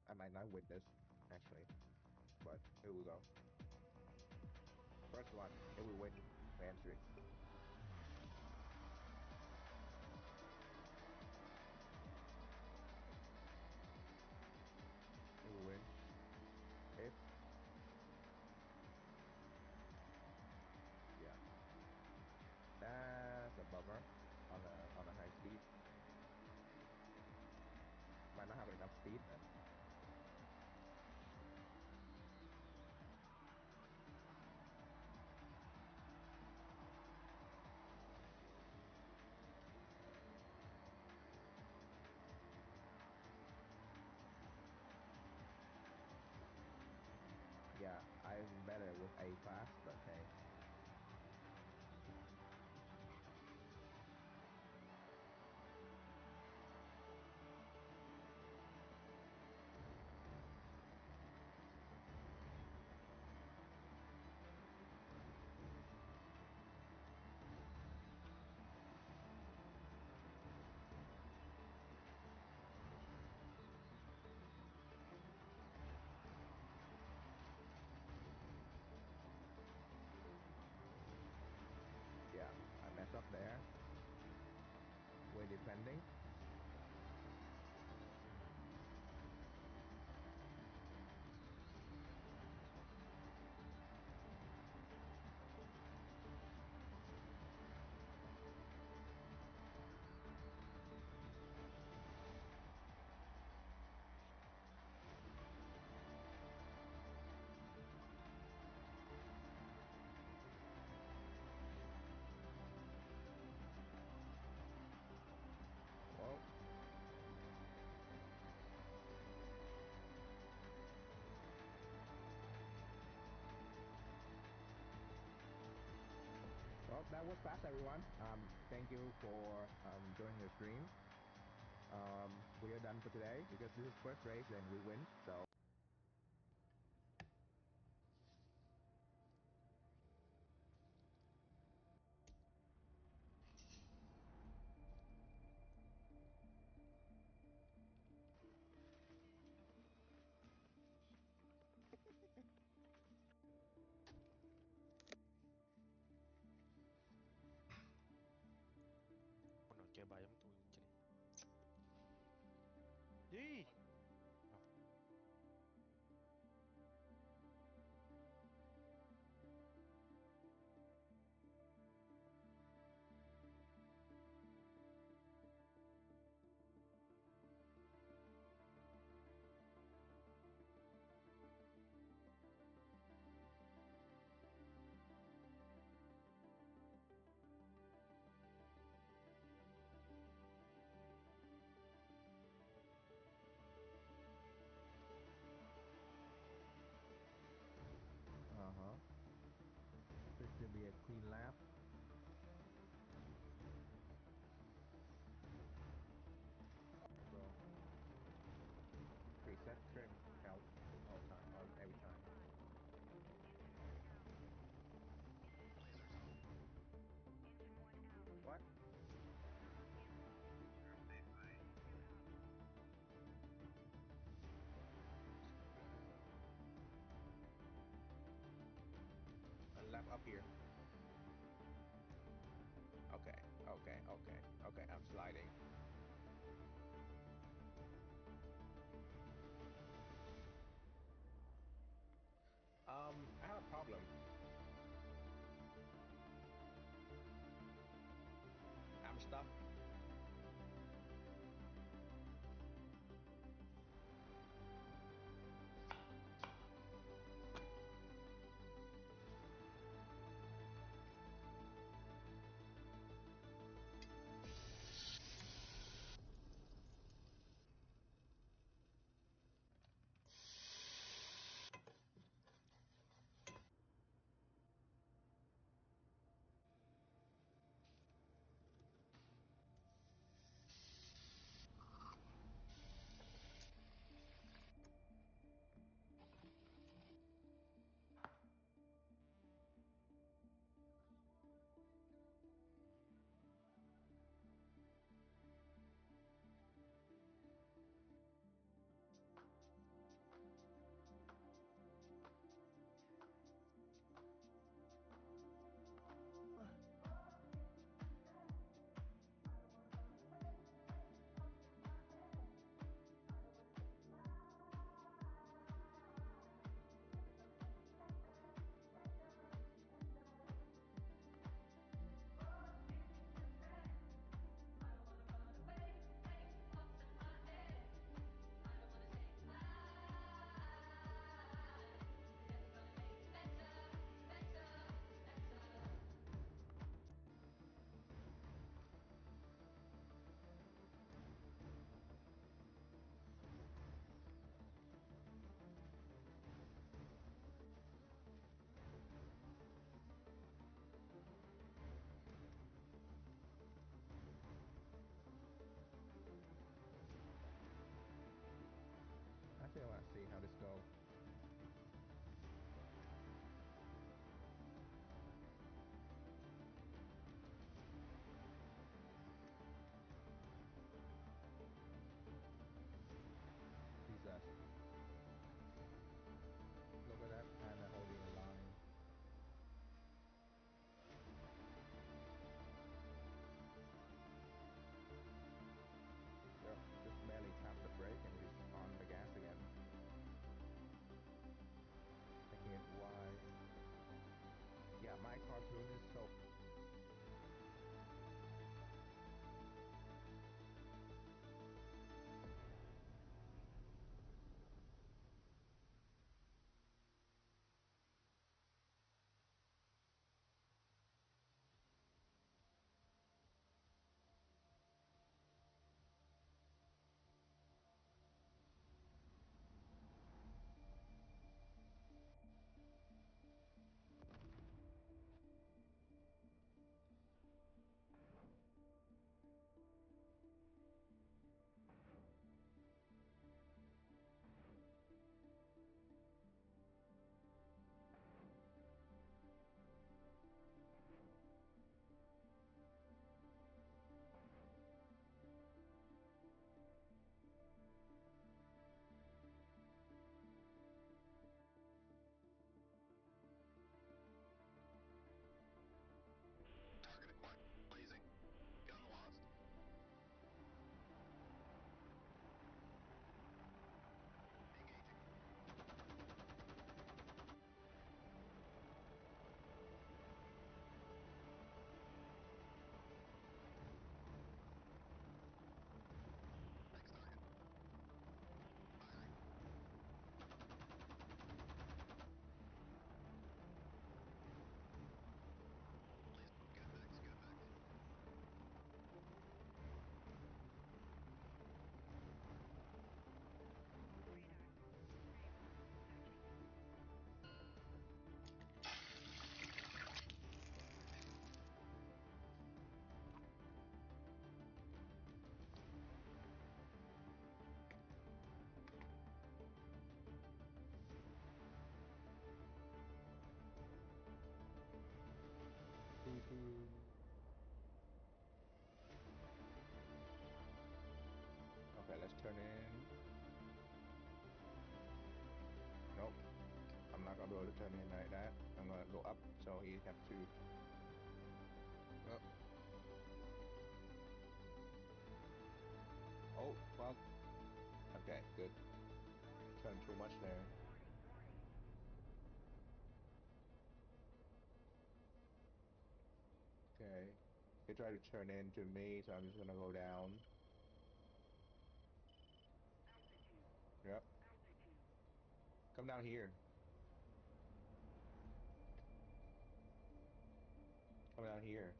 I might not win this, actually, but here we go. First one, here we win entry. Here we win. Hit. Yeah. That's a bummer on a high speed. Might not have enough speed, but yeah, I'm better with A fast, but hey. Yeah, I messed up there. We're defending. Well, well, that was fast, everyone. Thank you for joining the stream. We are done for today because this is first race and we win. So. Con nó chơi bài giống tôi trên gì. Uh-huh. This should be a clean lap. So preset trim help all time, every time. What? A lap up here. Okay, okay. I'm sliding. I have a problem. I'm stuck. turn in like that. I'm gonna go up so he have to. Oh, oh fuck. Okay, good. Turn too much there. Okay. He tried to turn into me, so I'm just gonna go down. Yep. Come down here. Come down here.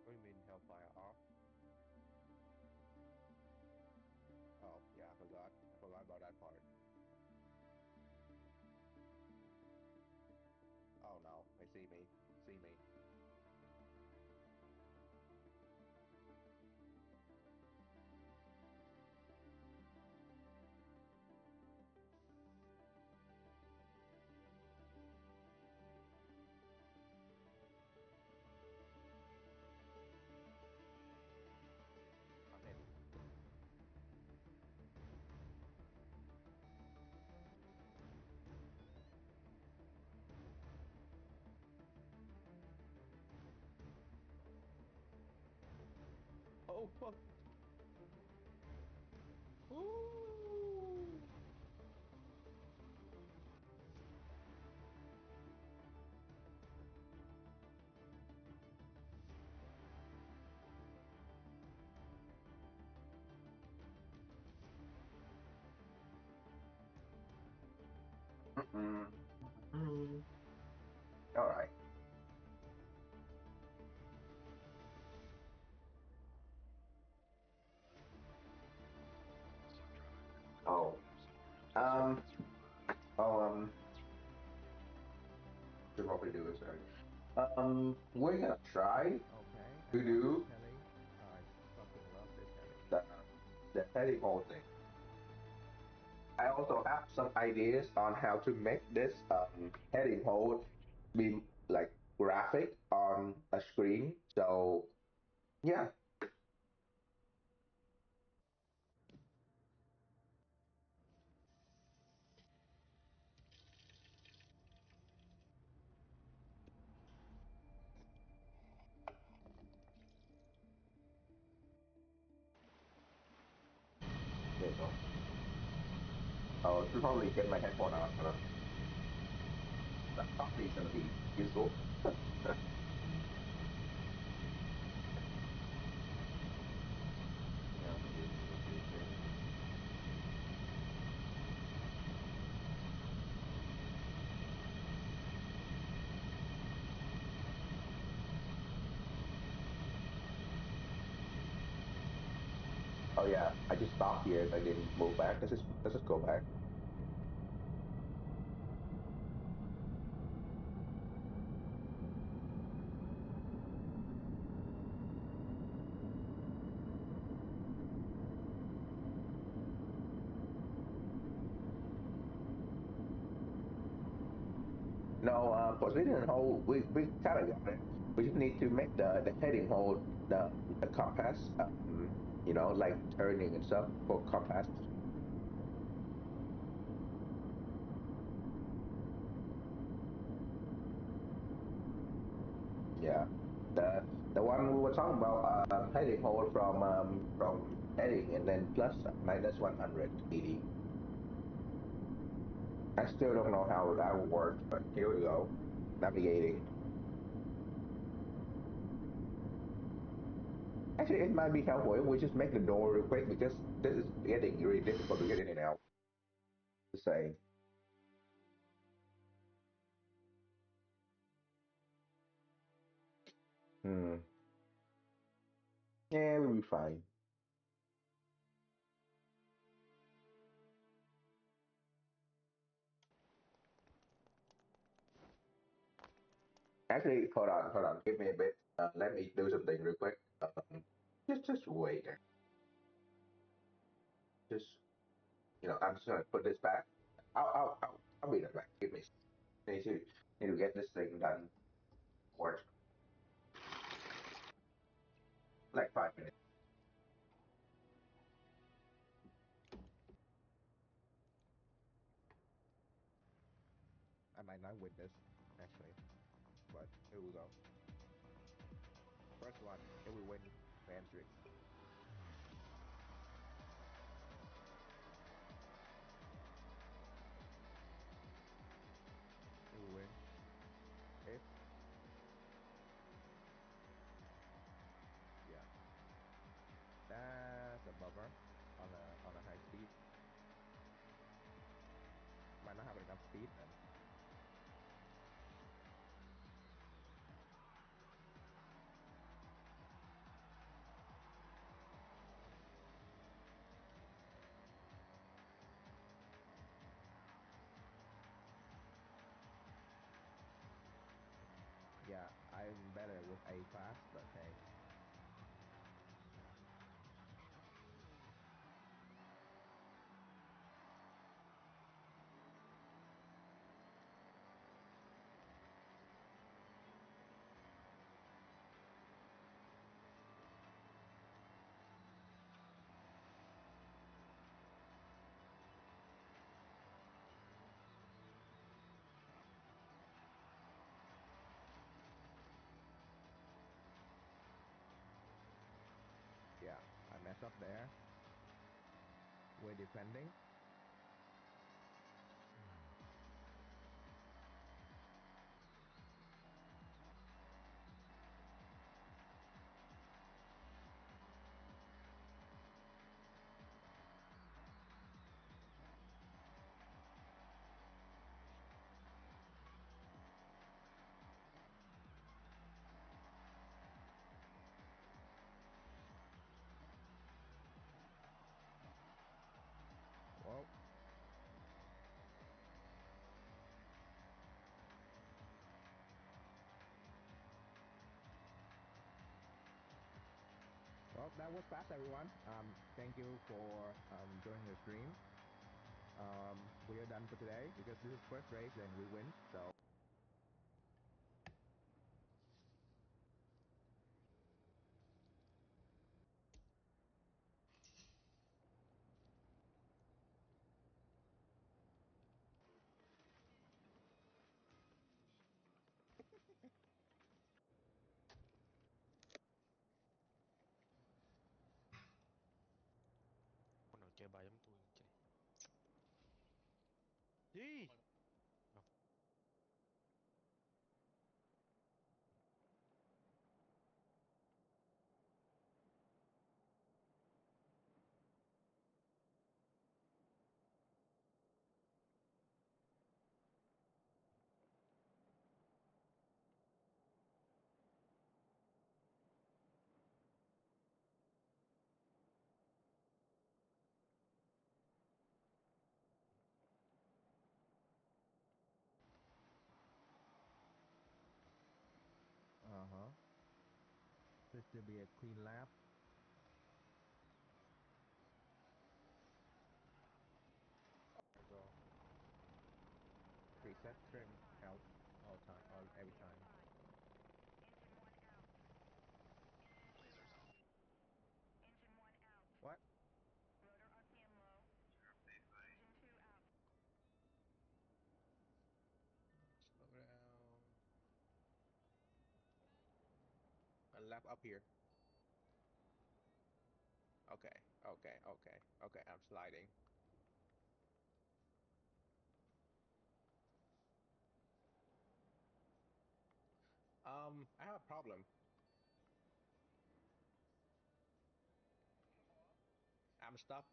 What do you mean Hellfire off? Oh, yeah, I forgot. I forgot about that part. Oh no, they see me. See me. I'm in. Oh fuck. Ooh. Mm-mm. Mm. All right. Oh. Um. Oh. Should probably do this. Right? We're gonna try Okay, I Mm. love this to heli. I fucking love this heli. the the heading whole thing. I also have some ideas on how to make this heading hole be like graphic on a screen. So yeah, there you go. I should probably get my headphone on. That probably is gonna be useful. Yeah, maybe negotiation. Oh yeah, I just stopped here. I didn't move back. Let's just go back. No, position hole. We kind of got it. We just need to make the heading hole the compass. Like turning and stuff for compass. Yeah. The one we were talking about heading hole from heading and then plus minus 180. I still don't know how that will work, but here we go. Navigating. Actually, it might be helpful if we just make the door real quick because this is getting really difficult to get in and out. The same. Hmm. Yeah, we'll be fine. Actually, hold on. Give me a bit. Let me do something real quick. Just wait. Just I'm just gonna put this back. Ow, ow, ow. I'll be right back. Give me. Need to get this thing done. For like 5 minutes. I might not win this, actually, but here we go. First one, here we win Mandrake. Here we win. If yeah, that's a bummer on a high speed. Might not have enough speed then. Yeah, I'm better with A class, but hey. Yeah, I messed up there. We're defending. Whoa. Well, that was fast, everyone. Thank you for joining the stream. We are done for today because this is first race and we win. So Con ở kia bài giống tôi chứ. Gì? this should be a clean lap. So preset trim help all time, all every time. What? Rotor RPM low. Engine 2 out. Slow down. A lap up here. Okay, okay. I'm sliding. I have a problem. I'm stuck.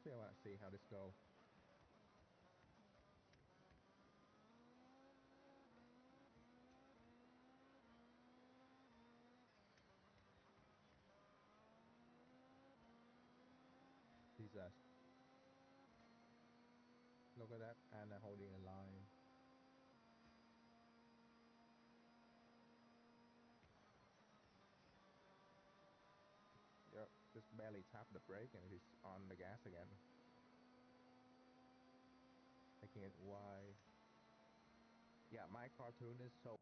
Honestly, I want to see how this goes. Jesus. Look at that, Anna holding a line. Yep, just barely tap the brake and he's on the gas again. Making it wide. Yeah, my cartoon is so.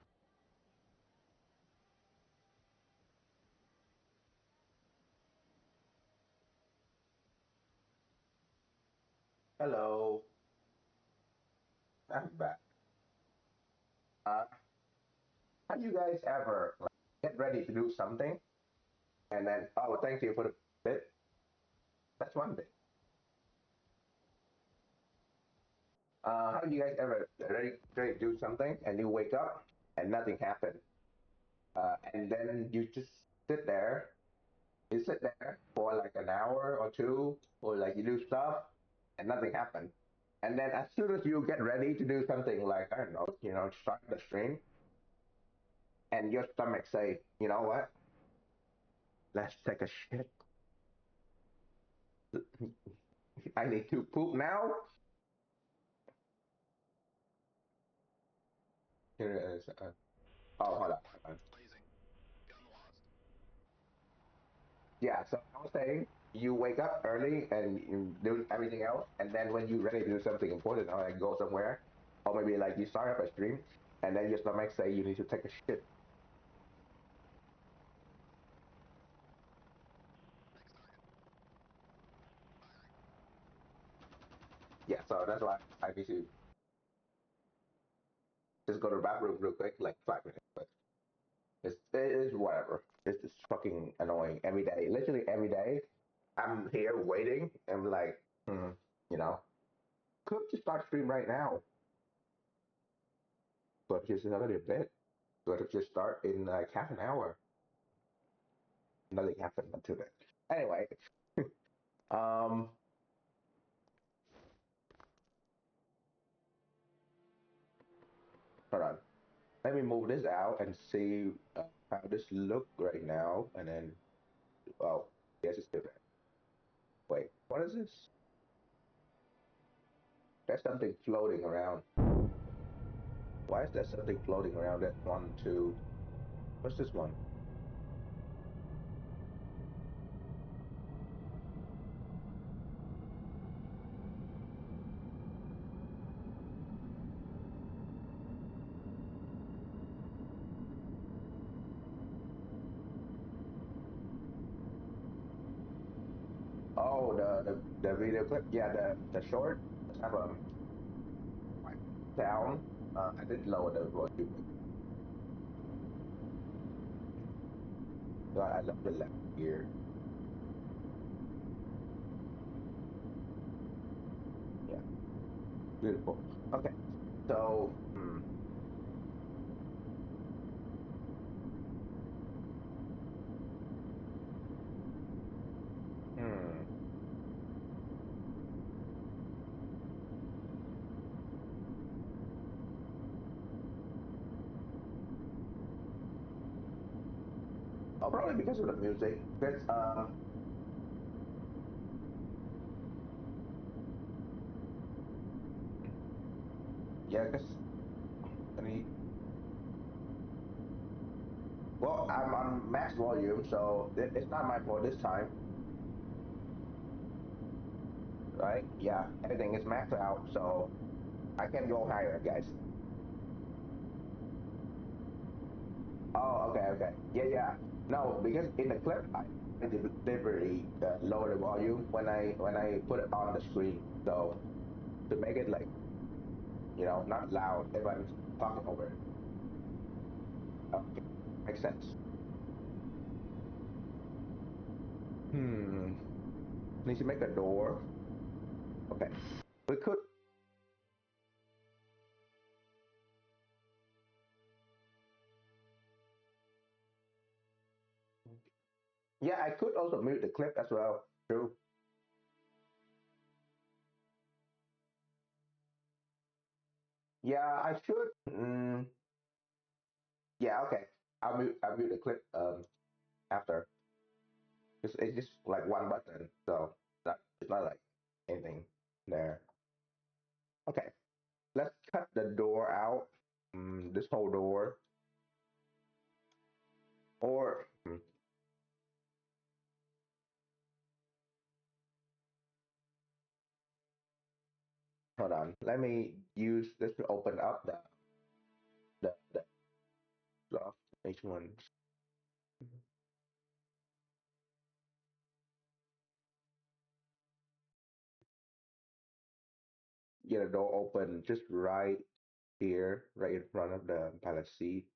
Hello, I'm back. Uh, have you guys ever like, get ready to do something and then, oh, thank you for the bit? That's one bit. Have you guys ever ready to do something and you wake up and nothing happened? And then you just sit there. You sit there for like an hour or two, or like you do stuff and nothing happened. And then as soon as you get ready to do something like, I don't know, start the stream, and your stomach say, you know what? Let's take a shit. I need to poop now. Here it is. Oh, hold on, hold on. Yeah, so I was saying you wake up early and you do everything else, and then when you're ready to do something important or like go somewhere, or maybe like you start up a stream, and then your stomach say you need to take a shit. Yeah, so that's why I need to just go to the bathroom real quick, like 5 minutes. But it is whatever. It's just fucking annoying every day. Literally every day, I'm here waiting and like, you know, could just start stream right now, but just another bit. But just start in like half an hour. Nothing happened until then. Anyway, um, hold on. Let me move this out and see how this look right now, and then oh, yes, it's still there. Wait, what is this? There's something floating around. Why is there something floating around that one, two? What's this one? Oh, the video clip. Yeah, the short. Let's have a quiet sound. I did lower the volume. God, I love the left ear. Yeah, beautiful. Okay, so hmm. Oh, probably because of the music. Because yeah, because I mean, well, I'm on max volume, so it's not my fault this time, right? Yeah, everything is maxed out, so I can go higher, guys. Oh, okay, okay. Yeah, yeah. No, because in the clip, I deliberately lower the volume when I put it on the screen, so to make it like not loud. Everyone's talking over it. Okay, makes sense. Hmm. Need to make a door. Okay, we could. Yeah, I could also mute the clip as well. True. Yeah, I should. Yeah, okay. I'll mute the clip after. It's just like one button, so it's not like anything there. Okay, let's cut the door out. This whole door, or hold on. Let me use this to open up the stuff. H1. Get a door open just right here, right in front of the pilot seat.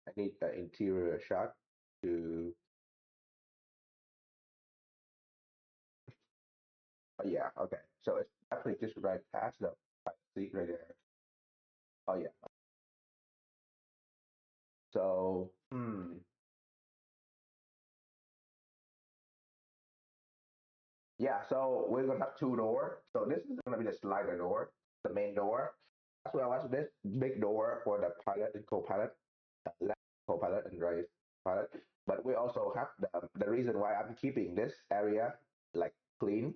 I need an interior shot to. Oh yeah, okay. So it's actually just right past the pilot seat right there. Oh yeah. So yeah, so we're gonna have two doors. So this is gonna be the slider door, the main door, as well as this big door for the pilot and co-pilot, left co-pilot and right pilot. But we also have the reason why I'm keeping this area like clean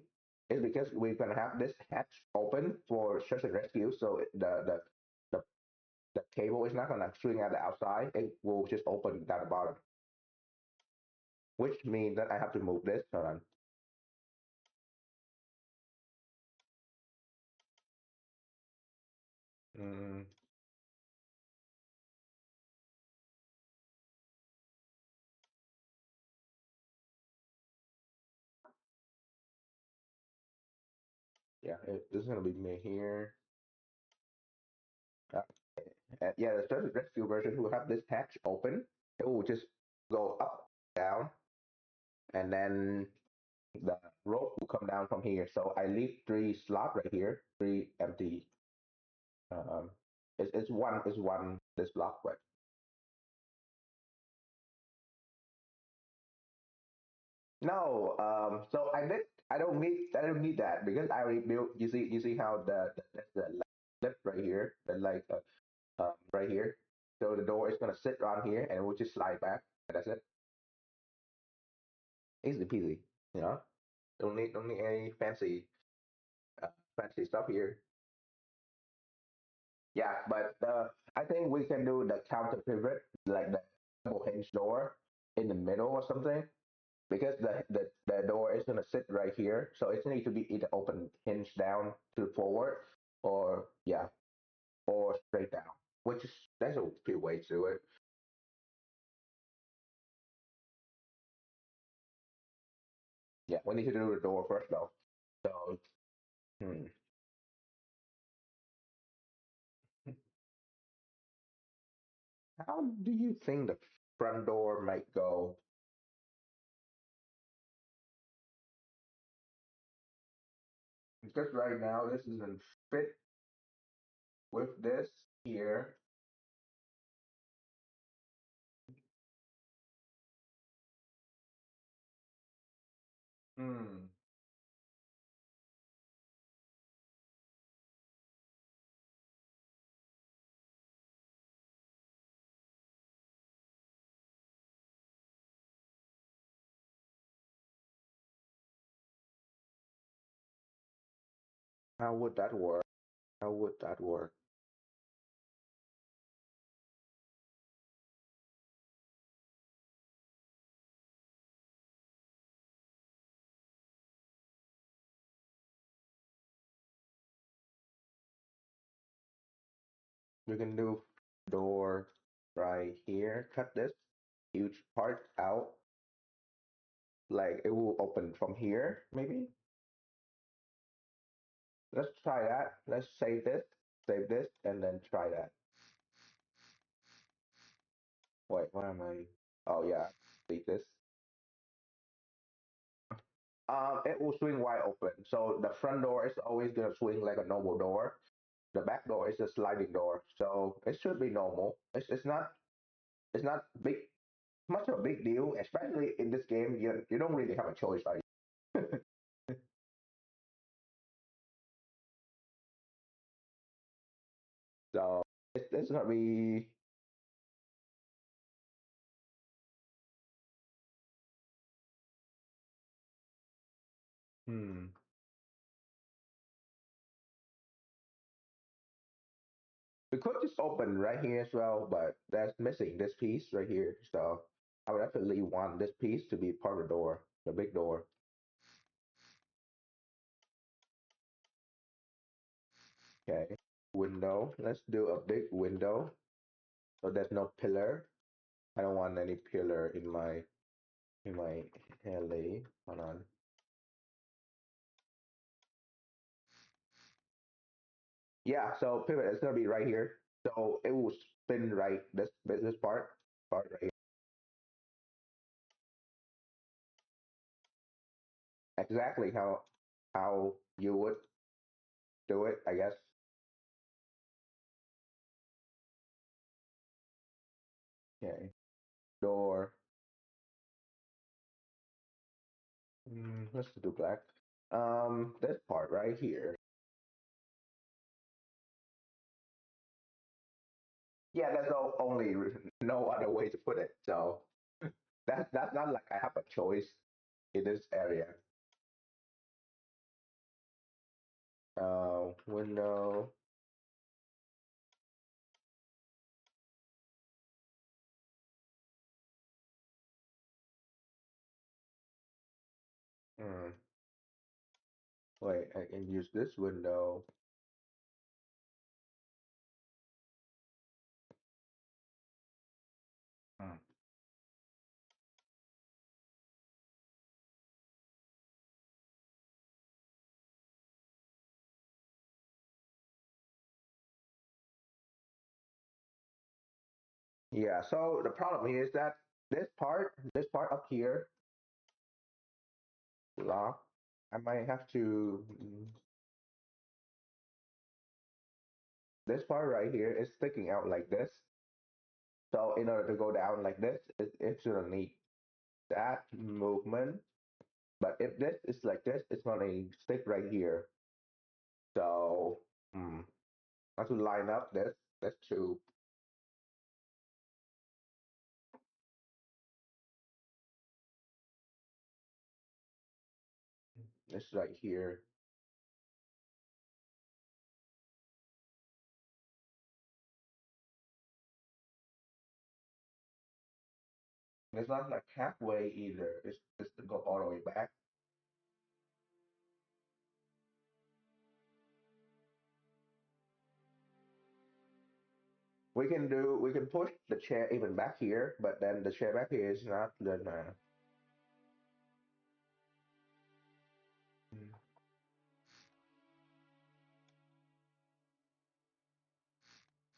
is because we're gonna have this hatch open for search and rescue. So the the cable is not gonna swing at the outside. It will just open down the bottom, which means that I have to move this. Hold on. Mm, yeah, this is gonna be me here. Uh, yeah, the search and rescue version will have this hatch open. It will just go up, down, and then the rope will come down from here. So I leave three slot right here, three empty. Um, it's one this block, but no. So I don't need that because I already built. You see how that's the lip right here, the like right here. So the door is gonna sit on here and we'll just slide back. And that's it. Easy peasy. You know, don't need any uh, fancy stuff here. Yeah, but I think we can do the counter pivot, like the double hinge door in the middle or something, because the door is gonna sit right here, so it needs to be either open hinge down to forward, or yeah, or straight down. Which is There's a few ways to it. Yeah, we need to do the door first though. So, hmm, how do you think the front door might go? Because right now this isn't fit with this here. Hmm. How would that work? How would that work? We can do door right here. Cut this huge part out. Like it will open from here, maybe. Let's try that. Let's save this, and then try that. Wait, why am I? Oh yeah, delete this. It will swing wide open. So the front door is always gonna swing like a normal door. The back door is a sliding door, so it should be normal. It's not big much of a big deal, especially in this game. You don't really have a choice, right? So it's gonna be hmm. We could just open right here as well, but that's missing this piece right here. So I would definitely want this piece to be part of the door, the big door. Okay. Window. Let's do a big window. So there's no pillar. I don't want any pillar in my alley. Hold on. Yeah, so pivot is gonna be right here. So it will spin right this part right here. Exactly how you would do it, I guess. Okay. Door. Let's do black. This part right here. Yeah, there's no other way to put it. So that's not like I have a choice in this area. Window. Hmm. Wait, I can use this window. Hmm. Yeah, so the problem here is that this part up here, lock. I might have to. This part right here is sticking out like this. So in order to go down like this, it's gonna need that movement. But if this is like this, it's gonna stick right here. So I have to line up this two. This right here. It's not like halfway either. It's to go all the way back. We can push the chair even back here, but then the chair back here is not gonna.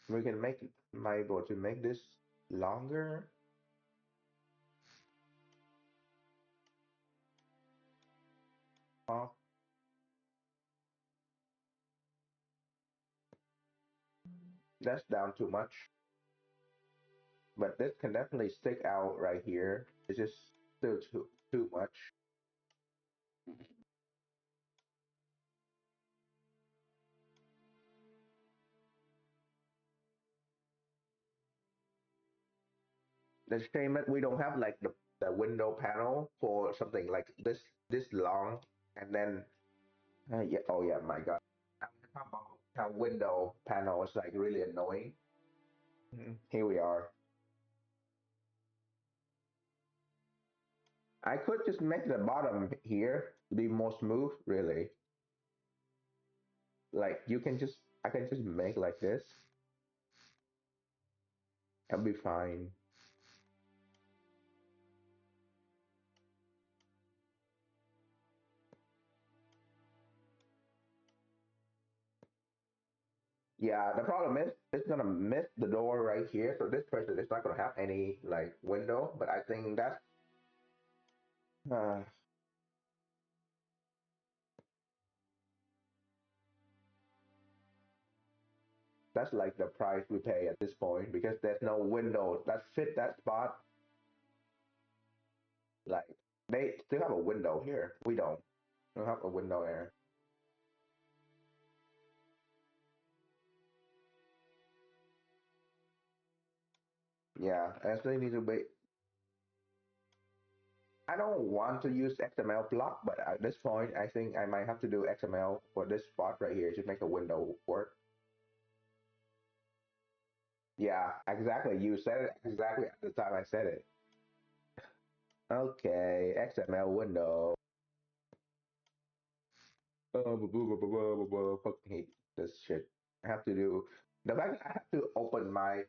We can make my able to make this longer. Off. That's down too much. But this can definitely stick out right here. It's just still too much. The shame that we don't have like the window panel for something like this long, and then yeah, oh yeah, my God, I'm talking about how window panel is like really annoying. Here we are. I could just make the bottom here to be more smooth, really. Like I can just make like this. It'll be fine. Yeah, the problem is it's gonna miss the door right here, so this person is not gonna have any like window. But I think uh, that's like the price we pay at this point because there's no window that fit that spot. Like they still have a window here. We don't. We don't have a window there. Yeah, I still need to be. I don't want to use XML block, but at this point, I think I might have to do XML for this spot right here to make a window work. Yeah, exactly. You said it exactly at the time I said it. Okay, XML window. Fucking hate this shit. I have to do the fact that I have to open my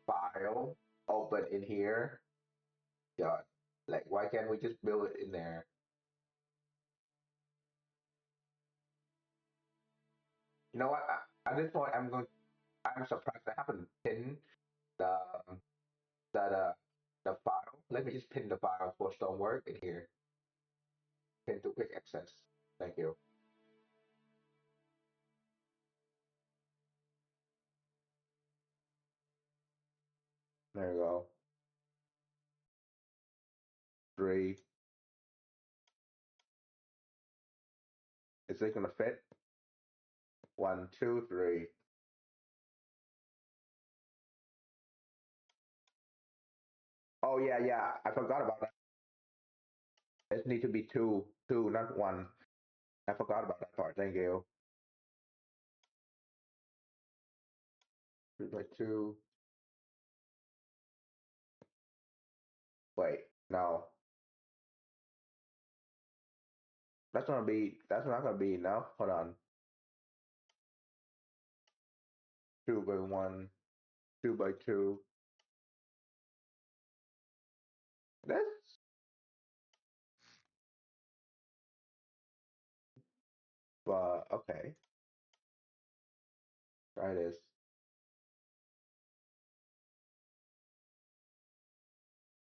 file open in here. God, like why can't we just build it in there? You know what? At this point, I'm surprised I haven't pinned the the the file. Let me just pin the file for Stonework in here. Pin to quick access. Thank you. There you go. Three. Is it gonna fit? One, two, three. Oh yeah, yeah. I forgot about that. It need to be two, not one. I forgot about that part. Thank you. 3 by 2. Wait, no. That's gonna be. That's not gonna be enough. Hold on. 2 by 1. 2 by 2. That's okay. Try this.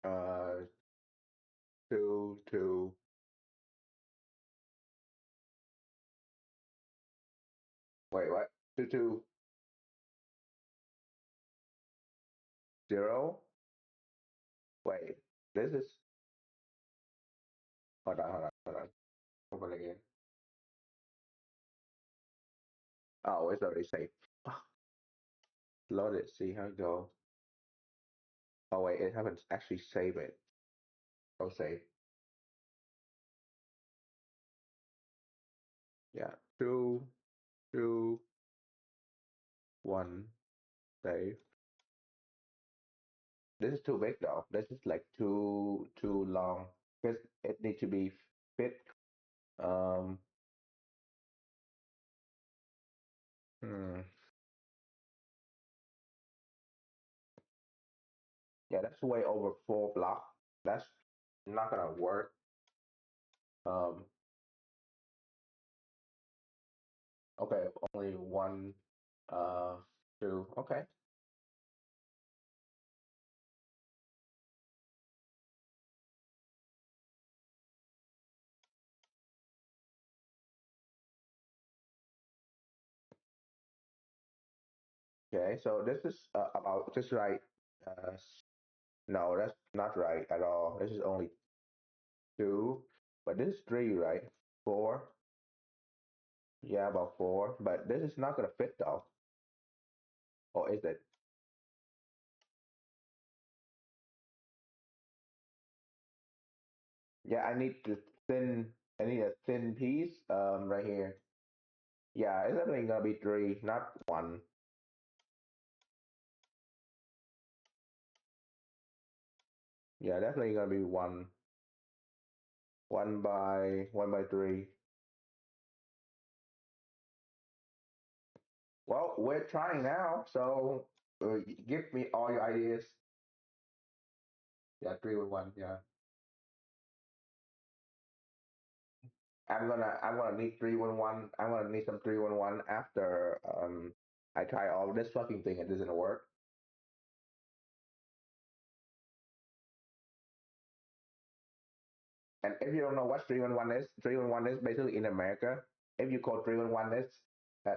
Uh, 2, 2. Wait, what? 2, 2, 0. Wait, this is. Hold on, hold on, hold on. Open again. Oh, it's already saved. Load it. See how it go. Oh wait, it haven't actually saved it. Oh, save. Yeah. 2, 2, 1. Save. This is too big though. This is like too long because it needs to be fit. Um. Hmm. Yeah, that's way over 4 block. That's not gonna work. Um. Okay, only one. Uh. Two. Okay. Okay. So this is about just right. No, that's not right at all. This is only two, but this is three, right? Four. Yeah, about four. But this is not gonna fit though. Or is it? Yeah, I need to thin. I need a thin piece. Right here. Yeah, it's definitely gonna be three, not one. Yeah, definitely gonna be one. 1 by 3. Well, we're trying now, so give me all your ideas. Yeah, 3 with 1. Yeah, I'm gonna need 3 with 1. I'm gonna need some 3 with 1 after I try all this fucking thing. It doesn't work. And if you don't know what 3 with 1 is, 3 with 1 is basically in America. If you call 3 with 1 is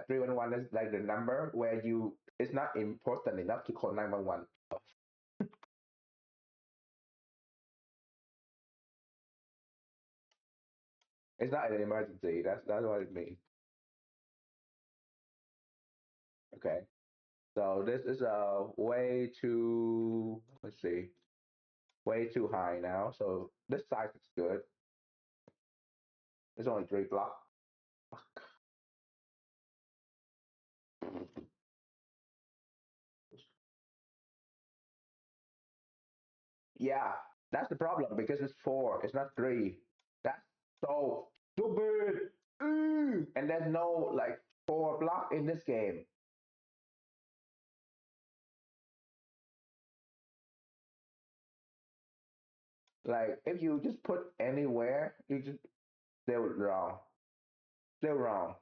3 with 1 is like the number where you it's not important enough to call 911. It's not an emergency. That's what it means. Okay. So this is way too, let's see, way too high now. So this size is good. It's only 3 blocks. Yeah, that's the problem because it's 4. It's not 3. That's so stupid. And there's no like 4 block in this game. Like if you just put anywhere, you just still wrong. Still wrong.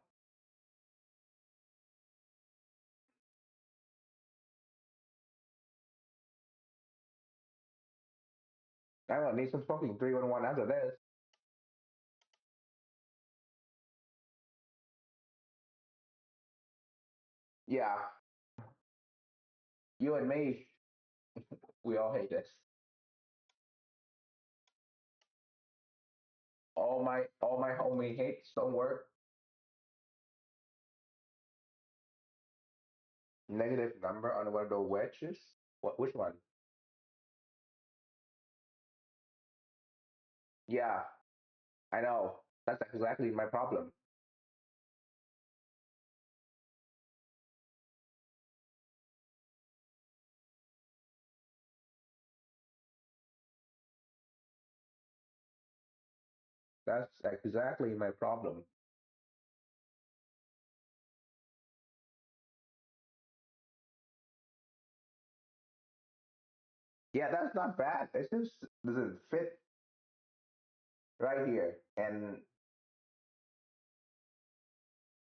I'm gonna need some fucking 311 after this. Yeah, you and me, we all hate this. All my homie hates don't work. Negative number on one of the wedges. What? Which one? Yeah, I know. That's exactly my problem. That's exactly my problem. Yeah, that's not bad. It just doesn't fit right here. And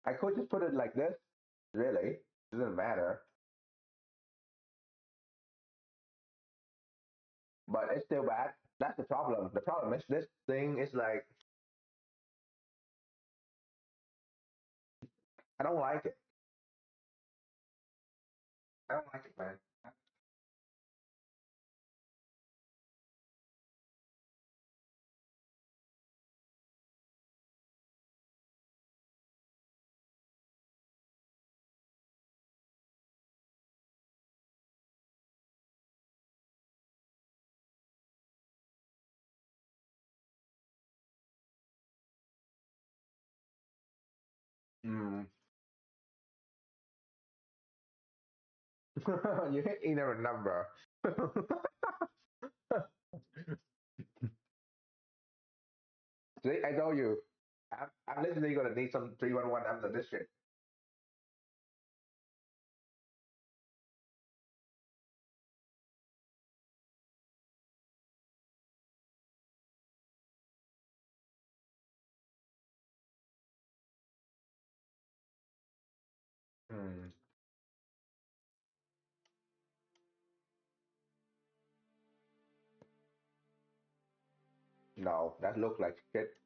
I could just put it like this. Really, doesn't matter. But it's still bad. That's the problem. The problem is this thing is like I don't like it. I don't like it, man. Mm. You hit either number. See, I told you. I'm literally gonna need some 311 after this shit. Hmm. No, that looked like shit.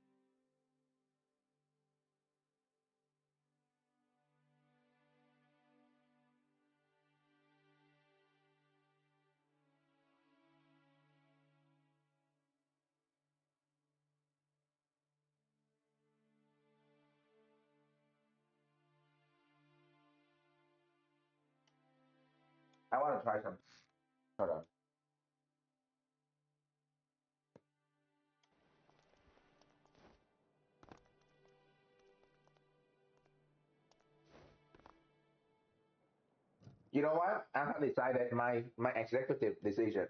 I want to try some. Hold on. You know what? I have decided my executive decision.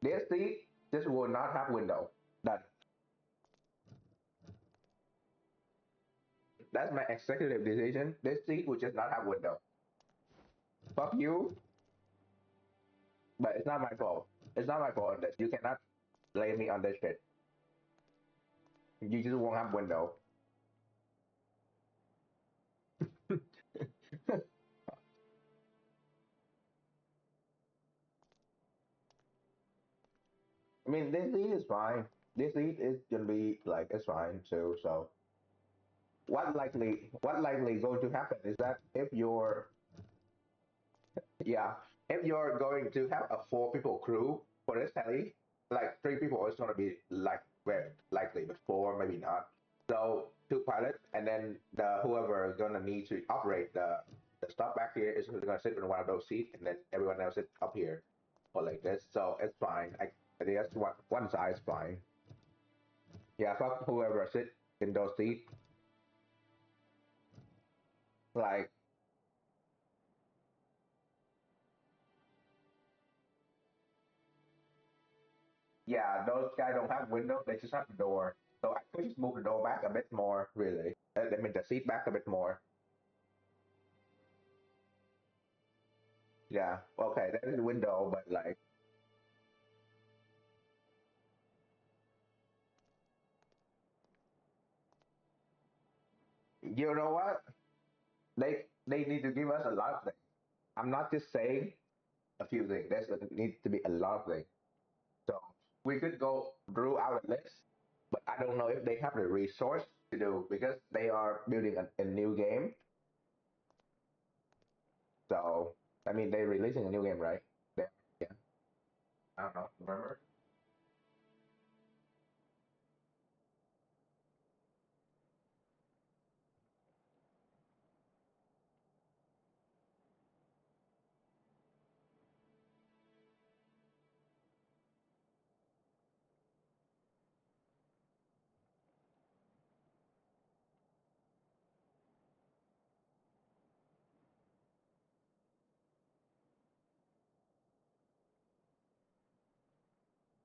This seat, this will not have window. That that's my executive decision. This seat will just not have window. Fuck you, but it's not my fault. It's not my fault on this. You cannot blame me on this shit. You just won't have window. I mean, this seat is fine. This seat is gonna be like it's fine too. So what likely going to happen is that if you're yeah if you're going to have a 4 people crew for this heli, like 3 people is gonna be like very likely, but 4 maybe not. So 2 pilots and then the whoever gonna need to operate the stuff back here is gonna sit in one of those seats, and then everyone else sit up here, or like this. So it's fine. I think that's one size fine. Yeah, fuck whoever sit in those seats. Like, yeah, those guys don't have windows; they just have the door. So I could just move the door back a bit more, really. I mean, the seat back a bit more. Yeah. Okay, there's the window, but like, you know what? They need to give us a lot of things. I'm not just saying a few things. There's needs to be a lot of things. So we could go through our list, but I don't know if they have the resource to do because they are building a new game. So I mean, they're releasing a new game, right? Yeah. Yeah. I don't know. Remember?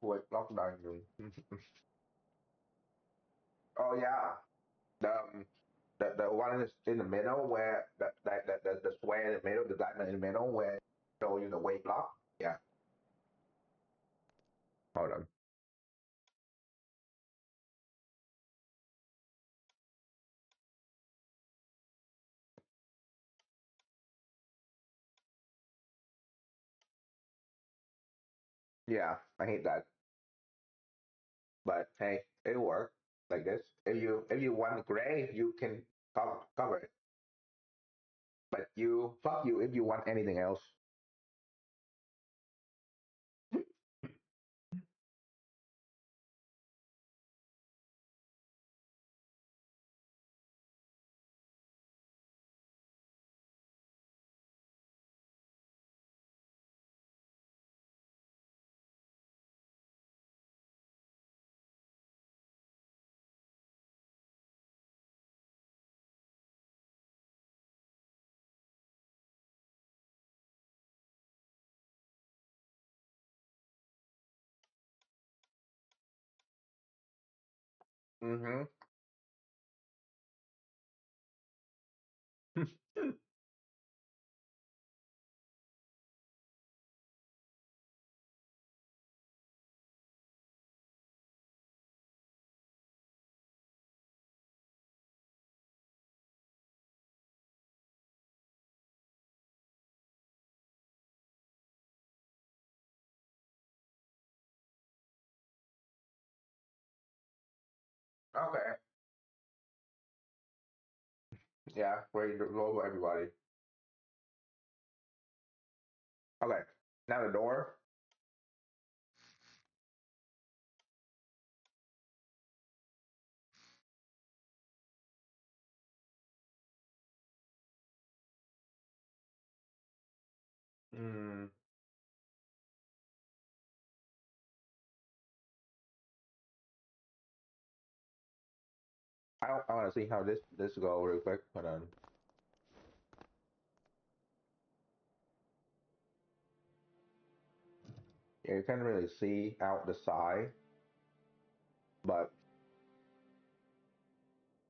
Wait, lockdown. Oh yeah, the the one is in the middle where the square in the middle, the diamond in the middle where show you the weight block. Yeah. Hold on. Yeah, I hate that. But hey, it worked like this. If you want gray, you can cover it. But you fuck you if you want anything else. Mm-hmm. Okay. Yeah, ready to roll for everybody. Okay. Now the door. Mm, I want to see how this go real quick. Hold on. Yeah, you can't really see out the side, but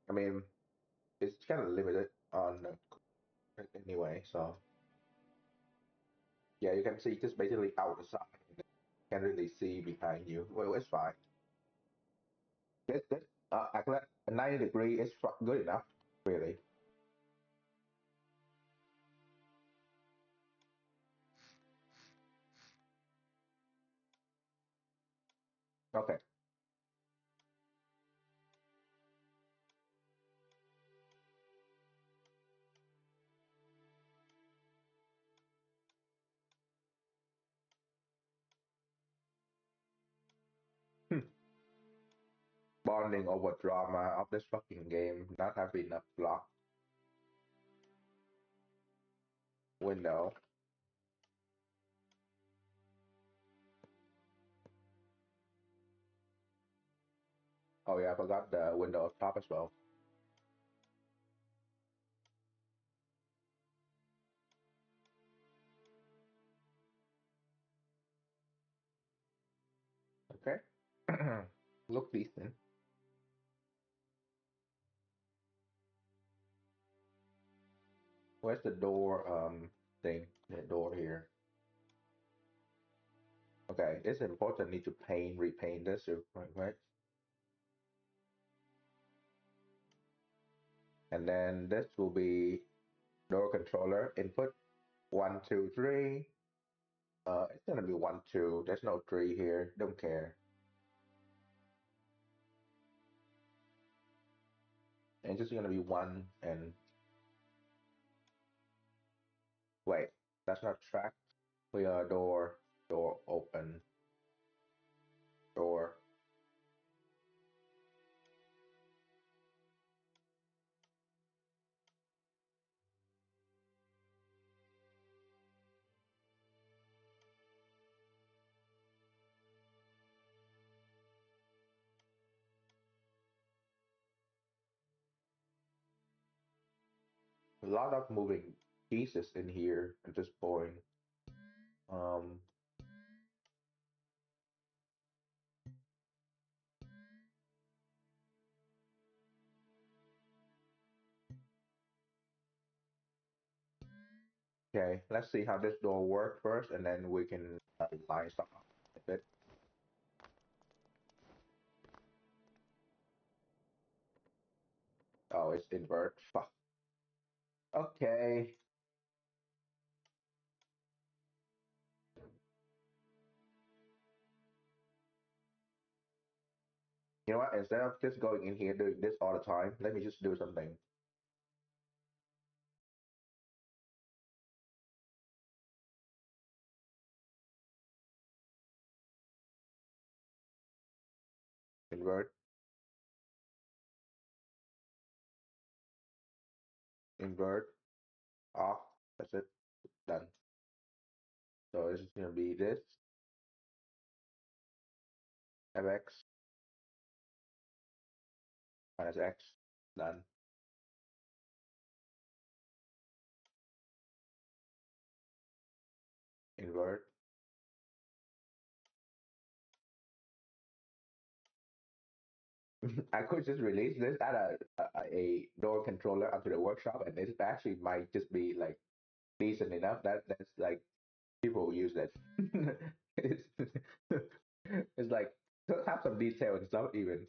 I mean, it's kind of limited on anyway. So yeah, you can see just basically out the side. Can't really see behind you. Well, it's fine. This actually a 90 degree is good enough, really. Okay. Hmm. Bonding over drama of this fucking game. Not having enough block. window. Oh yeah, I forgot the window up top as well. Okay. Look decent. Where's the door thing? The door here. Okay, it's important need to repaint this right? And then this will be door controller input 1, 2, 3. It's gonna be 1, 2. There's no 3 here. Don't care. And it's just gonna be 1 and wait. That's not track. We are door open door. A lot of moving pieces in here at this point. Um, okay, let's see how this door works first, and then we can line stuff up with it. Oh, it's invert. Fuck. Okay. You know what? Instead of just going in here doing this all the time, let me just do something. Invert, invert, off. That's it. Done. So this is gonna be this fx minus x. Done. Invert. I could just release this at a door controller onto the workshop, and it actually might just be like decent enough. That's like people will use that. it's, it's like have some detail and stuff even.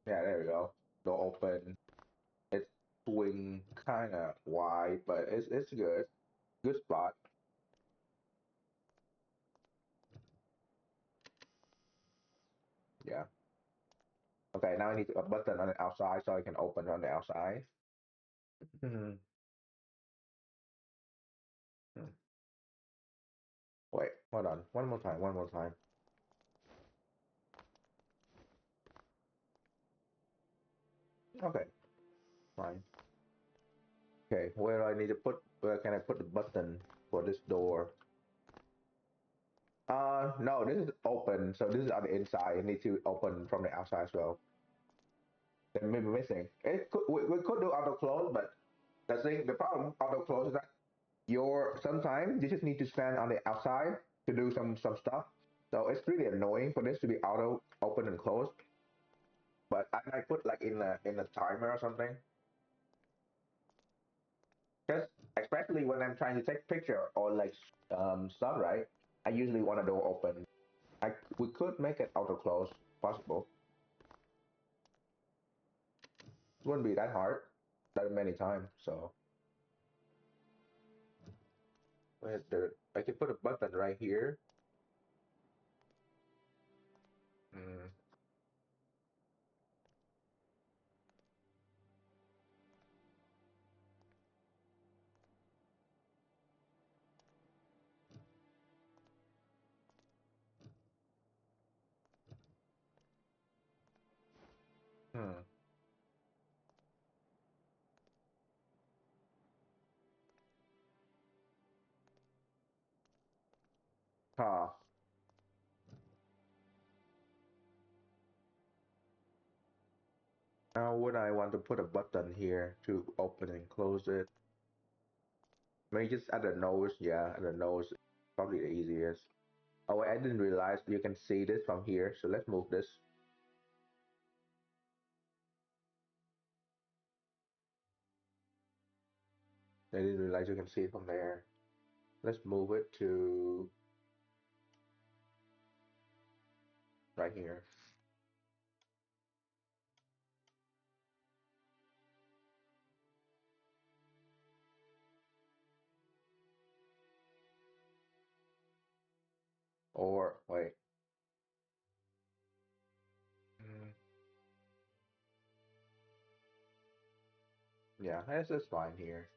Yeah, there we go. Door open. It's swing kind of wide, but it's good. Good spot. Yeah. Okay, now I need a button on the outside so I can open on the outside. Mhm. Wait, hold on. One more time. One more time. Okay, fine. Okay, where do I need to put? Where can I put the button for this door? No, this is open, so this is on the inside. I need to open from the outside as well. They may be missing. We could do auto close, but the problem auto close is that sometimes you just need to stand on the outside to do some stuff. So it's really annoying for this to be auto open and closed. But I might put like in a timer or something. Just especially when I'm trying to take picture or like stuff, right? I usually want a door open. We could make it auto close possible. It wouldn't be that hard that many times. So I can put a button right here. Mm, Hmm. Huh. Now would I want to put a button here to open and close it? Maybe just at the nose. Yeah, at the nose. Probably the easiest. Oh wait, I didn't realize you can see this from here. So let's move this. I didn't realize you can see it from there. Let's move it to right here. Or wait. Mm, yeah, this is fine here.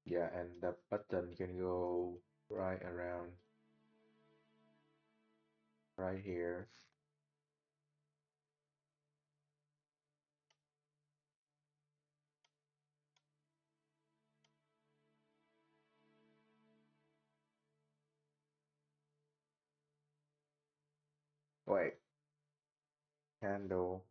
Yeah, and the button can go right around right here. Wait, handle.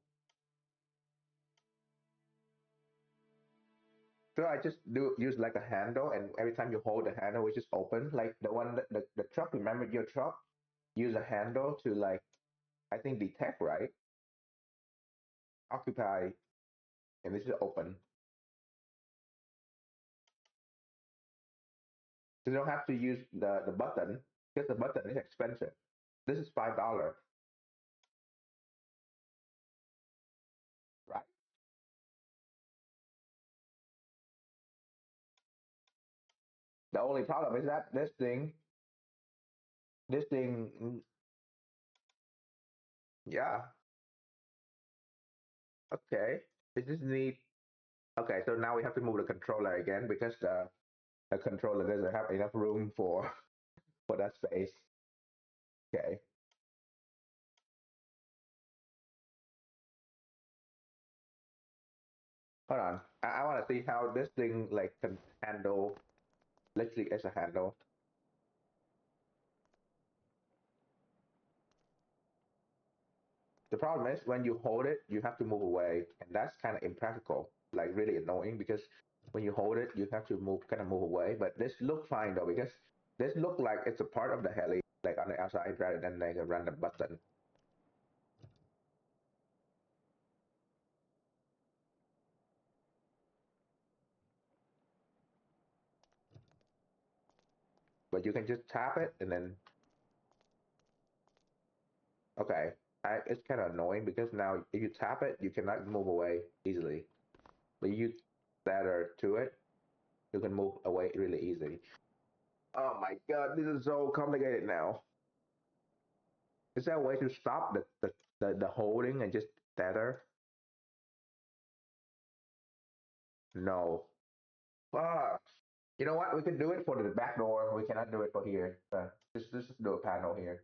So I just do use like a handle, and every time you hold the handle, it just open. Like the one that the truck. Remember your truck? Use a handle to like I think detect right. Occupy, and this is open. So you don't have to use the button because the button is expensive. This is $5, right? The only problem is that this thing, yeah, okay. It just need. Okay, so now we have to move the controller again because the controller doesn't have enough room for that space. Okay, hold on. I want to see how this thing like can handle. Let's see as a handle. The problem is when you hold it, you have to move away, and that's kind of impractical, like really annoying because when you hold it, you have to move, kind of move away. But this look fine though because this look like it's a part of the heli, like on the outside rather than like a random button. But you can just tap it and then okay. It's kind of annoying because now if you tap it, you cannot move away easily. But you ladder to it, you can move away really easy. Oh my god, this is so complicated now. Is there a way to stop the holding and just tether? No. Fuck. You know what? We can do it for the back door. We cannot do it for here. Just do a panel here.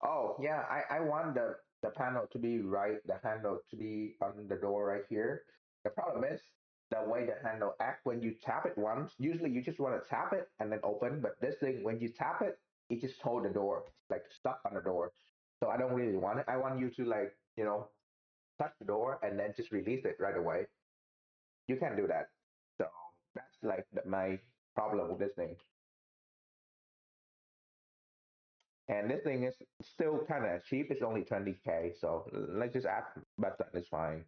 Oh yeah, I want the panel to be right, the handle to be on the door right here. The problem is the way the handle act when you tap it once. Usually you just want to tap it and then open, but this thing when you tap it, it just hold the door, like stuck on the door. So I don't really want it. I want you to like, touch the door and then just release it right away. You can't do that. So that's like my problem with this thing. And this thing is still kind of cheap. It's only 20K. So let's just add button. It's fine.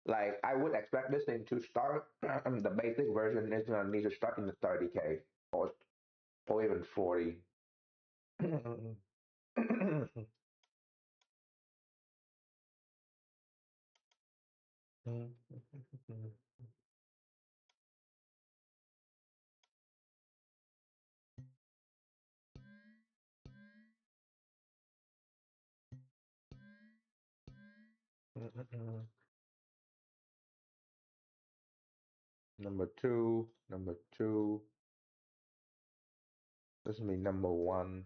Like I would expect this thing to start. The basic version is gonna need to start in the 30K or even 40. Number two, number two. This will be number one.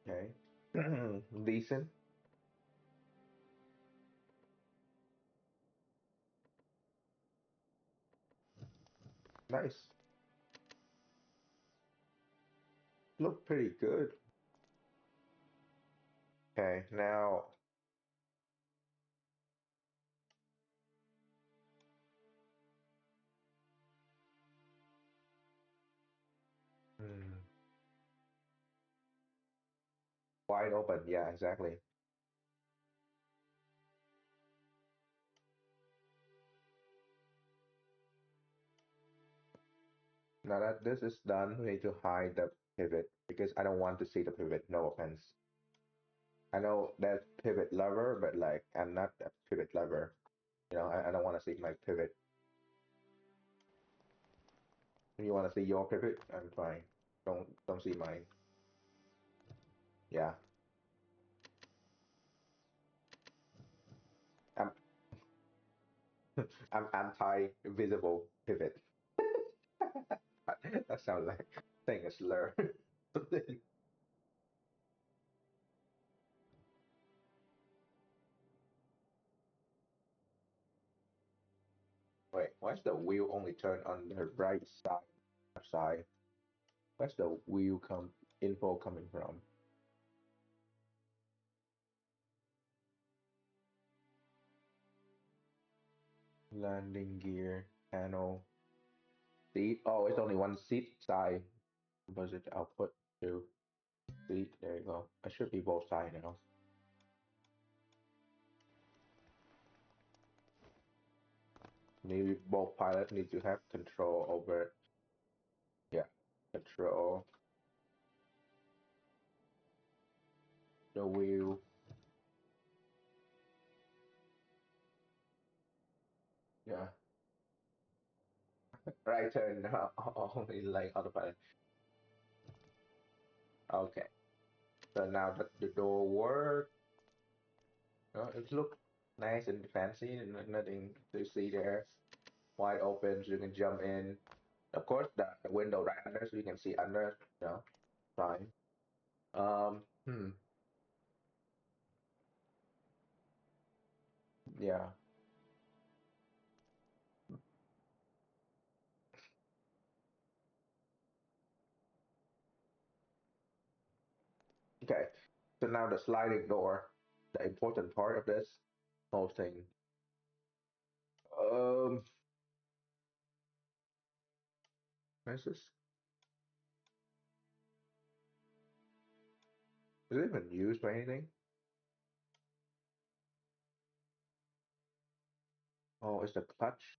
Okay. Decent. Nice. Look pretty good. Okay, now. hmm, Wide open. Yeah, exactly. Now that this is done, we need to hide the pivot because I don't want to see the pivot. No offense. I know there's pivot lover, but like I'm not a pivot lover. I don't want to see my pivot. If you want to see your pivot, I'm fine. Don't see mine. Yeah, I'm I'm anti-visible pivot. That sounds like saying a slur. Wait, why's the wheel only turn on the right side? Left side. Where's the wheel come info coming from? Landing gear panel seat. Oh, it's only one seat side. Budget output two seat. There you go. I should be both side now. Maybe both pilots need to have control over. Yeah, control the wheel. Yeah, right turn only like autopilot. Okay, so now that the door works, it looks nice and fancy, and nothing to see there. Wide open, so you can jump in. Of course, the window right under, so you can see under. Fine. Hmm. Yeah. Okay. So now the sliding door, the important part of this whole thing. Um, where's this? Is it even used for anything? Oh, it's the clutch.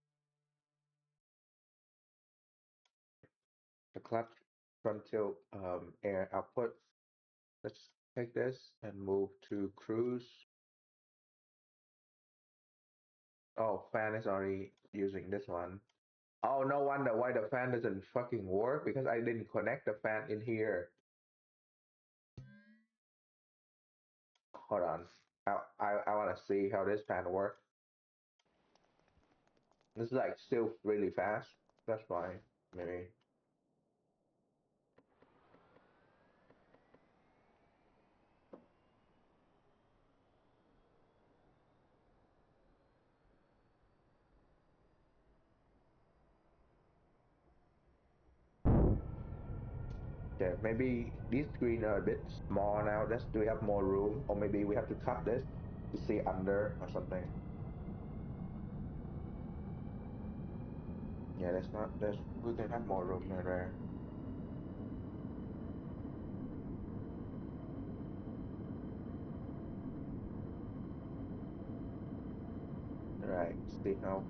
The clutch front tilt air output. Let's take this and move to cruise. Oh, fan is already using this one. Oh, no wonder why the fan doesn't fucking work because I didn't connect the fan in here. Hold on. I want to see how this fan works. This is like still really fast. That's fine. Maybe. Okay, maybe these screens are a bit small now. Do we have more room? Or maybe we have to cut this to see under or something. Yeah, that's not that's we can have more room in there. Right. See how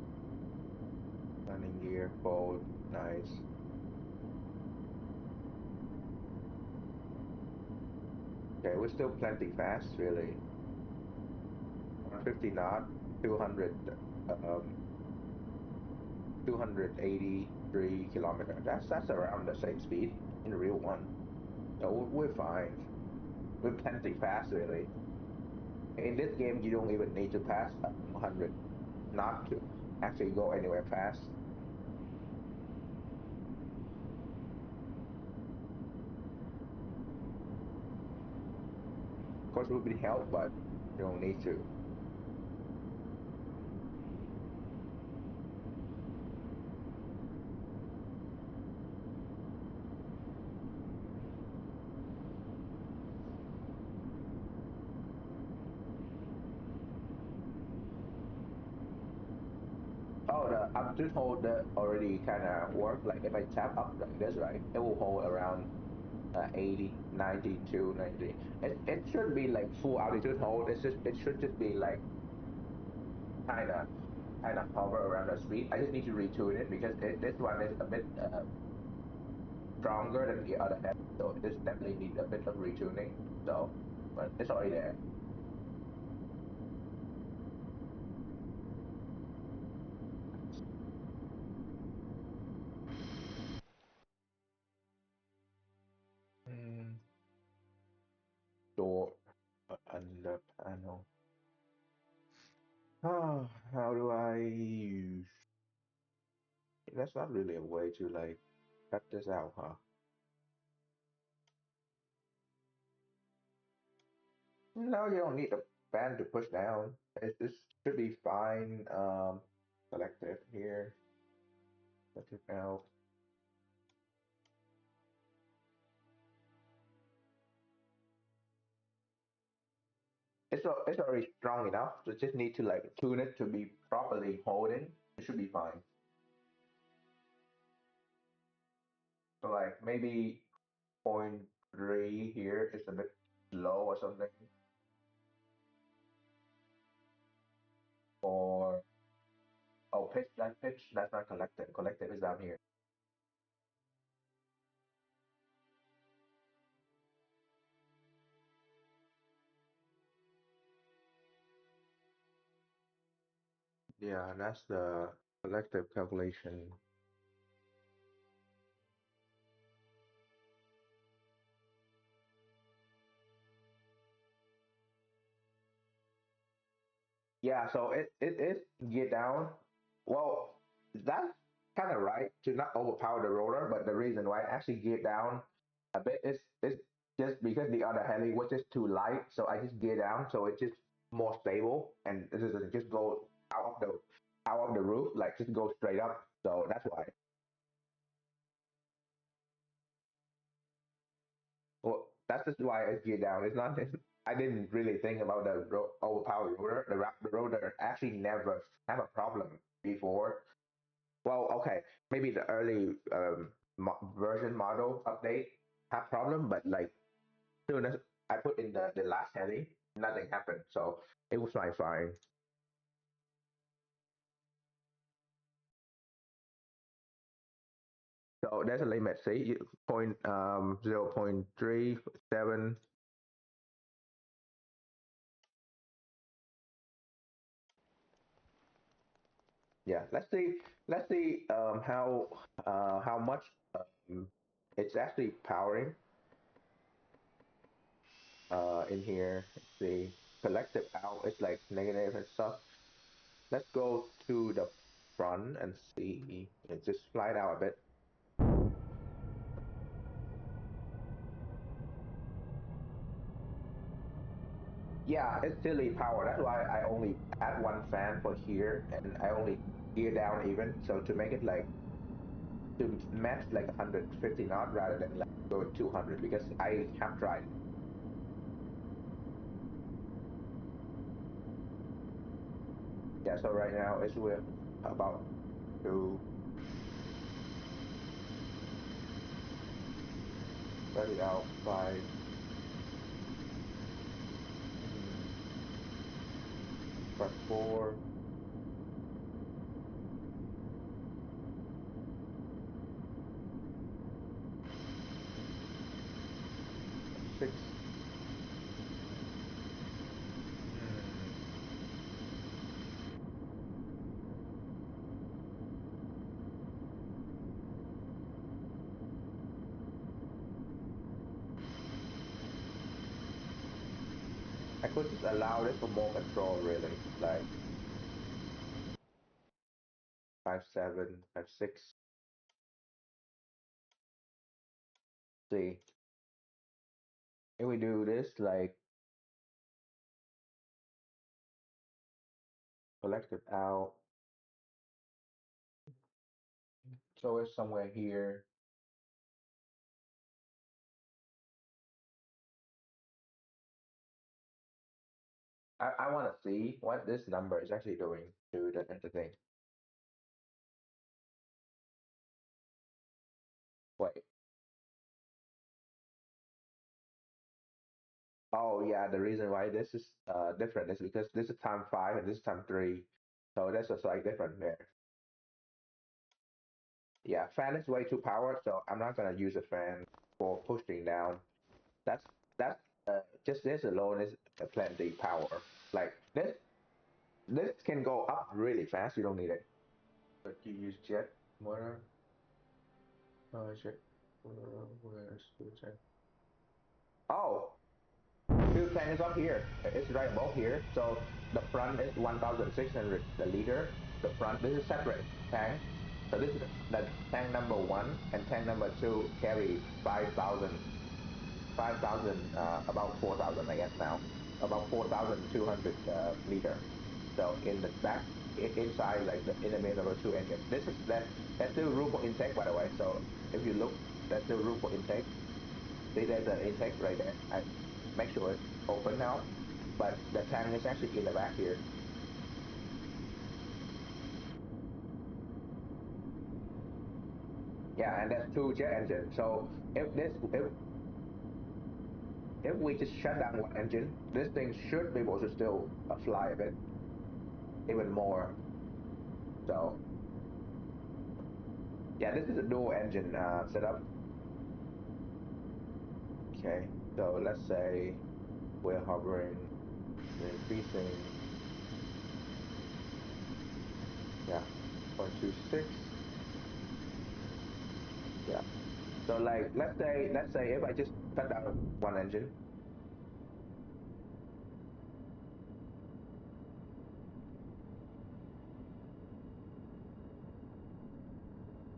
landing gear, fold, nice. Okay, we're still plenty fast, really. 150 knot, 200, um, 283 kilometers. That's around the same speed in the real one. So we're fine. We're plenty fast, really. In this game, you don't even need to pass 100 knot to actually go anywhere fast. Of course, it would be help, but you don't need to. Oh, the altitude hold that already kind of work. Like if I tap up like this, right, it will hold around 80, 92, 90. It should be like full altitude hold. It should just be like kind of hover around the speed. I just need to retune it because this one is a bit stronger than the other head, so this definitely need a bit of retuning. So, but it's already there. Mm, door under panel. Oh, how do I use? That's not really a way to like cut this out, huh? No, you don't need a fan to push down. This should be fine. Select it here. Let it out. It's already strong enough. So just need to like tune it to be properly holding. It should be fine. So like maybe point 0.3 here is a bit low or something. Or oh pitch that's not collected. Collected is down here. Yeah, that's the collective calculation. Yeah, so it is gear down. Well, that's kind of right to not overpower the rotor, but the reason why it actually geared down a bit is just because the other heli was just too light, so I just gear down so it's just more stable and it doesn't just go out of the roof, like just go straight up. So that's why. Well, that's just why it's geared down. It's not. I didn't really think about the overpowered rotor. The rotor actually never have a problem before. Well, okay, maybe the early version model update had problem, but like soon as I put in the last heading, nothing happened. So it was fine. So there's a limit. See, 0.37. Yeah, let's see how much um, it's actually powering in here. Let's see, collective out it's like negative and stuff. Let's go to the front and see. It just slide out a bit. Yeah, it's silly power. That's why I only add one fan for here, and I only gear down even. So to make it like to match like 150 knot rather than like go 200 because I have tried. Yeah, so right now it's with about to let it out 5. Hmm, but 4. could just allow this for more control, really. Like 5.7, 5.6. See, if we do this, like collect it out, so it's somewhere here. I want to see what this number is actually doing to the thing. Wait. Oh yeah, the reason why this is different is because this is time 5 and this is time 3. So that's just like different there. Yeah, fan is way too powered, so I'm not gonna use a fan for pushing down. That's that's just this alone is plenty power. Like this can go up really fast. You don't need it. But you use jet motor. Jet. Where's the jet? Oh, fuel tank is up here. It's right above here. So the front is 1,600 the liter. The front, this is separate tank. So this is the tank number 1 and tank number 2 carry 5,000, about 4,000 I guess now, about 4,200 liter. So in the back, inside like in the main number 2 engine, there's still room for intake, by the way. So if you look, there's still room for intake. See, there's an intake right there. I make sure it's open now, but the tank is actually in the back here. Yeah, and there's 2 jet engines. So if we just shut down 1 engine, this thing should be able to still fly a bit, even more. So yeah, this is a dual engine setup. Okay, so let's say we're hovering, we're increasing, yeah, 0.26. Yeah. So like let's say if I just cut down 1 engine,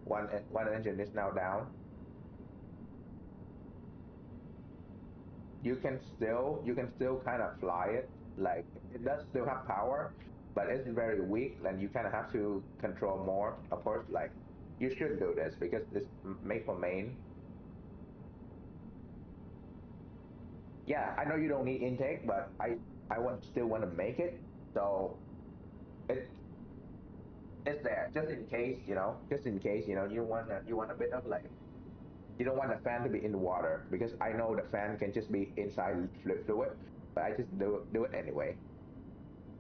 one engine is now down. You can still kind of fly it. Like it does still have power, but it's very weak, and you kind of have to control more. Of course, like you should do this because it's made for main. Yeah, I know you don't need intake, but I want still want to make it, so it it's there just in case, just in case, you want a bit of like you don't want the fan to be in the water because I know the fan can just be inside fluid, but I just do it anyway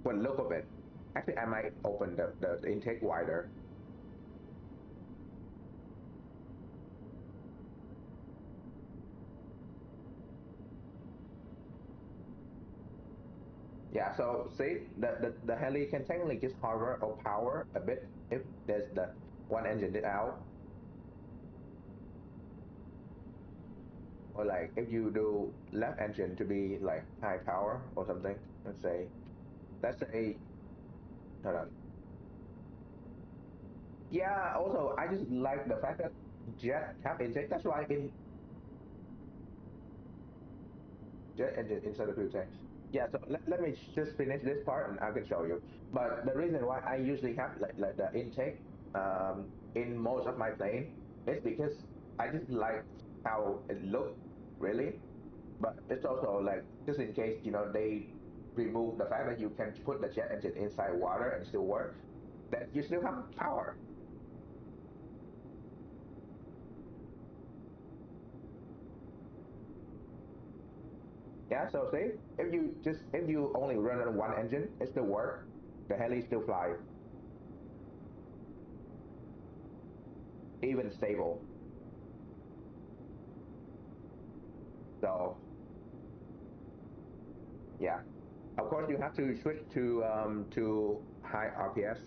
for the look of it. Actually, I might open the intake wider. Yeah, so see, the heli can technically just hover or power a bit if there's the 1 engine out, or like if you do left engine to be like high power or something. Let's say, hold on. Yeah, also I just like the fact that jet have intake. That's why in jet engine instead of fuel tank. Yeah, so let me just finish this part and I can show you. But the reason why I usually have like the intake in most of my plane is because I just like how it looks, really. But it's also like just in case, they remove the fact that you can put the jet engine inside water and still work, that you still have power. Yeah, so see, if you only run on 1 engine, it still work. The heli still fly, even stable. So yeah, of course you have to switch to high RPS.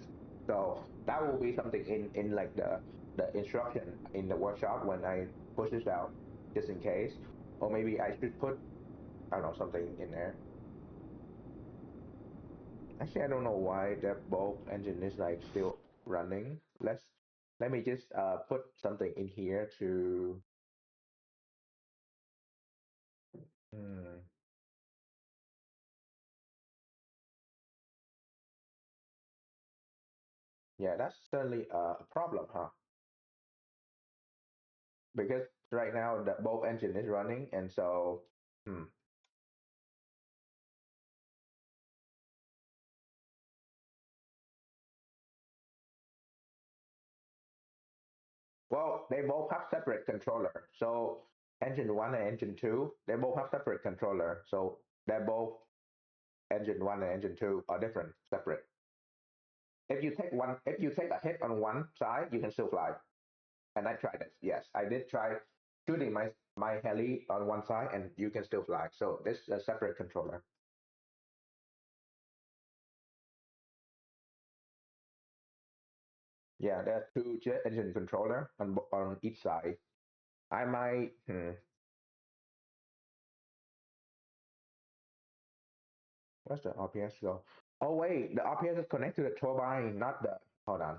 So that will be something in like the instruction in the workshop when I push this out, just in case. Or maybe I should put, I don't know, something in there. Actually, I don't know why that both engine is like still running. Let me just put something in here to hmm, yeah, that's certainly a problem, huh? Because right now the both engine is running, and so hmm, well, they both have separate controller. So engine one and engine two, they both have separate controller. So they're both engine one and engine two are different, separate. If you take a hit on one side, you can still fly. And I tried it. Yes, I did try shooting my heli on one side, and you can still fly. So this is a separate controller. Yeah, there are two jet engine controller on each side. I might. Where's the RPS go? Oh wait, the RPS is connected to the turbine, not the. Hold on.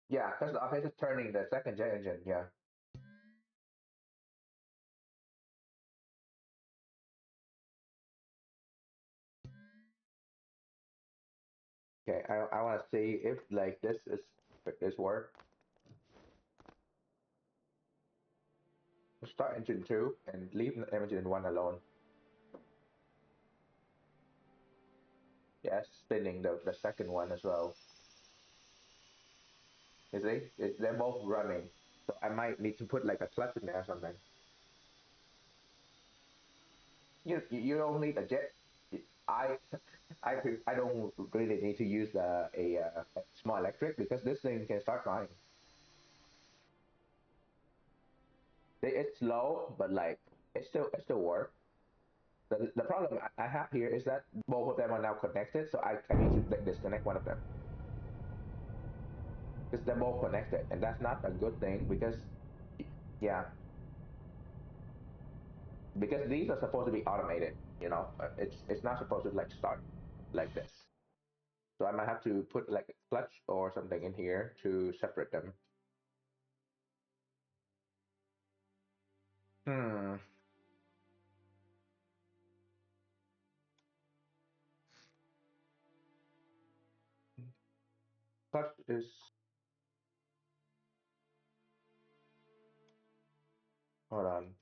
Yeah, because the RPS is turning the second jet engine. Yeah. Okay, I want to see if like this work. Start engine two and leave engine one alone. Yes, spinning the second one as well. You see, they're both running. So I might need to put like a clutch in there or something. You don't need a jet. I I don't really need to use a small electric because this thing can start flying. It's slow, but like it still works. The problem I have here is that both of them are now connected, so I need to like, disconnect one of them because they're both connected, and that's not a good thing because yeah, because these are supposed to be automated. You know, it's not supposed to like start like this. So I might have to put like a clutch or something in here to separate them. Hmm. Clutch is hold on.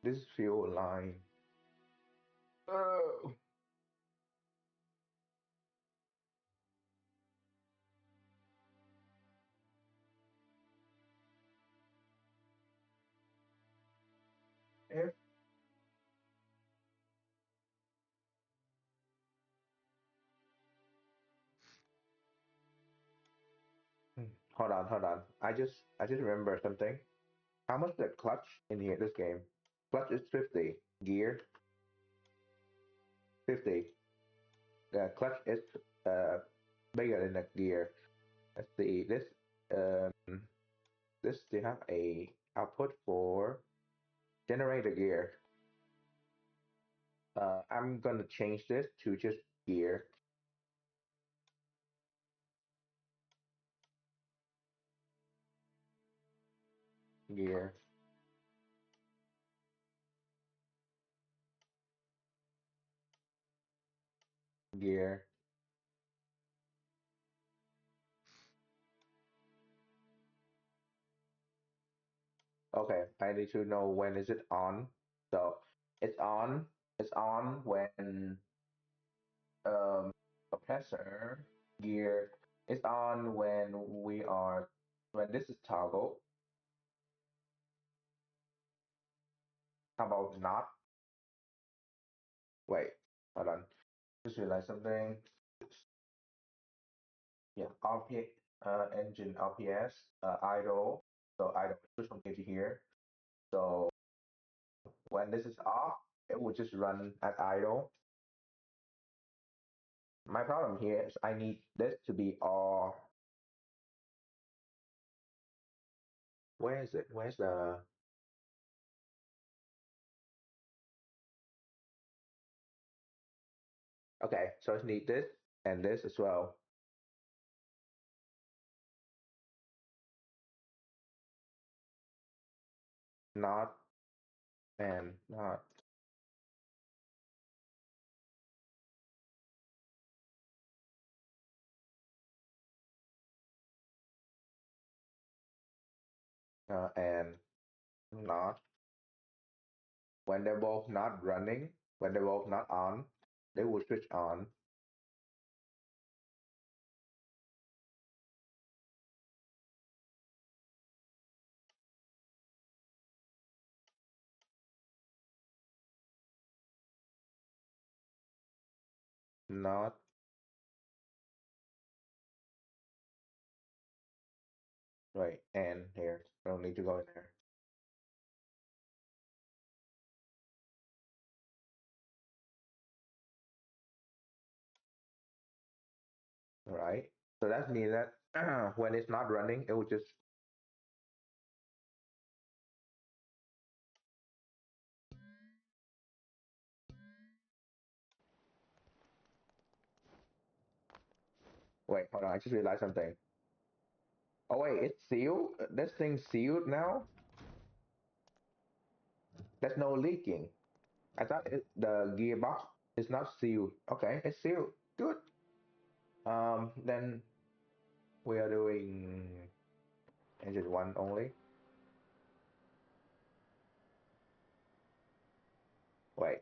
This is fuel line. Oh. If hold on. I just remember something. How much the clutch in here this game? Clutch is 50. Gear 50. The clutch is uh bigger than the gear. Let's see. This they have a output for generator gear. I'm gonna change this to just gear. Gear. Gear. Okay, I need to know when is it on. So it's on. It's on when compressor gear is on when this is toggle. How about not? Wait, hold on. Just realized something. Yeah, engine RPS, idle. So idle switch from here to here. So when this is off, it will just run at idle. My problem here is I need this to be all. Where is it? Where's the? Okay, so I need this and this as well. Not and not. And not. When they're both not running, when they're both not on, they will switch on. Not. Right, and here. Don't need to go in there. All right. So that means that when it's not running, it will just. Wait, hold on. I just realized something. Oh wait, it's sealed. This thing's sealed now. There's no leaking. I thought the gearbox is not sealed. Okay, it's sealed. Good. Then we are doing engine one only. Wait,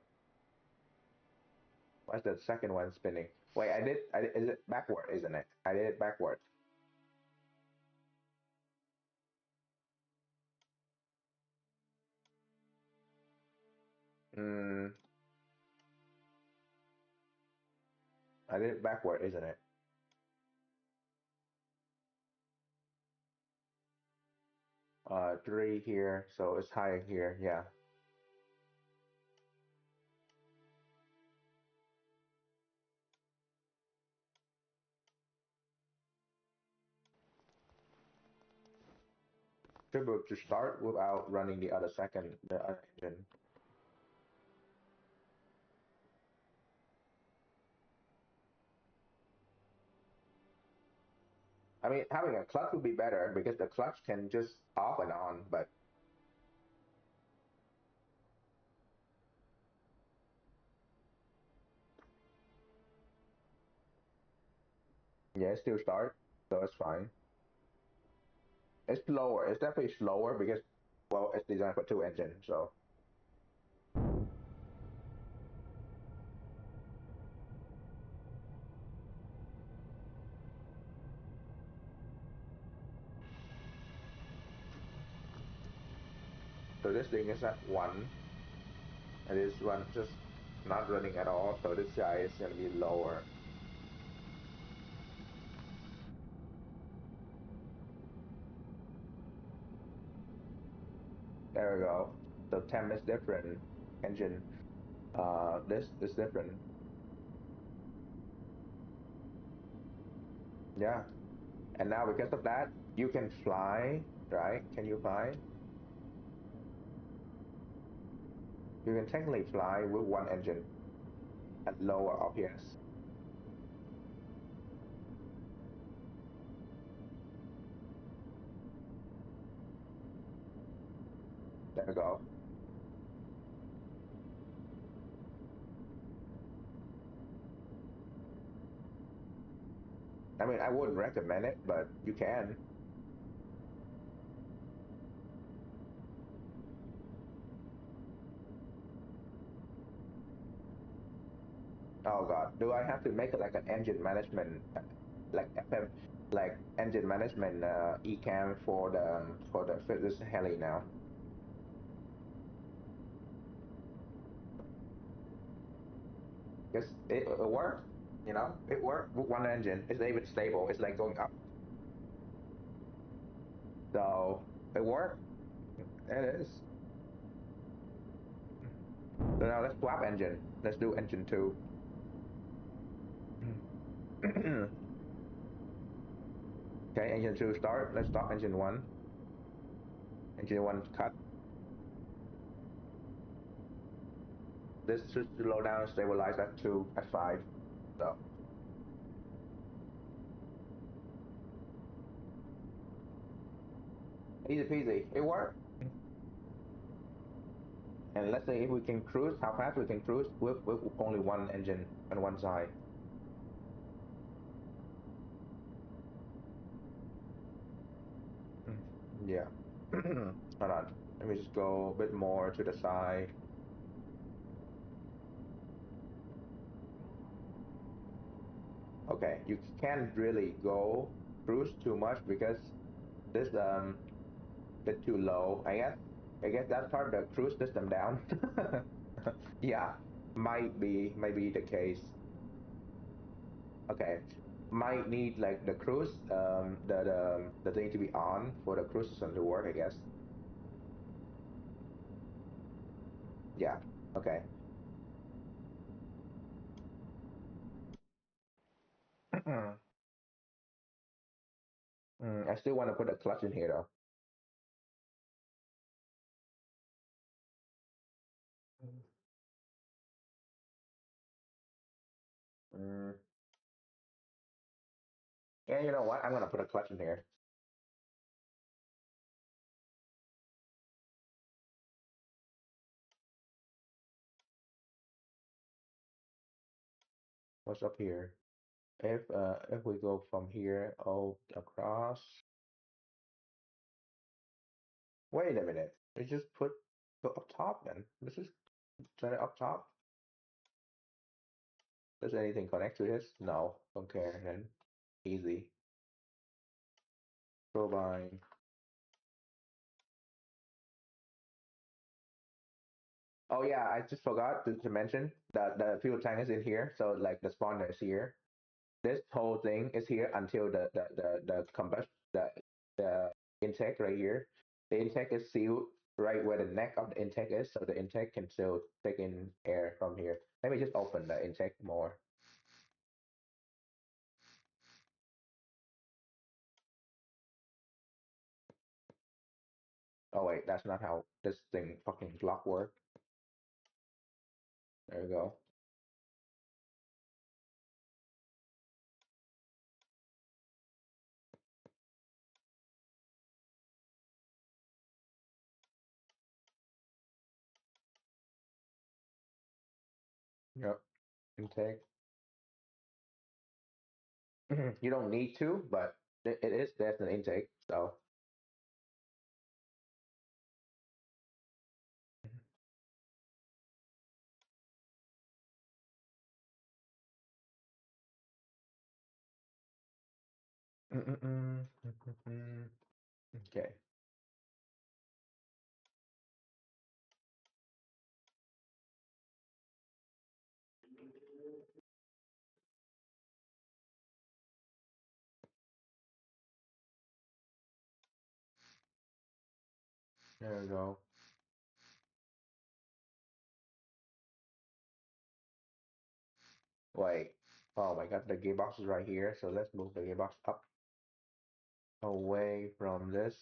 what's the second one spinning? Wait, is it backward, isn't it? I did it backward. Hmm, I did it backward, isn't it? Three here, so it's higher here. Yeah. Triple to start without running the other engine. I mean, having a clutch would be better because the clutch can just off and on, but yeah, it still start, so it's fine. It's slower. It's definitely slower because, well, it's designed for two engines, so. So this thing is at one, and this one just not running at all, so this guy is going to be lower. There we go. So temp is different. Engine, this is different. Yeah. And now because of that, you can fly, right? Can you fly? You can technically fly with one engine at lower RPS. There we go. I mean, I wouldn't recommend it, but you can. Oh God, do I have to make it like an engine management, like FM, like engine management ECAM for this heli now? Because it works. You know, it worked with one engine. It's even stable. It's like going up. So it worked. It is. So now let's swap engine. Let's do engine two. Okay, engine two start. Let's stop engine one. Engine one cut. This should slow down and stabilize at two, at five. So easy peasy. It worked. And let's say if we can cruise, how fast we can cruise with only one engine on one side. Yeah. Hold on. Let me just go a bit more to the side. Okay, you can't really go cruise too much because this bit too low. I guess that's part of the cruise system down. Yeah, might be the case. Okay, might need like the cruise the thing to be on for the cruise system to work. I guess. Yeah. Okay. I still want to put a clutch in here though. Mm, yeah, you know what? I'm gonna put a clutch in here. What's up here? If we go from here all across. Wait a minute. We just go up top then. Let's just set it up top. Does anything connect to this? No. Don't care then. Easy. Turbine. Oh yeah, I just forgot to mention that the fuel tank is in here. So like the spawner is here. This whole thing is here until the combustion the intake right here. The intake is sealed right where the neck of the intake is, so the intake can still take in air from here. Let me just open the intake more. Oh wait, that's not how this thing fucking block work. There we go. Yep. Intake. You don't need to, but it is there's an intake. So okay. There we go. Wait. Oh my god, the gearbox is right here. So let's move the gearbox up away from this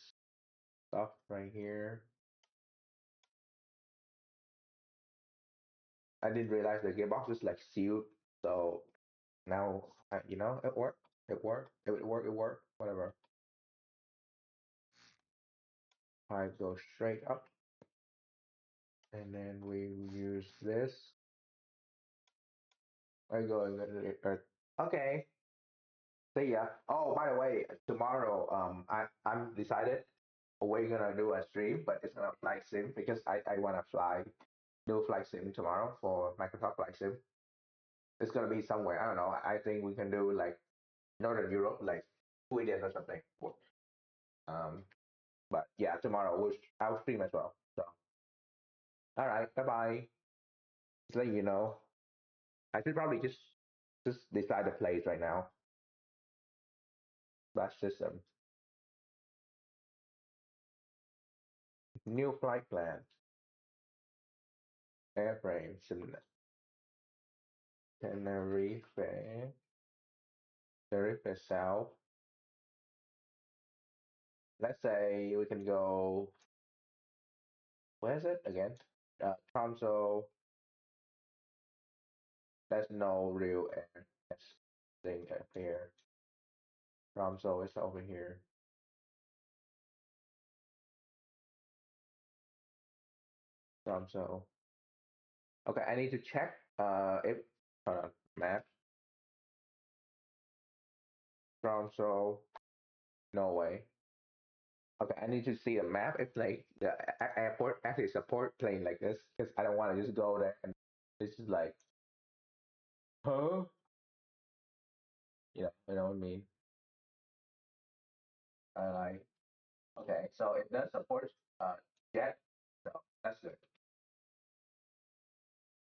stuff right here. I didn't realize the gearbox is like sealed. So now, it worked. It worked. It worked. It worked. Whatever. Pipe goes straight up. And then we use this. I go and go to the earth. Okay. See ya. Oh, by the way, tomorrow, I'm decided we're gonna do a stream, but it's gonna flight sim because I wanna do flight sim tomorrow for Microsoft Flight Sim. It's gonna be somewhere. I don't know. I think we can do like Northern Europe, like Sweden or something. Um, but yeah, tomorrow I'll stream as well. So, all right, bye bye. Just letting you know. I should probably just just decide the place right now. Batch system. New flight plan. Airframe. Tenerife. Tenerife South. Let's say we can go. Where is it again? Tromso. There's no real air thing up here. Tromso is over here. Tromso. Okay, I need to check if hold on, map. Tromso, Norway. Okay, I need to see a map if like the airport actually support plane like this because I don't want to just go there and this is like, huh? You know what I mean? Like, okay, so it does support jet, so that's good.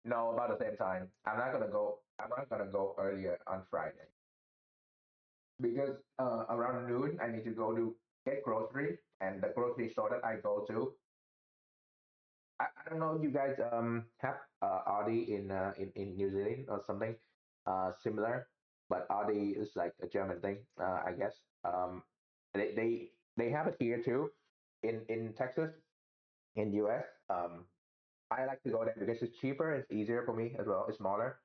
No, about the same time. I'm not gonna go earlier on Friday because around noon I need to go to get grocery, and the grocery store that I go to, I don't know if you guys have Audi in New Zealand or something similar, but Audi is like a German thing, I guess. They have it here too, in Texas, in US. I like to go there because it's cheaper, it's easier for me as well, it's smaller.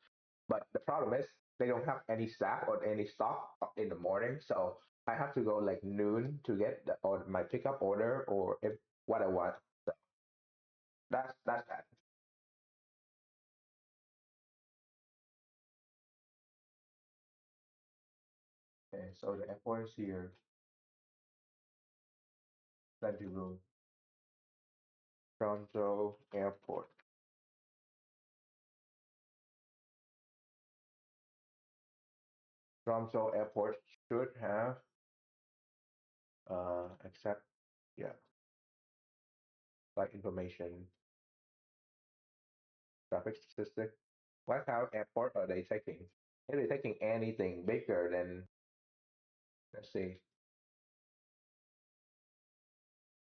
But the problem is they don't have any staff or any stock in the morning, so I have to go like noon to get or my pickup order or if what I want. So that's that. Okay, so the airport is here. Plenty room. Toronto Airport. Toronto Airport should have accept yeah flight information, traffic statistic. What kind of airport are they taking? If they're taking anything bigger than let's see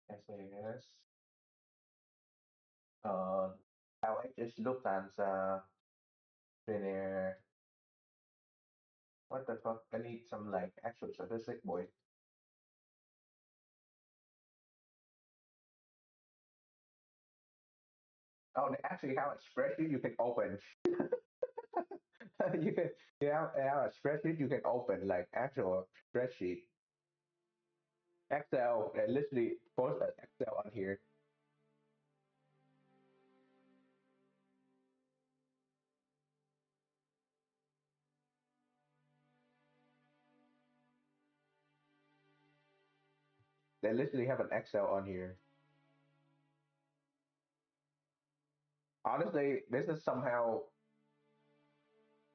SAS, LH is Lufthansa, Finnair. What the fuck? I need some like actual statistic, boy. Oh, they actually have a spreadsheet you can open. you can you have a spreadsheet you can open like actual spreadsheet. Excel. They literally post an Excel on here. They literally have an Excel on here. Honestly, this is somehow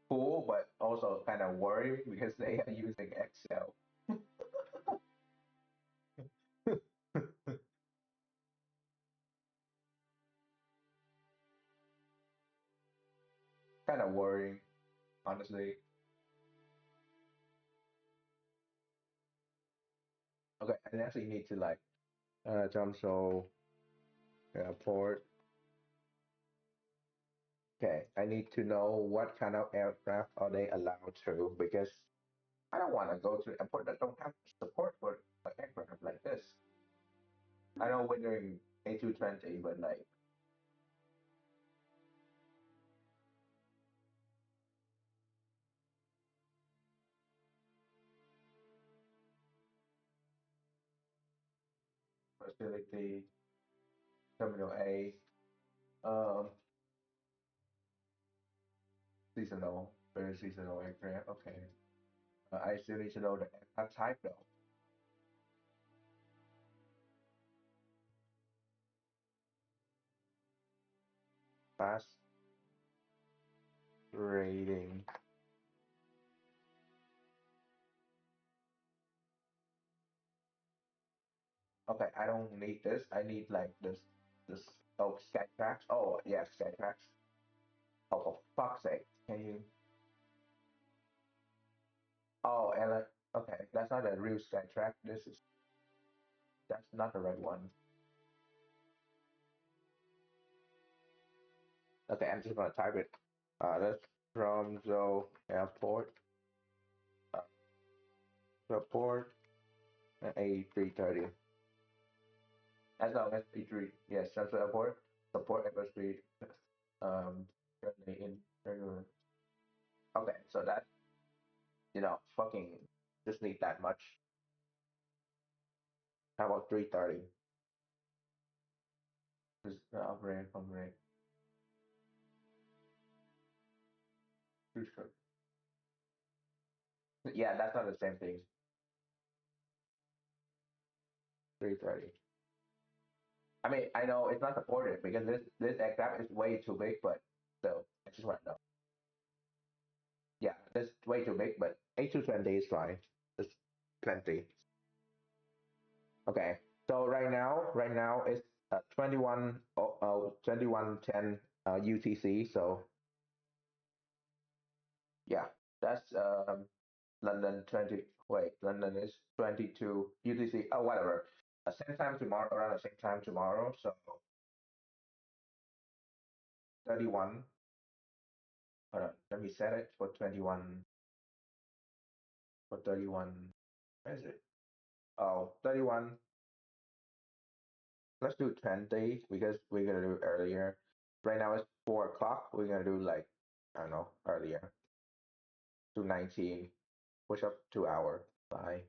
cool, but also kind of worrying because they are using Excel. Kind of worrying, honestly. Okay, I actually need to like Tromso Airport. Okay, I need to know what kind of aircraft are they allowed to because I don't want to go to an airport that don't have support for an aircraft like this. I know we're doing A220, but like facility, Terminal A, um, seasonal, very seasonal aircraft. Okay, I still need to know the aircraft type though. Fast rating. Okay, I don't need this. I need like this. Oh, Skytrax. Oh, yeah, Skytrax. Oh, for fuck's sake! Can you? Oh, and okay, that's not a real Skytrack. That's not the right one. Okay, I'm just gonna type it. That's from Zo Airport. Uh, Support A330. That's not SP3. Yes, Central Airport. Support Airport Street. Currently in regular. Okay, so that fucking just need that much. How about 330? Just upgrade from rate. Yeah, that's not the same thing. 330. I mean, I know it's not supported because this aircraft is way too big, but still, I just want to know. Yeah, it's way too big, but A220 is fine. It's plenty. Okay, so right now it's 2110 UTC. So yeah, that's London 20. Wait, London is 22 UTC. Oh, whatever. Same time tomorrow, around the same time tomorrow. So 31. Hold on, let me set it for 21. For 31. Where is it? Oh, 31. Let's do 20 because we're gonna do earlier. Right now it's 4 o'clock. We're gonna do like I don't know earlier. Do 19. Push up 2 hour. Apply.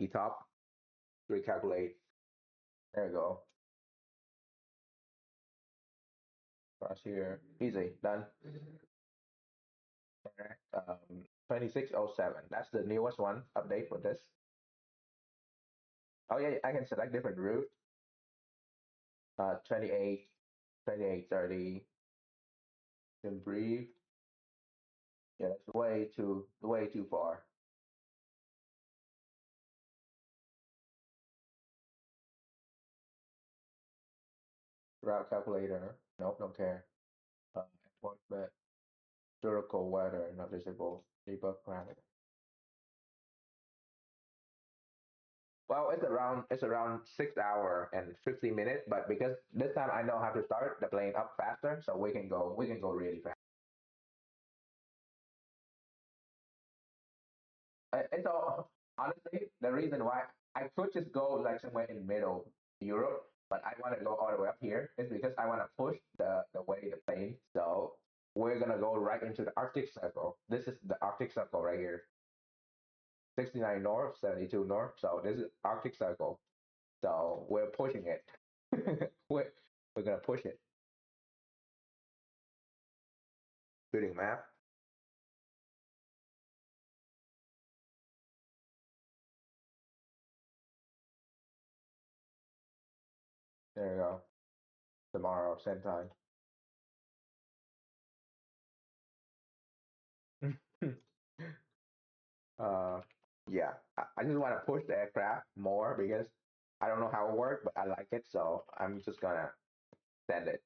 ETOP. Recalculate. There we go. Cross here. Easy. Done. Alright. 2607. That's the newest one. Update for this. Oh yeah, I can select different route. 28, 2830. Then breathe. Yeah, that's way too far. Route calculator. Nope, don't care. Airport bet. Historical weather not visible. Debug parameter. Well, it's around 6 hour and 50 minutes, but because this time I know how to start the plane up faster, so we can go really fast. And so honestly, the reason why I could just go like somewhere in middle Europe, but I want to go all the way up here is because I want to push the way the plane. So we're gonna go right into the Arctic Circle. This is the Arctic Circle right here. 69 north, 72 north. So this is Arctic Circle. So we're pushing it. we're, we're gonna push it. Building map. There we go. Tomorrow, same time. uh, yeah, I just want to push the aircraft more because I don't know how it works, but I like it, so I'm just gonna send it.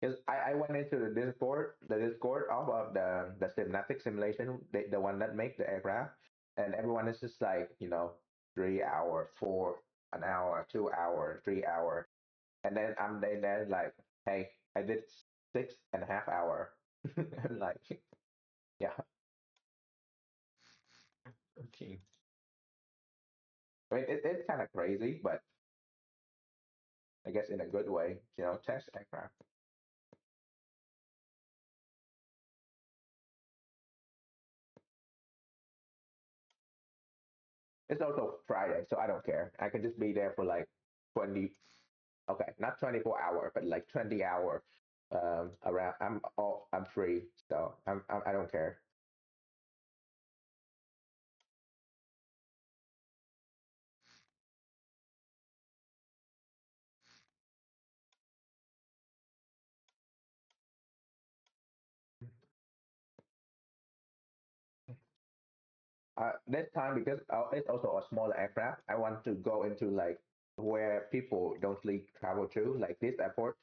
Because I went into the Discord of the Synaptic simulation, the one that make the aircraft, and everyone is just like, 3 hour, an hour, 2 hour, 3 hour. And then I'm there like, hey, I did 6.5 hour. Like, yeah, okay. I mean, it's kind of crazy, but I guess in a good way, test aircraft. It's also Friday, so I don't care. I can just be there for like 20, okay, not 24 hour, but like 20 hour. Around, I'm free, so I don't care. This time because it's also a small aircraft, I want to go into like where people don't really travel to, like this airport.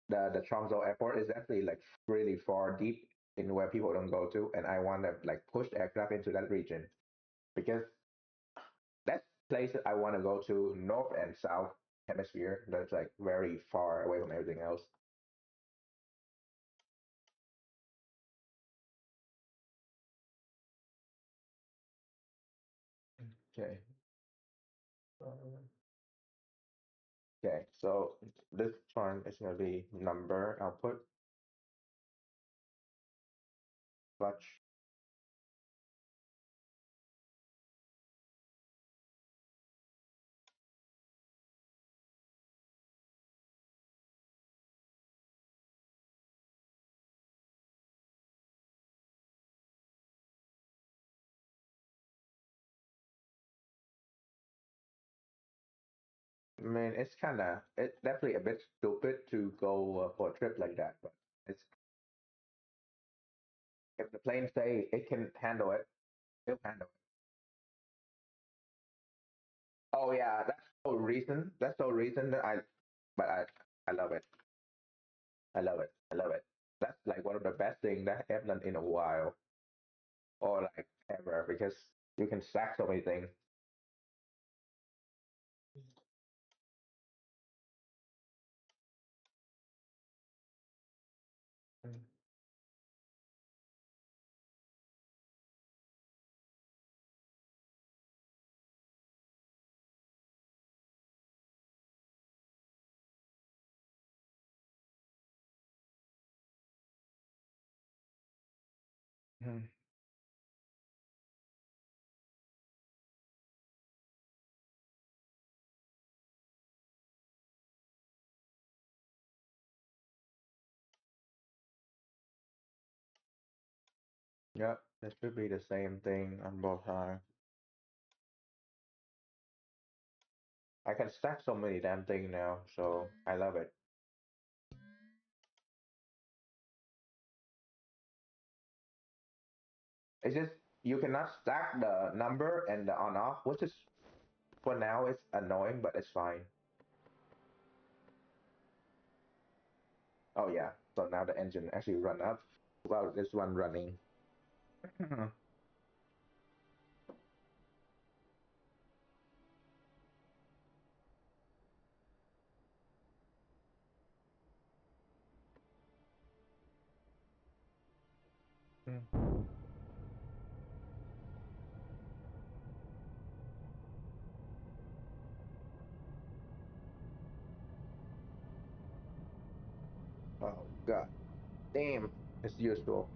The Tromso airport is actually like really far deep in where people don't go to, and I want to like push aircraft into that region because that's places I want to go to north and south hemisphere. That's like very far away from everything else. Okay. Okay, so this one is gonna be number output clutch. I mean, it's definitely a bit stupid to go for a trip like that, but it's if the plane say it can handle it, it'll handle it. Oh yeah, that's so reason. That's so reason that but I love it. I love it. I love it. That's like one of the best things that I've done in a while or like ever because you can stack so many things. Mhm. Yep, it should be the same thing on both sides. I can stack so many damn things now, so I love it. It's just you cannot stack the number and the on off, which is for now it's annoying, but it's fine. Oh yeah, so now the engine actually run up. Well, this one running. Oh god, damn, it's useful.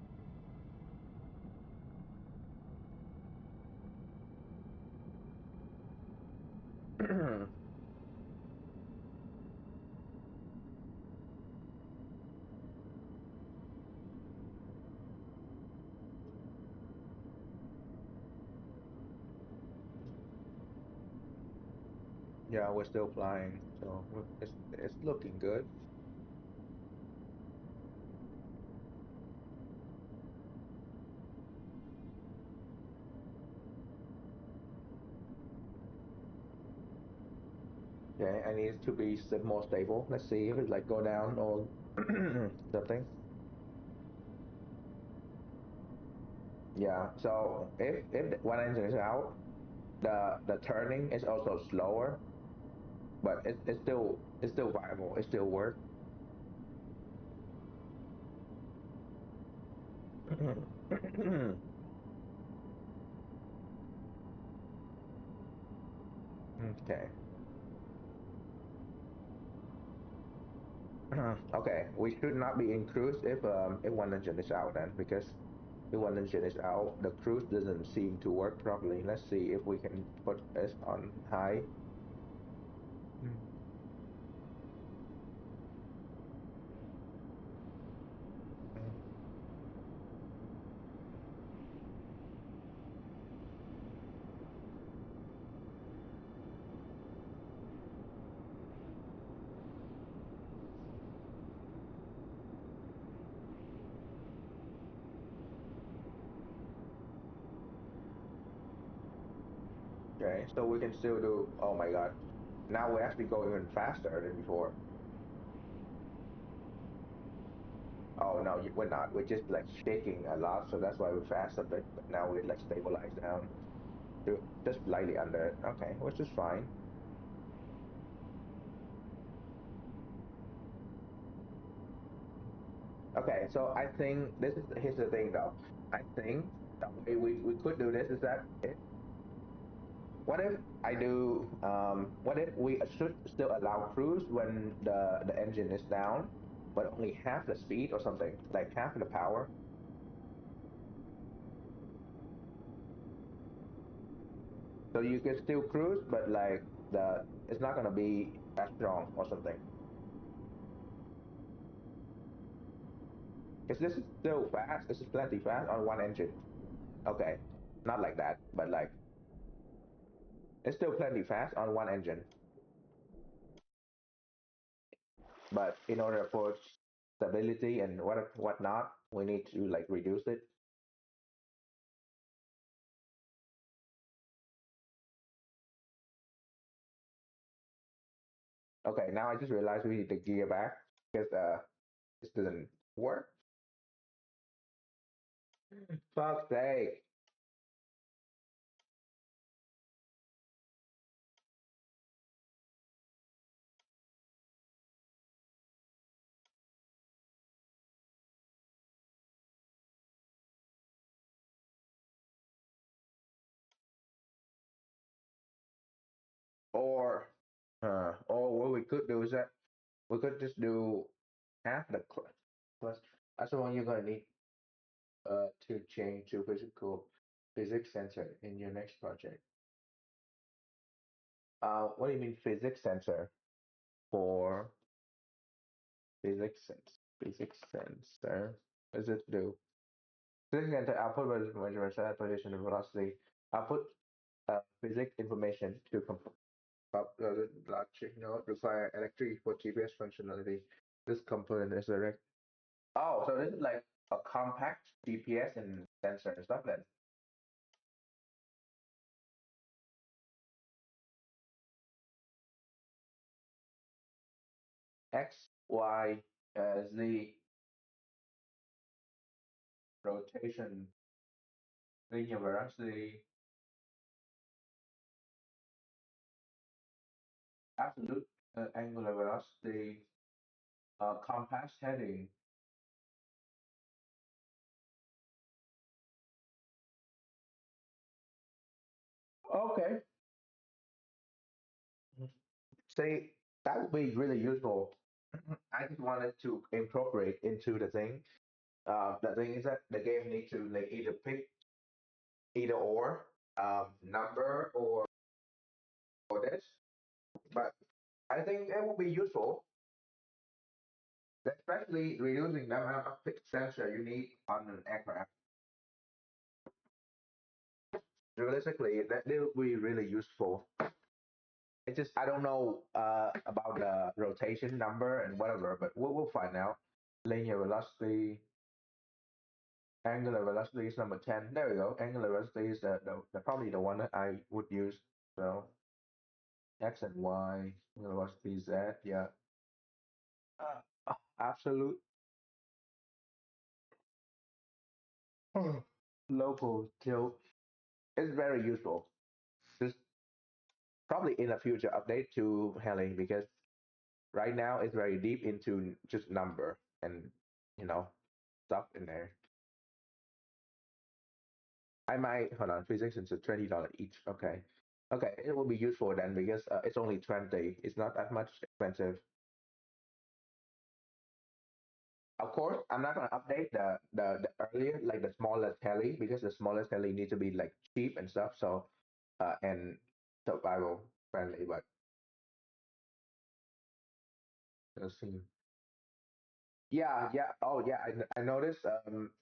Yeah, we're still flying, so it's looking good. Okay, I need it to be more stable. Let's see if it like go down or something. Yeah, so if one engine is out, the turning is also slower, but it's still viable. It still works. Okay. Okay, we should not be in cruise if one engine is out then because if one engine is out, the cruise doesn't seem to work properly. Let's see if we can put this on high. Mm. Mm. Okay, so we can still do. Oh my God, now we actually go even faster than before. Oh Oh no, we're not. We're just like shaking a lot, so that's why we're fast a bit. But now we're like stabilized down to just slightly under it. Okay, which is fine. Okay, so I think here's the thing though. I think the way we could do this is that what if I do what if we should still allow cruise when the engine is down, but only half the speed or something, like half the power. So you can still cruise, but like the it's not gonna be as strong or something. Because this is still fast. This is plenty fast on one engine. Okay, not like that, but like it's still plenty fast on one engine. But in order for stability and whatnot, we need to like reduce it. Okay, now I just realized we need the gear back because this doesn't work. Fuck's sake. Or or what we could do is that we could just do half the plus. That's the one you're gonna need to change to physical physics sensor in your next project. What do you mean physics sensor for physics sensor? What does it do? Physics sensor output will measure acceleration, position, and velocity. Output physics information to uploaded logic node require electric for GPS functionality. This component is direct. Oh, so this is like a compact GPS and sensor and stuff then. X, Y, Z rotation, linear velocity, absolute angular velocity, compass heading. Okay, say that would be really useful. I just wanted to incorporate into the thing. The thing is that the game needs to like either pick either or number or this, but I think it will be useful, especially reducing the amount of pitch sensor you need on an aircraft. Realistically, that will be really useful. It's just I don't know about the rotation number and whatever, but we'll find out. Linear velocity, angular velocity is number 10. There we go. Angular velocity is probably the one that I would use. So X and Y, angular velocity Z, yeah. Uh, Absolute local tilt is very useful. Just probably in a future update to Heli because right now it's very deep into just number and you know stuff in there. I might hold on. Physics is $20 each. Okay, okay, it will be useful then because it's only 20. It's not that much expensive. Of course, I'm not gonna update the earlier like the smallest heli because the smallest heli needs to be like cheap and stuff. So and survival friendly. But let's see. Yeah, yeah. Oh, yeah. I noticed.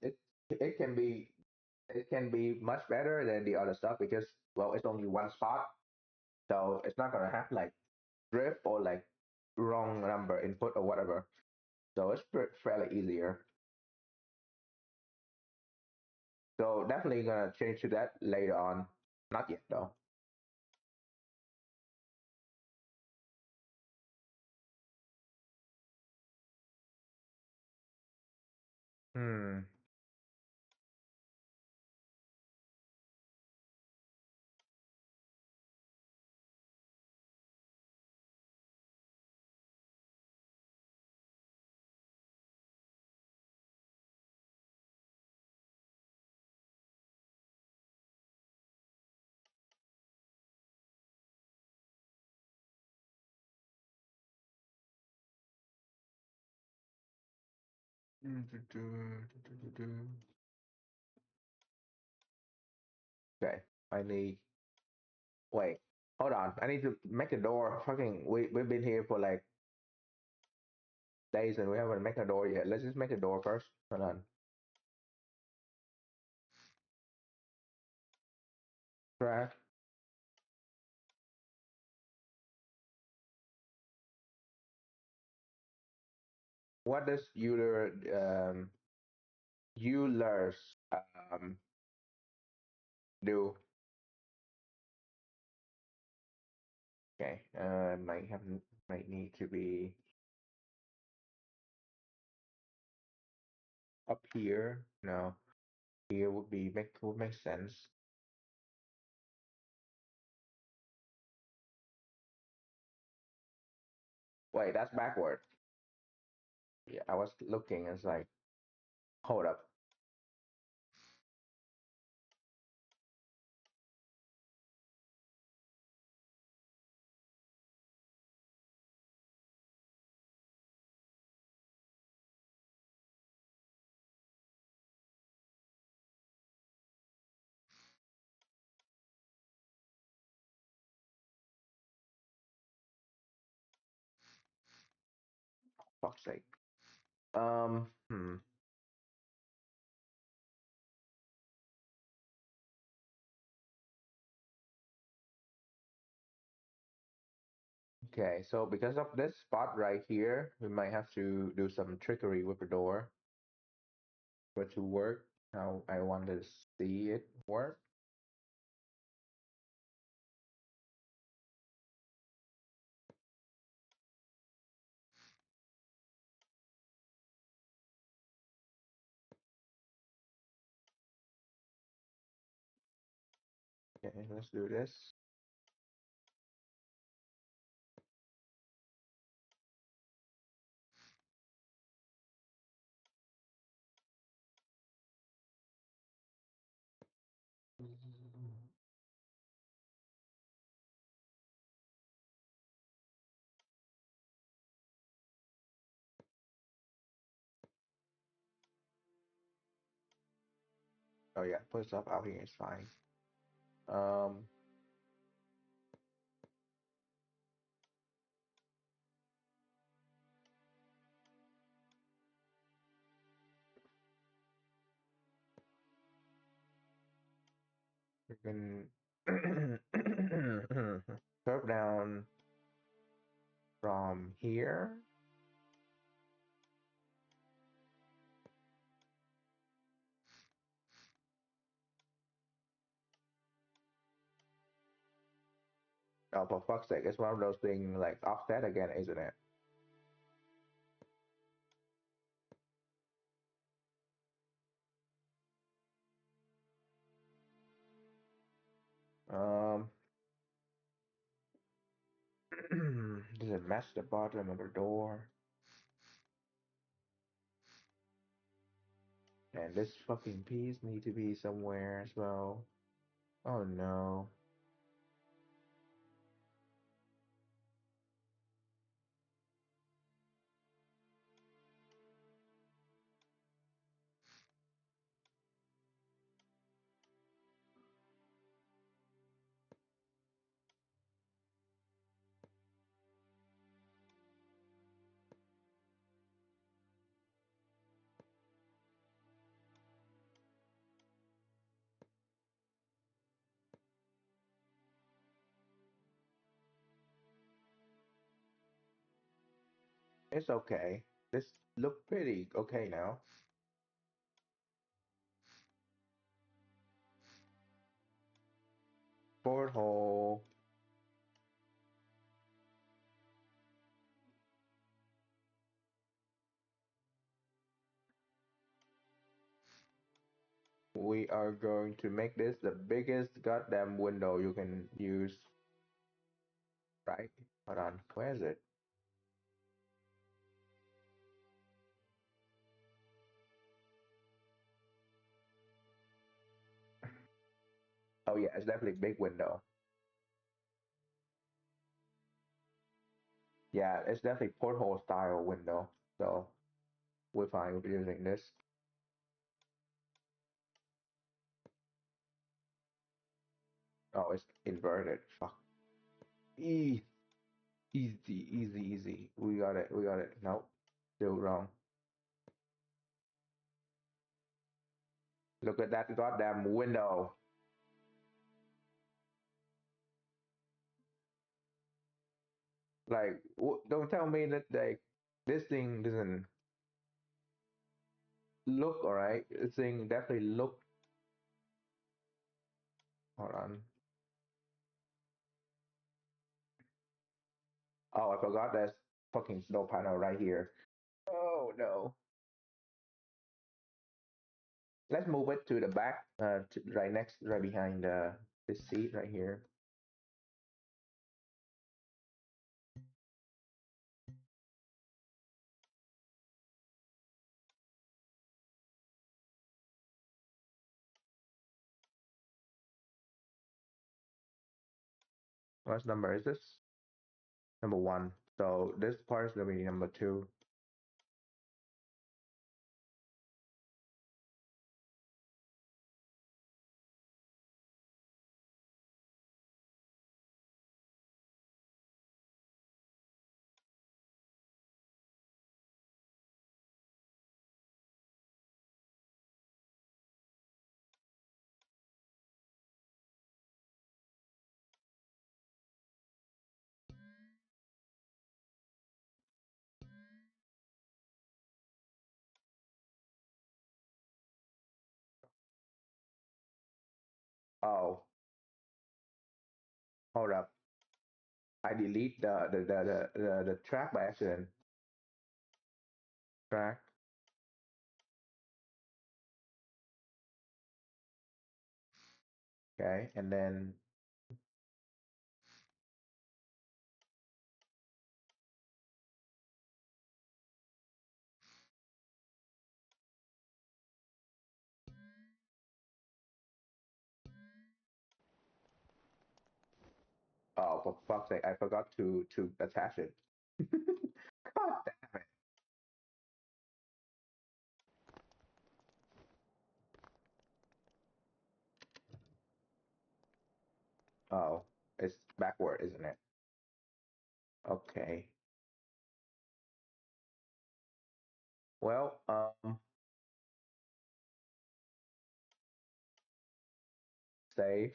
It can be much better than the other stuff because well, it's only one spot, so it's not gonna have like drift or like wrong number input or whatever. So it's fairly easier. So definitely gonna change to that later on. Not yet though. Okay, I need. Wait, hold on. I need to make a door. Fucking, we've been here for like days and we haven't make a door yet. Let's just make a door first. Hold on. Trash. What does Euler's do? Okay, might need to be up here. No, here would make sense. Wait, that's backward. Yeah, I was looking. It's like, hold up. Fuck's sake. Hmm. Okay, so because of this spot right here, we might have to do some trickery with the door for it to work how I want to see it work. Okay, let's do this. Oh yeah, put stuff out here is fine. Um, we can curve down from here. Oh, for fuck's sake, it's one of those things like offset again, isn't it? Um, does it match the bottom of the door? And this fucking piece need to be somewhere as well. Oh no. It's okay. This look pretty okay now. Porthole. We are going to make this the biggest goddamn window you can use. Right? Hold on. Where is it? Oh yeah, it's definitely big window. Yeah, it's definitely porthole style window. So we're fine with using this. Oh, it's inverted. Fuck. Easy, easy. We got it. We got it. Nope. Still wrong. Look at that goddamn window. Like, don't tell me that like this thing doesn't look alright. This thing definitely look. Hold on. Oh, I forgot there's fucking snow panel right here. Oh no. Let's move it to the back, right behind this seat right here. What number is this? Number one. So this part is gonna be number two. Oh, hold up. I delete the track by accident. Track. Okay, and then oh, for fuck's sake, I forgot to attach it. God damn it. Oh, it's backward, isn't it? Okay. Well, save,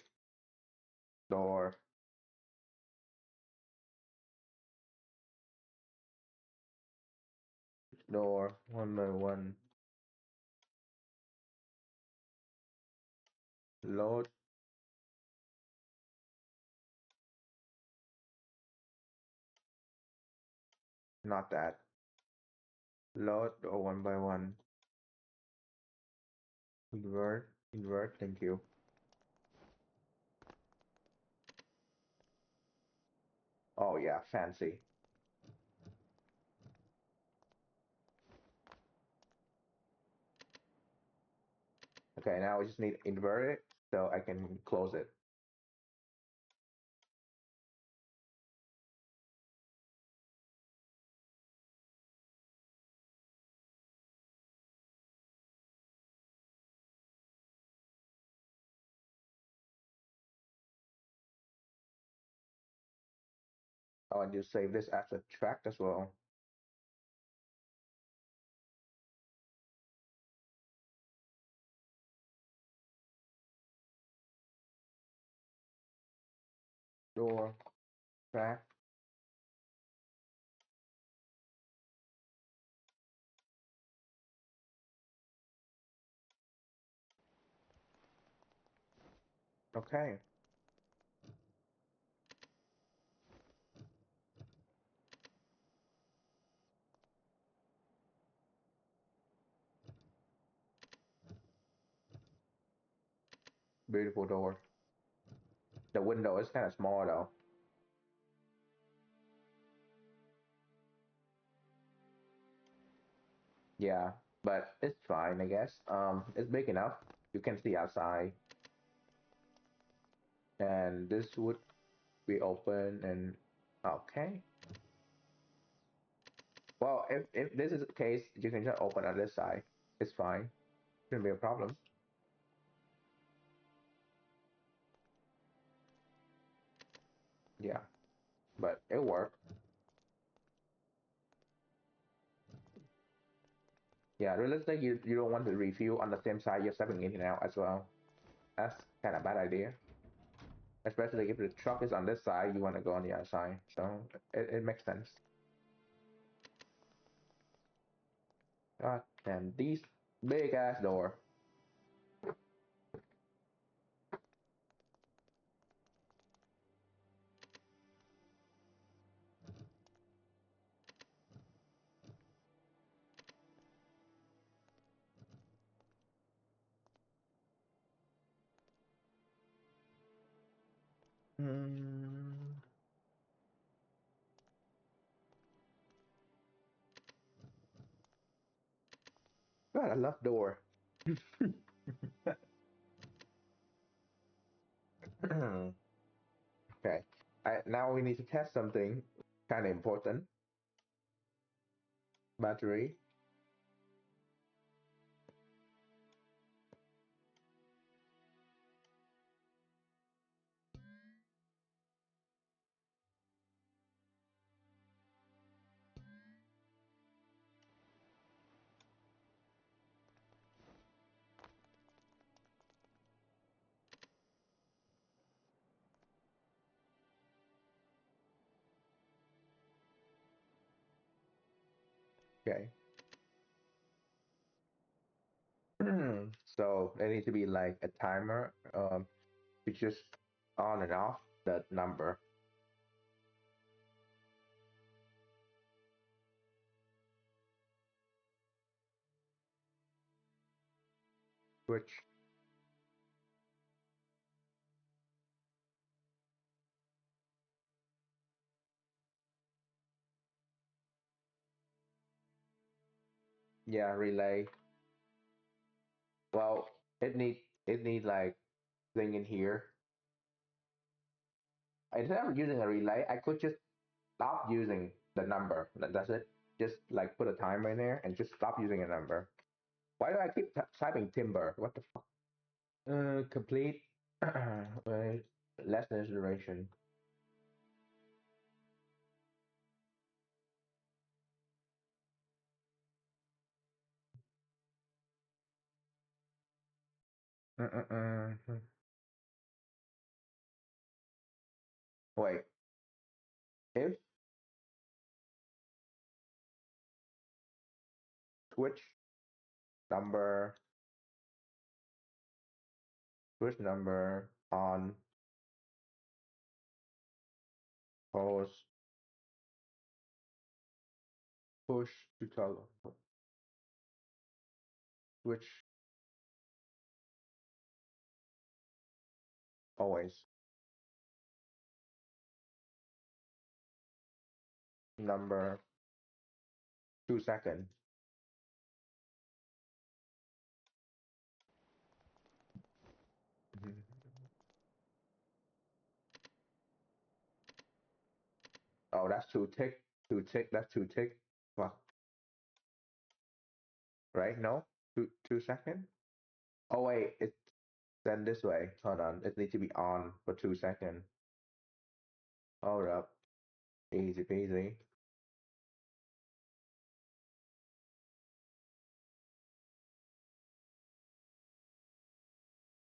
door, door, one by one, load, not that. Load door one by one. Invert, thank you. Oh yeah, fancy. Okay, now we just need to invert it so I can close it. Oh, and you save this as a track as well. Door, track. Okay. Beautiful door. The window is kind of small though. Yeah, but it's fine, I guess. It's big enough. You can see outside. And this would be open and okay. Well, if this is the case, you can just open on this side. It's fine. Shouldn't be a problem. Yeah, but it worked. Yeah, realistically, you don't want to refuel on the same side you're stepping in and out as well. That's kind of bad idea. Especially if the truck is on this side, you want to go on the other side. So it makes sense. God damn, these big ass door. Hmm. God, I love door. Okay. Now we need to test something kind of important. Battery. Okay. So there needs to be like a timer. To just on and off the number. Switch. Yeah, relay. Well, it need like thing in here. Instead of using a relay, I could just stop using the number. That's it. Just like put a timer in there and just stop using a number. Why do I keep typing timber? What the fuck? Complete. Less than duration. Wait. If switch number on pause push to toggle switch always number 2 second. Mhm. Oh, that's two tick. Two tick. That's two tick. Fuck. Right? No? 2 second? Oh wait, it's then this way. Hold on. It needs to be on for 2 second. Hold up. Easy peasy.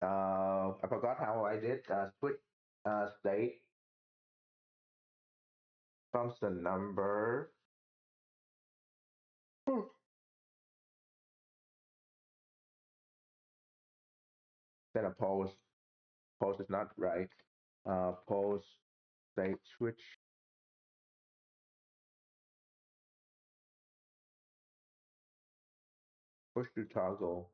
I forgot how I did switch state constant number. Hmm. Then a pause. Pause is not right. Pause state switch. Push to toggle.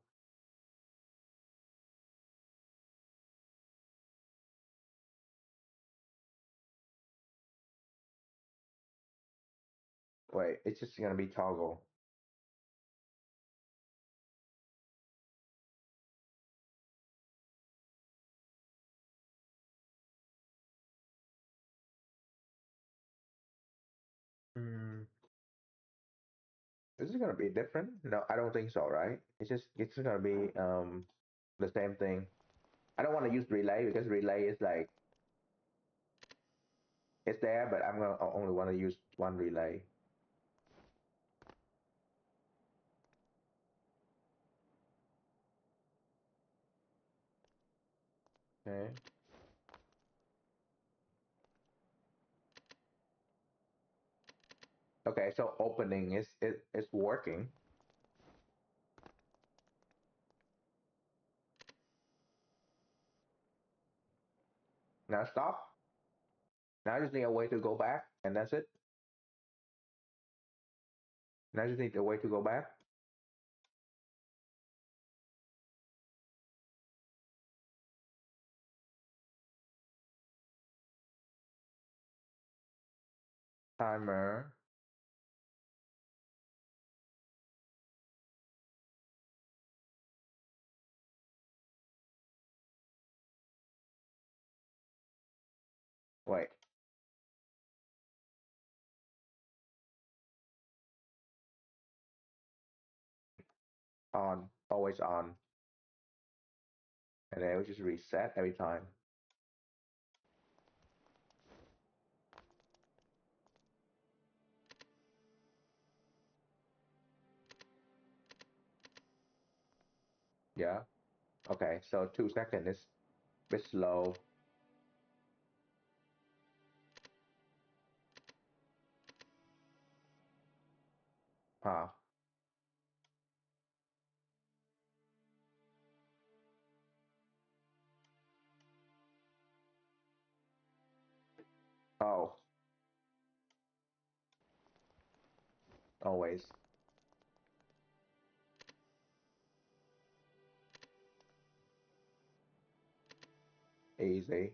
Wait, it's just gonna be toggle. Hmm. Is it gonna be different? No, I don't think so, right? It's just gonna be the same thing. I don't want to use relay because relay is like it's there, but I'm gonna only want to use one relay. Okay. Okay, so opening is working. Now stop. Now I just need a way to go back, and that's it. Now I just need a way to go back. Timer. Wait. On. Always on. And then it will just reset every time. Yeah. Okay, so 2 seconds is a bit slow. Huh. Oh, always. Easy.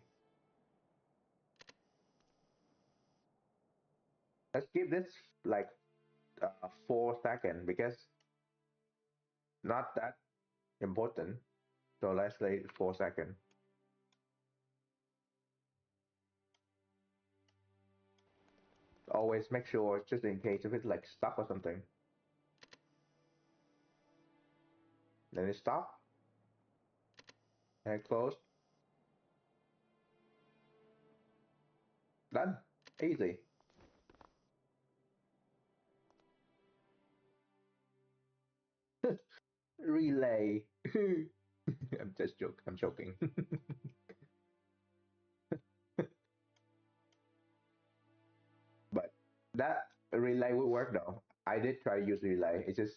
Let's give this like 4 seconds because not that important. So let's say 4 seconds. Always make sure just in case if it's like stuck or something. Then it stop and close. Done. Easy. Relay. I'm just joking. I'm joking. But that relay would work though. I did try to use relay. It's just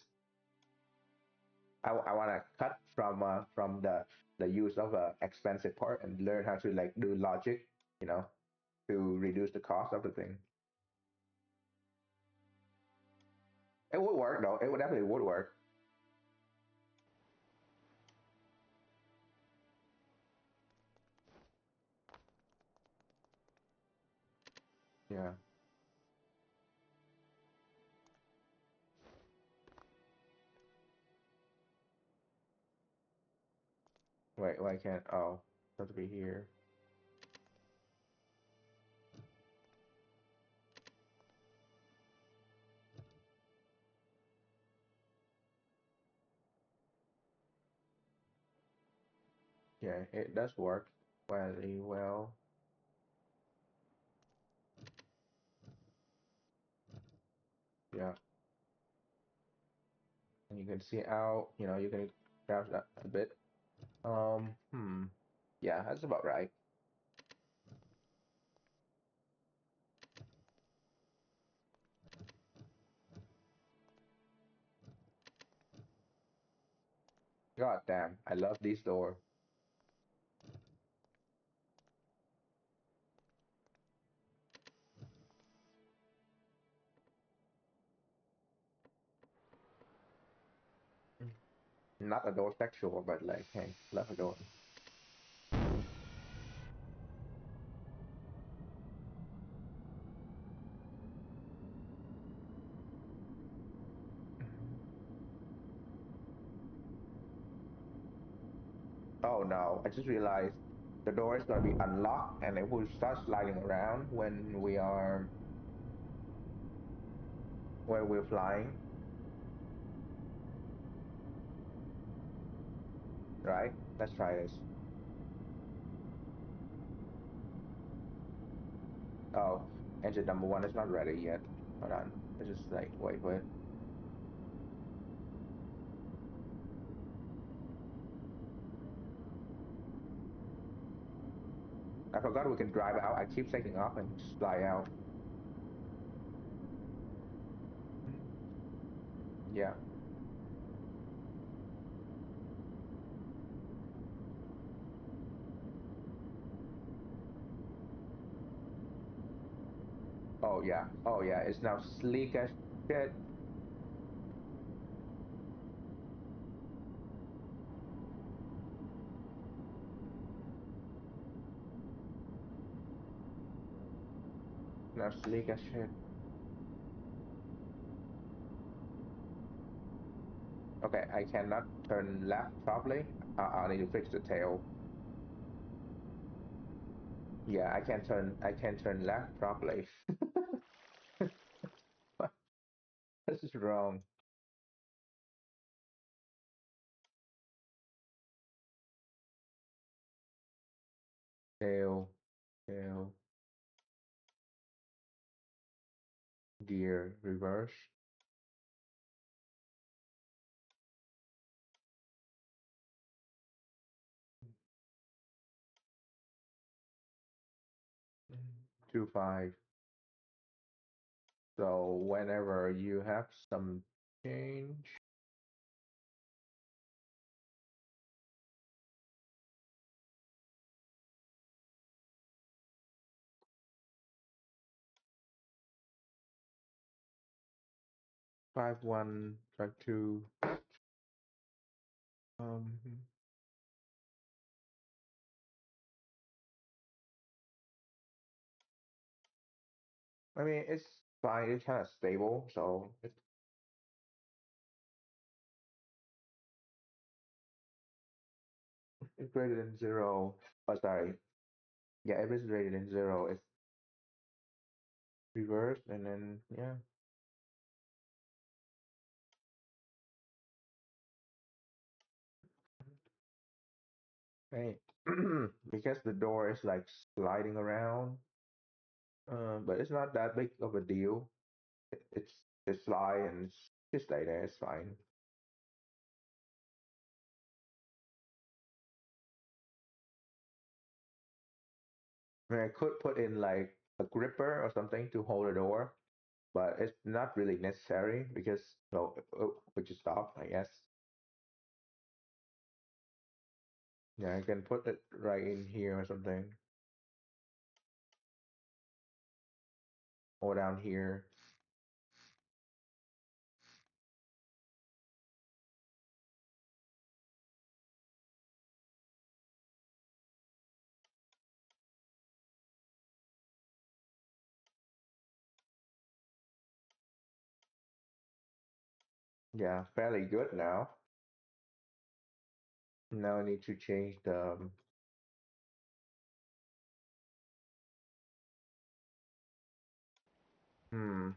I want to cut from the use of a expensive part and learn how to like do logic, you know, to reduce the cost of the thing. It would work though. It would definitely would work. Yeah. Wait, why can't? Oh, it has to be here. Yeah, it does work fairly well. Yeah, and you can see out. You know, you can crouch that a bit. Hmm. Yeah, that's about right. God damn, I love this door. Not a door sexual, but like, hey, love a door. Oh no, I just realized the door is going to be unlocked and it will start sliding around when we're flying. right? Let's try this. Oh, engine number one is not ready yet. Hold on. Let's just like wait for it. I forgot we can drive out. I keep taking off and just fly out. Yeah. Oh yeah. Oh yeah. It's now sleek as shit. Now sleek as shit. Okay, I cannot turn left properly. I need to fix the tail. Yeah, I can turn. I can turn left properly. This is wrong. Tail, tail, gear, reverse. Mm, 2 5. So whenever you have some change, 5 1, 5 2. Um, I mean it's fine. It's kind of stable, so it's greater than zero. Oh, sorry. Yeah, if it's greater than zero, it's reversed, and then yeah. Hey, because the door is like sliding around, but it's not that big of a deal. It's slide and it's just stay there. It's fine. I mean, I could put in like a gripper or something to hold the door, but it's not really necessary because no, we just stop, I guess. Yeah, I can put it right in here or something, or down here. Yeah, fairly good now. Now I need to change the hmm.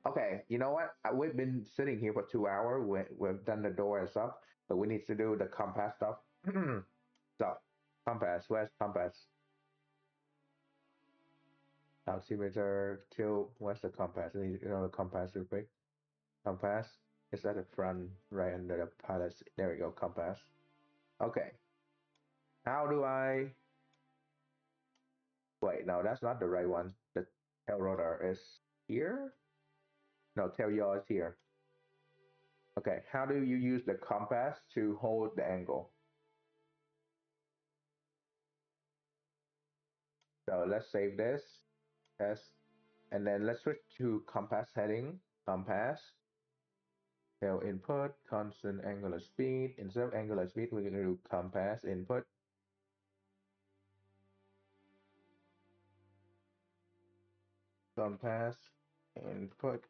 Okay, you know what? We've been sitting here for 2 hours. We've done the door and stuff, but we need to do the compass stuff. So, compass, where's compass? Altimeter, tilt, where's the compass? You know the compass real quick. Compass is at the front, right under the pilot seat. There we go, compass. Okay, how do I? Wait, no, that's not the right one. The tail rotor is here? No, tail yaw is here. Okay, how do you use the compass to hold the angle? So let's save this. Test. And then let's switch to compass heading. Compass. Tail input. Constant angular speed. Instead of angular speed, we're going to do compass input. Compass input.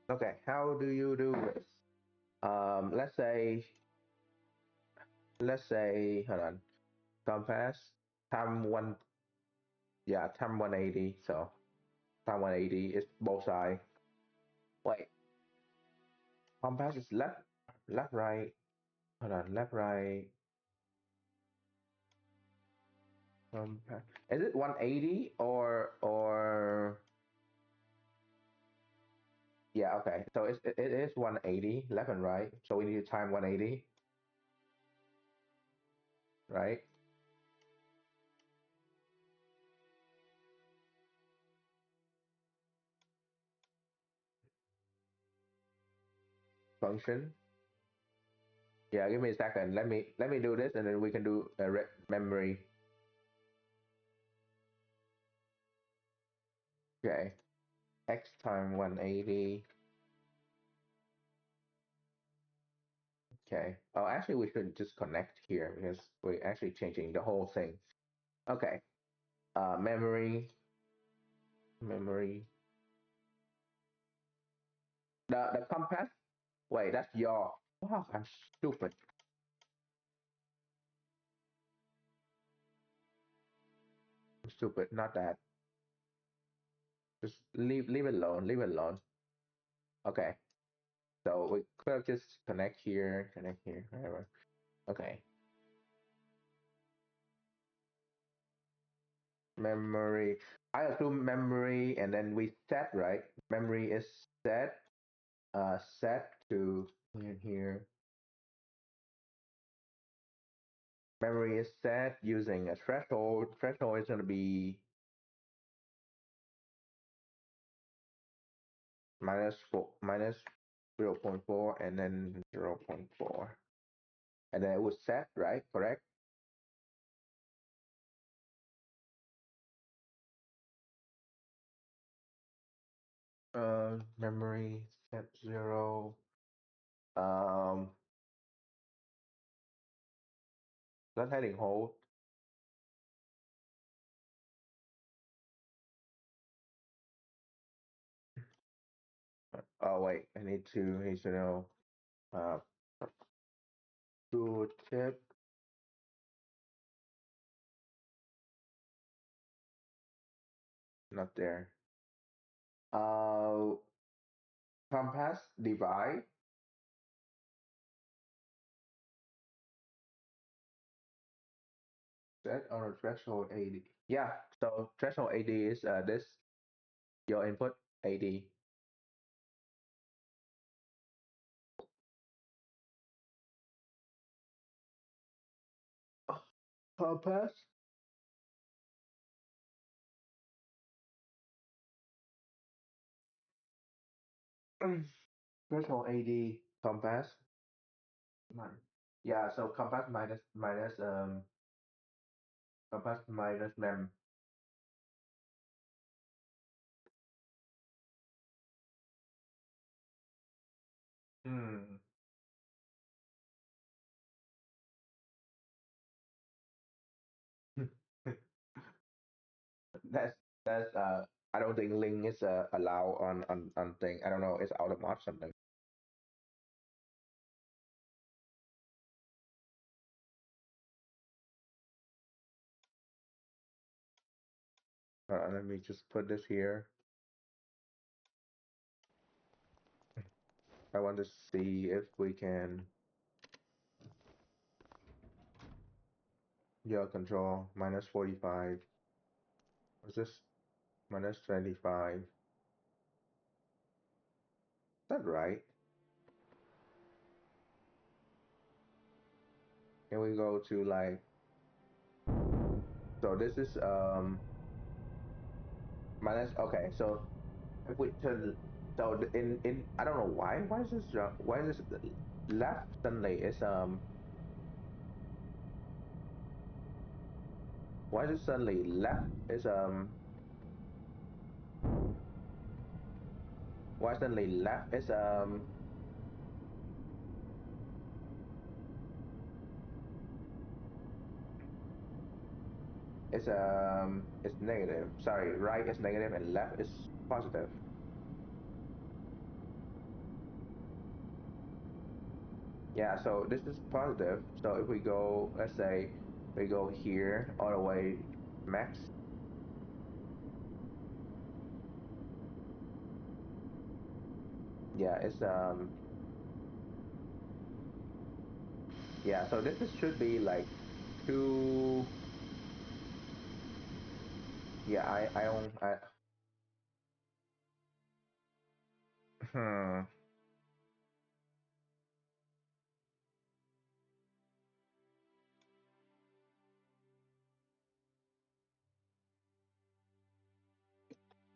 Okay, how do you do this? Let's say, hold on, compass time one, yeah, time 180. So time 180 is both sides. Wait, compass is left, right. Hold on, left, right. Is it 180 or yeah? Okay, so it is 180 left and right. So we need to time 180, right? Function. Yeah, give me a second. Let me do this, and then we can do memory. Okay, x time 180. Okay. Oh, actually, we should just connect here because we're actually changing the whole thing. Okay. Memory. The compass. Wait, that's your. Wow, I'm stupid. I'm stupid. Not that. Just leave it alone. Leave it alone. Okay. So we could have just connect here, whatever. Okay. Memory. I assume memory, and then we set, right? Memory is set. Set to here. Memory is set using a threshold. Threshold is going to be minus 0.4 and then 0.4. And then it was set, right? Correct? Memory set 0. Um, let heading hold. Oh wait, I need to know. Uh, tooltip. Not there. Uh, compass divide. Set on a threshold 80. Yeah, so threshold 80 is this your input 80. Compass. Threshold 80 compass. Yeah, so compass compass minus mem. Hmm. That's I don't think link is allow on thing. I don't know, it's out of mod something. Let me just put this here. I want to see if we can your control minus 45. What's this? Minus 25. Is that right? Can we go to like so this is minus okay, so if we turn so in I don't know why is this left suddenly is why is it suddenly left is why suddenly left is negative. Sorry, right is negative and left is positive. Yeah, so this is positive. So if we go, let's say we go here all the way max. Yeah, it's yeah, so this is, should be like two. Yeah, I don't hmm.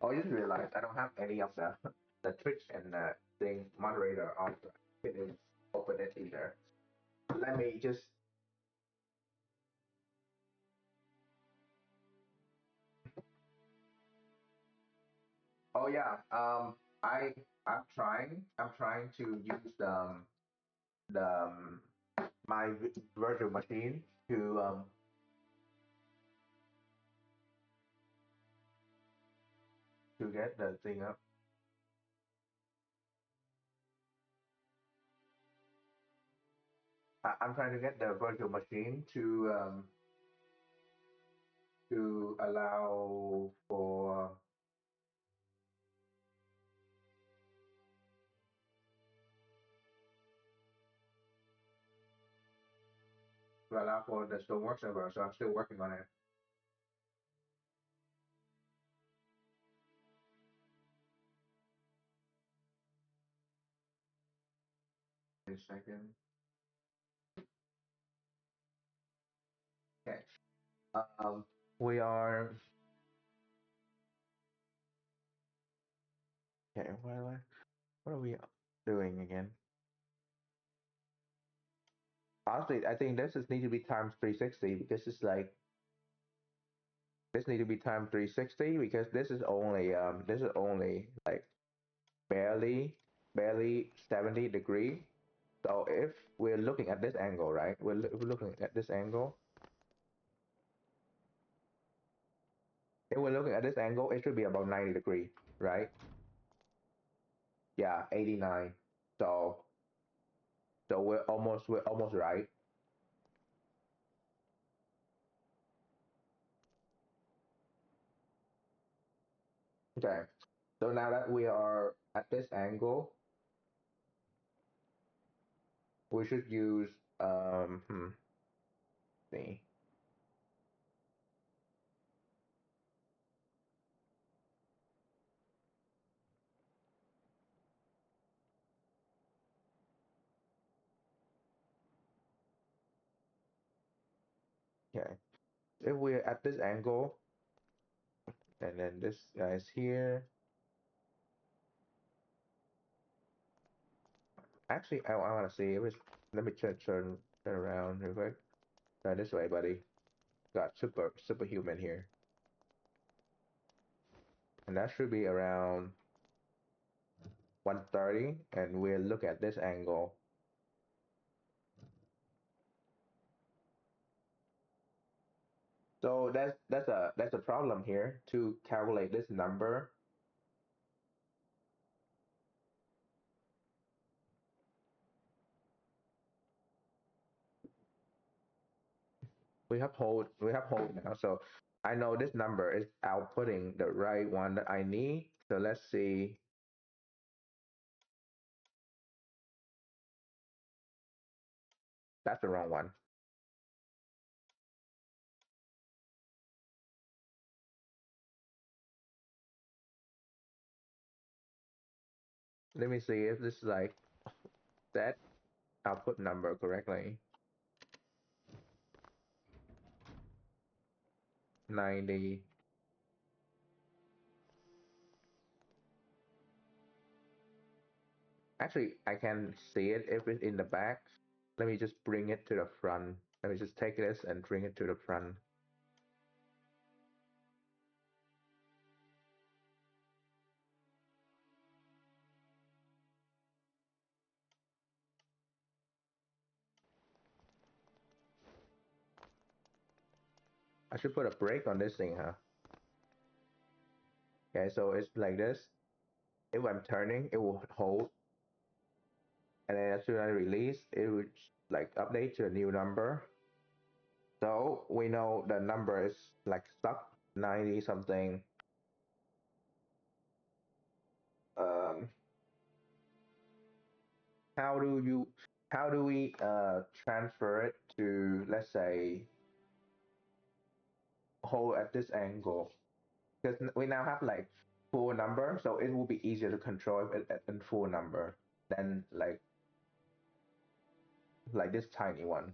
Oh, I just realized I don't have any of the Twitch and thing moderator on. I didn't open it either. Let me just. Oh yeah. I I'm trying to use the my virtual machine to get the thing up. I'm trying to get the virtual machine to allow for the Stonework server. So I'm still working on it. Wait a second. Okay. Um, we are. Okay. What are we doing again? Honestly, I think this is need to be times 360 because it's like this need to be times 360 because this is only like barely 70 degree. So if we're looking at this angle, right? We're looking at this angle. If we're looking at this angle, it should be about 90 degree, right? Yeah, 89. So we're almost right. Okay. So now that we are at this angle, we should use see. Okay. If we're at this angle and then this guy's here. Actually, I want to see if it's let me turn around real quick. Turn this way, buddy. Got superhuman here. And that should be around 130 and we'll look at this angle. So that's a problem here to calculate this number. We have hold now. So I know this number is outputting the right one that I need. So let's see. That's the wrong one. Let me see if this is like that output number correctly. 90. Actually, I can see it if it's in the back. Let me just bring it to the front. Let me just take this and bring it to the front. I should put a brake on this thing, huh? Okay, so it's like this. If I'm turning, it will hold. and then as soon as I release, it would like update to a new number. So we know the number is like stuck 90 something. Um, how do you how do we transfer it to, let's say, hold at this angle? Because we now have like full number, so it will be easier to control it in full number than like this tiny one.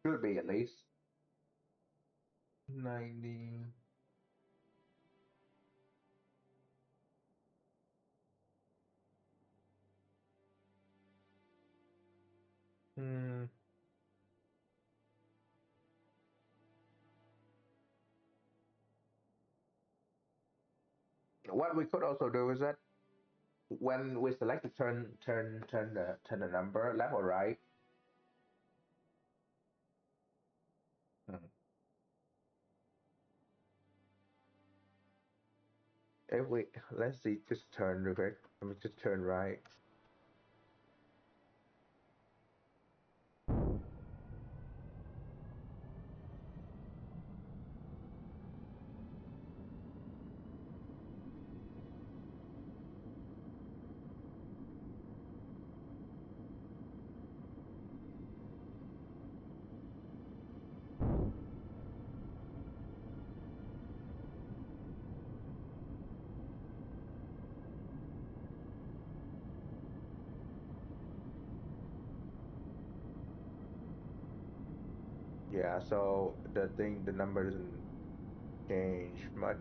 Should be at least 90. Hmm. What we could also do is that when we select the turn the number left or right. Hmm. If we, let's see, just turn real quick. Let me just turn right. Yeah, so the number doesn't change much.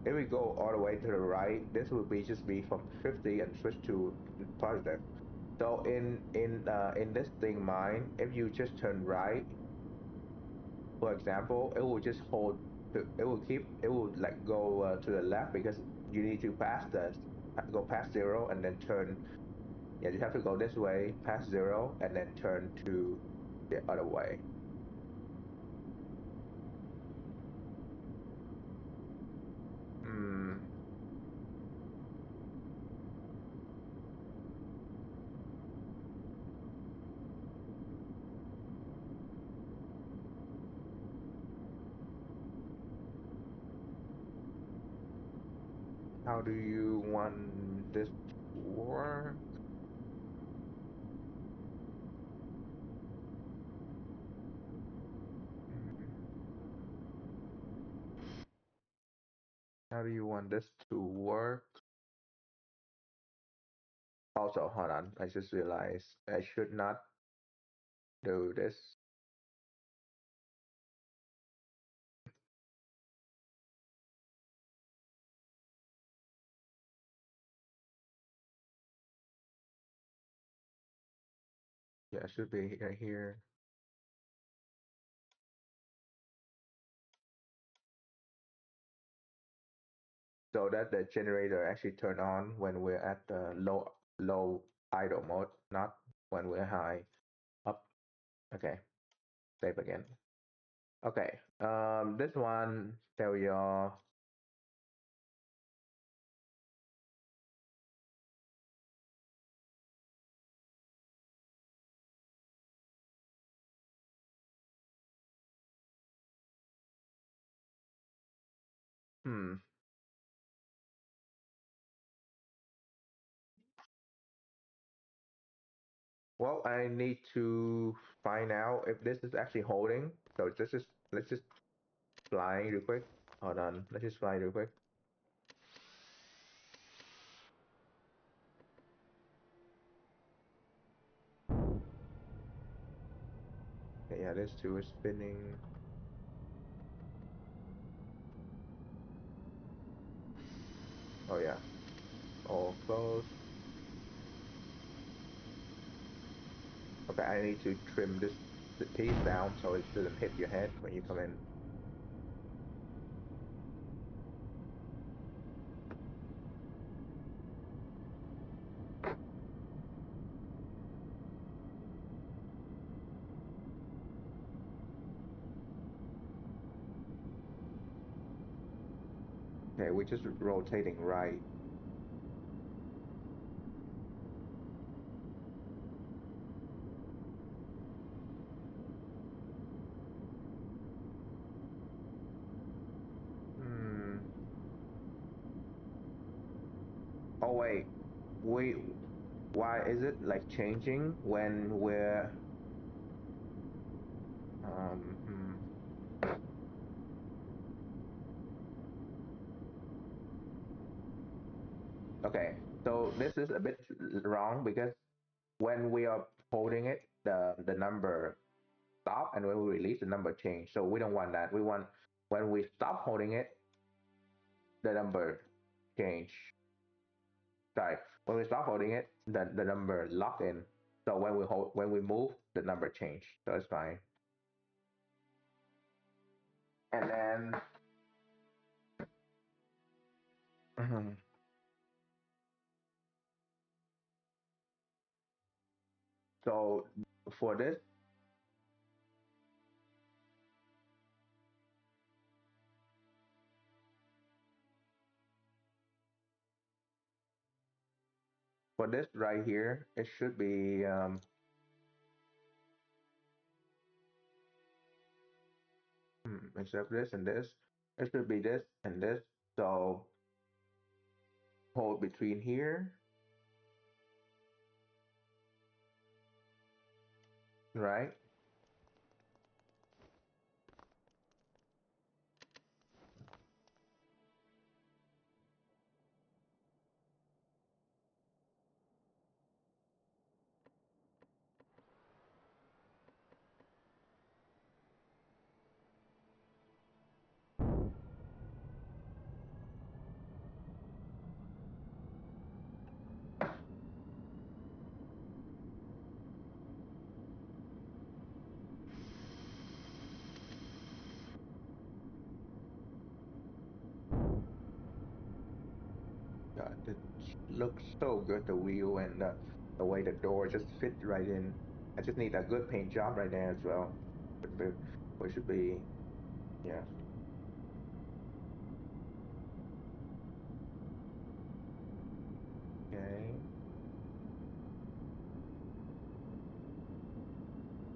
If we go all the way to the right, this will be just be from 50 and switch to positive. So in this thing mine, if you just turn right, for example, it will just hold. It will keep. It will like go to the left because you need to pass the go past zero and then turn. Yeah, you have to go this way past zero and then turn to the other way. Hmm. How do you want this to work? Hmm. How do you want this to work? Also, hold on. I just realized I should not do this. Yeah, it should be right here. So that the generator actually turn on when we're at the low idle mode, not when we're high up. Okay, save again. Okay, this one tell y'all. Hmm. Well, I need to find out if this is actually holding. So this is, let's just fly real quick. Hold on, let's just fly real quick. Okay, yeah, this two is spinning. Oh yeah, all close. Okay, I need to trim this piece down so it doesn't hit your head when you come in. Okay, we're just rotating right. Hmm. Oh wait, we why is it like changing when we're hmm. Okay, so this is a bit wrong because when we are holding it, the number stop, and when we release, the number change. So we don't want that. We want when we stop holding it, the number change. Sorry, when we stop holding it, the number lock in. So when we move, the number change. So it's fine. And then so for this right here, it should be instead of this and this, it should be this and this. So hold between here, right? God, it looks so good, the wheel and the way the door just fit right in. I just need a good paint job right there as well. Which should be, yeah. Okay.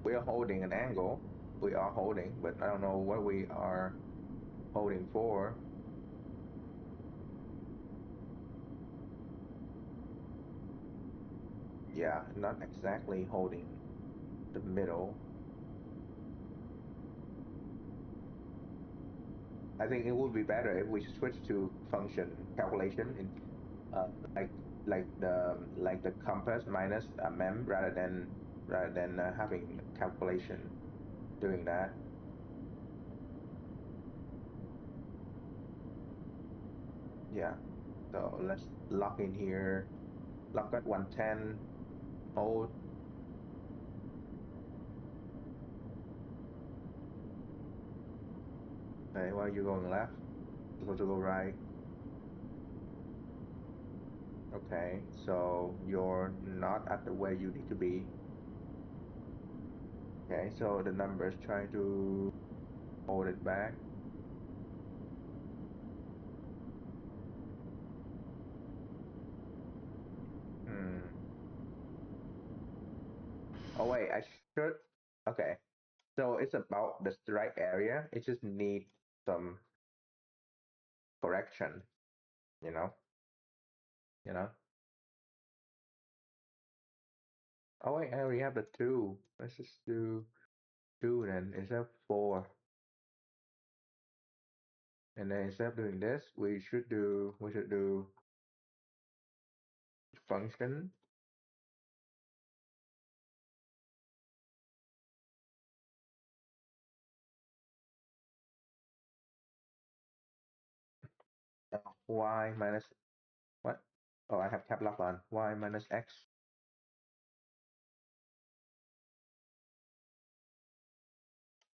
We are holding an angle. We are holding, but I don't know what we are holding for. Yeah, not exactly holding the middle. I think it would be better if we switch to function calculation in uh, like the compass minus a mem rather than having calculation doing that. Yeah. So let's lock in here. Lock at 110. Hold. Okay, why are you going left? Supposed to go right. Okay, so you're not at the where you need to be. Okay, so the number is trying to hold it back. Hmm. Oh wait, I should. Okay, so it's about the strike area. It just needs some correction. You know. You know. Oh wait, I already have the two. Let's just do two then instead of four. And then instead of doing this, we should do function. Y minus what? Oh, I have cap lock on. Y minus x.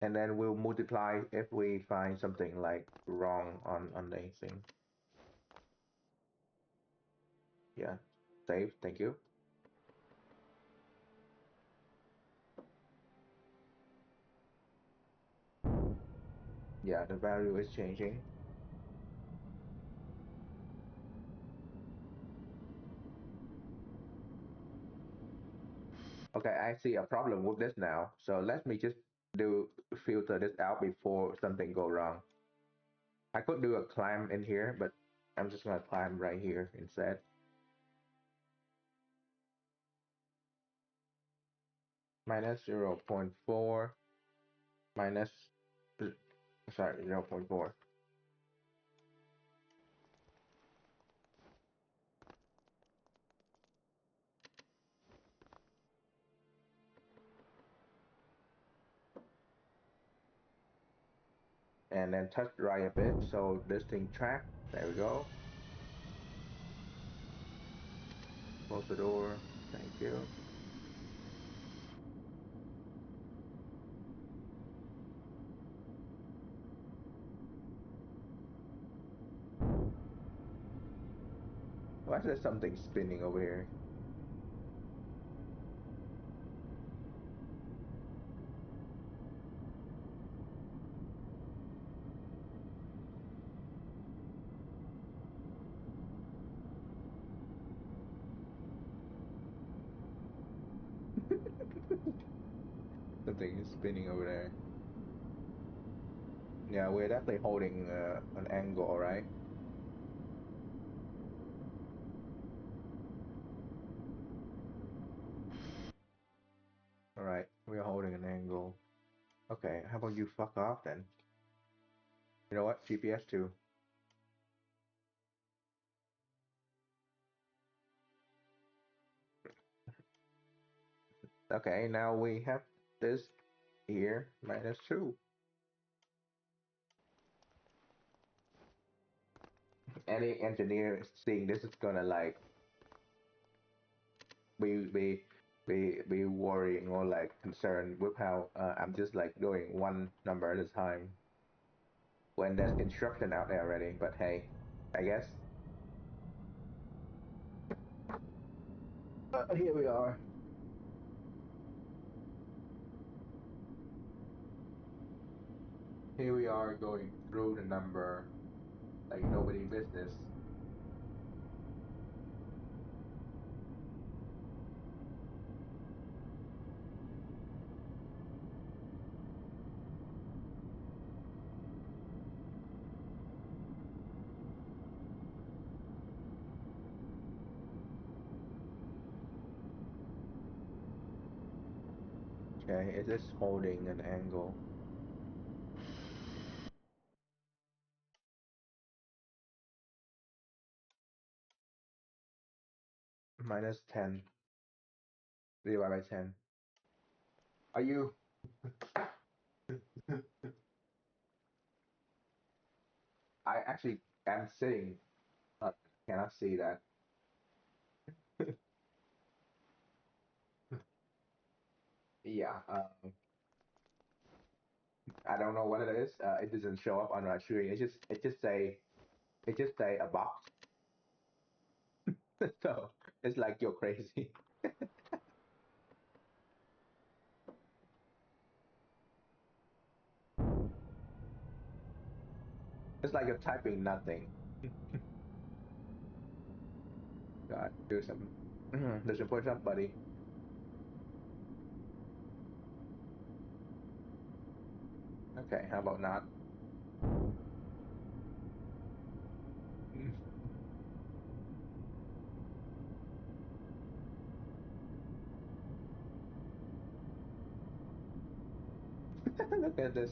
And then we'll multiply if we find something like wrong on the thing. Yeah, save. Thank you. Yeah, the value is changing. Okay, I see a problem with this now. So let me just do filter this out before something go wrong. I could do a climb in here, but I'm just gonna climb right here instead. Minus 0.4, minus, sorry, 0.4. And then touch right a bit so this thing track. There we go. Close the door. Thank you. Why is there something spinning over here? Something is spinning over there. Yeah, we're definitely holding an angle, all right? All right, we're holding an angle. Okay, how about you fuck off then? You know what? GPS 2. Okay, now we have this here, minus 2. Any engineer seeing this is gonna like be be be worrying or like concerned with how I'm just like doing one number at a time when there's instruction out there already. But hey, I guess here we are. Here we are going through the number like nobody business. Okay, it is holding an angle. Minus 10 divided by 10. Are you? I actually am sitting. Cannot see that. Yeah. I don't know what it is. It doesn't show up on my screen. It just say a box. So it's like you're crazy. It's like you're typing nothing. God, do some push up, buddy. Okay, how about not? Look at this.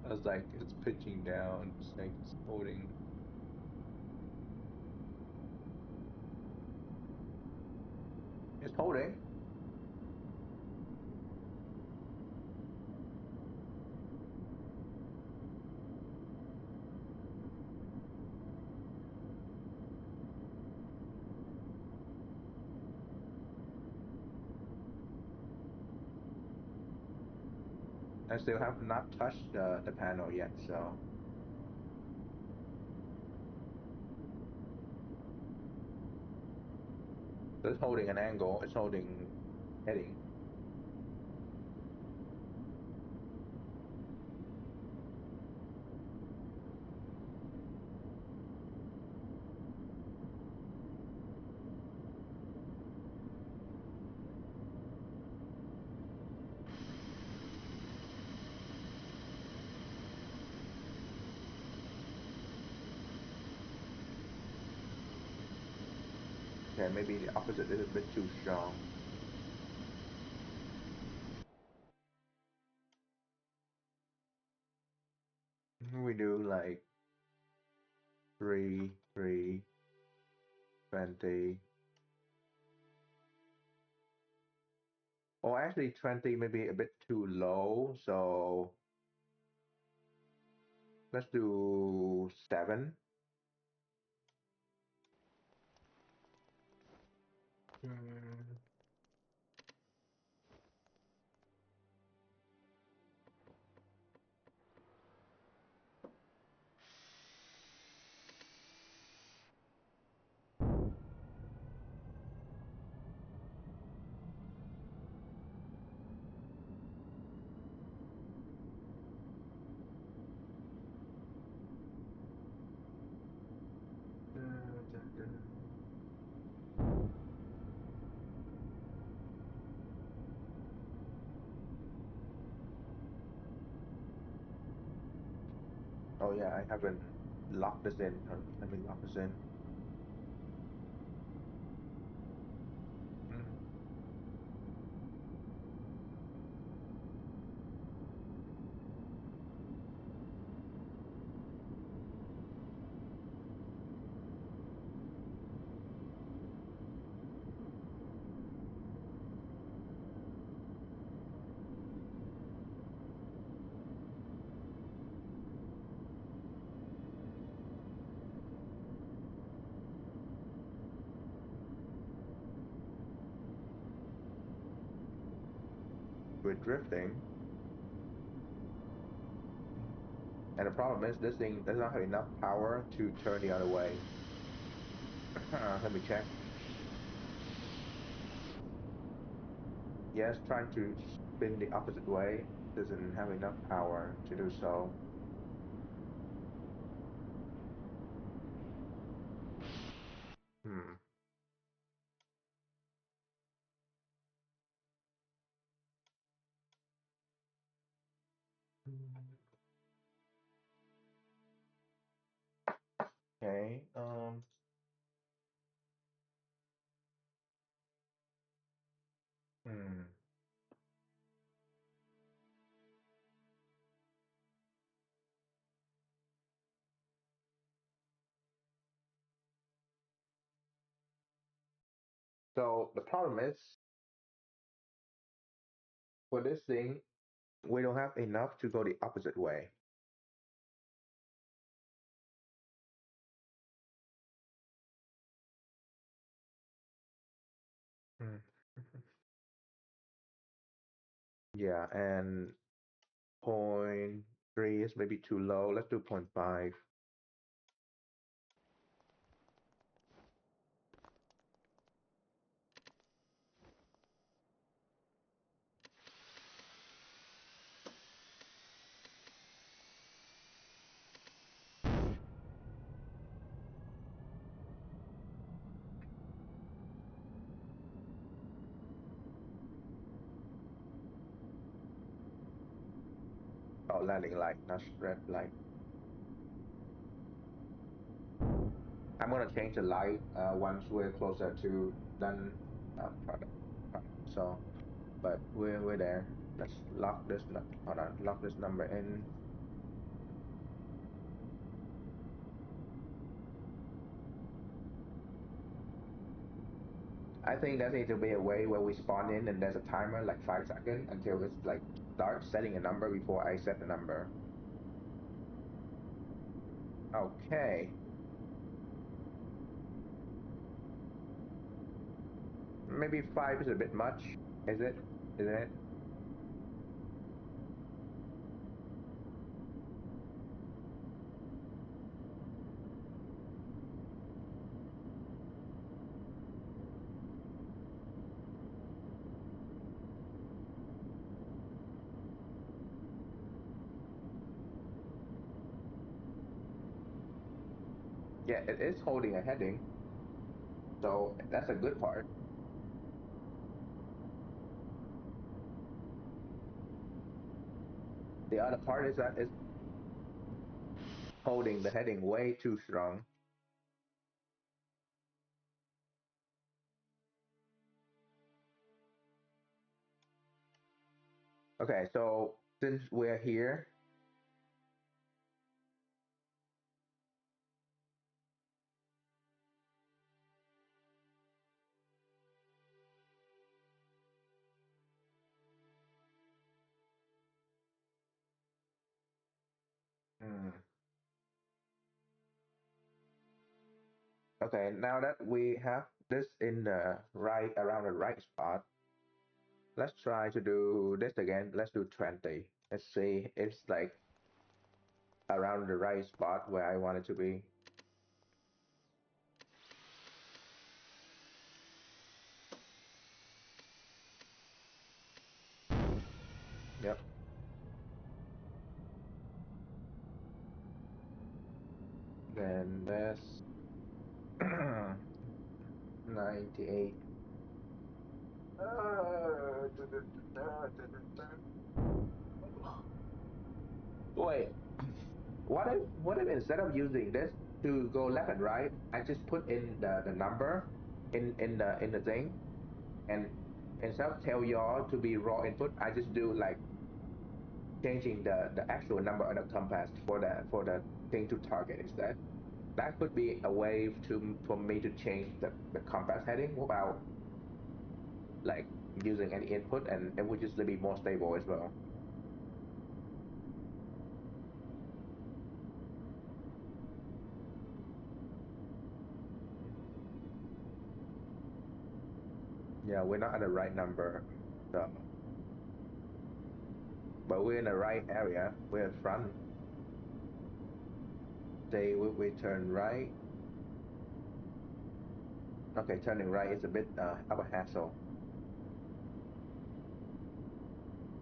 I was like, it's pitching down. It's like it's holding. It's holding. I still have not touched the panel yet, so it's holding an angle. It's holding heading. Okay, maybe the opposite is a bit too strong. We do like 3, 3, 20. Or actually 20 maybe a bit too low, so let's do 7. Hmm. Oh yeah, I haven't locked this in. Let me lock this in. Mm. We're drifting. And the problem is this thing does not have enough power to turn the other way. Let me check. Yes, trying to spin the opposite way doesn't have enough power to do so. Hmm. Okay. Hmm. So the problem is for this thing, we don't have enough to go the opposite way. Hmm. Yeah, and point 0.3 is maybe too low. Let's do 0.5. Oh, landing light, not red light. I'm gonna change the light once we're closer to done product. So, but we're there. Let's lock this. Hold on, lock this number in. I think there needs to be a way where we spawn in and there's a timer like 5 seconds until it's like start setting a number before I set the number. Okay. Maybe 5 is a bit much. Is it? Isn't it? Yeah, it is holding a heading. So that's a good part. The other part is that it's holding the heading way too strong. Okay, so since we're here, hmm, okay, now that we have this in the right around the right spot, let's try to do this again. Let's do 20. Let's see, it's like around the right spot where I want it to be. Yep. Then that's 98. Wait, what if instead of using this to go left and right, I just put in the number in the thing, and instead of tell y'all to be raw input, I just do like changing the actual number on the compass for the thing to target instead. That could be a way to for me to change the compass heading without like using any input, and it would just be more stable as well. Yeah, we're not at the right number, so but we're in the right area. We're in front. Say we turn right. Okay, turning right is a bit of a hassle,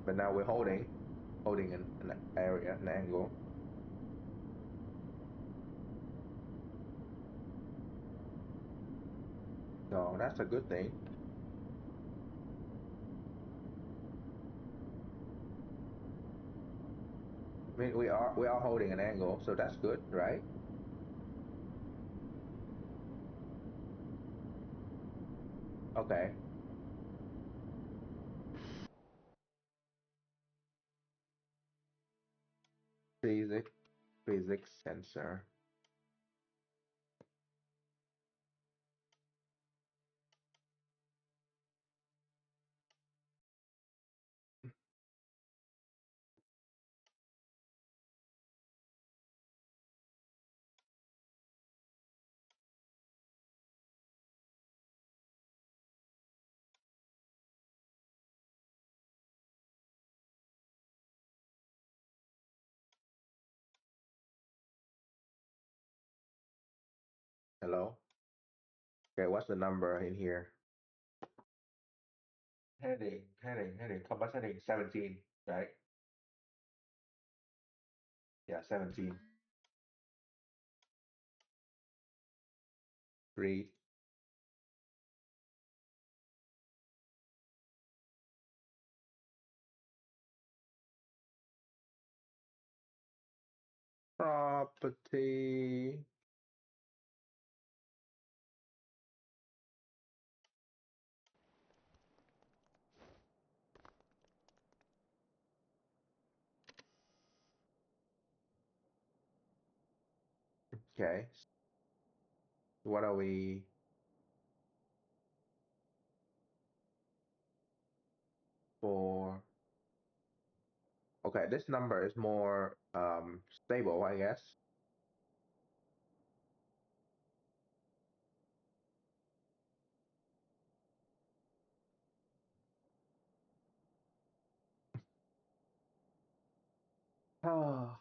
but now we're holding an area, an angle. So that's a good thing. I mean, we are holding an angle, so that's good, right? Okay. Physics physics sensor. Hello. Okay, what's the number in here? Heading. Compass heading 17, right? Yeah, 17. Three. Property. Okay. What are we for? Okay, this number is more stable, I guess. Oh,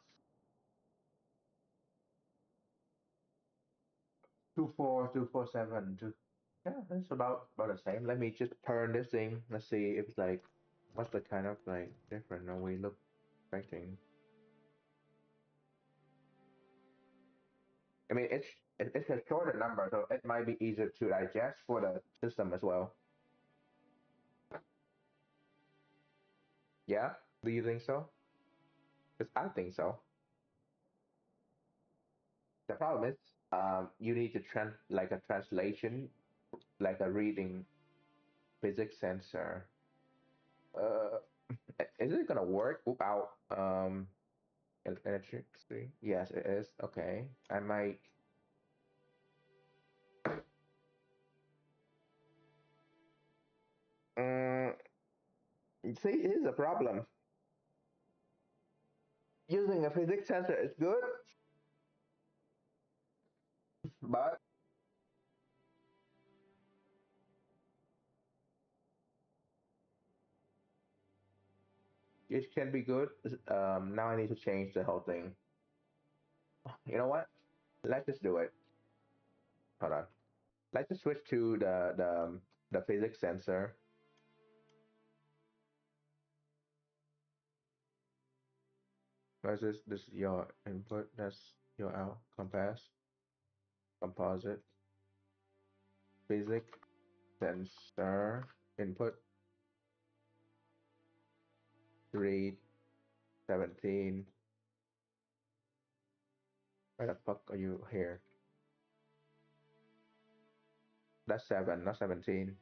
24247. Yeah, it's about the same. Let me just turn this thing. Let's see if it's like what's the kind of like different are we look expecting. I mean, it's a shorter number, so it might be easier to digest for the system as well. Yeah, do you think so? Because I think so. The problem is, you need to like a translation, like a reading physics sensor. Uh, Is it gonna work without electricity? Yes, it is. Okay, I might. Mm, see, here's a problem. Using a physics sensor is good, but it can be good. Now I need to change the whole thing. You know what? Let's just do it. Hold on. Let's just switch to the physics sensor. Where's this? This is your input. That's your out. Compass. Composite. Physics sensor. Input. Read. 17. Where the fuck are you here? That's 7, not 17.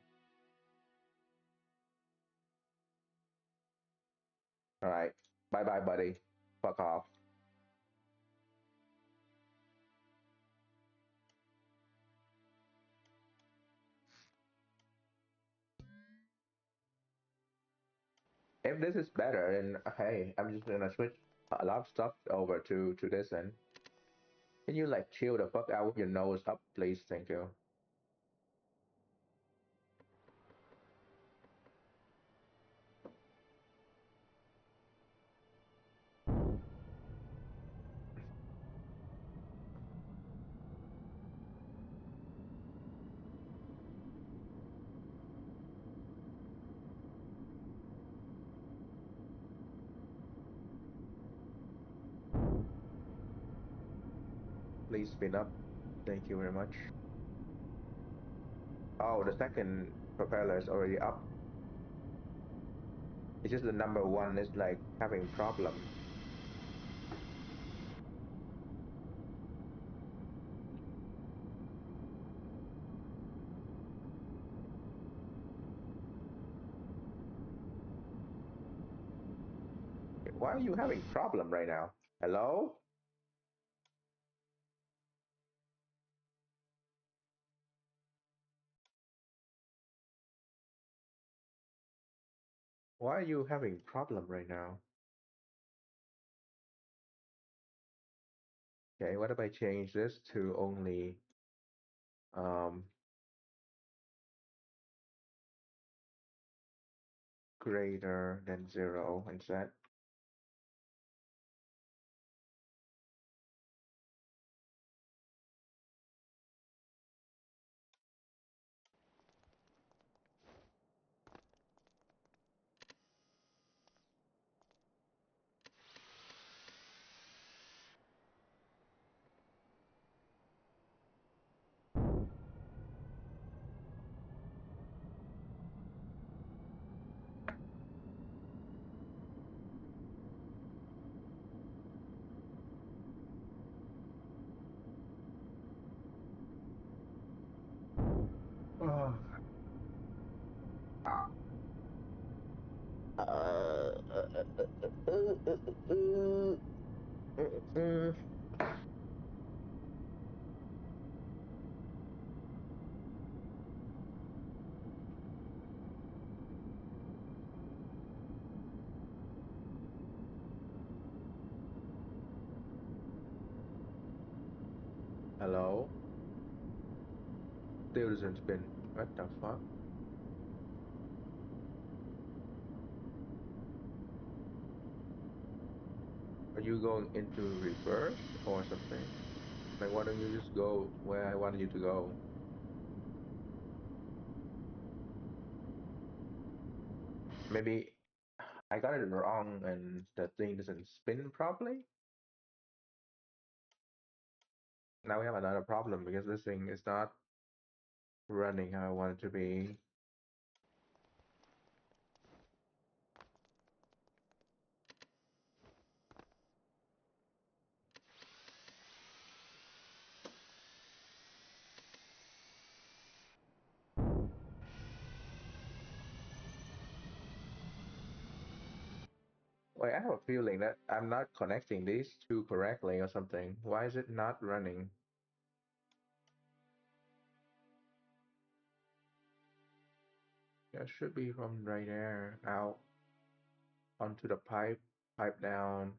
Alright. Bye bye, buddy. Fuck off. If this is better, then hey, I'm just gonna switch a lot of stuff over to this and can you like chill the fuck out with your nose up, please? Thank you. Please spin up. Thank you very much. Oh, the second propeller is already up. It's just the number one is like having problem. Why are you having problem right now? Hello? Why are you having problem right now? Okay, what if I change this to only um greater than 0 instead? Oh. Hello? Still doesn't spin. What the fuck? Are you going into reverse or something? Like, why don't you just go where I want you to go? Maybe I got it wrong and the thing doesn't spin properly? Now we have another problem because this thing is not running how I want it to be. Wait, I have a feeling that I'm not connecting these two correctly or something. Why is it not running? It should be from right there out onto the pipe down.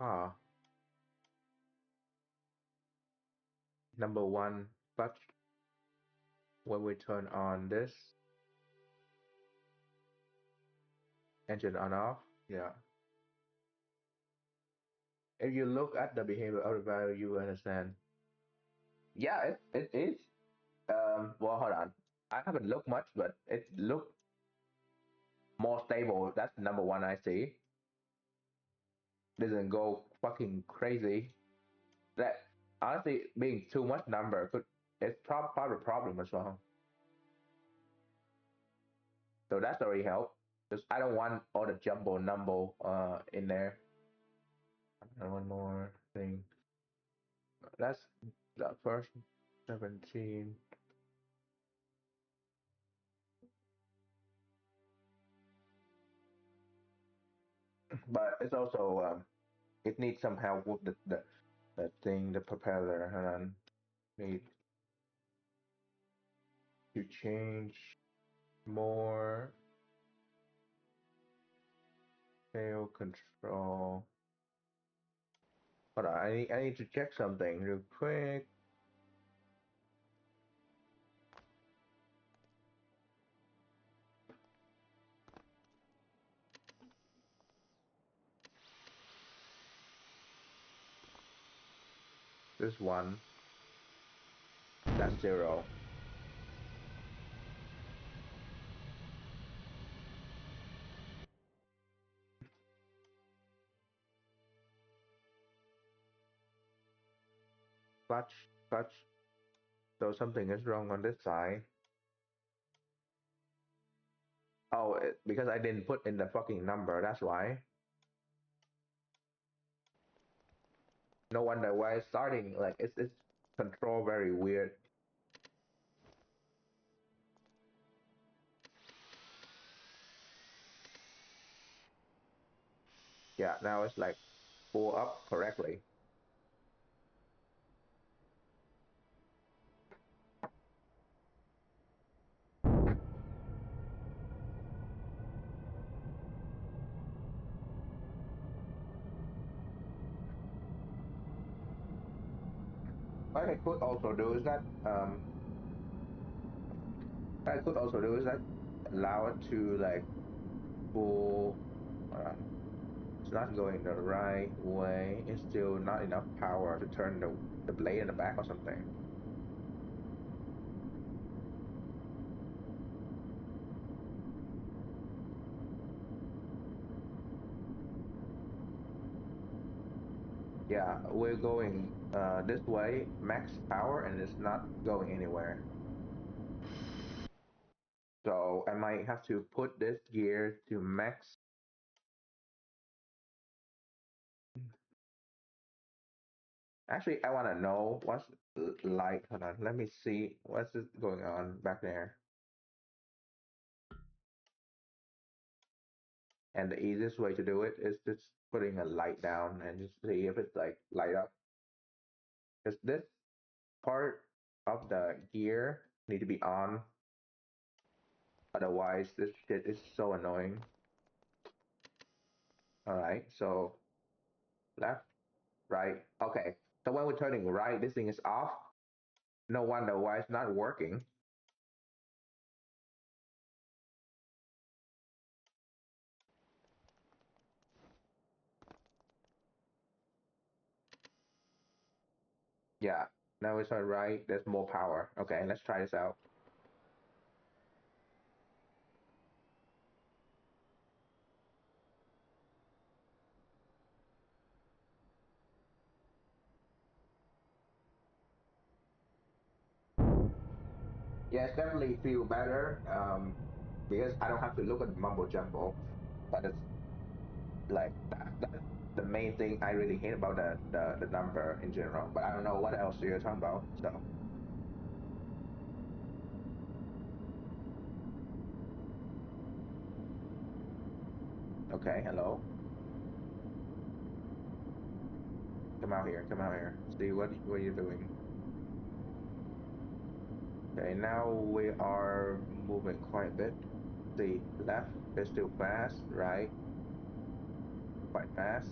Ah, number one clutch when we turn on this engine on off. Yeah. If you look at the behavior of the valve, you understand. Yeah, it is. Well, hold on. I haven't looked much, but it looked more stable. That's the number one I see. Doesn't go fucking crazy. That honestly being too much number could it's part of the problem as well. So that's already helped. Because I don't want all the jumbo number in there. And one more thing. That's the first 17. But it's also it needs some help with the thing, the propeller. Hold on. Need to change more tail control. Hold on, I need to check something real quick. This one, that's 0. Clutch, clutch. So something is wrong on this side. Oh, because I didn't put in the fucking number. That's why. No wonder why it's starting like it's control very weird. Yeah, now it's like pull up correctly. What I could also do is that what I could also do is that allow it to like pull. It's not going the right way. It's still not enough power to turn the blade in the back or something. Yeah, we're going this way, max power, and it's not going anywhere. So I might have to put this gear to max. Actually, I want to know what's like. Hold on, let me see what's going on back there. And the easiest way to do it is just putting a light down and just see if it's like light up. Because this part of the gear need to be on. Otherwise, this shit is so annoying. All right, so left, right. Okay, so when we're turning right, this thing is off. No wonder why it's not working. Yeah, now it's on right. There's more power. Okay, let's try this out. Yes, definitely feel better. Because I don't have to look at the mumbo jumbo. But it's like that's the main thing I really hate about the number in general. But I don't know what else you're talking about. So Okay, hello. Come out here. Come out here. See what you're doing. Okay, now we are moving quite a bit. See, left is still fast, right? Quite fast.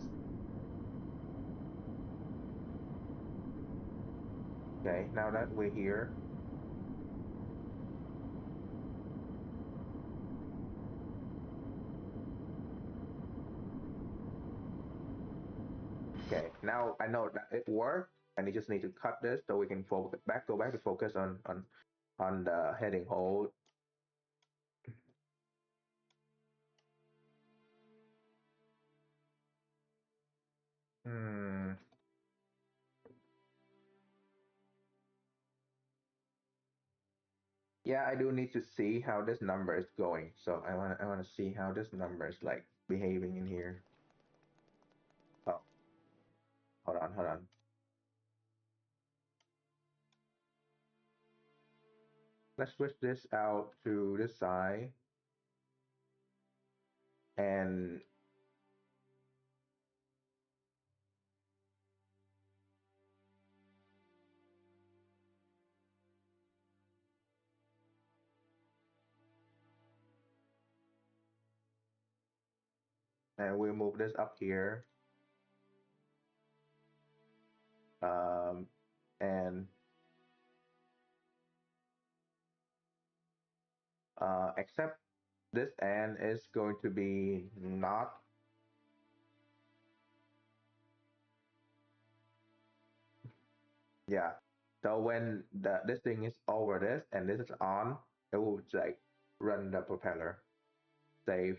Okay, now that we're here, okay, now I know that it worked, and you just need to cut this so we can go back to focus on the heading hold. Hmm. Yeah, I do need to see how this number is going. So I wanna see how this number is like behaving in here. Oh, hold on. Let's switch this out to this side, and we'll move this up here. Um, and except this end is going to be not. Yeah. So when this thing is over this and this is on, it will like run the propeller. Save.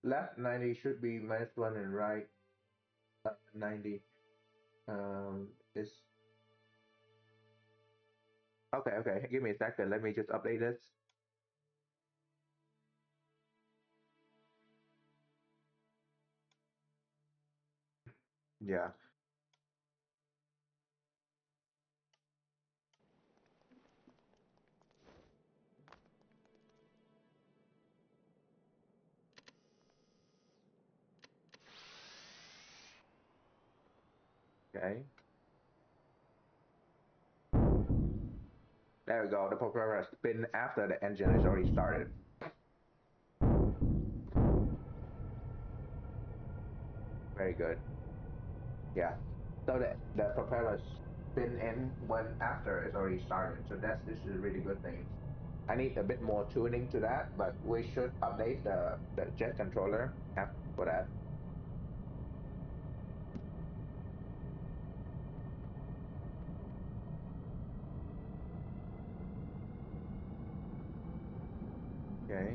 Left 90 should be -1 and right 90 is okay. Okay, give me a second. Let me just update this. Yeah. Okay. There we go. The propeller spin after the engine is already started. Very good. Yeah. So the propeller spin in when after it's already started. So this is a really good thing. I need a bit more tuning to that, but we should update the jet controller for that. Okay.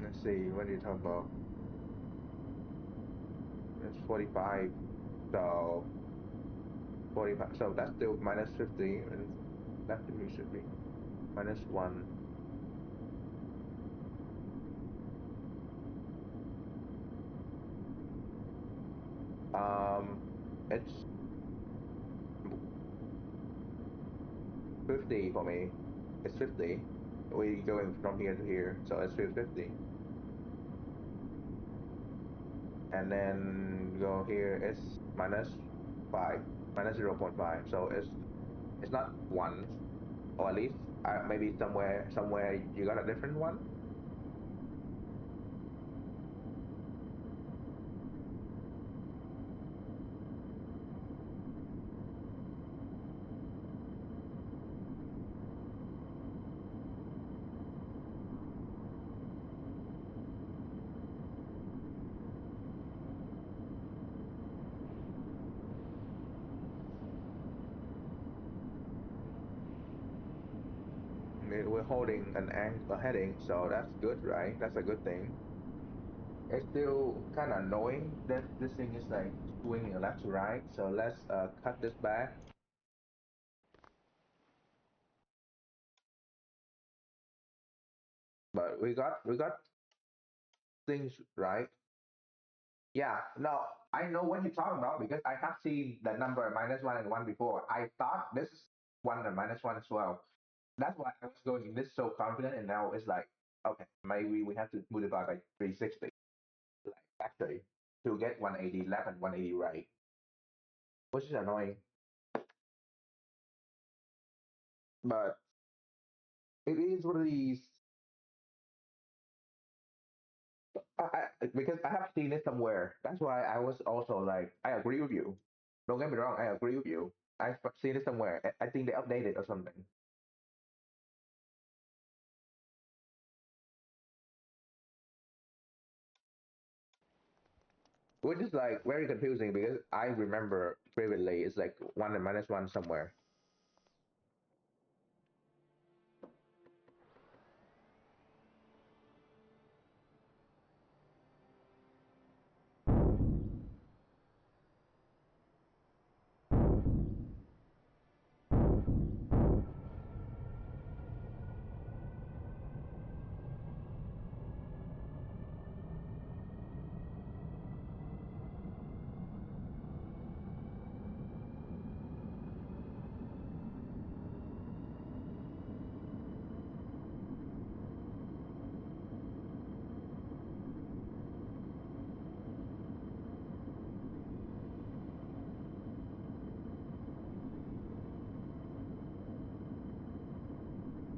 Let's see. What are you talking about? It's 45. So 45. So that's still -50, and that should be -1. Um, it's 50 for me. It's 50. We going from here to here, so it's 50. And then go here, it's -5, -0.5. So it's not one, or at least maybe somewhere you got a different one. We're holding a heading, so that's good, right? That's a good thing. It's still kind of annoying that this thing is like swinging left to right. So let's cut this back. But we got things right. Yeah, no, I know what you're talking about because I have seen the number -1 and 1 before. I thought this is 1 and -1 as well. That's why I was going this so confident, and now it's like, okay, maybe we have to multiply by 360, like actually, to get 180 left and 180 right, which is annoying. But it is what it is. Because I have seen it somewhere. That's why I was also like, I agree with you. Don't get me wrong, I agree with you. I've seen it somewhere. I think they updated or something. Which is like very confusing because I remember previously it's like 1 and -1 somewhere.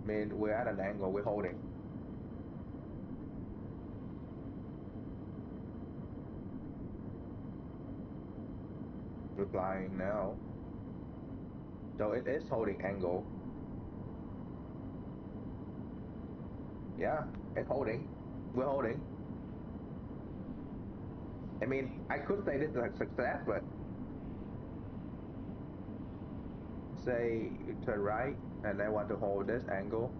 I mean, we're at an angle, we're holding. We're flying now. So it is holding angle. Yeah, it's holding. We're holding. I mean, I could say this is a success, but say turn right and I want to hold this angle.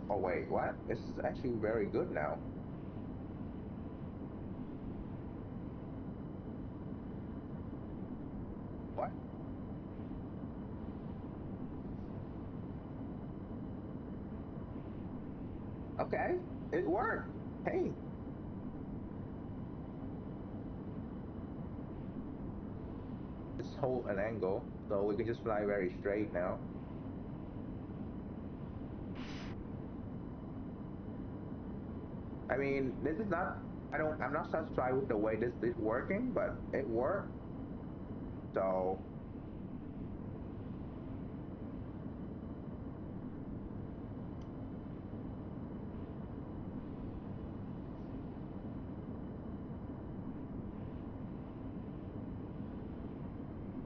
Oh wait, what? This is actually very good now. What? Okay, it worked. Hey, let's hold an angle so we can just fly very straight now. I mean, this is not, I'm not satisfied with the way this is working, but it worked. So,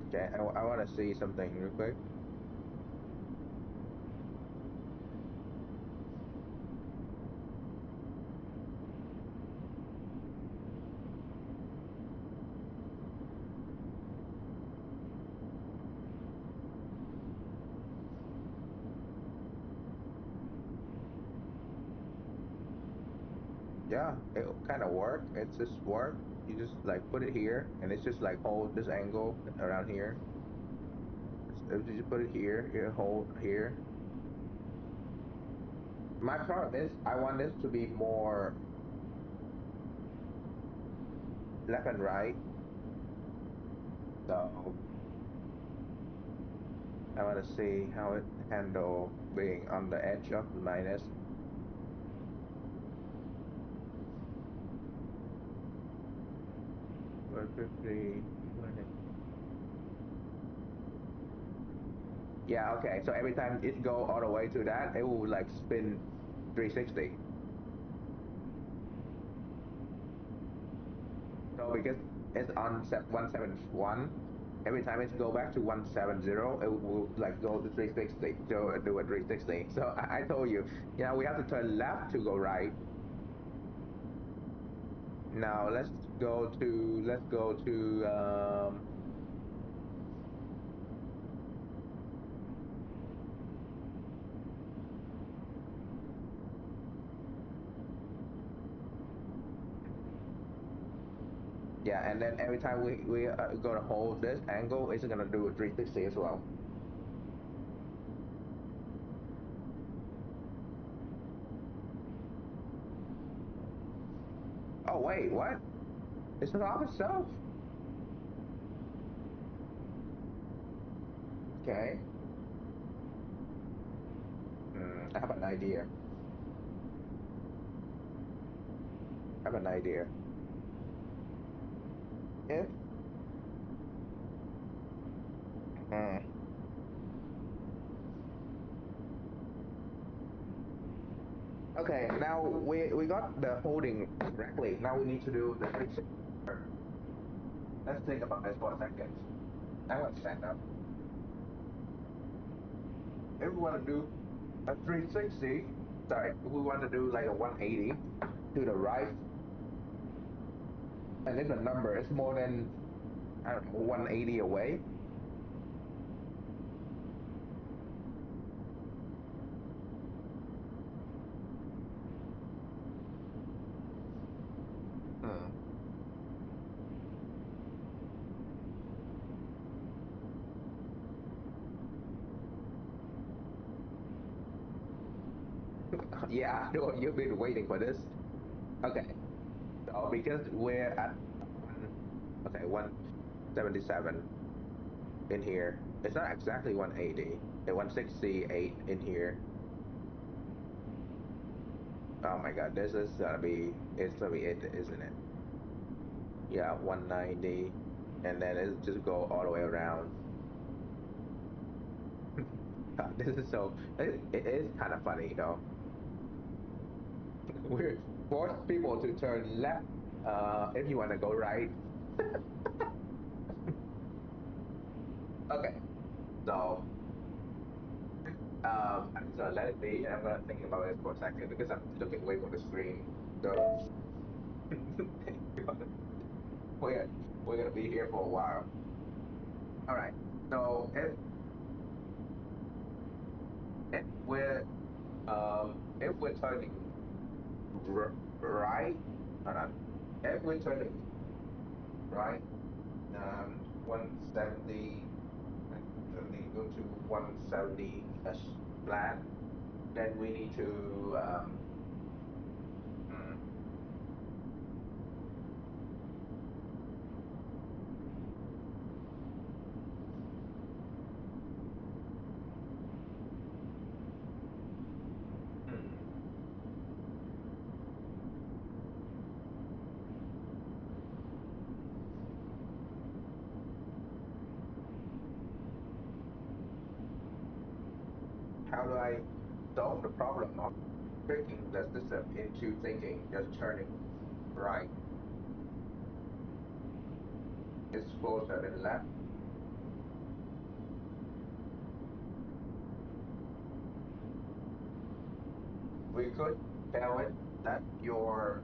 okay, I want to see something real quick. Yeah, it kind of worked. It's just work. You just like put it here, and it's just like hold this angle around here. If you just put it here, you hold here. My problem is I want this to be more left and right. So I want to see how it handle being on the edge of the minus. 150. Yeah, okay. So every time it go all the way to that, it will like spin 360. So because it's on 171, every time it go back to 170, it will like go to 360. So do a 360. So I told you, yeah, we have to turn left to go right. Now let's go to yeah, and then every time we gonna hold this angle, it's gonna do a 360 as well. Oh wait, what? It's not off itself. Okay. I have an idea. I have an idea. If hmm, okay, now we got the holding correctly. Now we need to do the 360 turn. Let's think about this for a second. I'm gonna stand up. If we want to do a 360, sorry, if we want to do like a 180 to the right, and if the number is more than, I don't know, 180 away, hmm. Yeah, I know you've been waiting for this. Okay, so because we're at one, okay, 177 in here. It's not exactly 180. 168 in here. Oh my god, this is gonna be, it's gonna be it, isn't it? Yeah, 190, and then it just go all the way around. This is so, it is kind of funny though. We're force people to turn left if you want to go right. Okay, so I'm just gonna let it be, and I'm gonna think about it for a second because I'm looking away from the screen. So we're we're gonna be here for a while. All right. So if we're turning right, hold on. If we're turning right, 170, go to 170 flat, then we need to hmm, hmm. How do I solve the problem of tricking the system into thinking just turning right is closer than left? We could tell it that your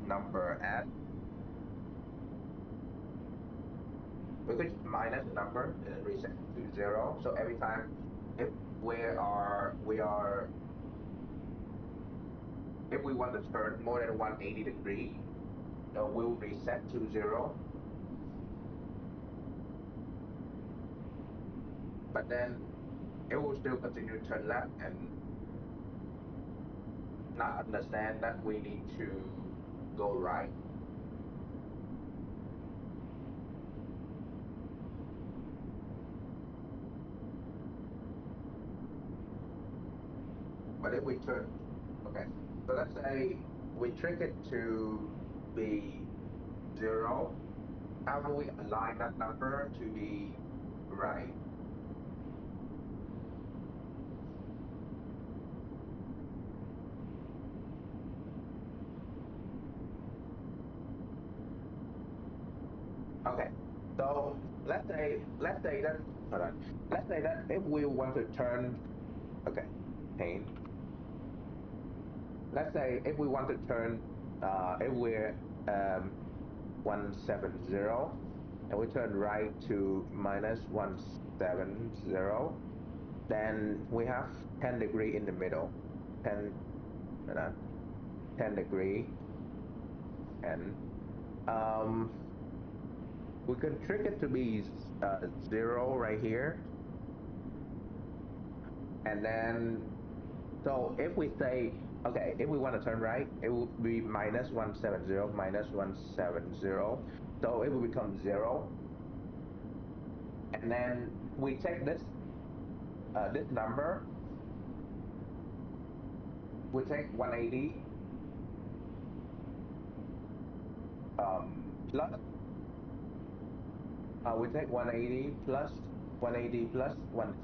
number at, we could just minus the number and then reset to 0. So every time if we are if we want to turn more than 180 degree, we'll reset to 0. But then it will still continue to turn left and not understand that we need to go right. But if we turn, okay, so let's say we trick it to be 0. How do we align that number to be right? Okay, so let's say that, hold on. Let's say that if we want to turn, okay, pain. Let's say if we want to turn, if we're 170 and we turn right to minus 170, then we have 10 degree in the middle. 10, hold on, 10 degree, and um, we can trick it to be 0 right here, and then so if we say Okay, if we want to turn right, it will be minus 170, minus 170. So it will become 0. And then we take this number, we take 180 plus, we take 180 plus 180 plus 1,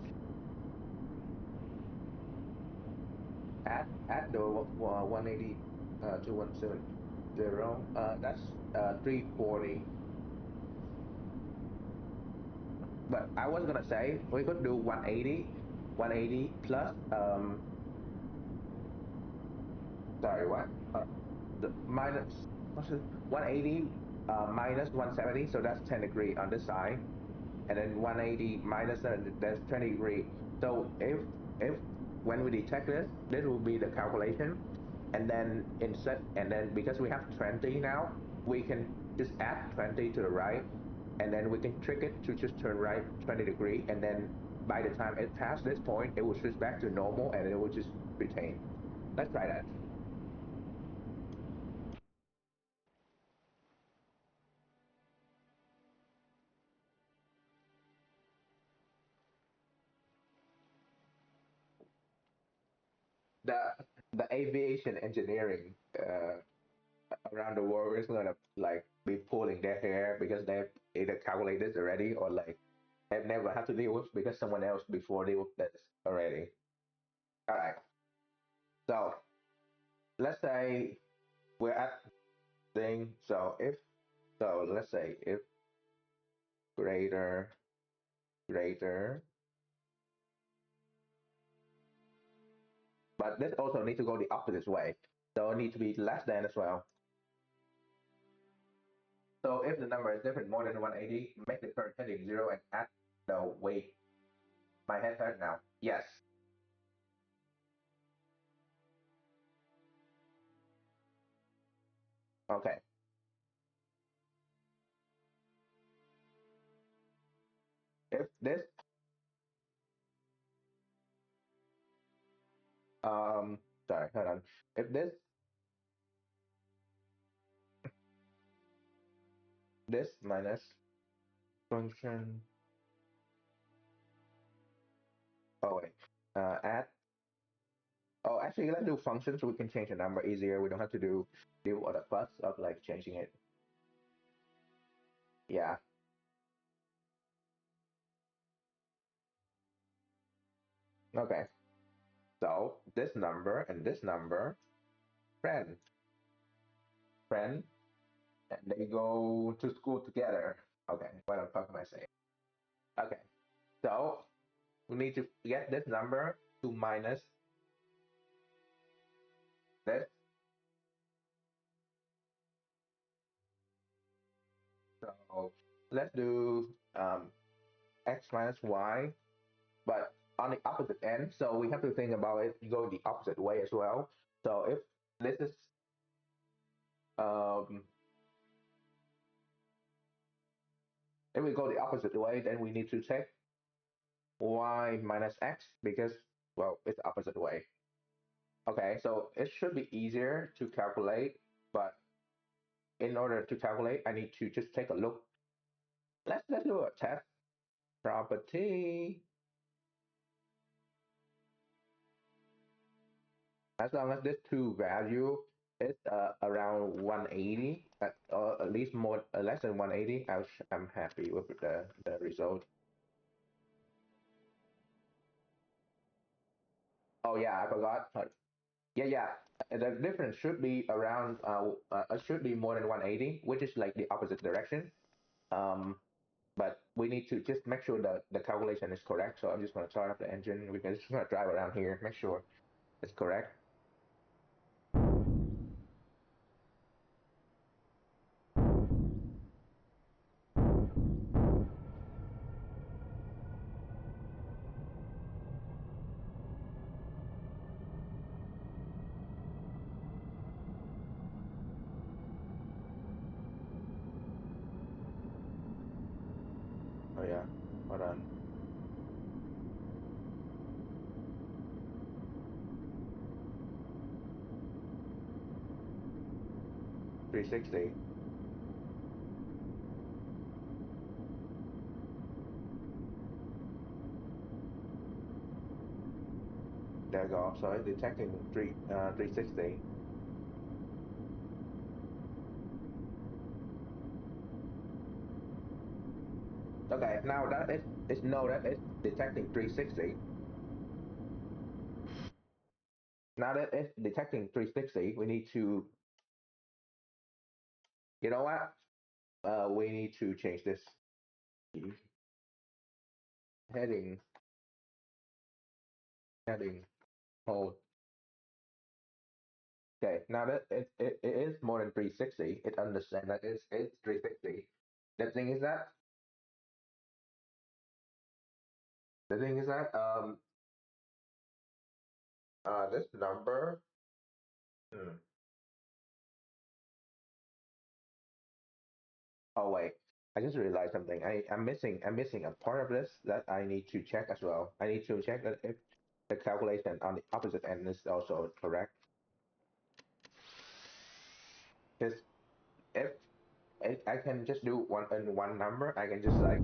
add the 180 to 170. That's 340. But I was gonna say we could do 180 plus sorry, what? The minus what's it? 180 minus 170, so that's 10 degree on this side, and then 180 minus 7, that's 20 degree. So if when we detect this will be the calculation, and then insert, and then because we have 20 now, we can just add 20 to the right, and then we can trick it to just turn right 20 degree, and then by the time it passed this point, it will switch back to normal, and it will just retain. Let's try that. The aviation engineering around the world is gonna like be pulling their hair because they've either calculated this already, or like they've never had to deal with because someone else before deal with this already. All right. So let's say we're at thing. So let's say if greater greater, but this also need to go the opposite way. So it needs to be less than as well. So if the number is different more than 180, make the current heading 0 and add the weight. My head hurt now. Yes. Okay. If this sorry, hold on. If this minus function, oh wait, add, oh actually let's do functions so we can change the number easier. We don't have to deal with the fuss of like changing it. Yeah. Okay. So this number and this number, friend, friend, and they go to school together. Okay, what the fuck am I saying? Okay, so we need to get this number to minus this. So let's do x minus y, but on the opposite end. So we have to think about it, you go the opposite way as well. So if this is um, if we go the opposite way, then we need to take y minus x because, well, it's the opposite way. Okay, so it should be easier to calculate, but in order to calculate, I need to just take a look. Let's do a test property. As long as this two value is around 180, or at least more less than 180, I'm happy with the result. Oh yeah, I forgot. Yeah. The difference should be around should be more than 180, which is like the opposite direction. Um, but we need to just make sure that the calculation is correct. So I'm just going to start up the engine. We're just going to drive around here, make sure it's correct. Oh yeah, hold on. 360. There you go. So it's detecting 360. Okay, now that it's know that it's detecting 360. Now that it's detecting 360, we need to, you know what? We need to change this heading, heading, hold. Okay, now that it is more than 360, it understands that it's 360. The thing is that, the thing is that, this number, hmm. Oh wait, I just realized something. I'm missing a part of this that I need to check as well. I need to check that if the calculation on the opposite end is also correct. Because if I can just do one number, I can just like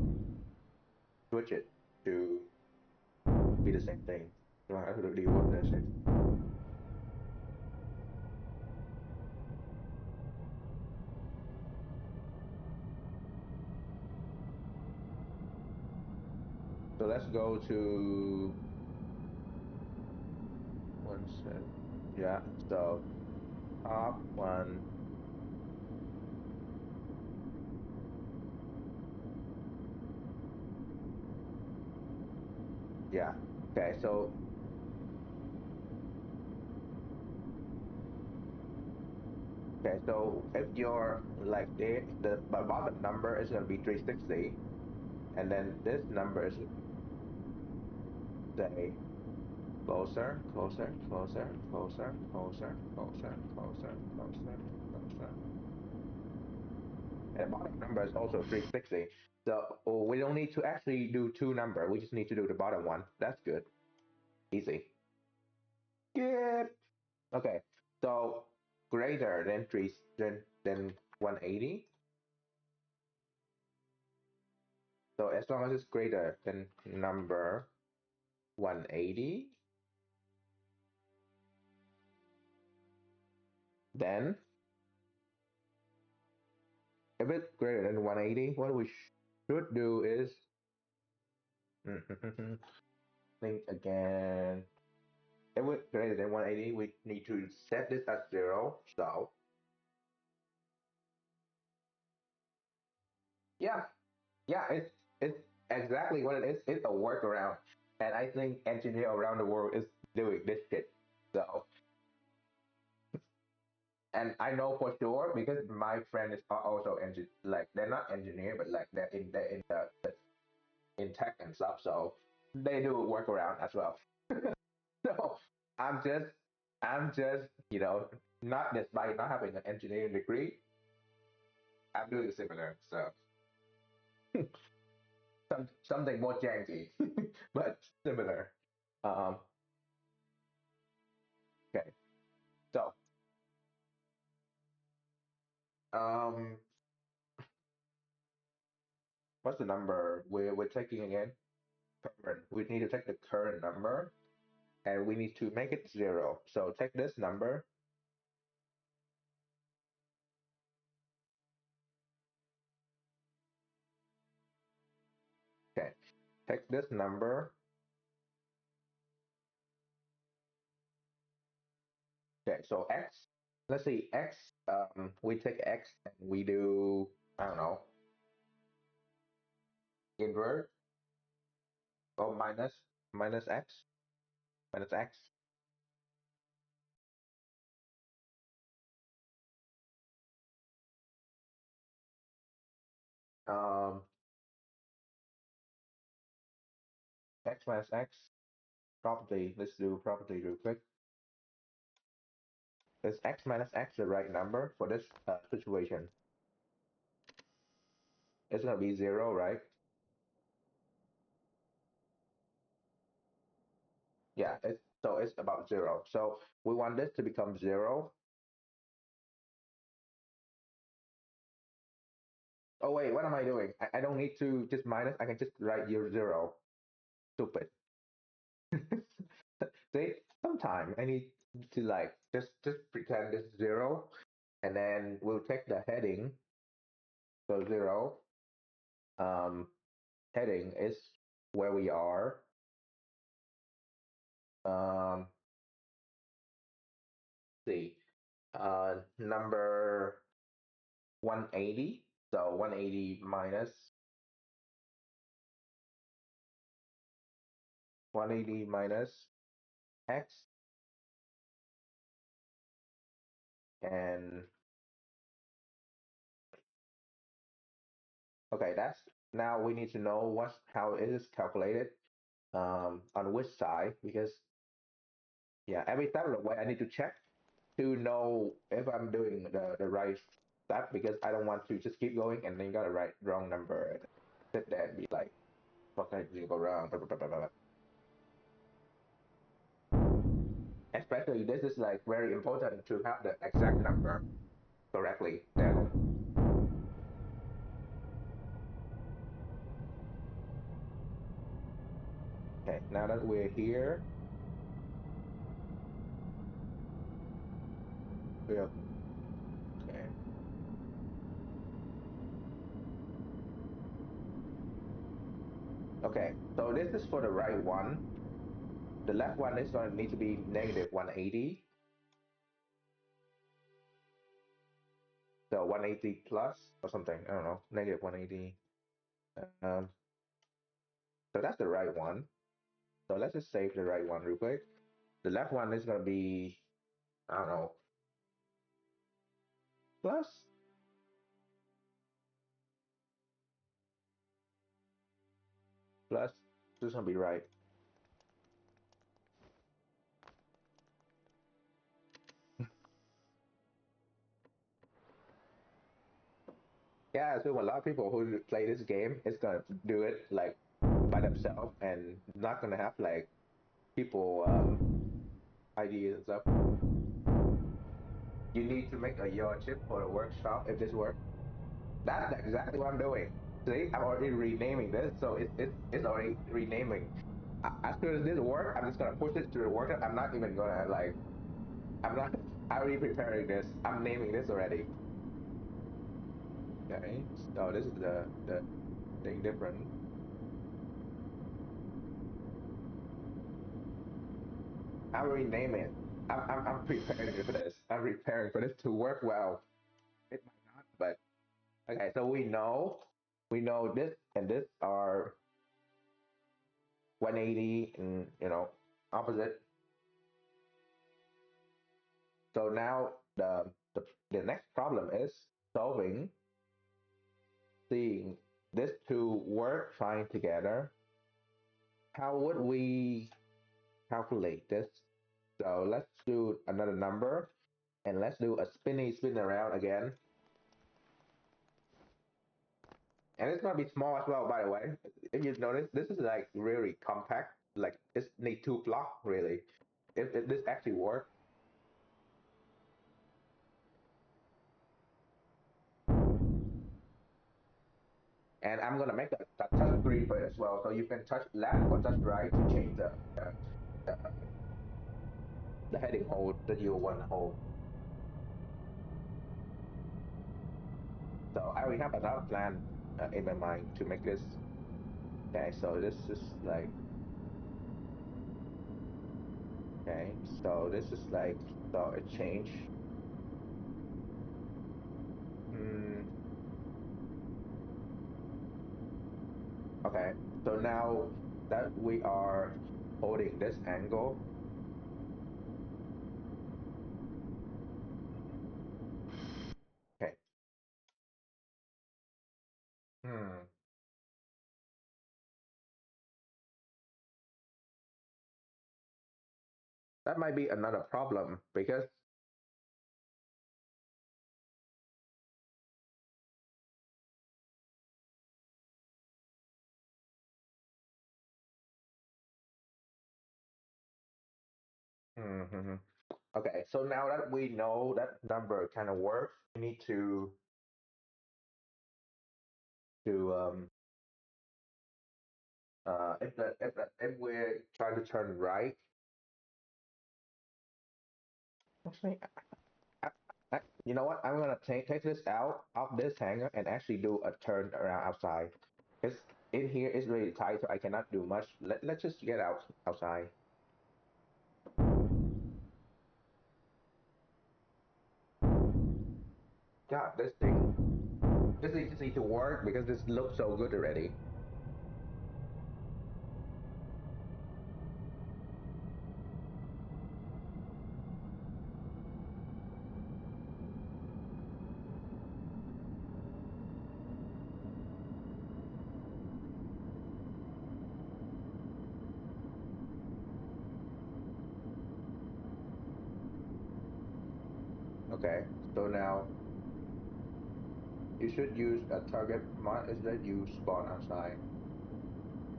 switch it to be the same thing. You know, I have to deal with this. So let's go to one set. Yeah. So top one. Yeah. Okay. So if your like the bottom number is gonna be 360, and then this number is say closer, closer, closer, closer, closer, closer, closer, closer, closer. And the bottom number is also 360. So we don't need to actually do two number. We just need to do the bottom one. That's good. Easy. Good. Okay. So greater than than 180. So as long as it's greater than number 180, then if it's greater than 180, what we should do is think again. If it's greater than 180, we need to set this as 0. So yeah, yeah, it's exactly what it is. It's a workaround, and I think engineer around the world is doing this shit. So, and I know for sure because my friend is also like they're not engineer, but like they're in tech and stuff. So they do workaround as well. So I'm just I'm just not despite not having an engineering degree, I'm doing similar. So something more janky, but similar. Um, okay. So, um, what's the number we're taking again? Current. We need to take the current number and we need to make it 0. So take this number. Okay. Take this number. Okay. So x. Let's see x. We take x and we do I don't know invert or minus x minus x. Um, x minus x. Property. Let's do property real quick. Is x minus x the right number for this situation? It's gonna be 0, right? Yeah, it's about 0. So we want this to become 0. Oh wait, what am I doing? I don't need to just minus. I can just write your zero. Stupid. See, sometime I need to like just pretend this is zero, and then we'll take the heading. So zero. Um, heading is where we are. Um, see, number 180. So 180 minus 180 minus x, and okay, that's now we need to know how it is calculated on which side, because yeah, every step of the way I need to check to know if I'm doing the right step, because I don't want to just keep going and then you got to write wrong number and sit there and be like, what can I go wrong? Blah, blah, blah, blah, blah. Especially this is like very important to have the exact number correctly down. Okay, now that we're here, we're okay. Okay, so this is for the right one. The left one is going to need to be negative 180. So 180 plus or something. I don't know. Negative 180. Um, so that's the right one. So let's just save the right one real quick. The left one is going to be, I don't know, plus. Plus. This is going to be right. Yeah, I assume a lot of people who play this game is going to do it like by themselves and not going to have like people ideas and stuff. You need to make a your chip for the workshop if this works. That's exactly what I'm doing. See, I'm already renaming this, so it's already renaming. As soon as this works, I'm just gonna push it to the workshop. I'm not even gonna like. I'm not. I already preparing this. I'm naming this already. Okay, so this is the thing different. I'm renaming it. I'm preparing for this. I'm preparing for this to work well. It might not, but okay. So we know this and this are 180 and opposite. So now the next problem is solving, seeing these two work fine together. How would we calculate this? So let's do another number and let's do a spin around again. And it's gonna be small as well, by the way. If you notice, this is like really compact. Like it's need two block really. If this actually works. And I'm gonna make a touch screen for it as well, so you can touch left or touch right to change the, the heading hold that you want to hold. So I already have another plan in my mind to make this. Okay, so this is like okay, so this is like so it changed. Hmm. Okay, so now that we are holding this angle, mhm, okay. Hmm. That might be another problem because mhm. Okay, so now that we know that number kind of works, we need to to if we're trying to turn right, actually, you know what? I'm gonna take this out of this hanger and actually do a turn around outside. Because in here it's really tight, so I cannot do much. Let's just get outside. God, this thing just need to work because this looks so good already. Okay, so now you should use a target mod instead you spawn outside.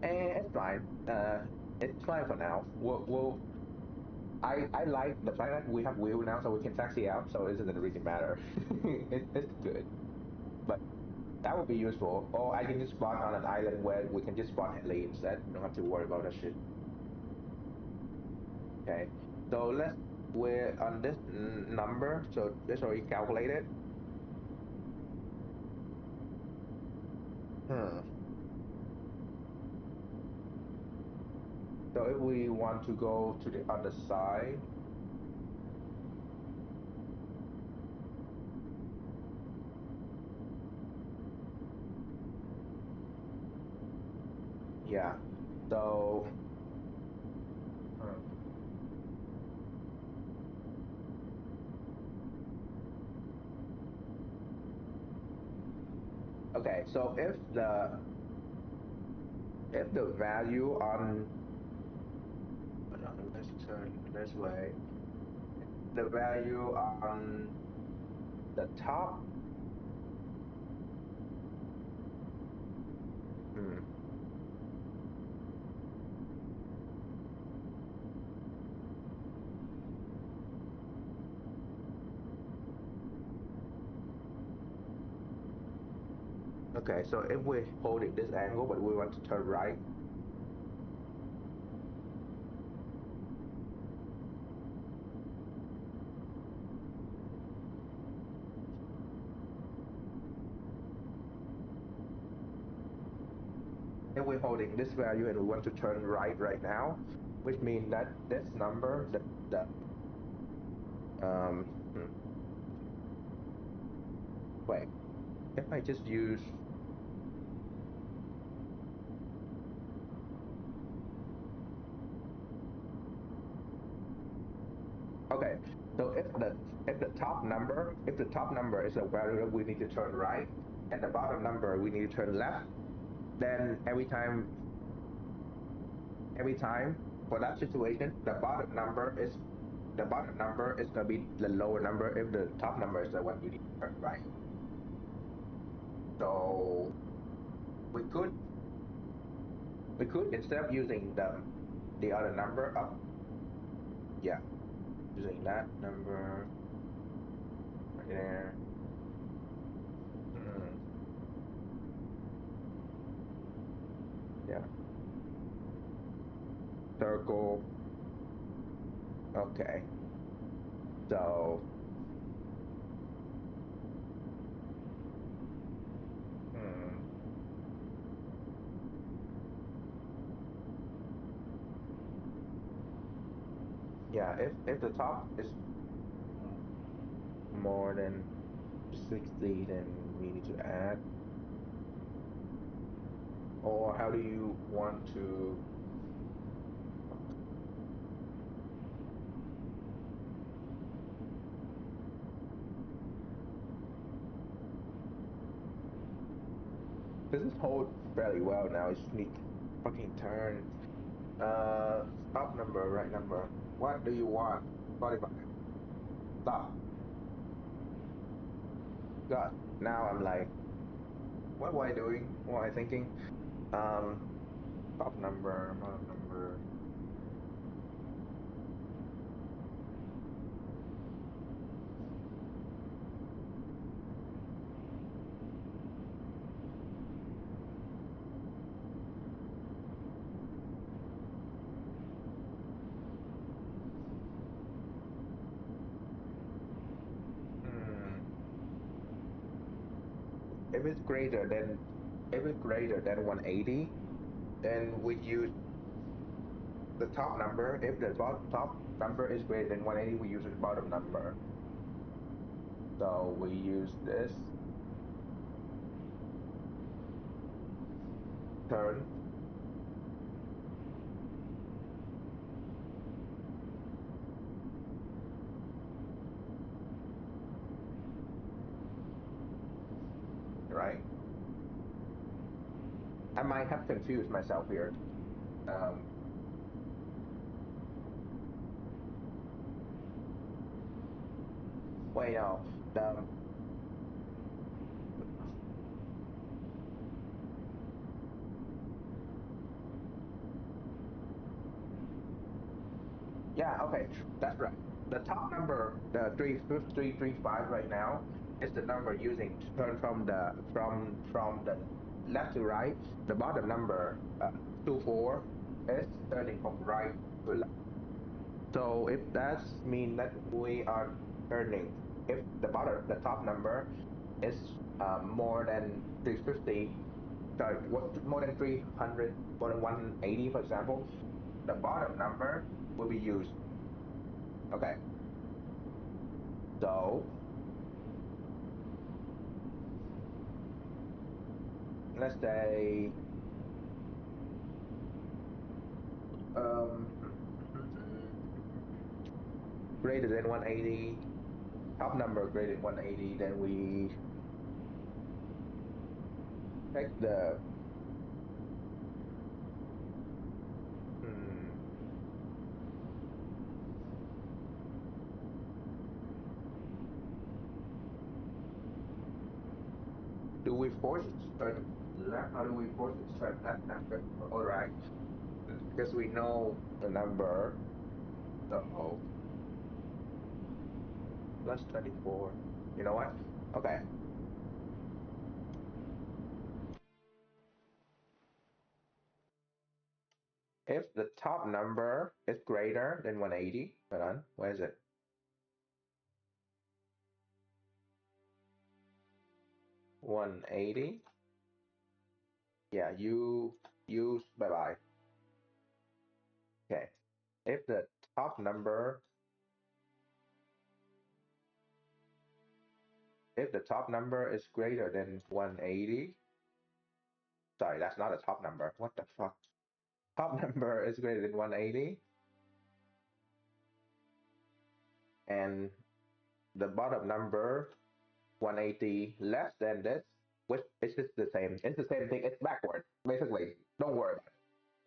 And it's fine. It's fine for now. I like the fact that we have wheel now, so we can taxi out, so it doesn't really matter. It's good, but that would be useful. Or I can just spawn on an island where we can just spawn heli instead. We don't have to worry about that shit. Okay, so we're on this number, so it's already calculated. Hmm. So if we want to go to the other side, yeah. So, hmm. Okay, so if the value on, hold on, let's turn this way. The value on the top, hmm. Okay, so if we're holding this angle, but we want to turn right, if we're holding this value and we want to turn right now, which means that this number, the wait, if I just use, okay, so if the top number is a value that we need to turn right, and the bottom number we need to turn left, then every time for that situation, the bottom number is gonna be the lower number if the top number is the one you need to turn right. So we could instead of using the other number up, yeah, using that number right there. Hmm, yeah, circle. Okay, so hmm, yeah, if the top is mm, more than 60, then we need to add. Or how do you want to? This is hold fairly well now. I just need to fucking turn. Stop number, right number. What do you want? 45. Stop. God. Now I'm like, what am I doing? What am I thinking? Um, top number, bottom number. if it's greater than if it's greater than 180, then we use the top number. If the top number is greater than 180, we use the bottom number. So we use this turn. Right? I might have confused myself here. Um, Wait, no. The Yeah, okay, that's right. The top number, the 35335 right now, is the number using turn from the left to right. The bottom number, 24, is turning from right to left. So if that's mean that we are turning, if the top number is more than 350, sorry, what more than 300, more than 180, for example, the bottom number will be used. Okay. So let's say um greater than 180, top number greater than 180, then we check the hmm, do we force it to turn left or do we force it to turn left after? All right, because we know the number, so plus 24. You know what? Okay. If the top number is greater than 180, hold on, where is it? 180. Yeah, you use bye bye. Okay. If the top number if the top number is greater than 180, sorry, that's not a top number. What the fuck? Top number is greater than 180, and the bottom number 180 less than this, which it's just the same. It's the same thing. It's backward, basically. Don't worry about it.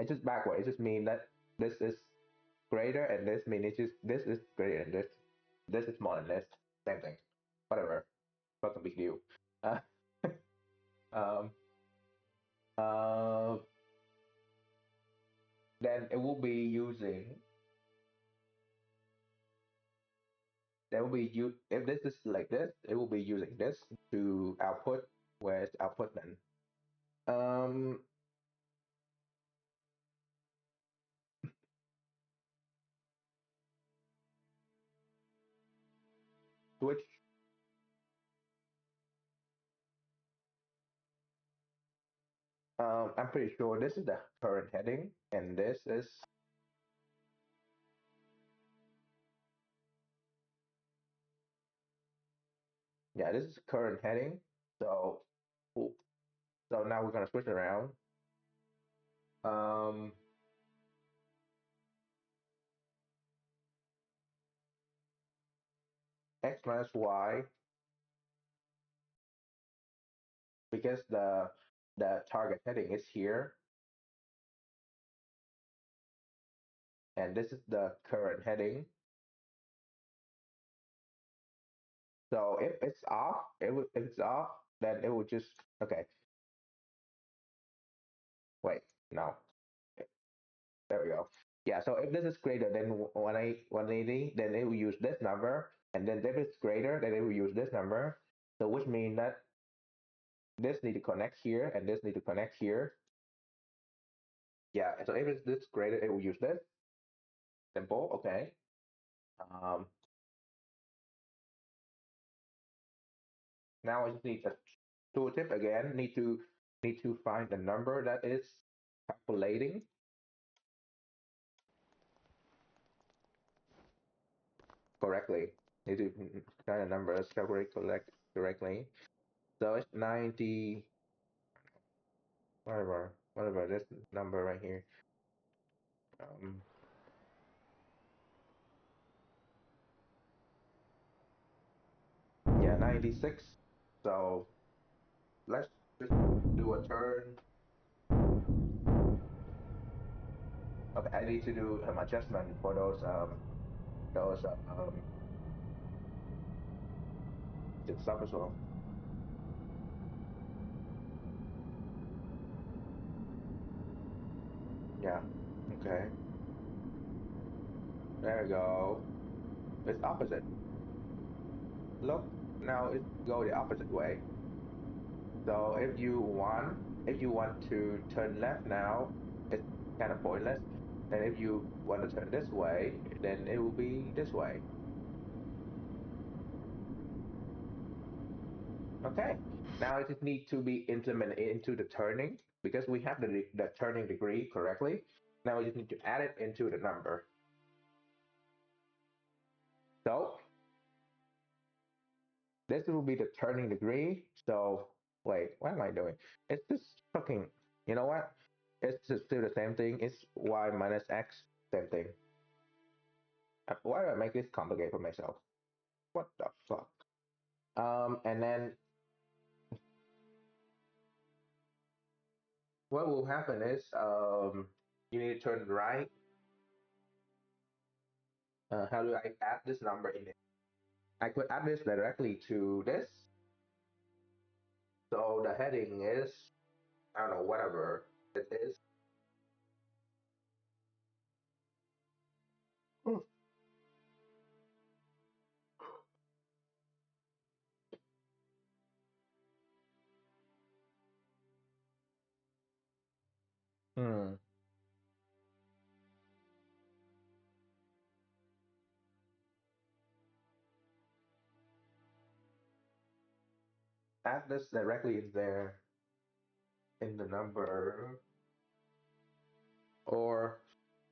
It's just backward. It just means that this is greater, and this means it's just this is greater than this. This is smaller than this. Same thing. Whatever. Not a big deal. Uh, um, uh, then it will be using That will be you if this is like this, it will be using this to output. Where's output then? Um, Switch. I'm pretty sure this is the current heading, and this is yeah, this is current heading. So, cool. So now we're gonna switch around. Um, X minus Y because the target heading is here, and this is the current heading. So if it's off, if it's off, then it will just okay. Wait, no. There we go. Yeah, so if this is greater than 180, then it will use this number. And then if it's greater, then it will use this number. So which means that this need to connect here and this need to connect here. Yeah, so if it's this greater, it will use this. Simple, okay. Um, Now I just need to tooltip again. Need to find the number that is calculating correctly. Need to find the number that's calculated correctly. So it's 90, whatever this number right here. Um, yeah, 96. So let's just do a turn. Okay, I need to do some adjustment for those stuff as well. Yeah. Okay. There we go. It's opposite. Look, now it go the opposite way. So if you want to turn left now, it's kind of pointless. And if you want to turn this way, then it will be this way. Okay. Now it just needs to be implemented into the turning because we have the turning degree correctly. Now we just need to add it into the number. So this will be the turning degree. So wait, what am I doing? It's just fucking, you know what? It's just still the same thing. It's y minus x, same thing. Why do I make this complicated for myself? What the fuck? And then what will happen is, you need to turn right. How do I add this number in it? I could add this directly to this. So the heading is, I don't know, whatever it is. Hmm. Hmm. Add this directly in there in the number, or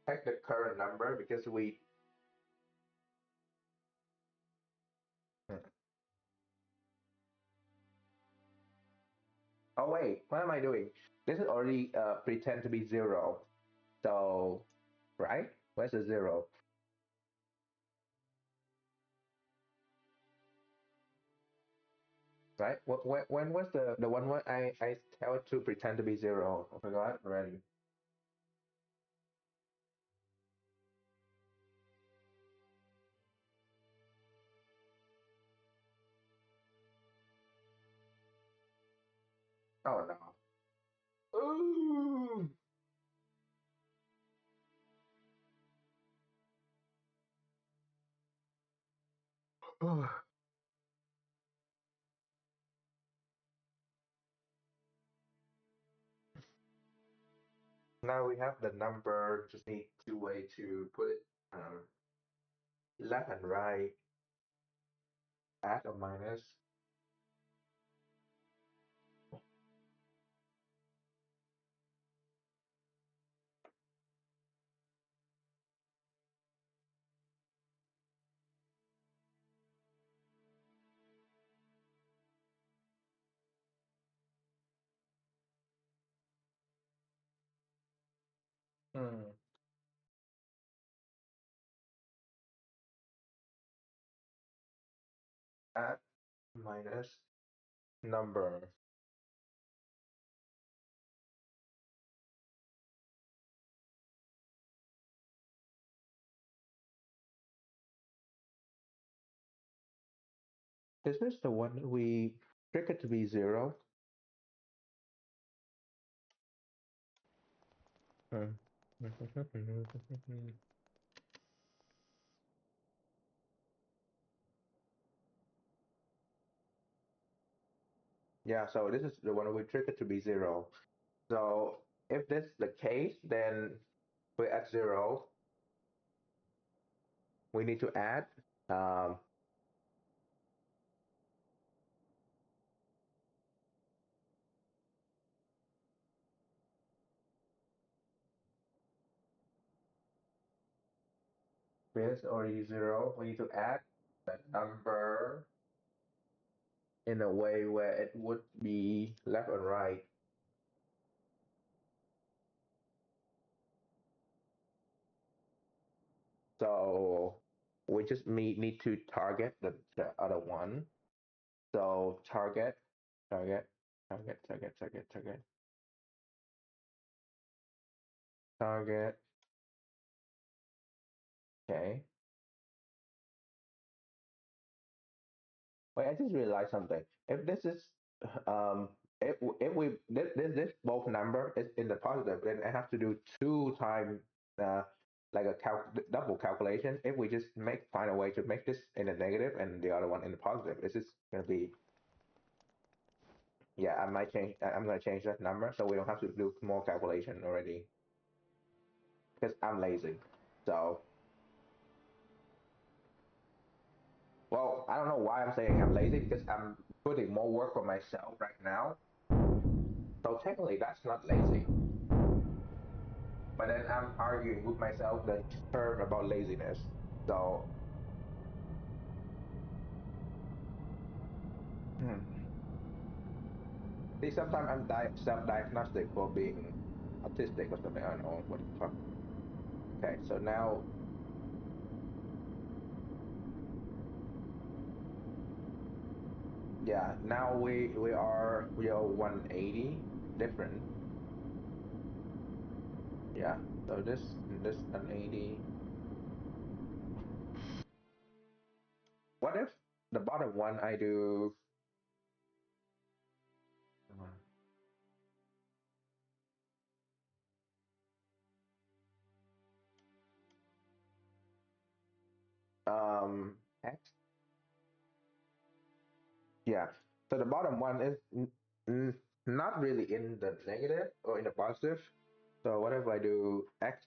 check the current number because we. Hmm. Oh wait, what am I doing? This is already pretend to be zero. So right? Where's the zero? Right? When was the one where I tell it to pretend to be zero? I forgot already. Oh no. Ooh. Now we have the number. Just need two way to put it, left and right, add or minus. Hmm. Add minus number. Is this the one that we trick it to be zero? Hmm. Yeah, so this is the one we trick it to be zero. So if this is the case, then we're at zero. We need to add, um, bit is already zero. We need to add that number in a way where it would be left and right. So we just need to target the other one. So target, target, target, target, target, target, target. Okay. Wait, I just realized something. If this is um if we this both number is in the positive, then I have to do two time uh like a double calculation. If we just find a way to make this in the negative and the other one in the positive, this is gonna be, yeah, I might change. I'm gonna change that number so we don't have to do more calculation already because I'm lazy. So, well, I don't know why I'm saying I'm lazy because I'm putting more work for myself right now. So technically, that's not lazy. But then I'm arguing with myself the term about laziness. So, hmm. See, sometimes I'm self-diagnostic for being autistic or something. I don't know what the fuck. Okay, so now, yeah, now we are 180 different. Yeah, so this 180. What if the bottom one I do X? Yeah. So the bottom one is not really in the negative or in the positive. So what if I do X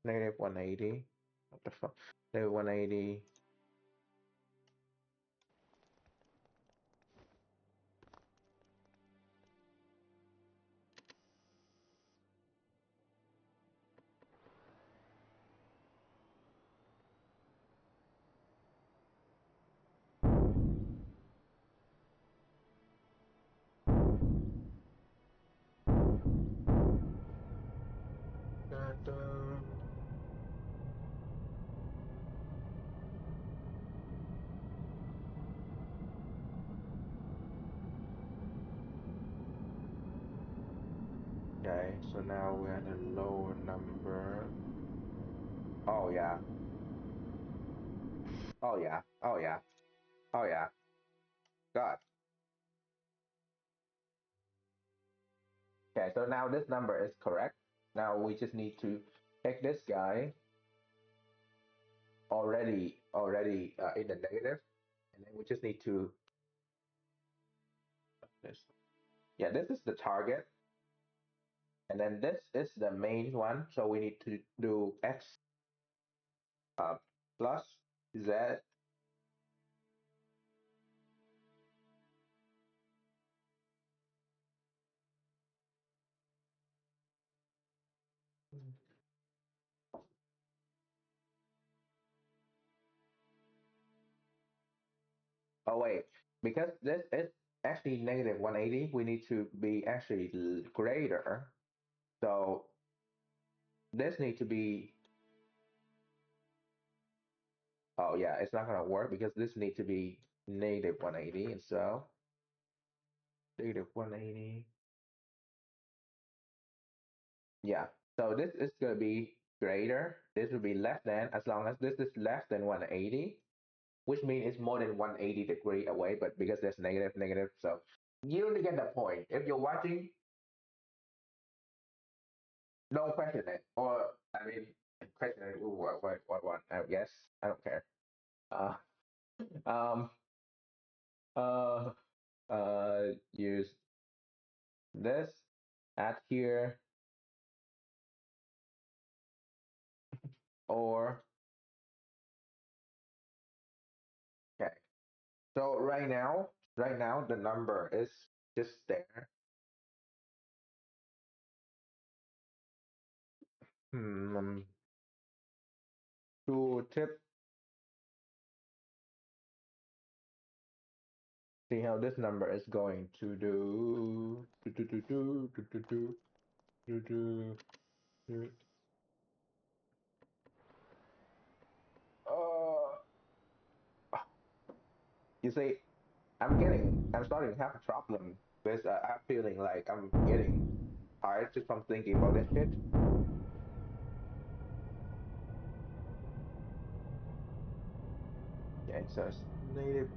negative 180? What the fuck? Negative 180. Da-da. Okay, so now we're at a lower number. Oh yeah. Oh yeah. Oh yeah. Oh yeah. God. Okay, so now this number is correct. Now we just need to take this guy already in the negative, and then we just need to this. Yeah, this is the target, and then this is the main one. So we need to do x uh, plus z. Oh wait, because this is actually negative 180, we need to be actually greater. So this need to be. Oh yeah, it's not gonna work because this need to be negative 180, and so negative 180. Yeah. So this is gonna be greater. This will be less than, as long as this is less than 180, which means it's more than 180 degree away, but because there's negative, negative, so you don't get the point. If you're watching, don't question it. Or, I mean, question it, what, I guess. I don't care. Uh, um, uh, use this, add here, or, okay. So right now, the number is just there. Hmm, to tip, see how this number is going to do. Uh, you see, I'm starting to have a problem because I'm feeling like I'm getting tired just from thinking about this shit. Okay, so it's native.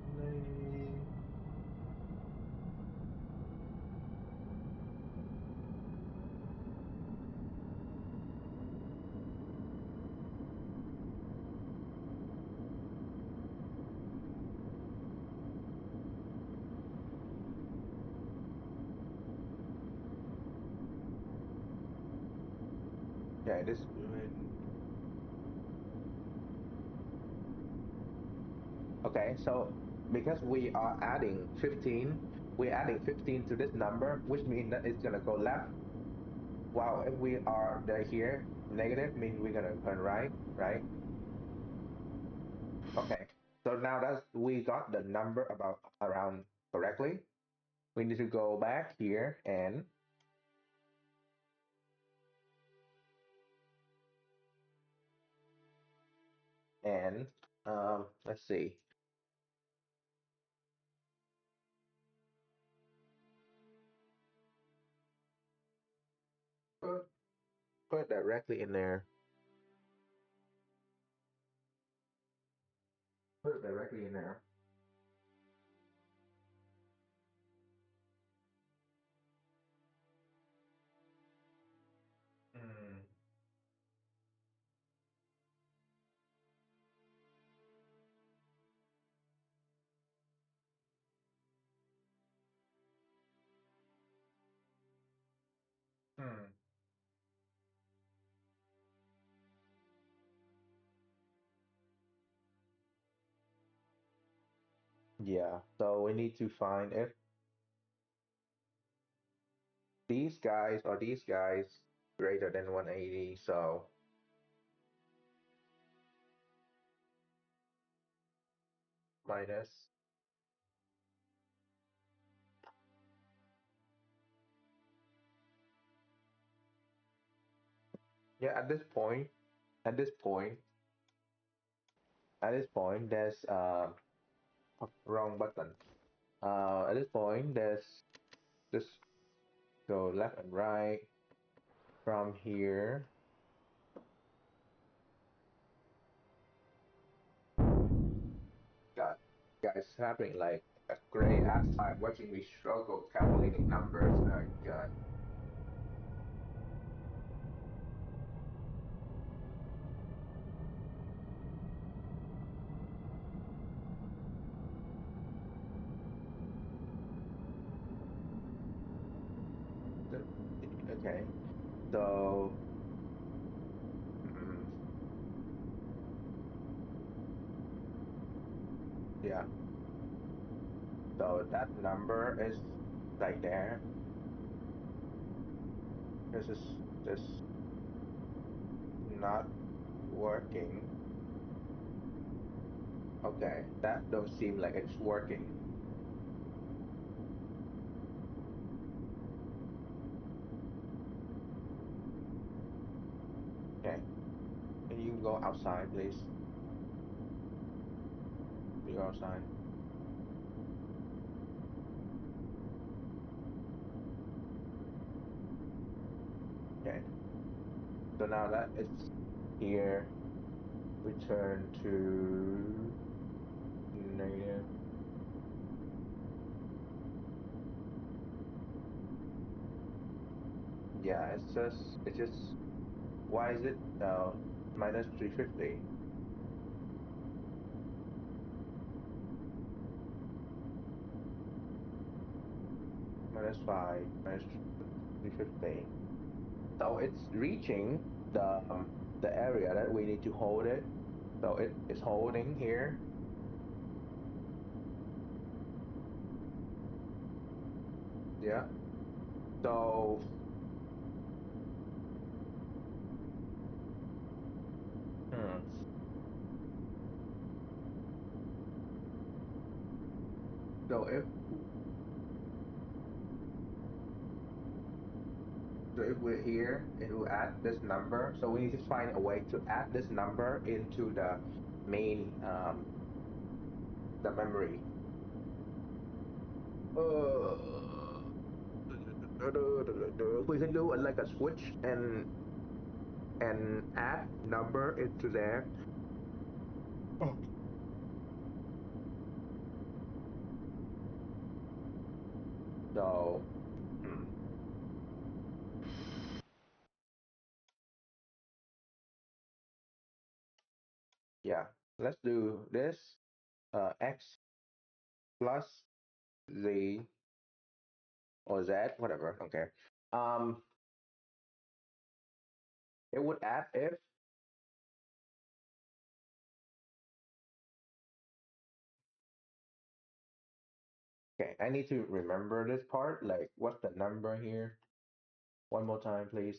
Okay, this okay, so because we're adding 15 to this number, which means that it's gonna go left. While if we are there here, negative means we're gonna turn right, right? Okay. So now that we got the number about around correctly, we need to go back here and let's see. Put put directly in there. Put it directly in there. Hmm. Hmm. Yeah. So we need to find if these guys greater than 180. So minus. Yeah. At this point, there's wrong button. At this point, there's just go left and right from here. God, guys, having like a great ass time watching me struggle calculating numbers. God. So, okay, so mm, yeah, so that number is right there. This is just not working. Okay, that don't seem like it's working. Okay, can you go outside, please? You go outside. Okay, so now that it's here, return to negative. Yeah, it's just why is it minus 350 minus 5 minus 350? So it's reaching the area that we need to hold it. So it is holding here. Yeah. So hmm, So if we're here, it will add this number. So we need to find a way to add this number into the main the memory. Uh, we can do like a switch and add number into there. Oh. So hmm, yeah, let's do this. X plus Z or Z, whatever. Okay. Um, it would add if. Okay, I need to remember this part. Like, what's the number here? One more time, please.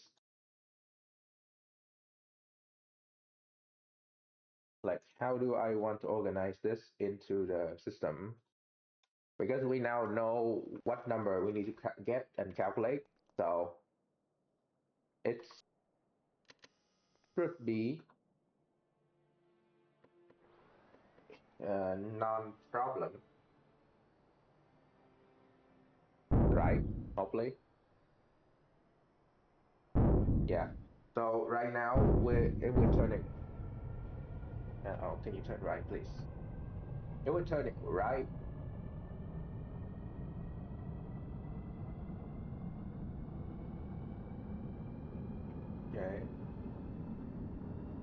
Like, how do I want to organize this into the system? Because we now know what number we need to get and calculate. So it should be non-problem, right? Hopefully. Yeah. So right now we're turning. Oh, can you turn right, please? It will turn it right. Okay.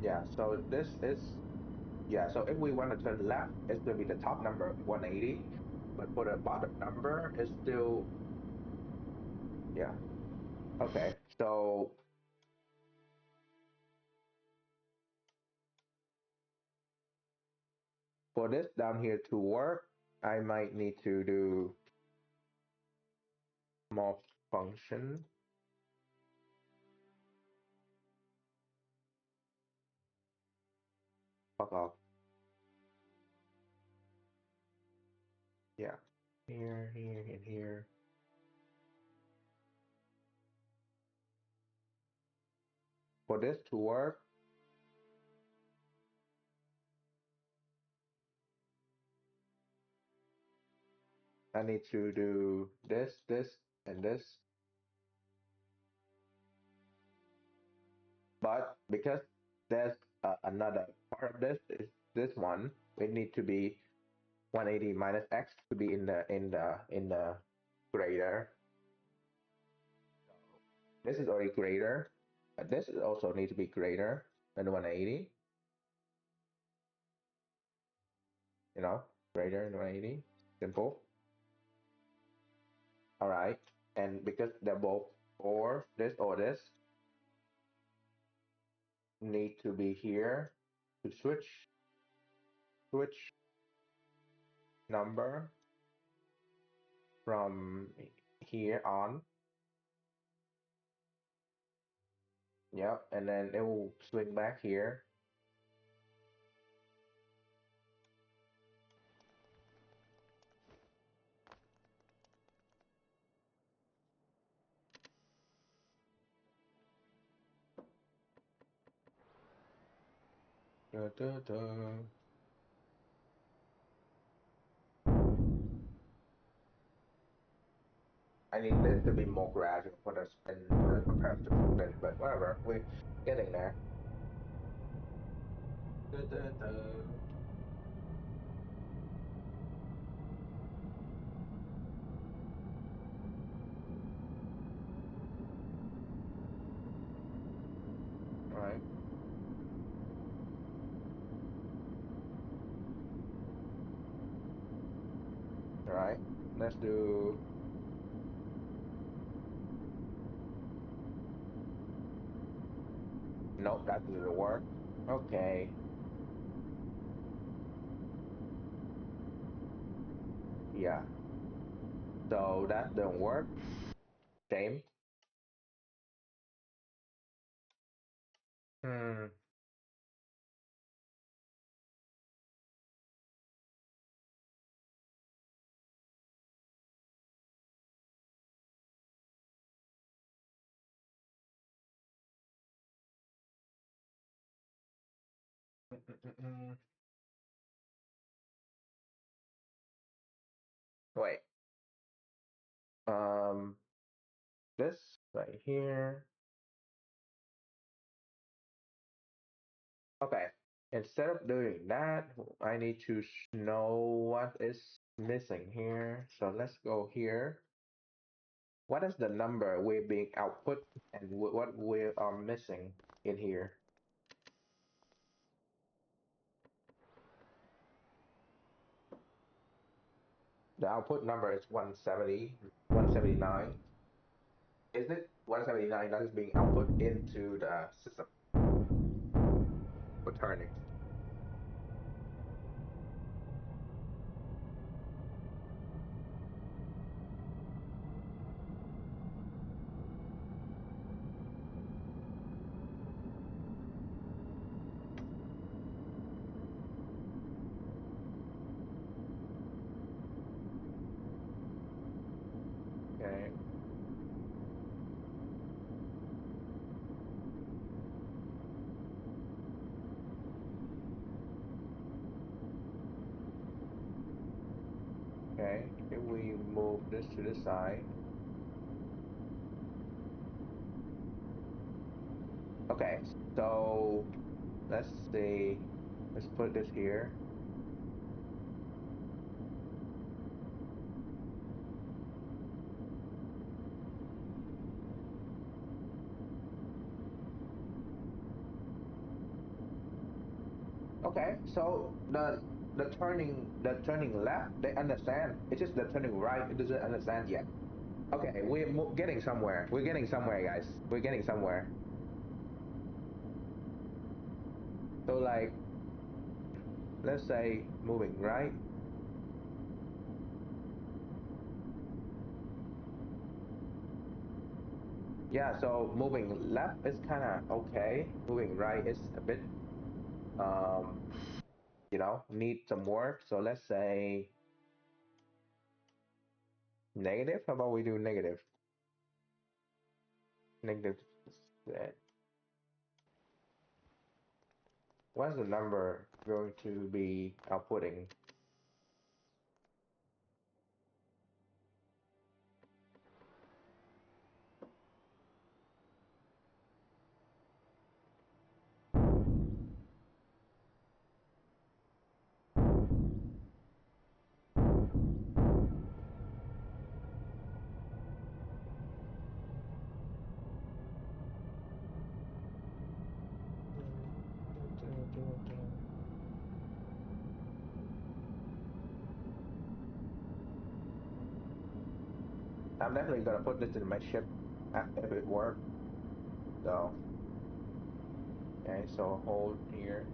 Yeah. So this is yeah. So if we want to turn left, it's gonna be the top number 180, but for the bottom number, it's still yeah. Okay. So for this down here to work, I might need to do more function. Fuck off. Yeah. Here, here, and here. For this to work, I need to do this, this, and this. But because there's another part of this is this one, it need to be 180 minus x to be in the greater. This is already greater. But this is also need to be greater than 180. You know, greater than 180. Simple. All right. And because they're both or this need to be here to switch number from here on. Yep, and then it will swing back here. Da, da, da. I need this to be more gradual for the spin compared to spin, but whatever, we're getting there. Da, da, da. All right, all right. Let's do. Nope, that doesn't work. Okay, yeah. So that doesn't work. Same. Hmm. Mm-mm-mm. Wait. Um, this right here. Okay. Instead of doing that, I need to know what is missing here. So let's go here. What is the number we're being output and what we are missing in here? The output number is 170, 179. Is it 179 that is being output into the system for turning? Okay. Okay. If we move this to the side. Okay. So let's see. Let's put this here. Okay. So the turning left, they understand. It's just the turning right, it doesn't understand yet. Okay, we're getting somewhere. We're getting somewhere, guys. We're getting somewhere. So like, let's say moving right. Yeah, so moving left is kind of okay. Moving right is a bit, um, need some work. So let's say negative. How about we do negative? Negative. What's the number going to be outputting? I'm definitely gonna put this in my ship if it works. So, okay, so hold here.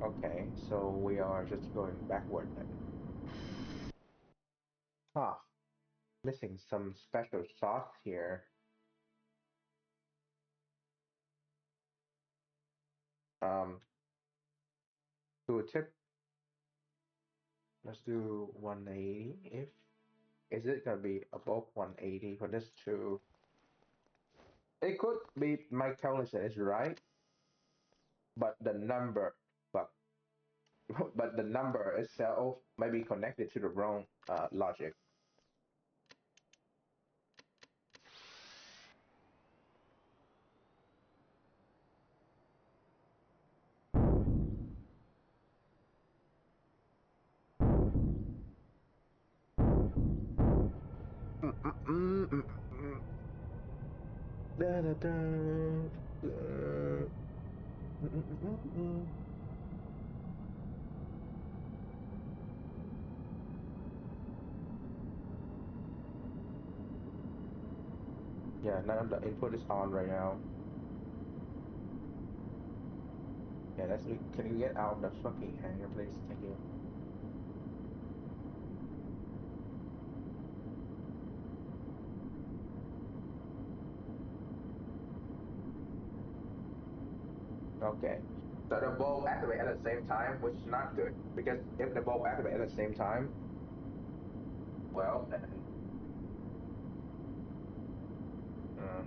Okay, so we are just going backward then. Huh, missing some special sauce here. Um, to a tip, let's do 180. If is it gonna be above 180 for this to? It could be my calculation is right, but the number, but but the number itself may be connected to the wrong logic. Mm, mm, mm, mm, mm. Da, da, da, da. Mm, mm, mm, mm, mm. Yeah, none of the input is on right now. Yeah, can you get out of the fucking hangar, please? Thank you. Okay. So they both activate at the same time, which is not good because if they both activate at the same time, well then uh,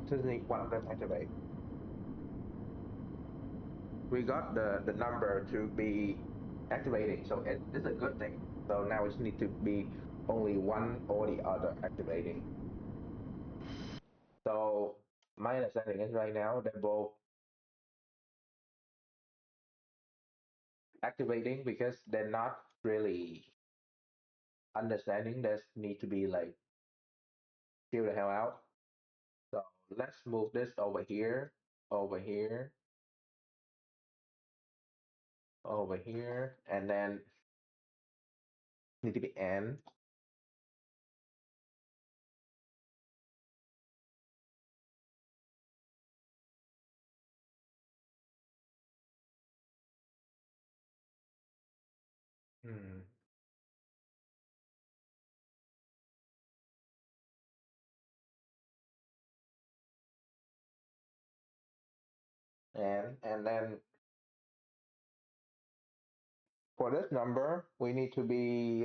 just need one of them activate. We got the number to be activating, so it's a good thing. So now it need to be only one or the other activating. So my understanding is right now they're both activating because they're not really understanding. This need to be like chill the hell out. So let's move this over here, over here, and then need to be N. Hmm. And then for this number, we need to be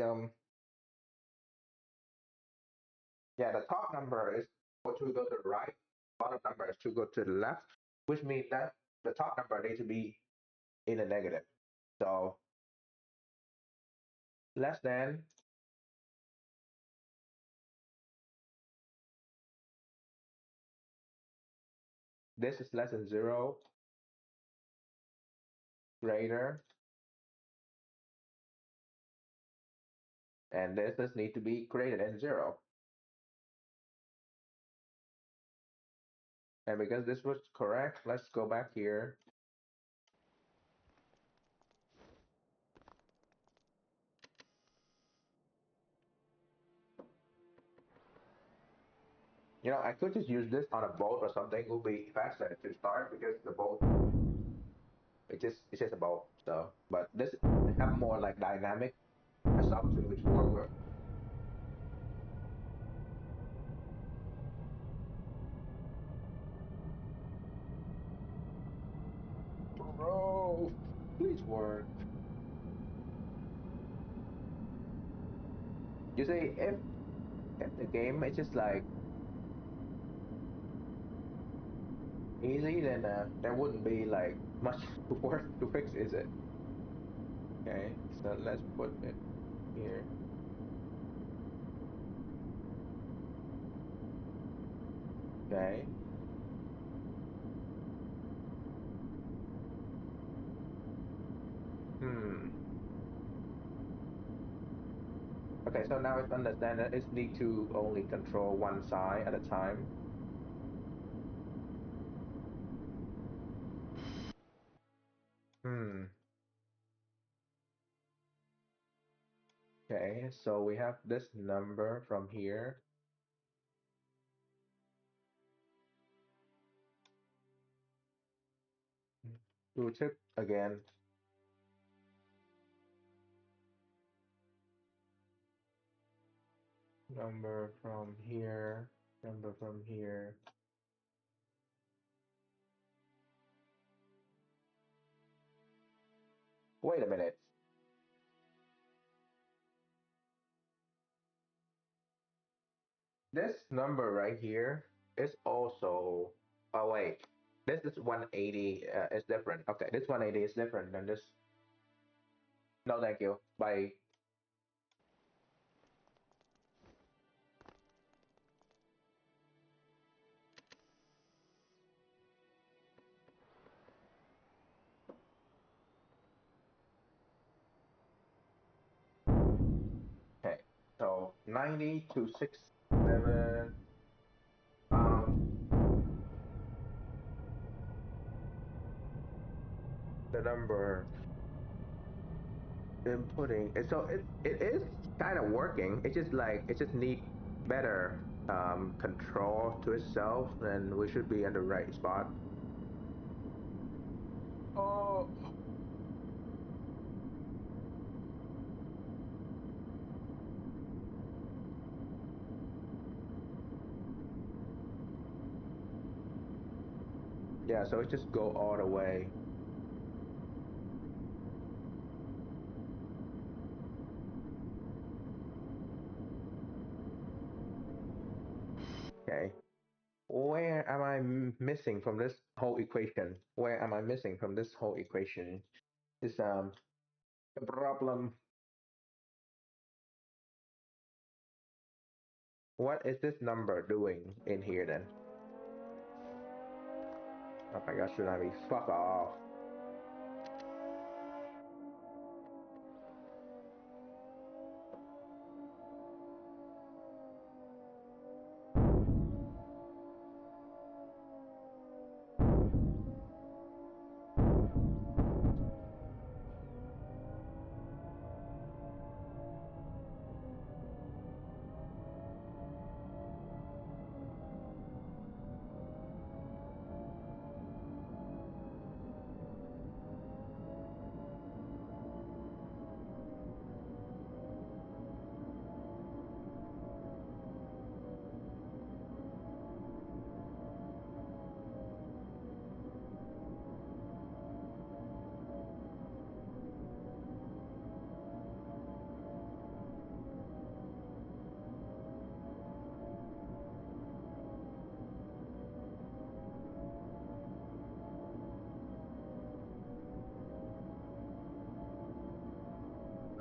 yeah, the top number is to go to the right, bottom number is to go to the left, which means that the top number needs to be in the negative. So less than, this is less than zero, greater, and this does need to be greater than zero. And because this was correct, let's go back here. You know, I could just use this on a boat or something. It would be faster to start because the boat it's just a boat. So, but this have more like dynamic stuff to work with. Bro, please work. You see, if the game is just like easy, then there wouldn't be like much work to fix, is it? Okay, so let's put it here. Okay. Hmm. Okay, so now it's understand that it's need to only control one side at a time. Hmm. Okay, so we have this number from here. We'll check again. Number from here. Number from here. Wait a minute. This number right here is also. Oh wait, this is 180. Is different. Okay, this 180 is different than this. No, thank you. Bye. Okay, so 90 to 67. Um, the number inputting. So it is kind of working. It's just like it just need better control to itself, and we should be in the right spot. Oh, Yeah, so it just go all the way. Okay. Where am I missing from this whole equation? Where am I missing from this whole equation? Is the problem. What is this number doing in here then? Oh my gosh, should I be fuck off?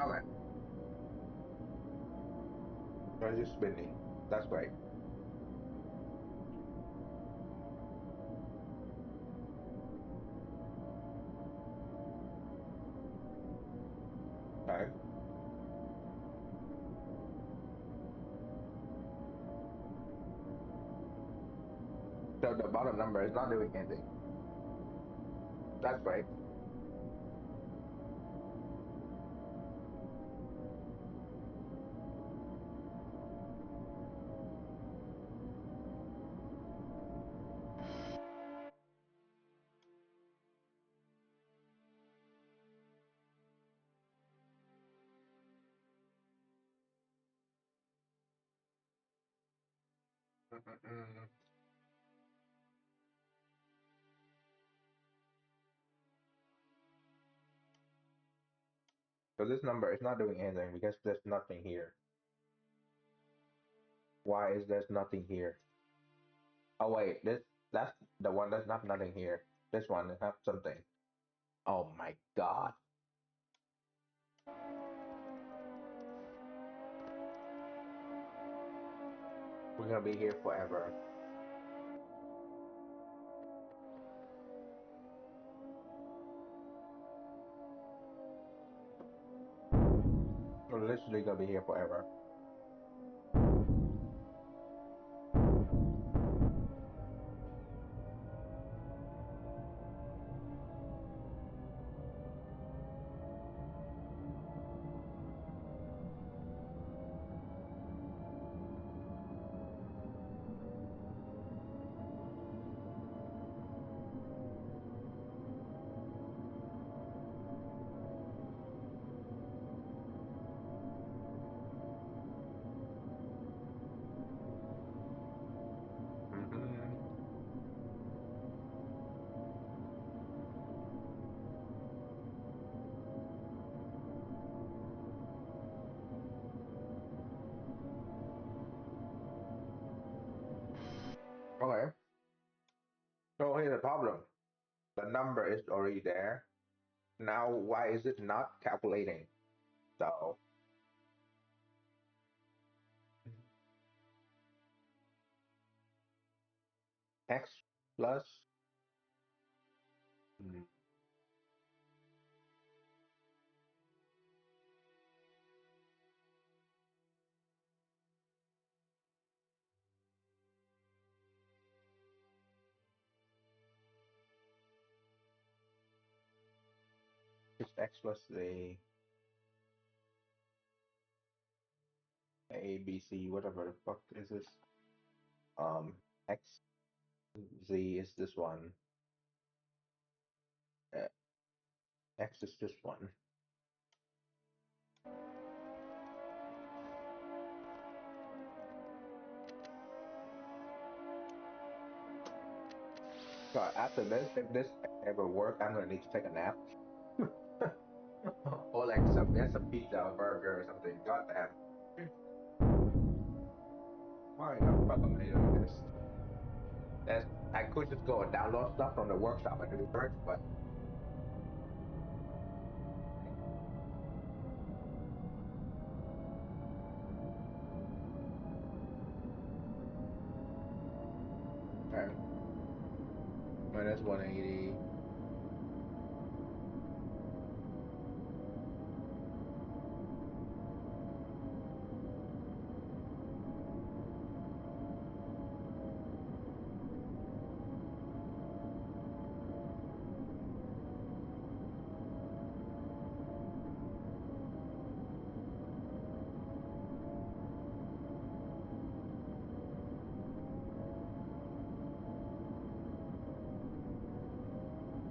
Okay. So it's just spinning. That's great. Okay. So the bottom number is not doing anything. That's great. Mm-mm-mm. So this number is not doing anything because there's nothing here. Why is there's nothing here? Oh wait, that's the one that's not nothing here. This one has something. Oh my god. We're gonna be here forever. We're literally gonna be here forever. Hmm. Okay. So here's the problem. The number is already there. Now why is it not calculating? So x plus mm, it's x plus a b c whatever the fuck is this? X z is this one. Uh, x is this one. So after this, if this ever work, I'm gonna need to take a nap. Or like some pizza or burger or something. God damn. Why the fuck am I doing this? That's, I could just go and download stuff from the workshop and do work, but okay. Minus 180.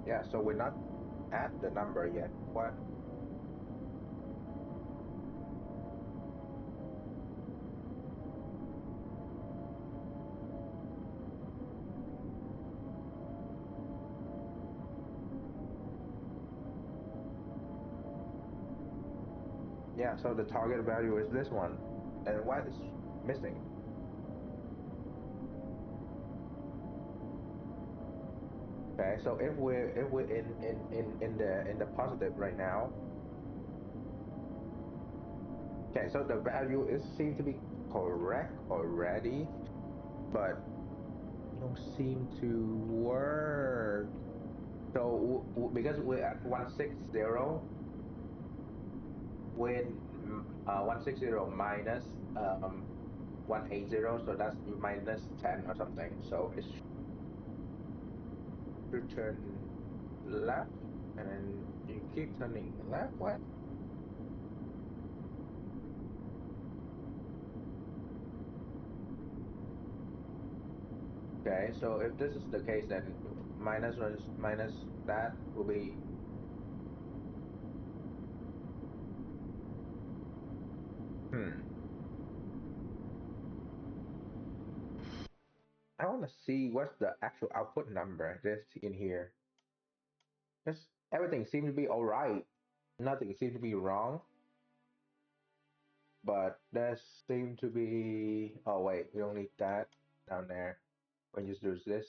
Yeah, so we're not at the number yet. What? Yeah, so the target value is this one. And what is missing? Okay, so if we're in the positive right now, okay, so the value is seem to be correct already, but it don't seem to work. So because we're at 160, when 160 minus 180, so that's minus 10 or something. So it should turn left, and then you keep turning left. What? Okay, so if this is the case, then minus one minus that will be hmm. I want to see what's the actual output number this in here. Just everything seems to be all right. Nothing seems to be wrong, but there seem to be. Oh wait, we don't need that down there. We just do this.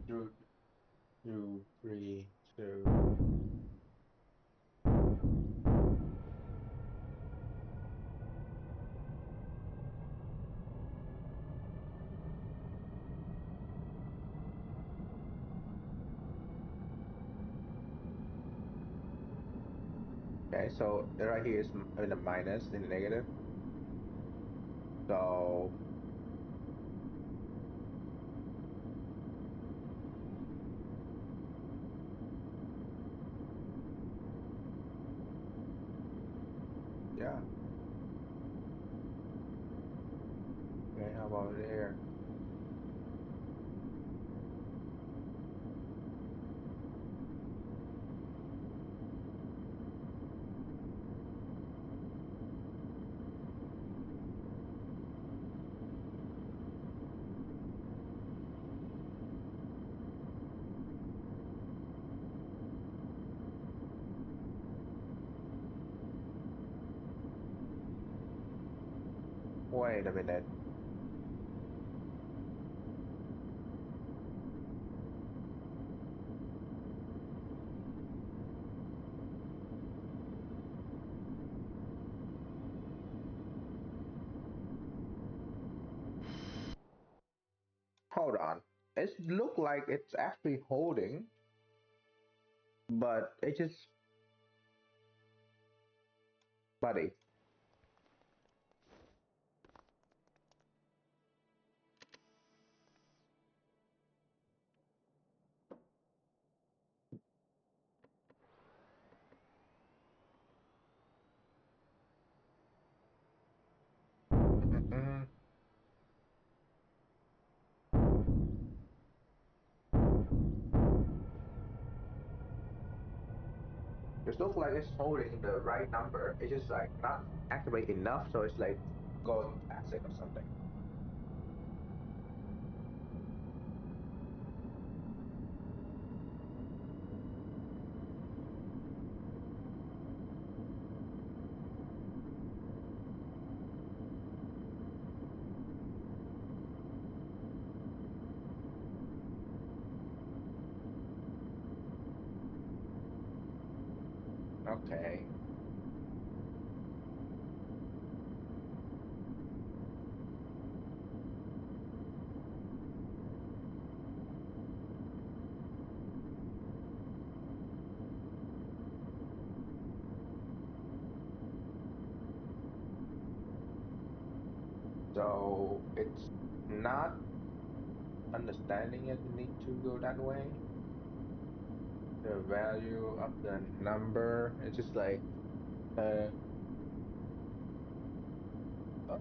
Two, two, three, two. Okay, so right here is in the minus, in the negative. So yeah. Okay, how about here? Wait a minute. Hold on. It look like it's actually holding, but it just, buddy. It looks like it's holding the right number. It's just like not accurate enough, so it's like going past it or something. Okay. So it's not understanding it need to go that way. The value of the number, it's just like uh oh,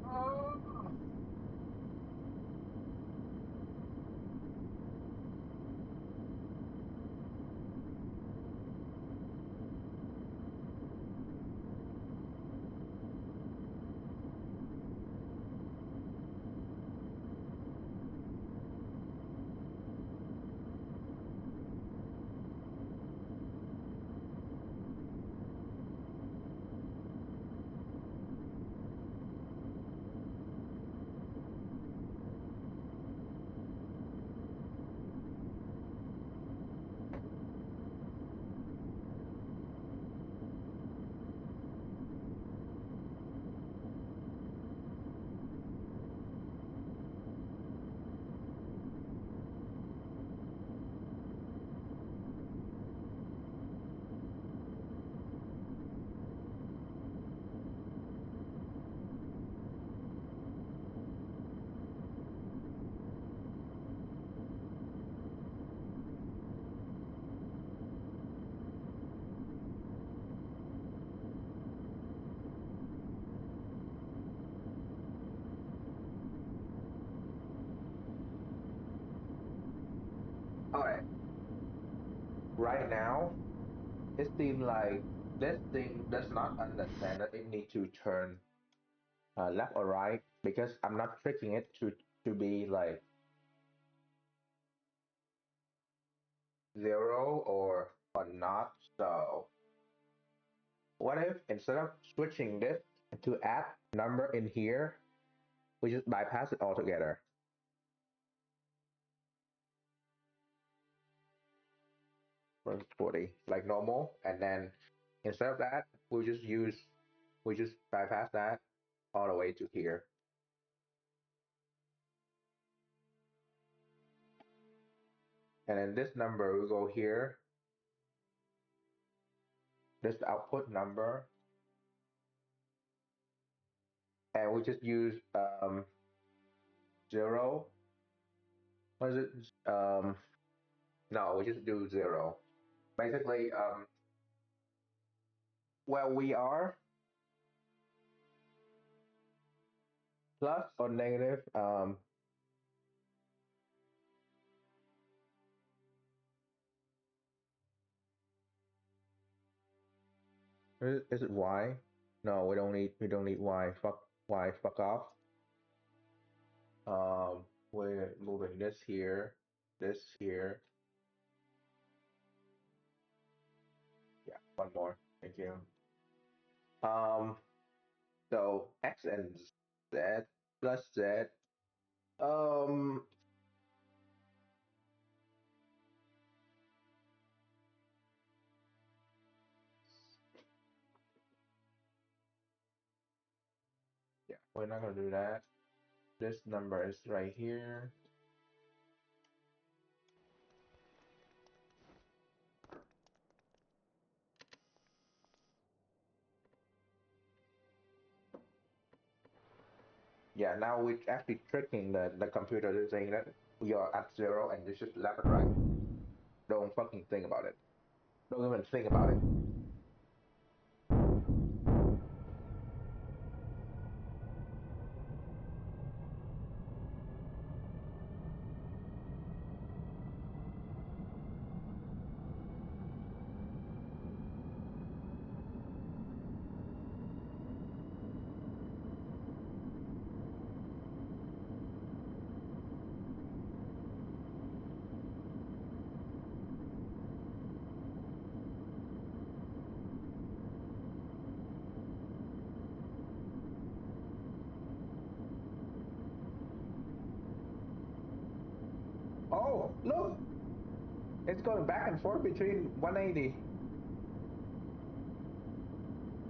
all right. Right now, it seems like this thing does not understand that it need to turn left or right because I'm not tricking it to be like zero or not. So what if instead of switching this to add number in here, we just bypass it altogether? 140 like normal, and then instead of that, we just bypass that all the way to here. And then this number we go here, this output number, and we just use zero. What is it? No, we just do zero. Basically, where we are, plus or negative, is it y? No, we don't need y. Fuck off. We're moving this here. Yeah, one more. Thank you. Um, so x and z plus z. Um, yeah, we're not gonna do that. This number is right here. Yeah, now we're actually tricking the computer to saying that we are at zero and this is left and right. Don't fucking think about it. Don't even think about it. Oh, look, it's going back and forth between 180.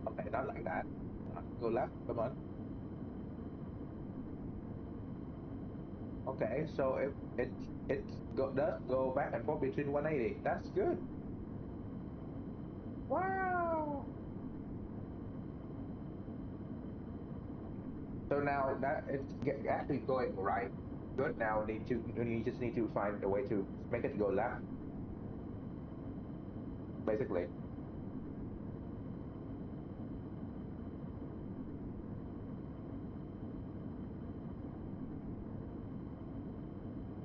Okay, not like that. Go left. Come on. Okay, so if does go back and forth between 180, that's good. Wow. Okay. So now that it's actually going right. Good. Now we just need to find a way to make it go left, basically.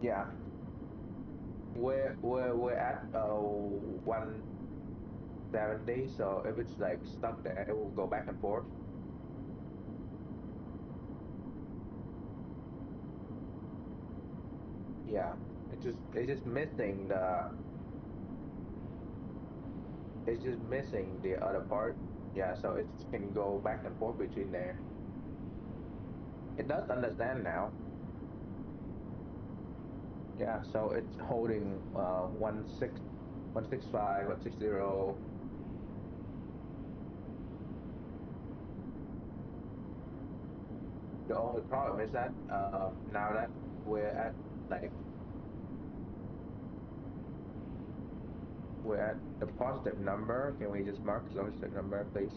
Yeah. We're at 170. So if it's like stuck there, it will go back and forth. Yeah. It's just missing the other part. Yeah, so it can go back and forth between there. It does understand now. Yeah, so it's holding 165, 160. The only problem is that now that we're at like we're at the positive number, can we just mark the positive number, please?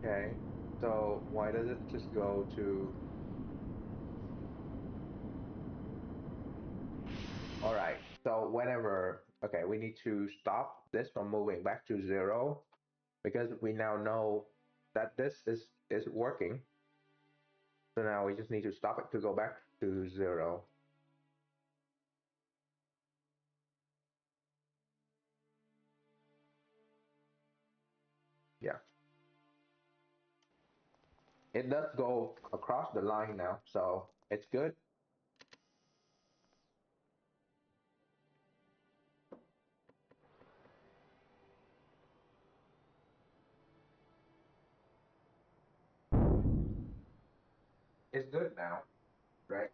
Okay. So why does it just go to? All right. So whenever, okay, we need to stop this from moving back to zero because we now know that this is working. So now we just need to stop it to go back to zero. Yeah. It does go across the line now, so it's good. It's good now, right?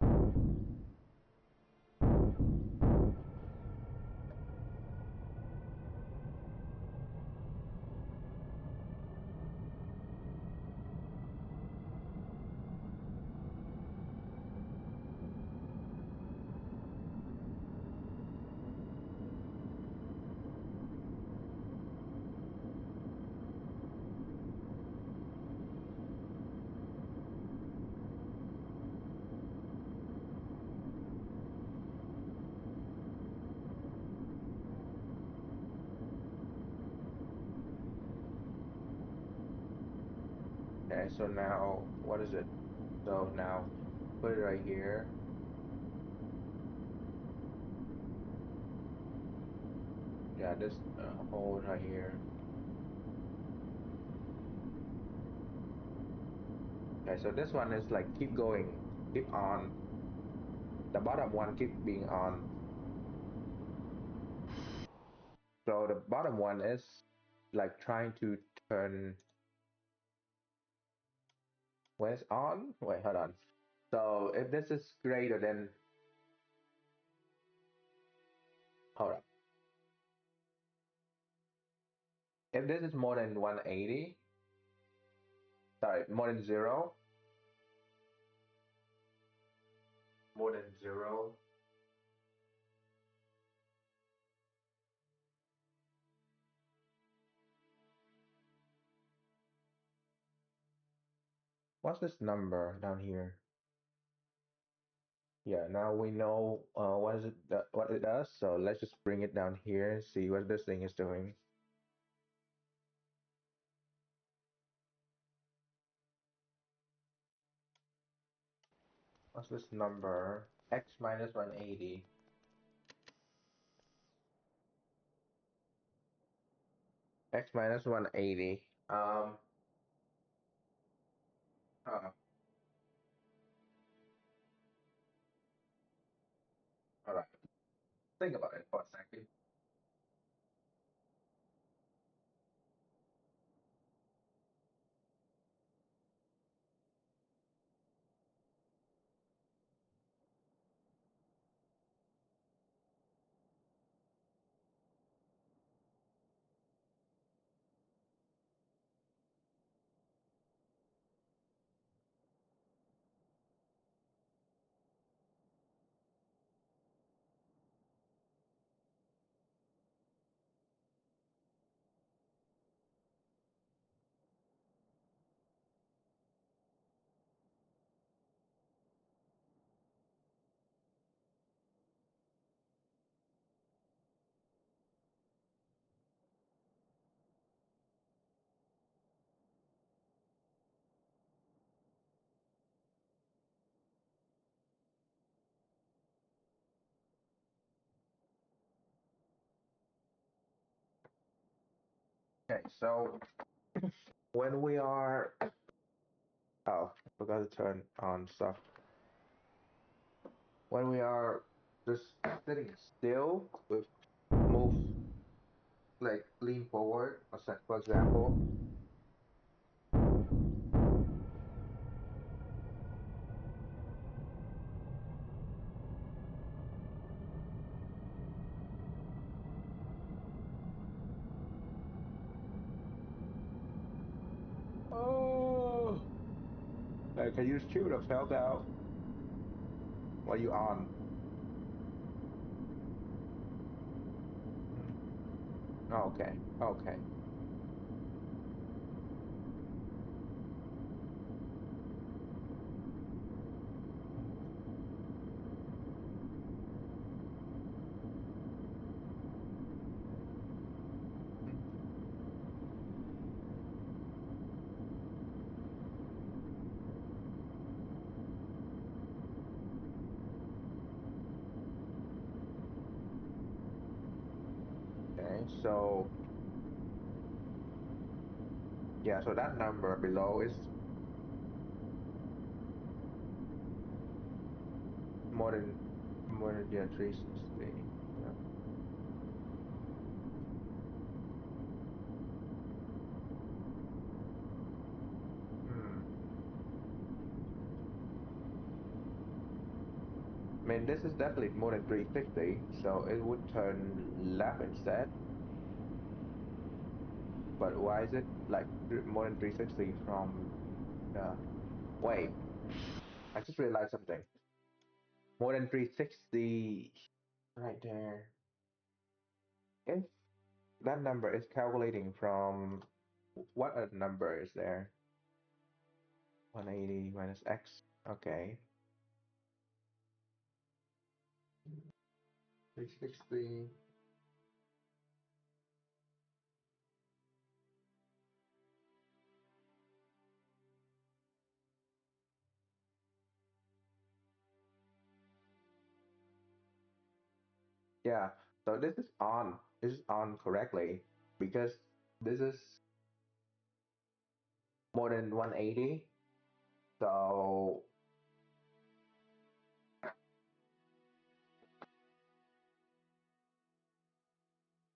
Okay, so now what is it? So now put it right here. Yeah, this hold right here. Okay, so this one is like keep going, keep on. The bottom one keep being on. So the bottom one is like trying to turn when it's on. Wait, hold on. So if this is greater than, hold up. If this is more than 180, sorry, more than zero. What's this number down here? Yeah, now we know what is it what it does. So let's just bring it down here and see what this thing is doing. What's this number? X minus 180. X minus 180. Uh, all right. Think about it for a second. Okay, so when we are, oh, forgot to turn on stuff. When we are just sitting still with move, like lean forward, for example. Oh, can you shoot a felt out while you on? Mm. Oh, okay, okay. Mm. Mm. Okay, so yeah, so that number below is more than yeah 360. Yeah. Hmm. I mean, this is definitely more than 360, so it would turn left instead. But why is it like more than 360 from the? Wait, I just realized something. More than 360 right there. If that number is calculating from what a number is there? 180 minus x. Okay. 360. Yeah. So this is on. This is on correctly because this is more than 180. So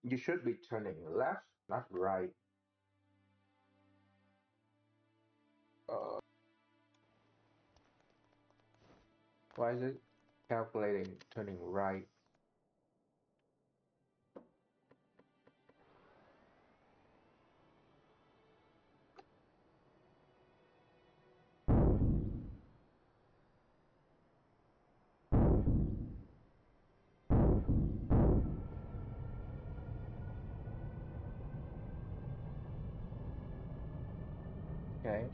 you should be turning left, not right. Uh, why is it calculating turning right? Okay.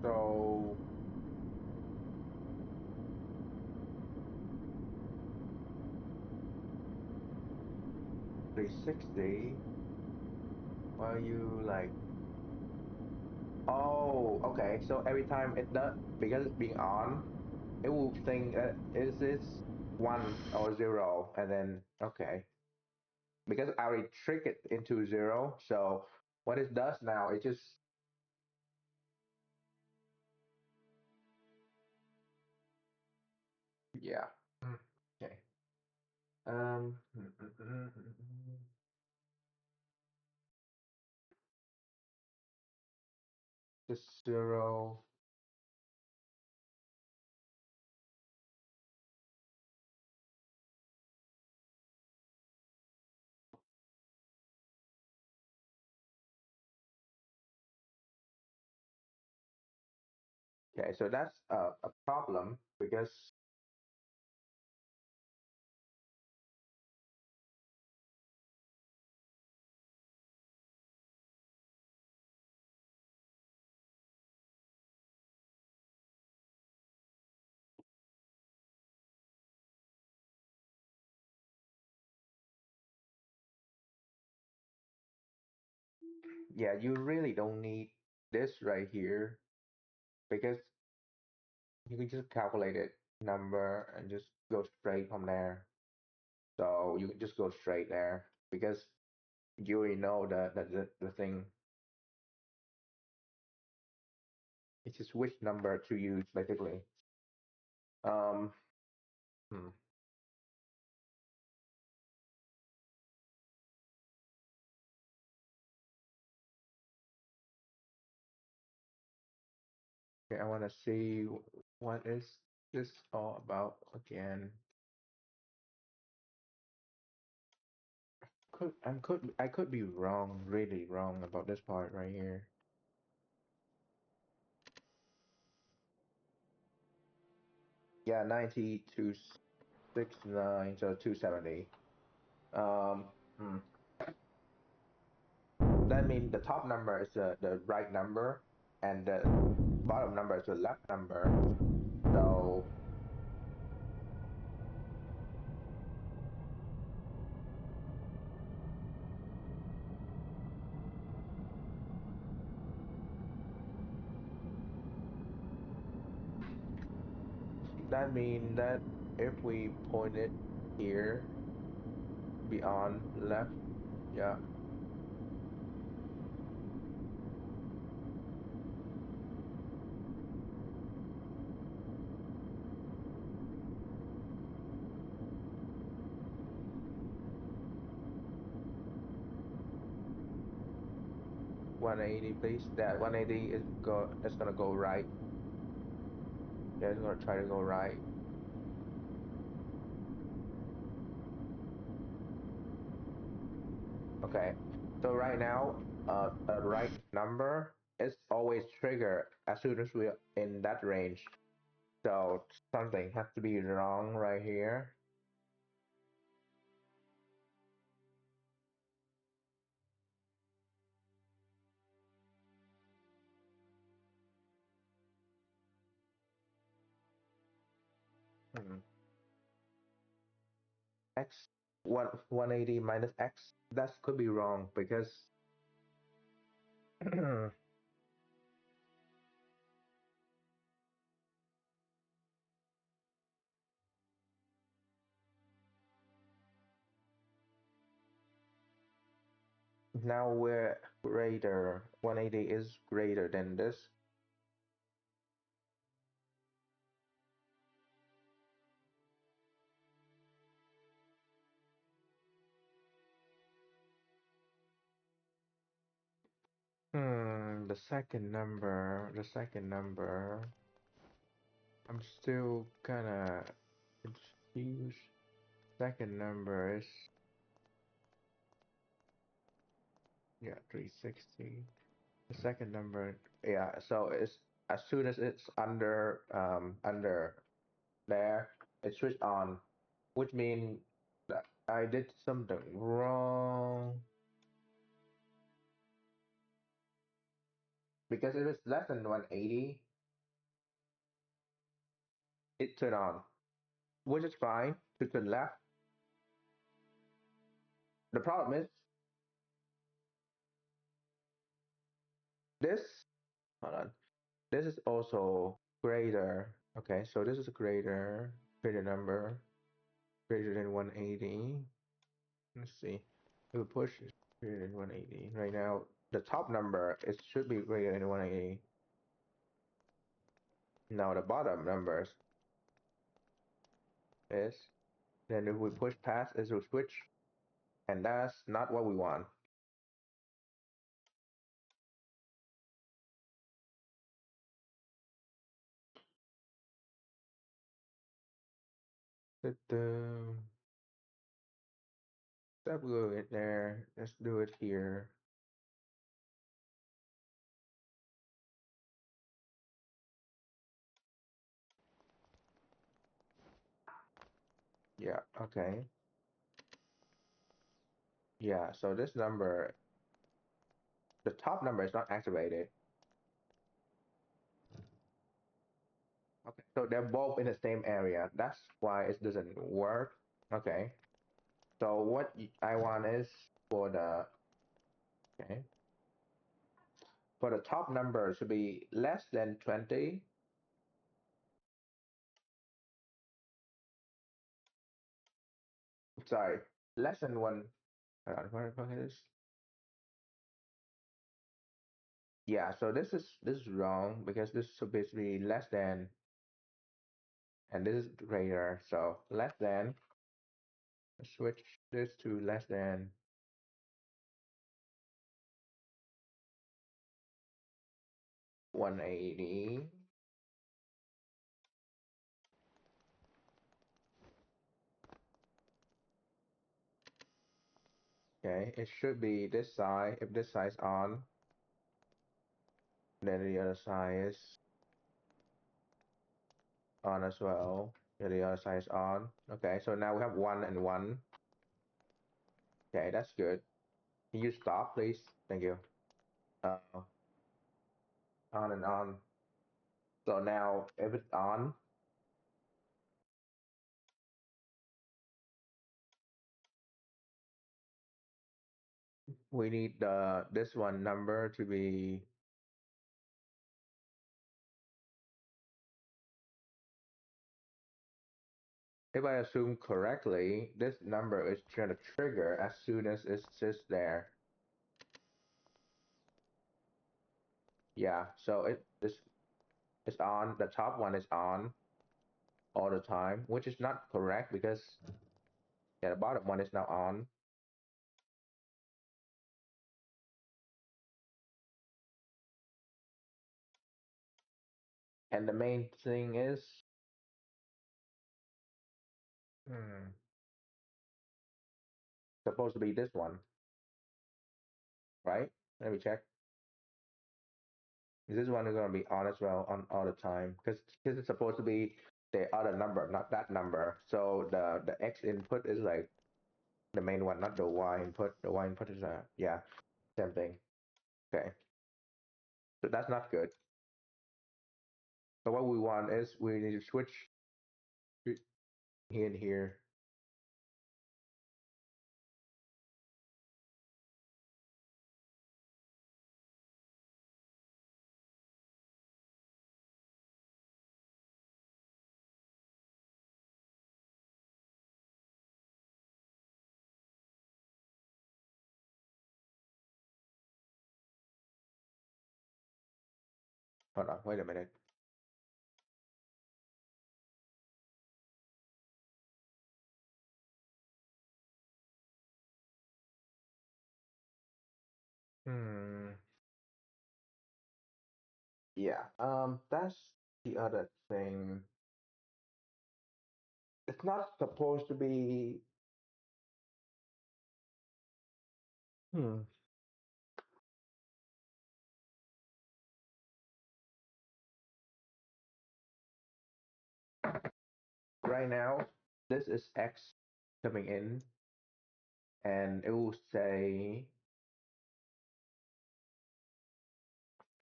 So 360. Why you like? Oh, okay. So every time it does, because it's being on, it will think is this. one or zero, and then okay, because I already trick it into zero. So what it does now, it just yeah. Okay. Um. Just zero. Okay, so that's a problem because yeah, you really don't need this right here because you can just calculate it number and just go straight from there. So you can just go straight there because you already know the thing. It's just which number to use basically. Um, hmm. Okay, I want to see what is this all about again. I could be wrong, really wrong about this part right here. Yeah, 90 to 69, so 270. Um, hmm. That means the top number is the right number and the bottom number is the left number. So that means that if we point it here beyond left, yeah, 180 please. That 180 is gonna go right. Yeah, it's gonna try to go right. Okay. So right now, a right number is always triggered as soon as we're in that range. So something has to be wrong right here. Hmm. X 180 minus X. That could be wrong because now we're greater. 180 is greater than this. The second number. I'm still kind of confused. Second number is, yeah, 360. The second number, yeah, so it's as soon as it's under there, it switched on, which means that I did something wrong because if it's less than 180, it turned on, which is fine to turn left. The problem is this, hold on, this is also greater. Okay, so this is a greater number. greater than 180. Let's see. If we push is greater than 180. Right now, the top number it should be greater than 180. Now the bottom numbers is. Then if we push past, it will switch, and that's not what we want. Da-da. Stop going it there. Let's do it here. Yeah, okay. Yeah, so this number, the top number is not activated. Okay, so they're both in the same area. That's why it doesn't work. Okay, so what I want is for the, okay, for the top number to be less than 20. Sorry, less than one. Hold on, what is this? Yeah, so this is wrong because this is supposed to be less than, and this is greater. So less than, switch this to less than 180. Okay, it should be this side. If this side is on, then the other side is on as well. Yeah, the other side is on. Okay, so now we have 1 and 1. Okay, that's good. Can you stop, please? Thank you. Uh, on and on. So now, if it's on, we need the this one number to be. If I assume correctly, this number is trying to trigger as soon as it sits there. Yeah, so it's on. The top one is on all the time, which is not correct because yeah, the bottom one is now on. And the main thing is, hmm, supposed to be this one, right? Let me check. This one is going to be on as well on all the time because it's supposed to be the other number, not that number. So the X input is like the main one, not the Y input. The Y input is yeah, same thing. Okay, so that's not good. So what we want is we need to switch here and here. Hold on, wait a minute. Hmm. Yeah. That's the other thing. It's not supposed to be. Hmm. Right now, this is X coming in, and it will say,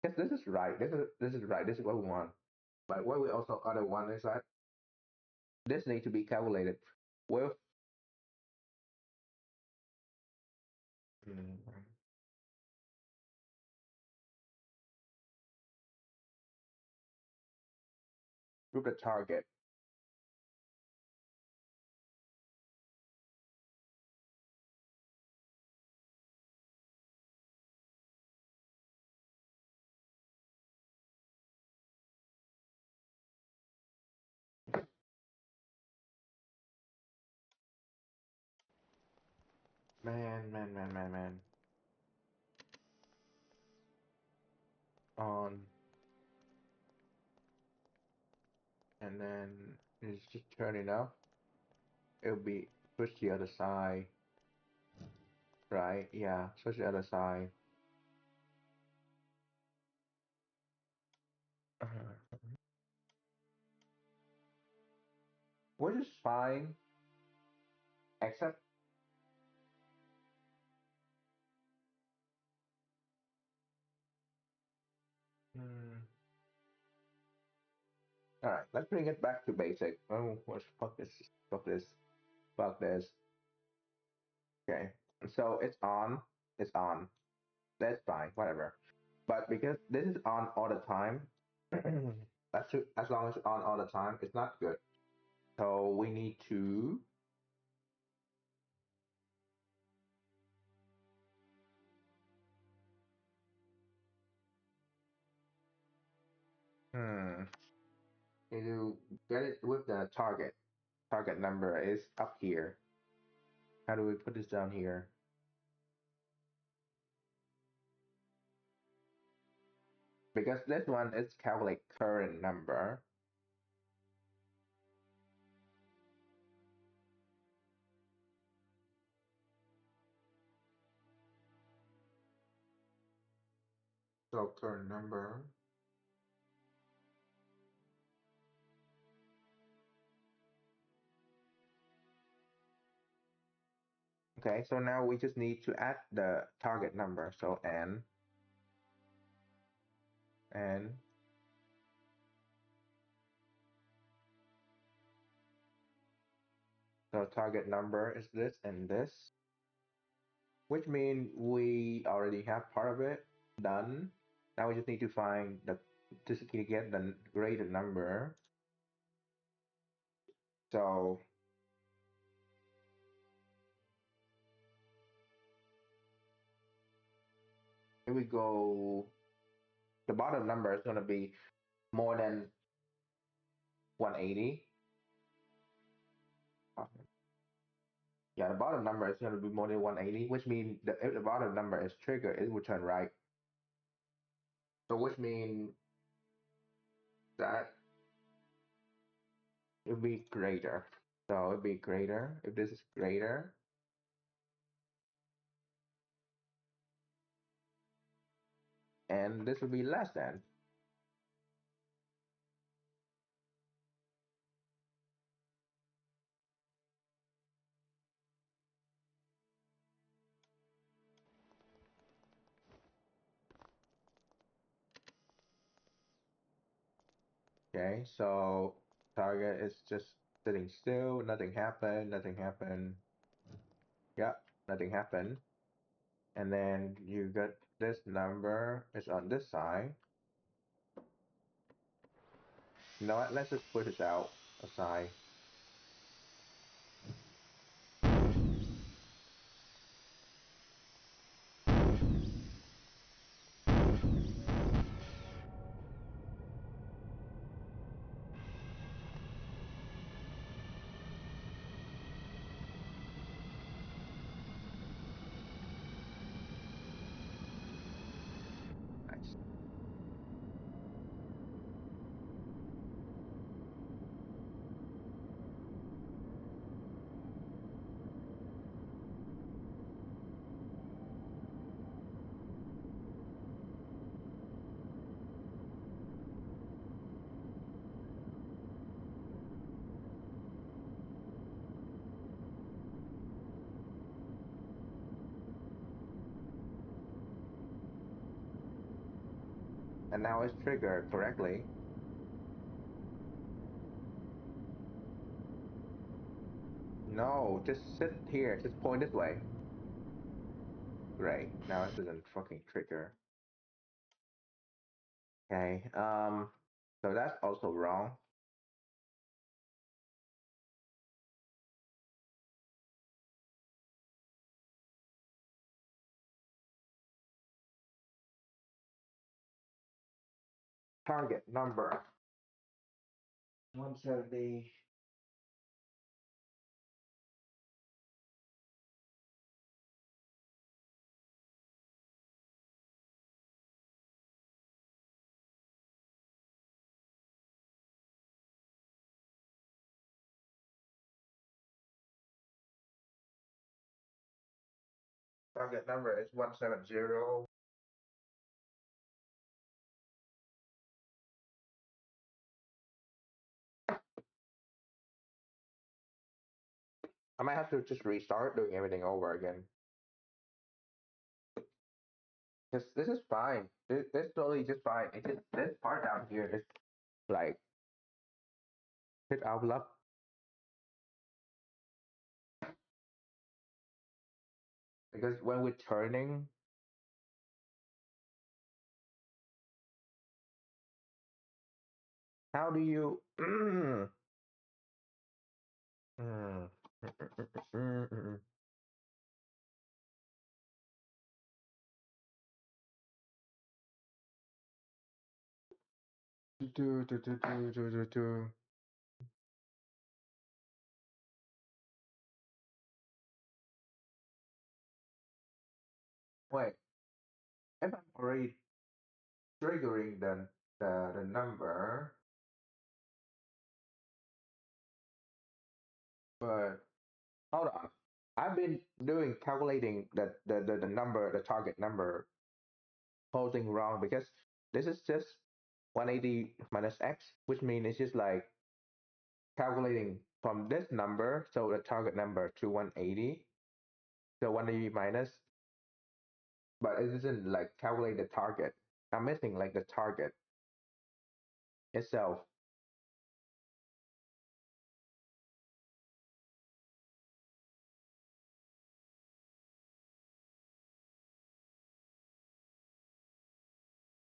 yes, this is right. This is right. This is what we want. But what we also other one is that this need to be calculated with hmm, with the target. Man. On, and then it's just turn it up. It'll be push the other side, right? Yeah, switch the other side. Which is fine, except hmm, all right. Let's bring it back to basic. Oh, what fuck this? Fuck this. Fuck this. Okay. So it's on. It's on. That's fine. Whatever. But because this is on all the time, as long as it's on all the time, it's not good. So we need to. Hmm. Need to get it with the target. Target number is up here. How do we put this down here? Because this one is calculate current number. So current number. Okay, so now we just need to add the target number. So n. So target number is this and this, which means we already have part of it done. Now we just need to find the just to get the greater number. So here we go. The bottom number is going to be more than 180. Yeah, the bottom number is going to be more than 180, which means if the bottom number is triggered, it will turn right. So which means that it will be greater. So it'll be greater. If this is greater, and this will be less than. Okay, so target is just sitting still, nothing happened, nothing happened. Yep, nothing happened. And then you got this number is on this side. You know what? Let's just push this out aside. Nice. And now it's triggered correctly. No, just sit here. Just point this way. Great. Now it doesn't fucking trigger. Okay. So that's also wrong. Target number 170. Target number is 170. I might have to just restart doing everything over again. This is fine. This totally just fine. It's just this part down here is like hit out luck. Because when we're turning, how do you wait, if I'm already triggering the number, but hold on. I've been doing calculating the number, the target number, holding wrong because this is just 180 minus x, which means it's just like calculating from this number, so the target number to 180, so 180 minus, but it doesn't like calculate the target. I'm missing like the target itself.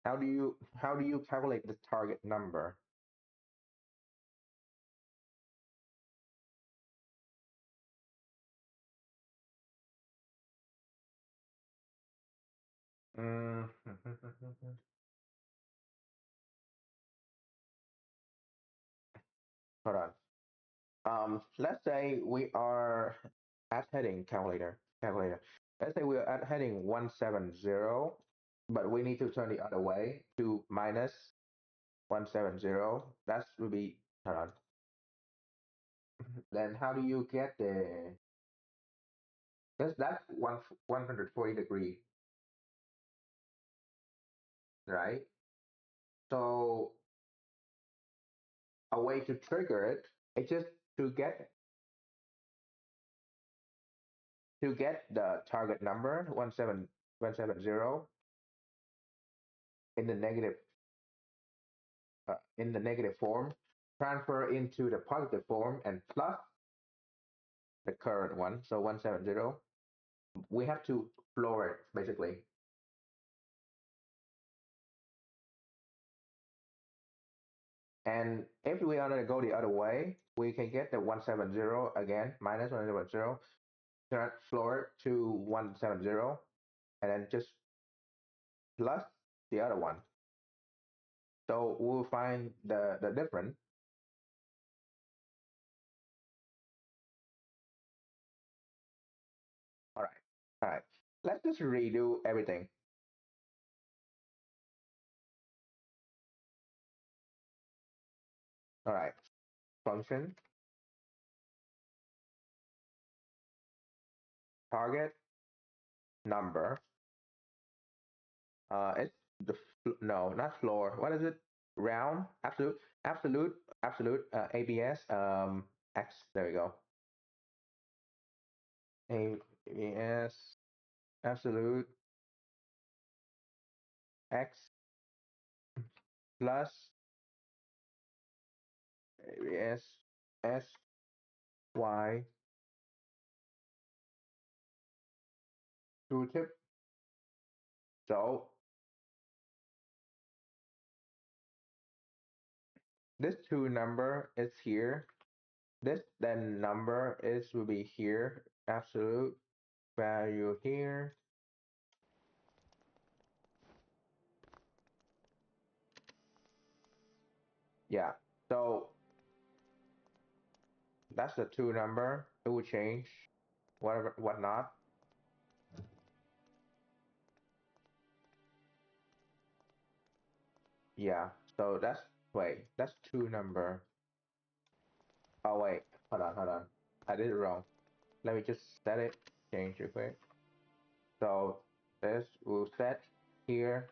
How do you calculate the target number? Mm. Hold on. Let's say we are at heading calculator. Let's say we are at heading 170, but we need to turn the other way to minus 170. That would be, hold on. Then how do you get that's 140 degree, right? So a way to trigger it, it's just to get the target number 170 in the negative form, transfer into the positive form, and plus the current one, so 170. We have to floor it basically. And if we want to go the other way, we can get the 170 again, minus 170, floor it to 170, and then just plus the other one. So we'll find the difference. All right. All right. Let's just redo everything. All right. Function, target, number. It's the no, not floor. What is it? Round, absolute, ABS, X. There we go. ABS, absolute, X plus ABS, S, Y, tooltip. So this two number is here. This then number is will be here. Absolute value here. Yeah. So that's the two number. It will change whatever whatnot. Yeah. So that's two number. Oh wait, hold on. I did it wrong. Let me just set it, change real quick. So this will set here,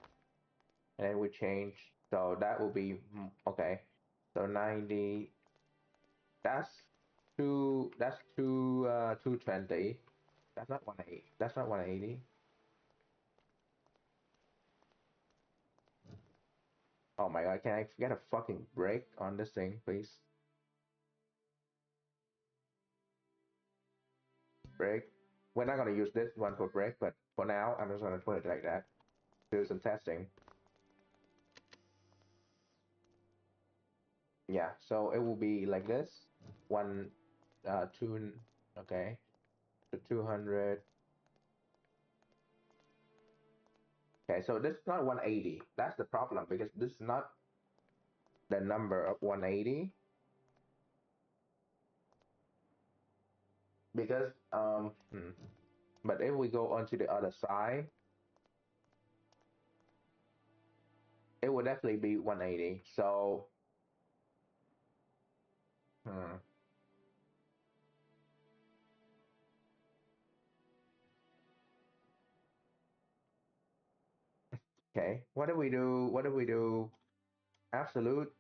and then we change. So that will be okay. So 90. That's two. That's 220. That's not 180. That's not 180. Oh my god! Can I get a fucking break on this thing, please? Break. We're not gonna use this one for break, but for now, I'm just gonna put it like that. Do some testing. Yeah. So it will be like this. One, two. Okay. So 200. Okay. So this is not 180. That's the problem because this is not the number of 180. Because but if we go onto the other side, it would definitely be 180. So hmm, okay, what do we do? What do we do? Absolute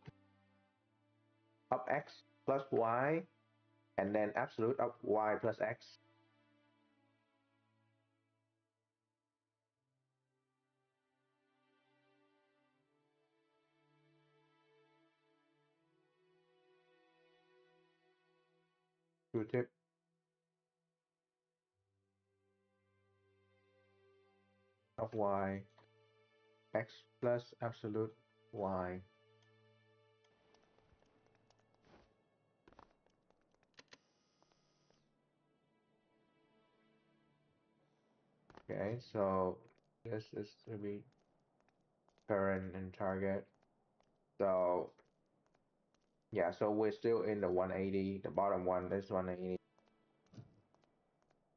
of x plus y, and then absolute of y plus x. Q-tip of y, x plus absolute y. Okay, so this is to be current and target. So yeah, so we're still in the 180. The bottom one is 180.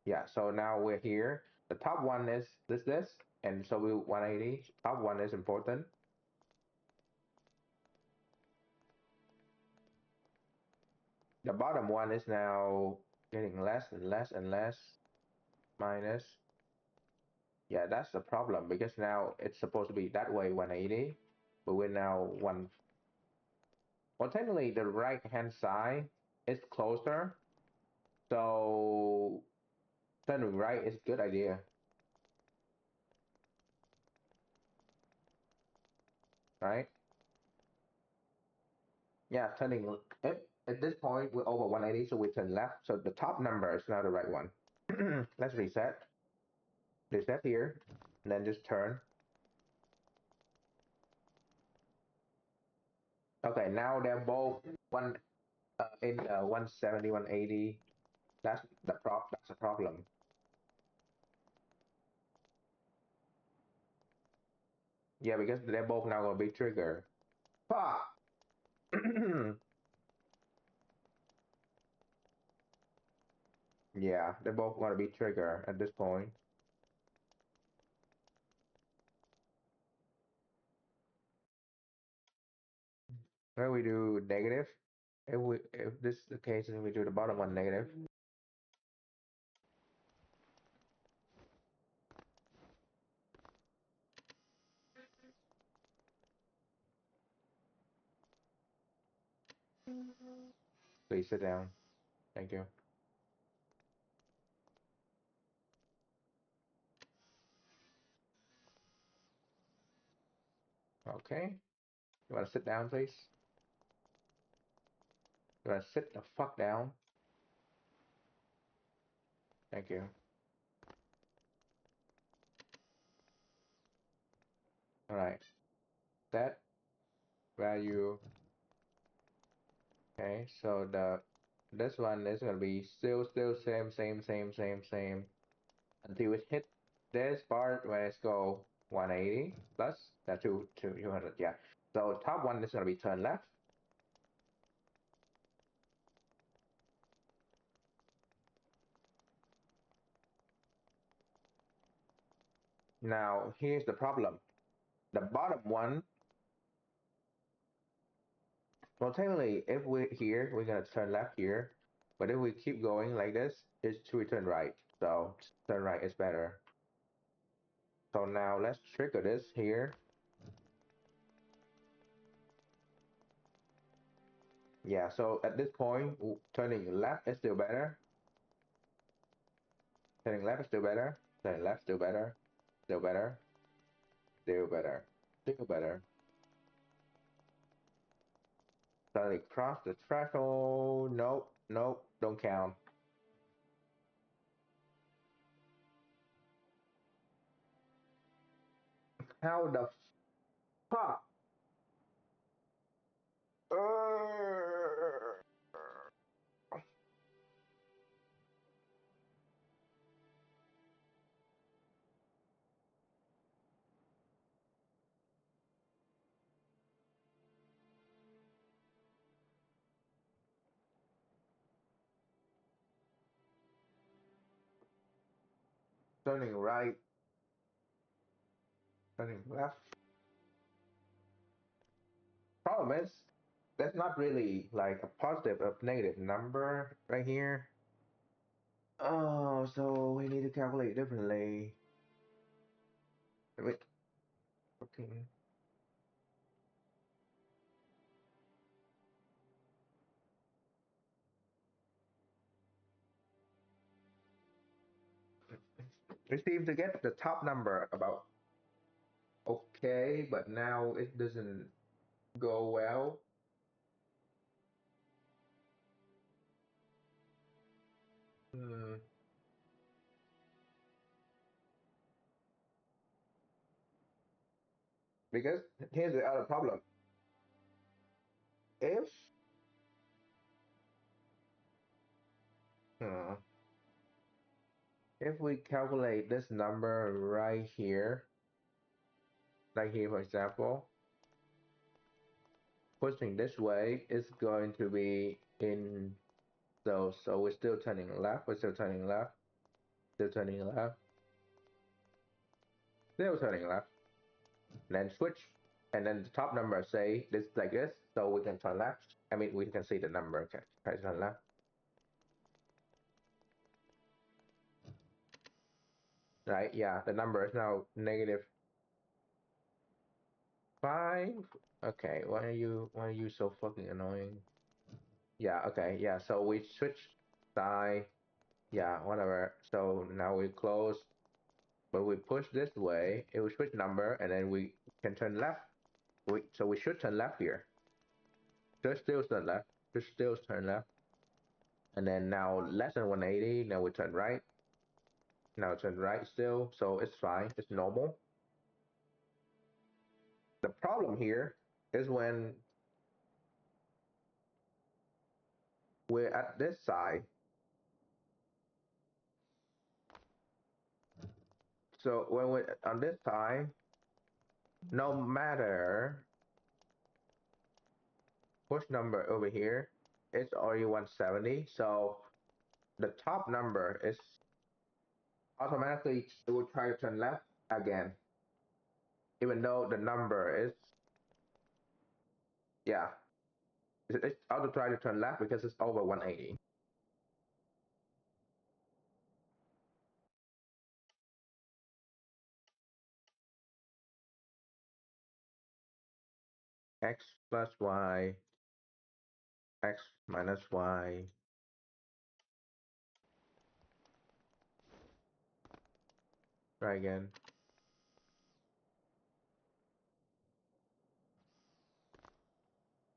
Yeah, so now we're here. The top one is this, and so we 180. Top one is important. The bottom one is now getting less and less and less. Minus. Yeah, that's the problem because now it's supposed to be that way 180, but we're now one. Well, technically the right hand side is closer, so turning right is a good idea, right? Yeah, turning at this point we're over 180, so we turn left. So the top number is not the right one. Let's reset. Reset here, and then just turn. Okay, now they're both one in 170, 180. That's a problem. Yeah, because they're both now gonna be triggered. Fuck. Yeah, they're both gonna be triggered at this point. Where we do negative. If this is the case, then we do the bottom one negative. Please sit down. Thank you. Okay. You wanna sit down, please? You wanna sit the fuck down? Thank you. Alright. That value. Okay, so this one is gonna be still same until it hit this part when it's go 180 plus that 200. Yeah. So top one is gonna be turn left. Now here's the problem. The bottom one, well technically if we're here, we're gonna turn left here. But if we keep going like this, it's to turn right. So turn right is better. So now let's trigger this here. Yeah, so at this point, turning left is still better. Turning left is still better. Turning left still better. Still better. Still better. Still better. Suddenly cross the threshold. Nope. Nope. Don't count. How the fuck? Turning right. Turning left. Problem is, that's not really like a positive or negative number right here. Oh, so we need to calculate differently. Wait, 14. We seem to get the top number about okay, but now it doesn't go well. Hmm. Because here's the other problem. If hmm, if we calculate this number right here, for example, pushing this way is going to be in so we're still turning left, we're still turning left, still turning left, still turning left, then switch, and then the top number say this like this, so we can turn left. I mean, we can see the number. Okay, try to turn left. Right? Yeah, the number is now -5. Okay, why are you so fucking annoying? Yeah, okay, yeah. So we switch side. Yeah, whatever. So now we close, but we push this way. It will switch number, and then we can turn left. So we should turn left here. Just still turn left. Just still turn left. And then now less than 180. Now we turn right. Now turn right still. So it's fine. It's normal. The problem here is when we're at this side. So when we're on this side, no matter push number over here, it's already 170. So the top number is automatically, it will try to turn left again, even though the number is, yeah, it's auto try to turn left because it's over 180. X plus Y, X minus Y. Try again.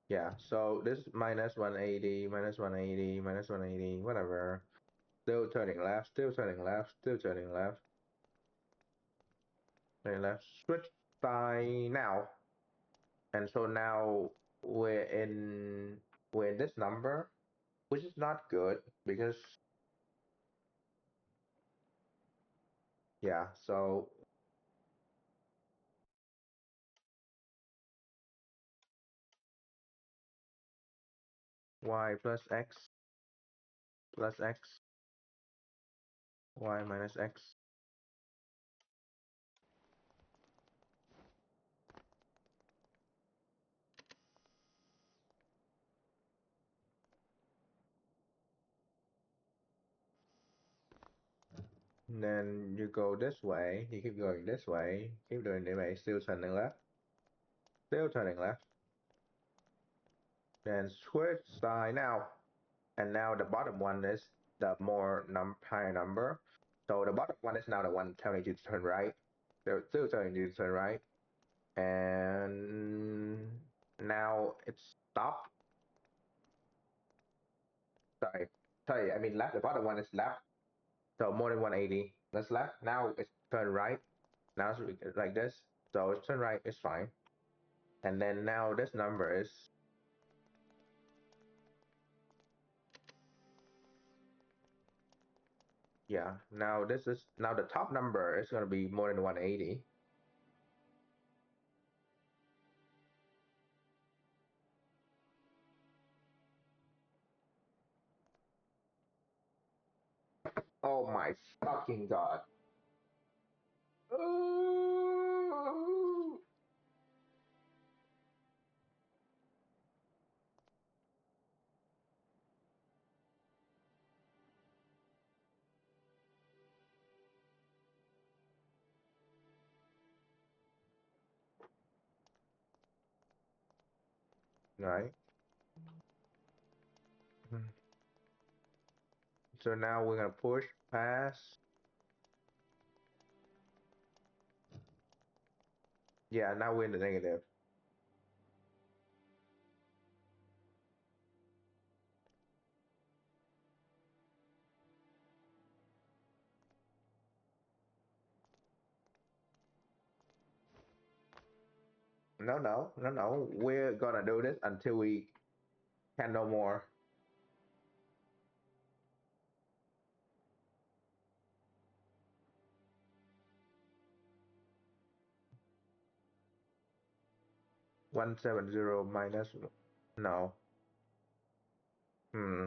Yeah, so this minus 180, minus 180, minus 180, whatever. Still turning left, still turning left, still turning left. Turning left, switch side now. And so now we're in we're in this number, which is not good because yeah, so y plus x, y minus x. And then you go this way, you keep going this way, keep doing this way, still turning left, still turning left. Then switch side now. And now the bottom one is the more higher number. So the bottom one is now the one telling you to turn right. They're still telling you to turn right. And now it's stopped. Sorry. Sorry, I mean left. The bottom one is left. So more than 180. That's left. Now it's turn right. Now it's like this. So it's turn right, it's fine. And then now this number is, yeah, now this is, now the top number is going to be more than 180. Oh my fucking god. Ooh. Right. So now we're gonna push past. Yeah, now we're in the negative. No, no, no, no. We're gonna do this until we can no more. $170 minus. No. Hmm.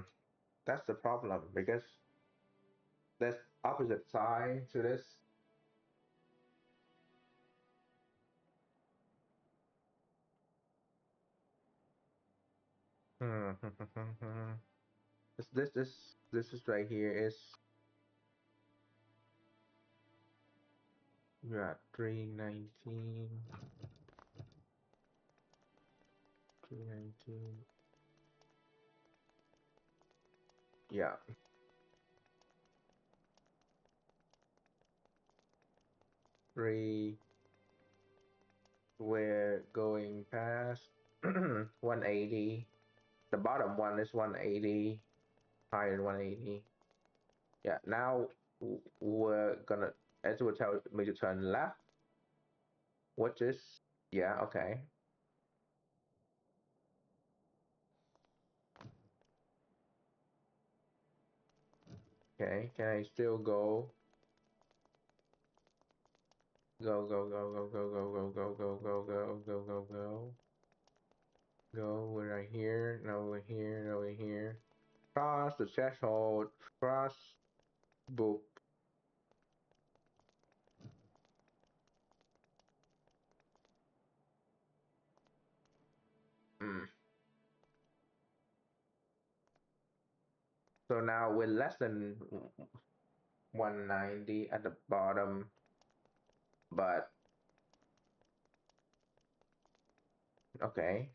That's the problem because there's opposite side to this. Hmm. This is right here is, you're at 319. 319. Yeah. 3. We're going past 180. The bottom one is 180, higher than 180. Yeah, now we're gonna, as will tell me to turn left, which is, yeah, okay. Okay, can I still go? Go, go, go, go, go, go, go, go, go, go, go, go, go, go. Go, we're right here, now we're here, now we're here. Cross the threshold, cross, boop. Mm. So now we're less than 190 at the bottom, but okay.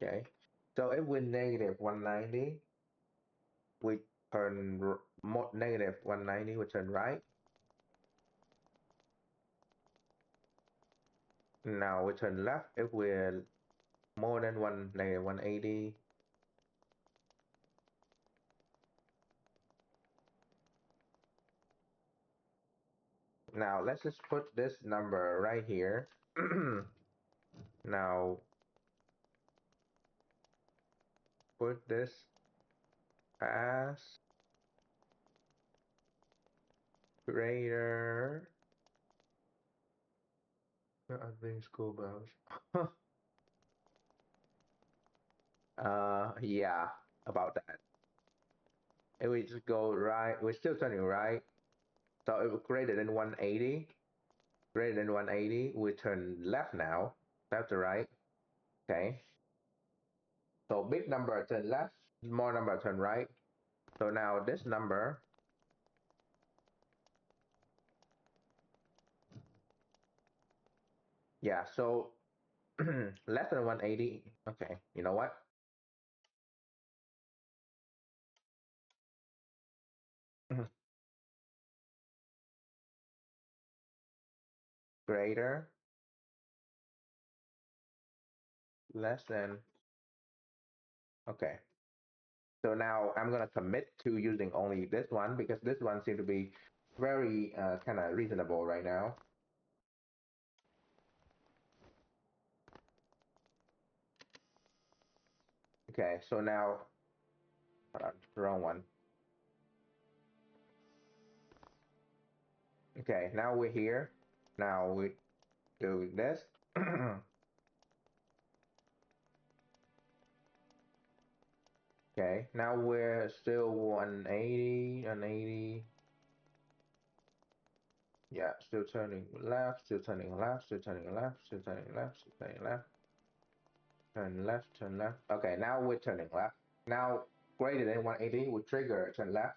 Okay. So if we're negative 190, we turn negative 190, we turn right. Now we turn left if we're more than negative 180. Now let's just put this number right here. Now put this as greater. I think school bells. Yeah, about that. If we just go right, we're still turning right. So if we're greater than 180, greater than 180, we turn left now, left to right. Okay. So big number turn left, small number turn right. So now this number, yeah, so less than 180. Okay, you know what? Greater, less than, okay. So now I'm gonna commit to using only this one because this one seems to be very kind of reasonable right now. Okay, so now, hold on, wrong one. Okay, now we're here. Now we do this. Okay, now we're still 180, 180. Yeah, still turning left, still turning left, still turning left, still turning left, still turning left. Turn left, turn left. Okay, now we're turning left. Now greater than 180, we trigger turn left.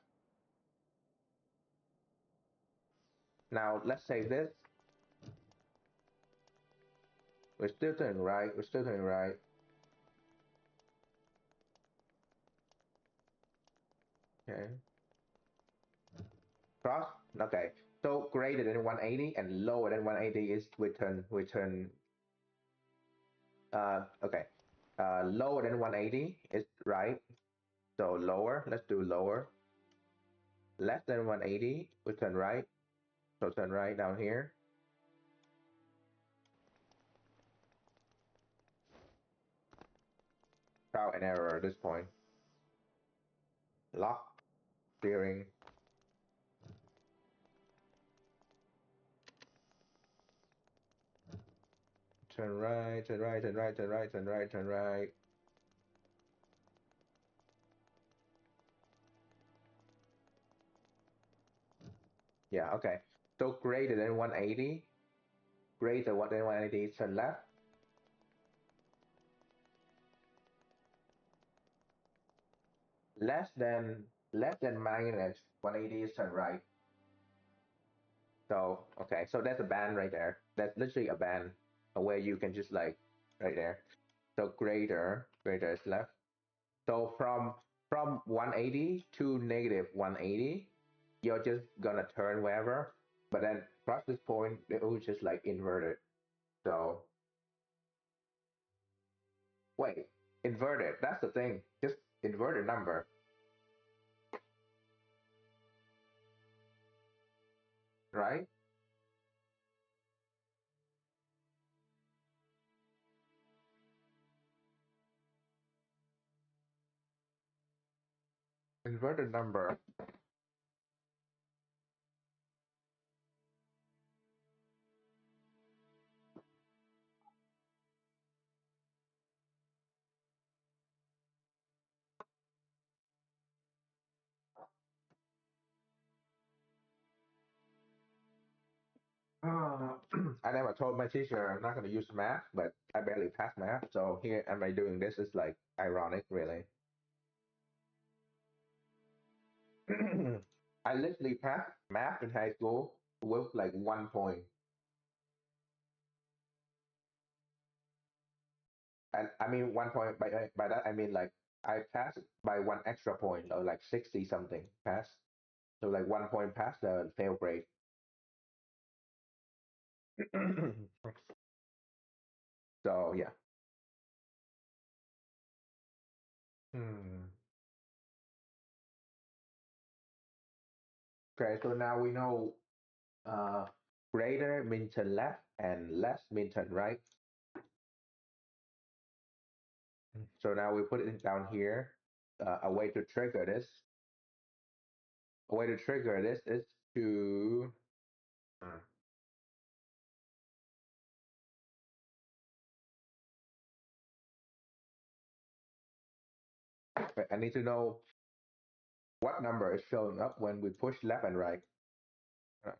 Now let's say this. We're still turning right, we're still turning right. Okay. Cross. Okay. So greater than 180 and lower than 180 is we turn okay. Lower than 180 is right. So lower, let's do lower. Less than 180, we turn right. So turn right down here. Trial and error at this point. Lock, steering. Turn right, turn right, turn right, turn right, turn right, turn right. Yeah, okay. So greater than 180, greater than 180, turn left. Less than minus 180 is turn right. So okay, so that's a band right there. That's literally a band where you can just like right there. So greater is left. So from 180 to negative 180, you're just gonna turn wherever. But then across this point, it will just like inverted. So wait, inverted. That's the thing. Just inverted number, right? Inverted number. Uh, I never told my teacher I'm not going to use math, but I barely passed math. So here am I doing this? Is like ironic, really. I literally passed math in high school with like 1 point. And I mean 1 point by that I mean like I passed by one extra point or like 60 something pass. So like 1 point past the fail grade. So yeah. Hmm. Okay, so now we know uh greater means turn left and less means turn right. So now we put it down here. A way to trigger this. A way to trigger this is to. But I need to know what number is showing up when we push left and right. Uh,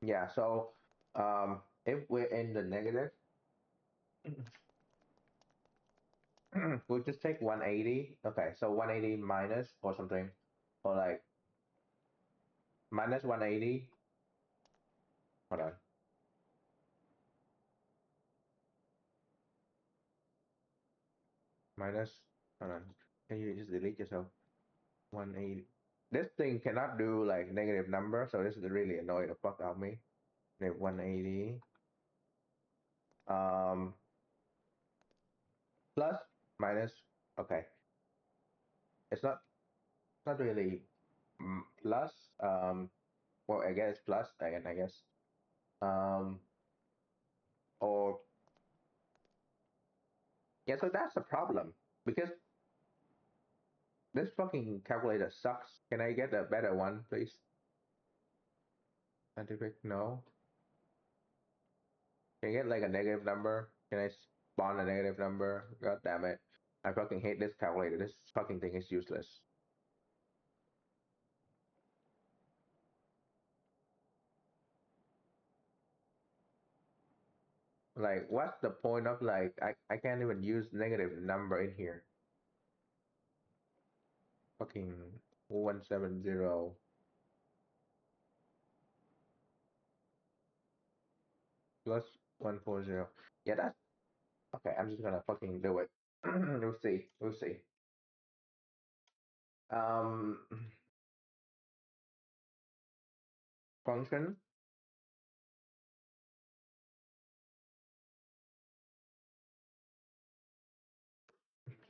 Yeah, so if we're in the negative, we'll just take 180. Okay, so 180 minus or something, or like minus 180. Hold on. Minus, hold on. Can you just delete yourself? 180. This thing cannot do like negative number, so this is really annoying the fuck out of me. Negative 180. Um, plus, minus. Okay, it's not really plus. Well, I guess plus again. I guess. Um, or yeah. So that's the problem because this fucking calculator sucks. Can I get a better one, please? Scientific, no. Can I get like a negative number? Can I spawn a negative number? God damn it. I fucking hate this calculator. This fucking thing is useless. Like, what's the point of like, I can't even use negative number in here. Fucking 170 plus 140. Yeah, that's okay. I'm just gonna fucking do it. We'll see. We'll see. Um, function,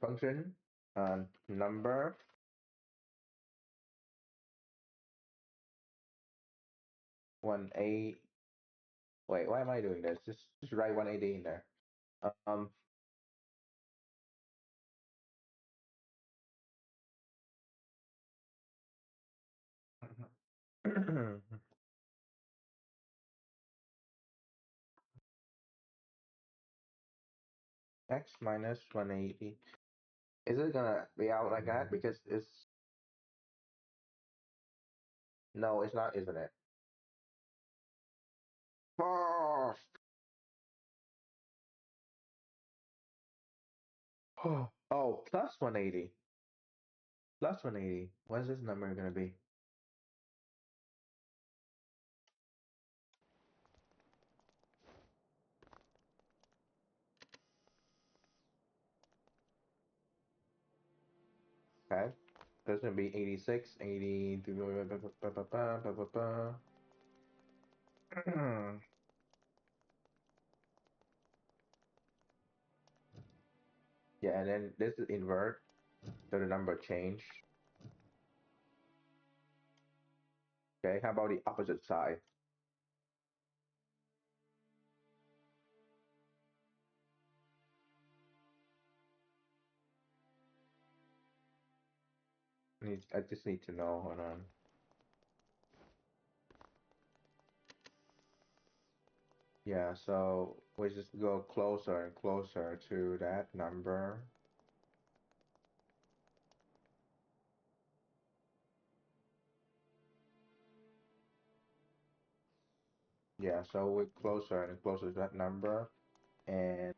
function, number 180. Wait, why am I doing this? Just write 180 in there. Um, x minus 180. Is it gonna be out like that? Because it's no, it's not, isn't it? Oh, oh, plus 180. Plus 180. What is this number gonna be? Okay. That's gonna be 86, 80. Yeah, and then this is invert, so the number change. Okay, how about the opposite side? I just need to know. Hold on. Yeah, so we just go closer and closer to that number. Yeah, so we're closer and closer to that number. And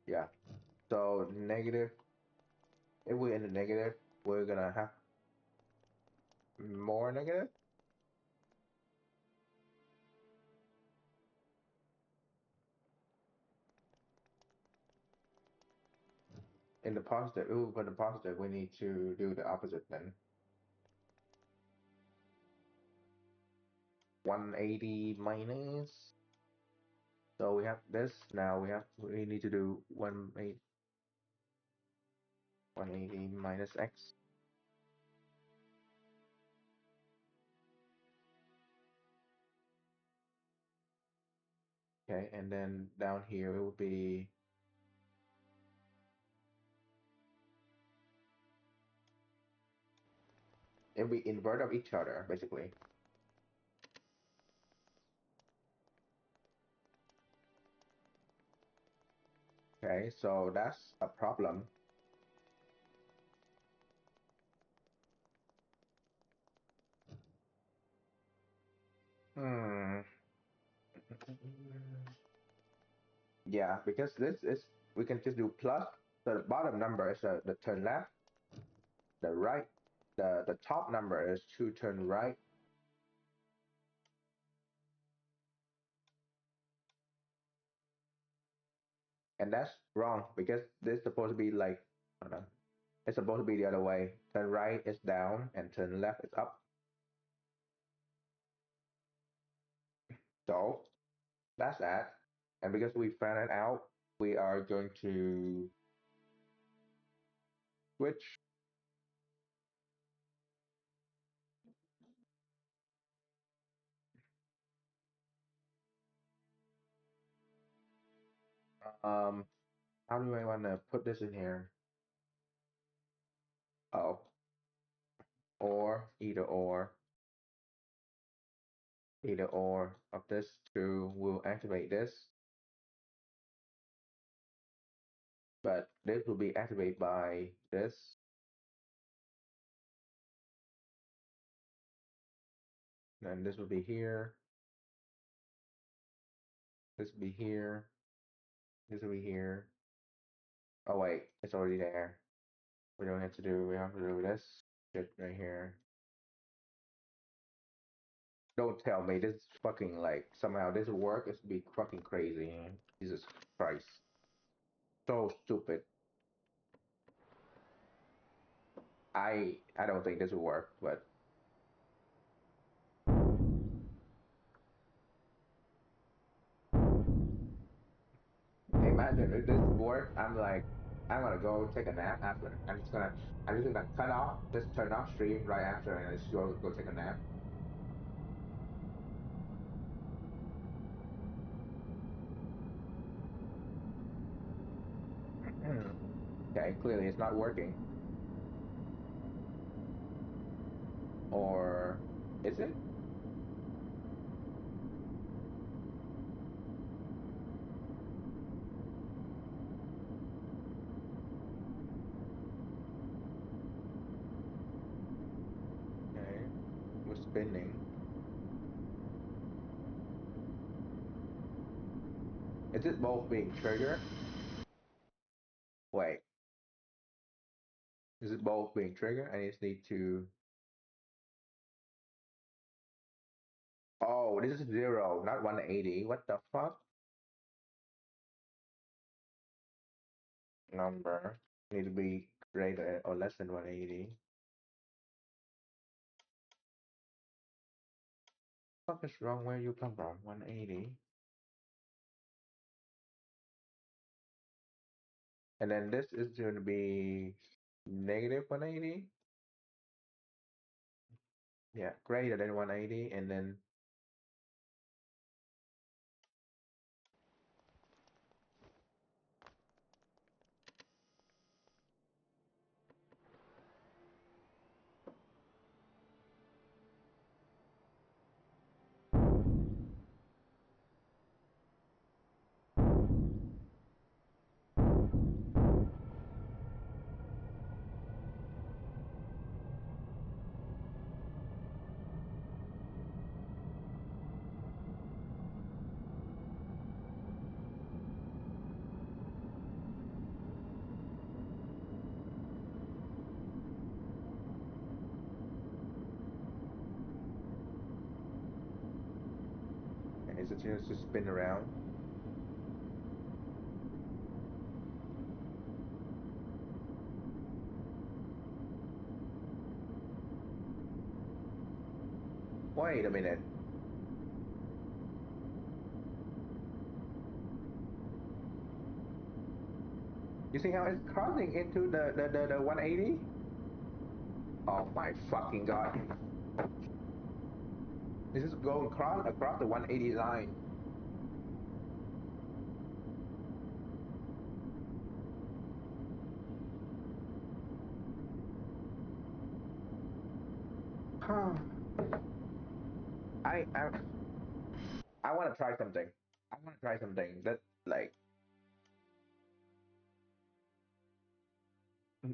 yeah, so negative, if we're in the negative, we're gonna have more negative. In the positive, ooh, for the positive, we need to do the opposite then. 180 minus. So we have this. Now we need to do 180 minus x. Okay, and then down here it will be invert of each other basically. Okay, so that's a problem. Yeah, because this is, we can just do plus. So the bottom number is the turn left, the right, the top number is to turn right. And that's wrong because this is supposed to be like, hold on. It's supposed to be the other way. Turn right is down and turn left is up. So that's that. And because we found it out, we are going to switch. Um, how do I want to put this in here? Oh, or either or of this two will activate this, but this will be activated by this, and this will be here, this will be here, this will be here. Oh wait, it's already there. We don't have to do, we have to do this shit right here. Don't tell me this is fucking like somehow this will work. It's be fucking crazy. Jesus Christ. So stupid. I don't think this will work, but imagine if this work, I'm like, I'm gonna go take a nap after. I'm just gonna cut off, just turn off stream right after and just go take a nap. Okay, clearly it's not working. Or is it? Okay, we're spinning. Is it both being triggered? Wait, is it both being triggered? I just need to. Oh, this is 0, not 180. What the fuck? Number need to be greater or less than 180. What is wrong? Where you come from? 180. And then this is going to be negative 180. Yeah, greater than 180. And then okay, so just to spin around. Wait a minute. You see how it's crossing into the 180? Oh my fucking god. This is going across the 180 line. I I I want to try something. I want to try something that like,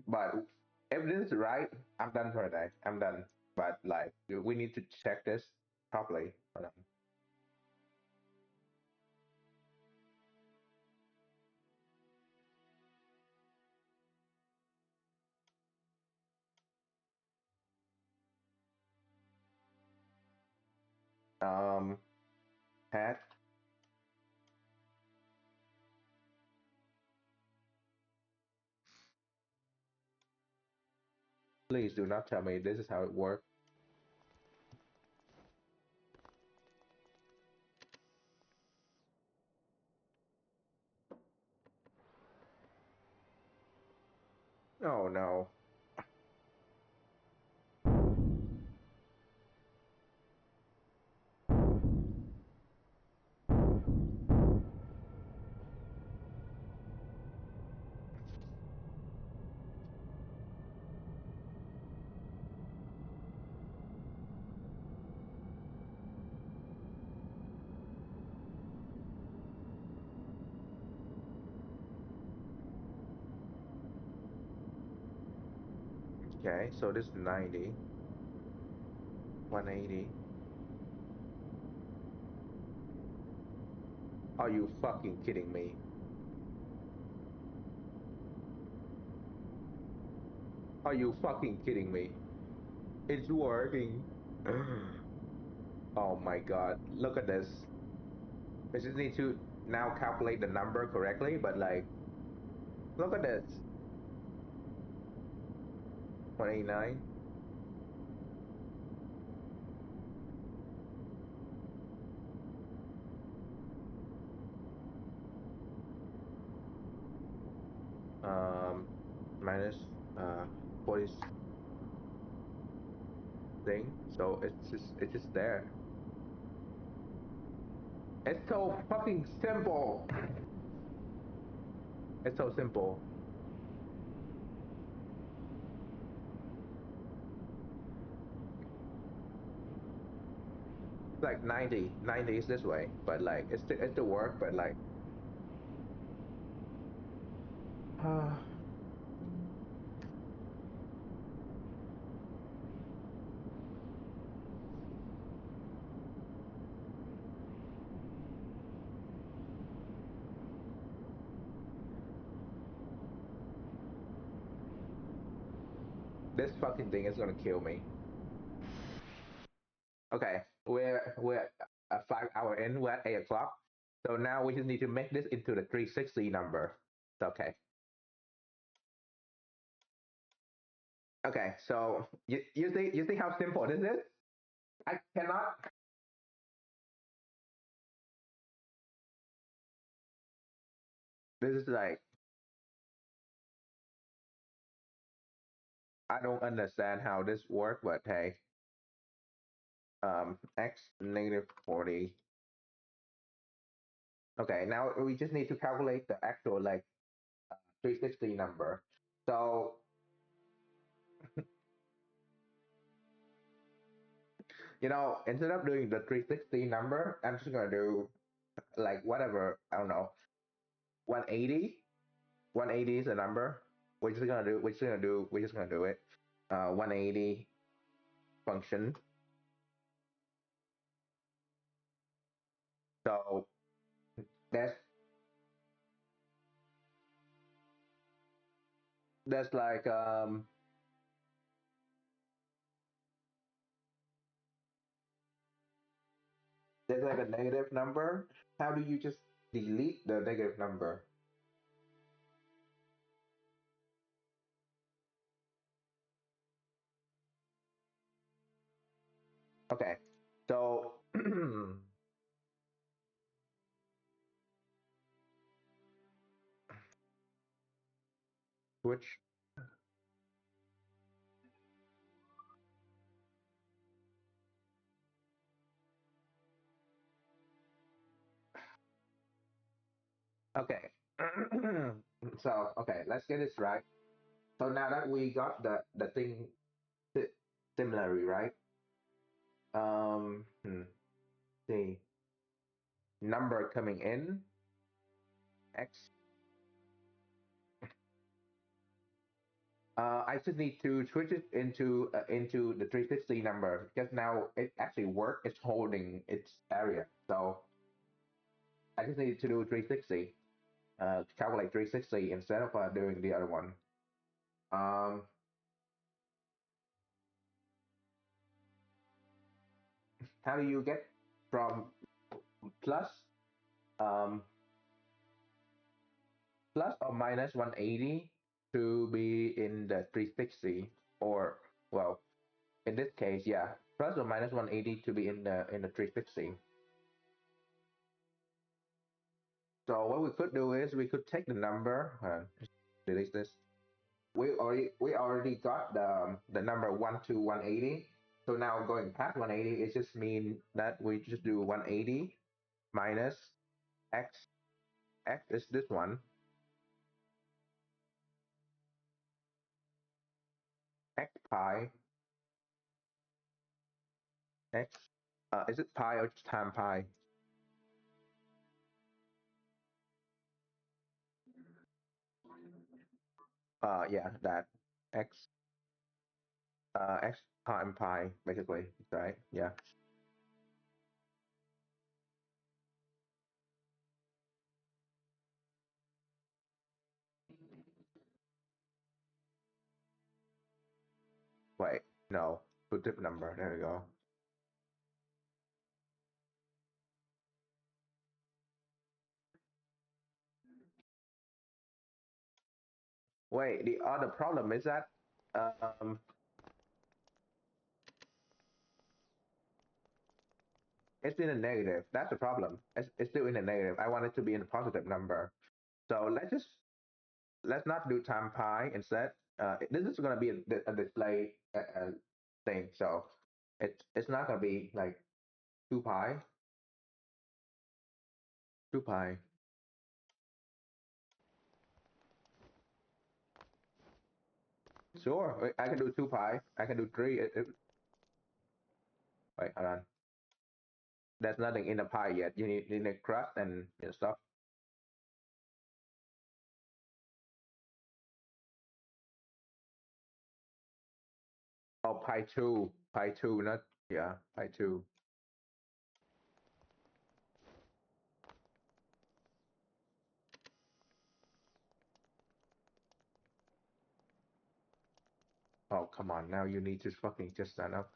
but if this is right, I'm done for today. I'm done. But like, we need to check this properly. Hold on. Hat. Please do not tell me this is how it works. Oh no. Okay, so this is 90, 180. Are you fucking kidding me? Are you fucking kidding me? It's working. Oh my god, look at this. I just need to now calculate the number correctly, but like, look at this. 189. Minus 40 thing. So it's just there. It's so fucking simple. It's so simple. It's like 90 is this way, but like it's the work, but like this fucking thing is gonna kill me. Okay, we're a 5 hour in. We're at 8 o'clock. So now we just need to make this into the 360 number. Okay. Okay. So you see how simple this is? I cannot. This is like I don't understand how this works, but hey, x negative 40. Okay, now we just need to calculate the actual like 360 number. So instead of doing the 360 number, I'm just gonna do like whatever, I don't know, 180. 180 is a number. We're just gonna do it. 180 function. So that's that's like there's like a negative number. How do you just delete the negative number? Okay, so which okay. So okay, let's get this right. So now that we got the thing similarly, right? See, number coming in x. I just need to switch it into the 360 number because now it actually works. It's holding its area, so I just need to do 360. Calculate 360 instead of doing the other one. Um, how do you get from plus um, plus or minus 180 to be in the 360, or well, in this case, yeah, plus or minus 180 to be in the 360. So what we could do is we could take the number, just delete this. We already got the number 1 to 180. So now going past 180, it just means that we just do 180 minus x. X is this one. X pi x. Is it pi or just time pi? Yeah, that x x time pi basically, right? Yeah. Wait, no, put the number. There we go. Wait, the other problem is that um, it's in a negative. That's the problem. It's still in a negative. I want it to be in a positive number. So let's not do time pi instead. This is going to be a display thing. So it's not going to be like 2 pi, 2 pi. Sure, wait, I can do 2 pi. I can do 3. Wait, hold on. There's nothing in the pi yet. You need crust and stuff. Oh, pi 2, not, yeah, pi 2. Oh, come on. Now you need to fucking just stand up.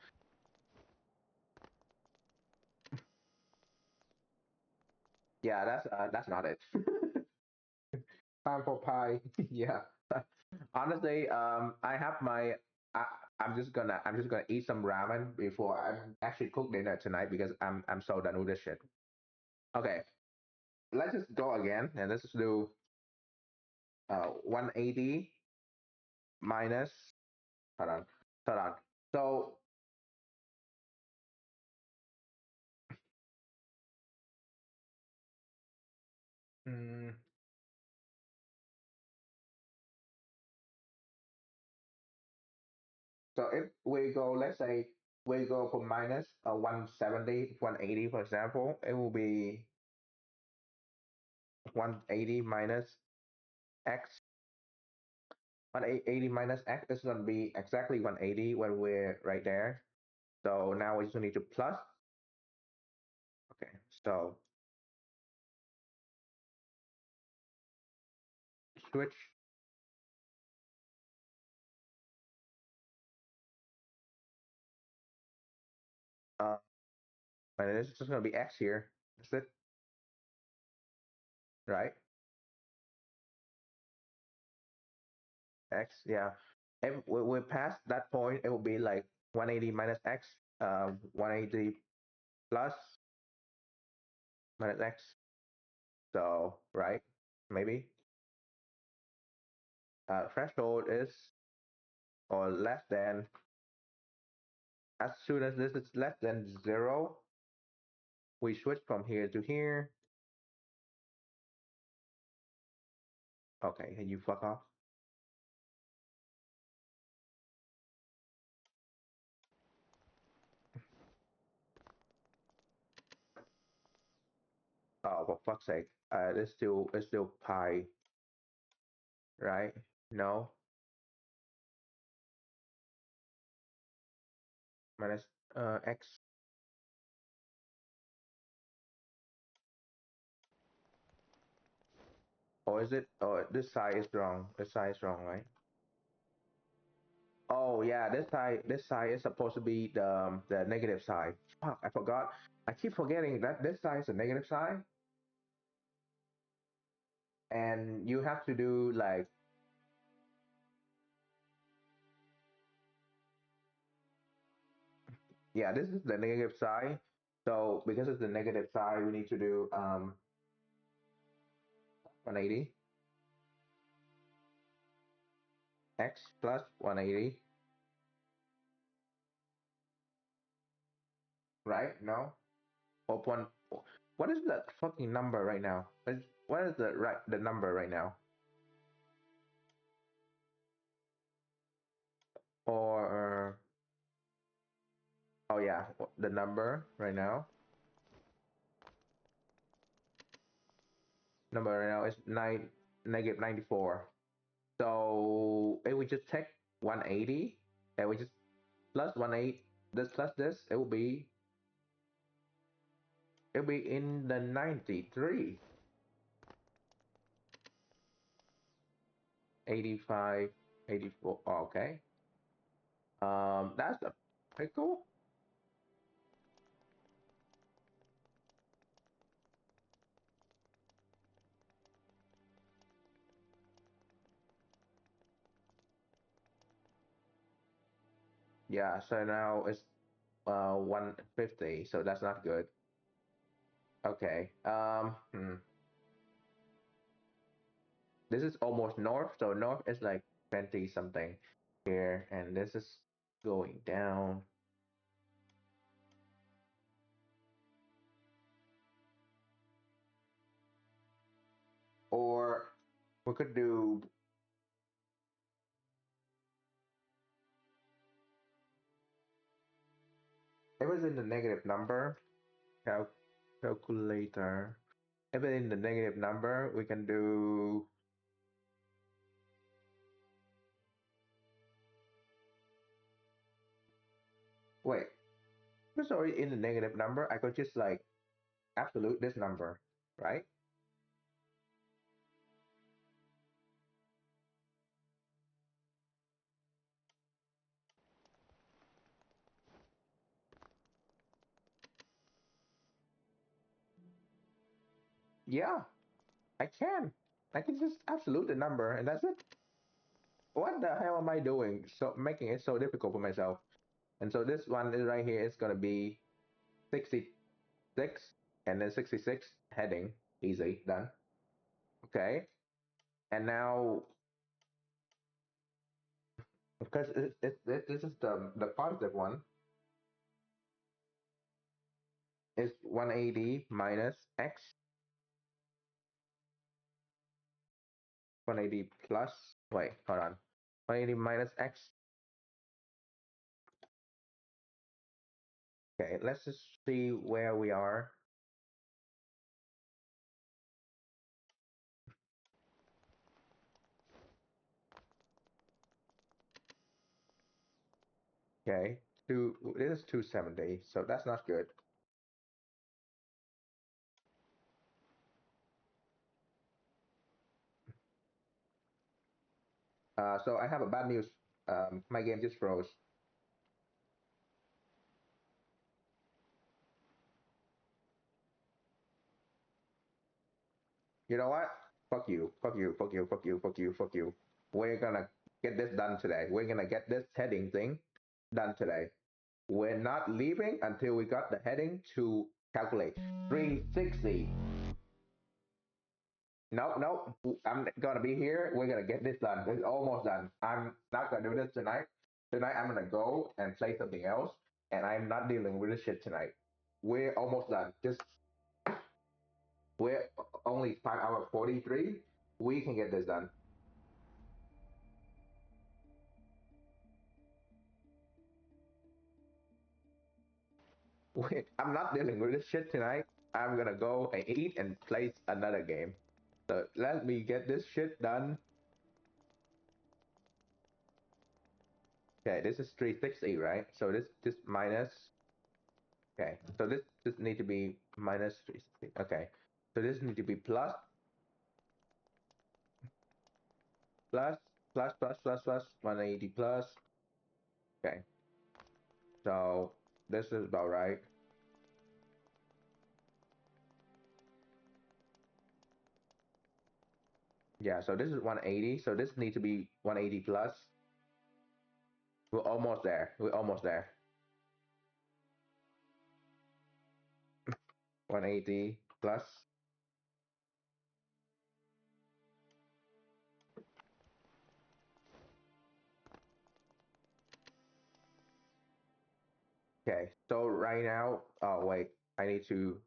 Yeah, that's not it. Time for pie. Yeah. Honestly, I have my. I, I'm just gonna eat some ramen before I actually cook dinner tonight because I'm so done with this shit. Okay, let's just go again and let's just do 180 minus. Hold on, hold on. So mm, so if we go, let's say we go for minus 170, 180, for example, it will be 180 minus x. 180 minus x is going to be exactly 180 when we're right there. So now we just need to plus. Okay, so switch. Uh, and it's just going to be x here. That's it, right? X, yeah. If we're past that point, it will be like 180 minus x, 180 plus minus x. So, right? Maybe. Threshold is or less than, as soon as this is less than 0, we switch from here to here. Okay, and you fuck off. Oh, for fuck's sake. It's still pi, right? No, minus x. Or is it? Oh, this side is wrong. This side is wrong, right? Oh yeah, this side is supposed to be the negative side. Fuck, I forgot. I keep forgetting that this side is the negative side, and you have to do like, yeah, this is the negative side. So because it's the negative side, we need to do 180 x plus 180, right? No, or one. What is the fucking number right now? What is the number right now? Or oh yeah, the number right now. Number right now is negative 94. So if we just take 180 and we just plus 180, this plus this, it'll be in the 93, 85, 84. Oh, okay. That's a pretty cool. Yeah. So now it's 150. So that's not good. Okay. This is almost north. So north is like 20 something here, and this is going down. Or we could do, it was in the negative number calculator. If it's in the negative number, we can do, wait, if it's already in the negative number, I could just like absolute this number, right? Yeah, I can. I can just absolute the number and that's it. What the hell am I doing? So making it so difficult for myself. And so this one is right here is gonna be 66 and then 66 heading. Easy, done. Okay. And now because this is the positive one is 180 minus x, 180 plus, wait, hold on, 180 minus x. Okay, let's just see where we are. Okay, it is 270, so that's not good. So I have a bad news. My game just froze. You know what? Fuck you, fuck you, fuck you, fuck you, fuck you, fuck you. We're gonna get this done today. We're gonna get this heading thing done today. We're not leaving until we got the heading to calculate. 360. No, no, I'm gonna be here. We're gonna get this done. This is almost done. I'm not gonna do this tonight. Tonight I'm gonna go and play something else, and I'm not dealing with this shit tonight. We're almost done. Just we're only 5 hours 43. We can get this done. I'm not dealing with this shit tonight. I'm gonna go and eat and play another game. So let me get this shit done. Okay, this is 360, right? So this minus. Okay, so this need to be minus 360. Okay, so this need to be plus plus plus plus plus 180 plus Okay, so this is about right. Yeah, so this is 180. So this needs to be 180 plus. We're almost there. We're almost there. 180 plus. Okay, so right now, oh wait, I need to,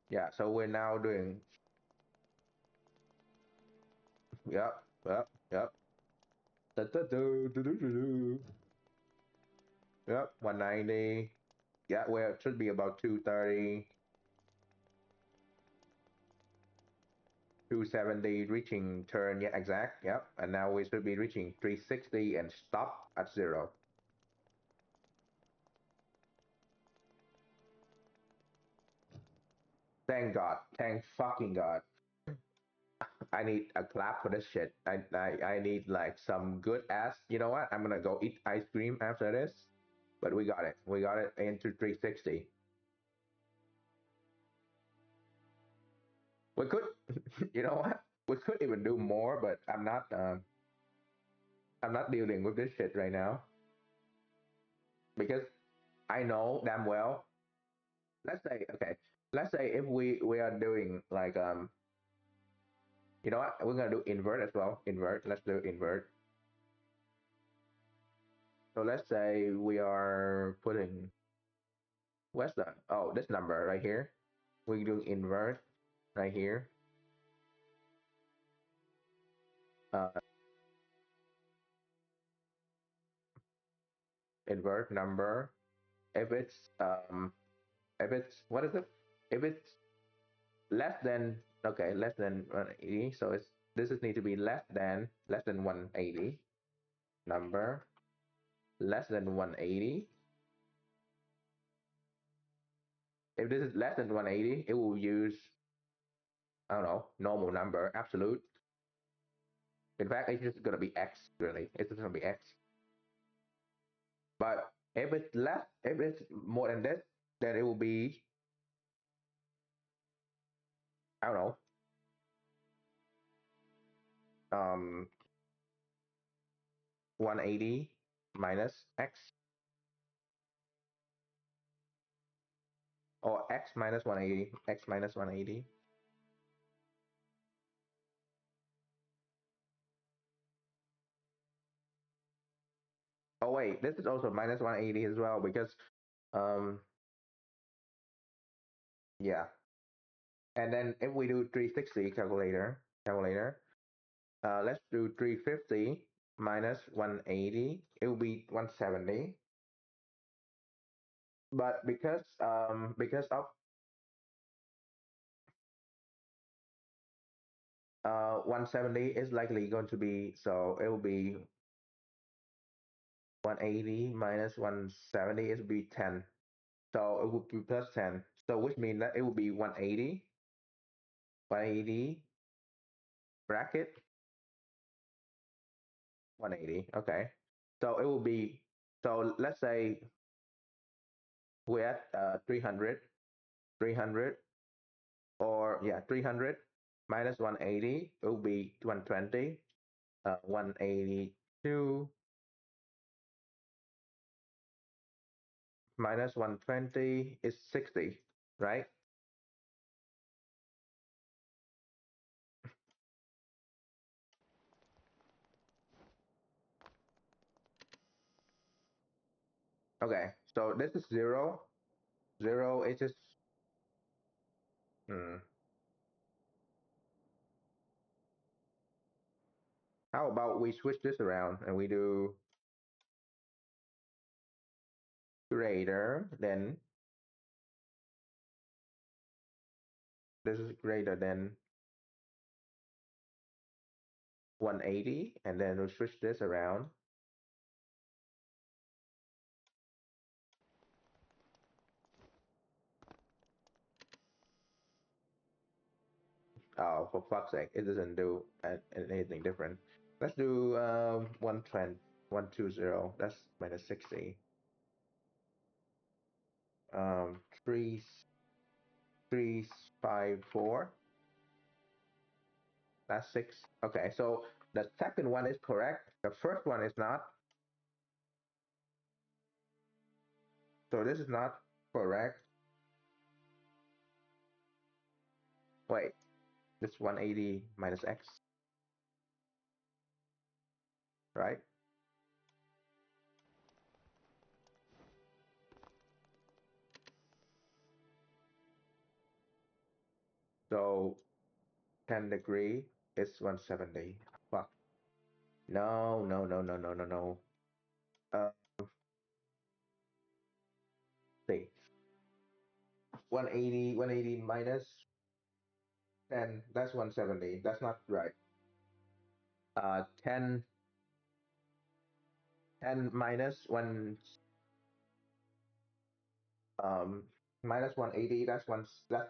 yeah, so we're now doing, yep, yep, yep. Da-da-do, do-do-do-do. Yep, 190. Yeah, well, it should be about 230, 270, reaching turn, yeah, exact, yep. And now we should be reaching 360 and stop at 0. Thank God, thank fucking God. I need a clap for this shit. I need like some good ass. You know what? I'm gonna go eat ice cream after this. But we got it. We got it into 360. We could, you know what? We could even do more, but I'm not. I'm not dealing with this shit right now because I know damn well. Let's say okay. Let's say if we are doing like you know what? We're gonna do invert as well. Invert. Let's do invert. So let's say we are putting what's the this number right here. We do invert right here. Uh, invert number. If it's if it's what is it? If it's less than okay, less than 180. So it's this is need to be less than 180 number less than 180. If this is less than 180, it will use I don't know normal number absolute. In fact, it's just gonna be x really. It's just gonna be x. But if it's more than this, then it will be I don't know 180 minus x or x minus 180 x minus 180. Oh wait, this is also minus 180 as well because um yeah. And then if we do 360 calculator, let's do 350 minus 180. It will be 170. But because of 170 is likely going to be so it will be 180 minus 170 is be 10. So it would be plus 10. So which means that it will be 180 bracket 180. Okay. So it will be so let's say we're at 300 300 or yeah 300 minus 180 it will be 120 182 minus 120 is 60, right? Okay, so this is 0 0 is just hmm. How about we switch this around and we do greater than this is greater than 180 and then we switch this around. Oh, for fuck's sake, it doesn't do anything different. Let's do 120. That's minus 60. 3, 354. That's 6. Okay, so the second one is correct. The first one is not. So this is not correct. Wait, this 180 minus x, right? So 10 degree is 170. Fuck. No, no, no, no, no, no, no. Uh, see. 180 minus 10, that's 170. That's not right. 10, 10 minus 1, um, minus 180, that's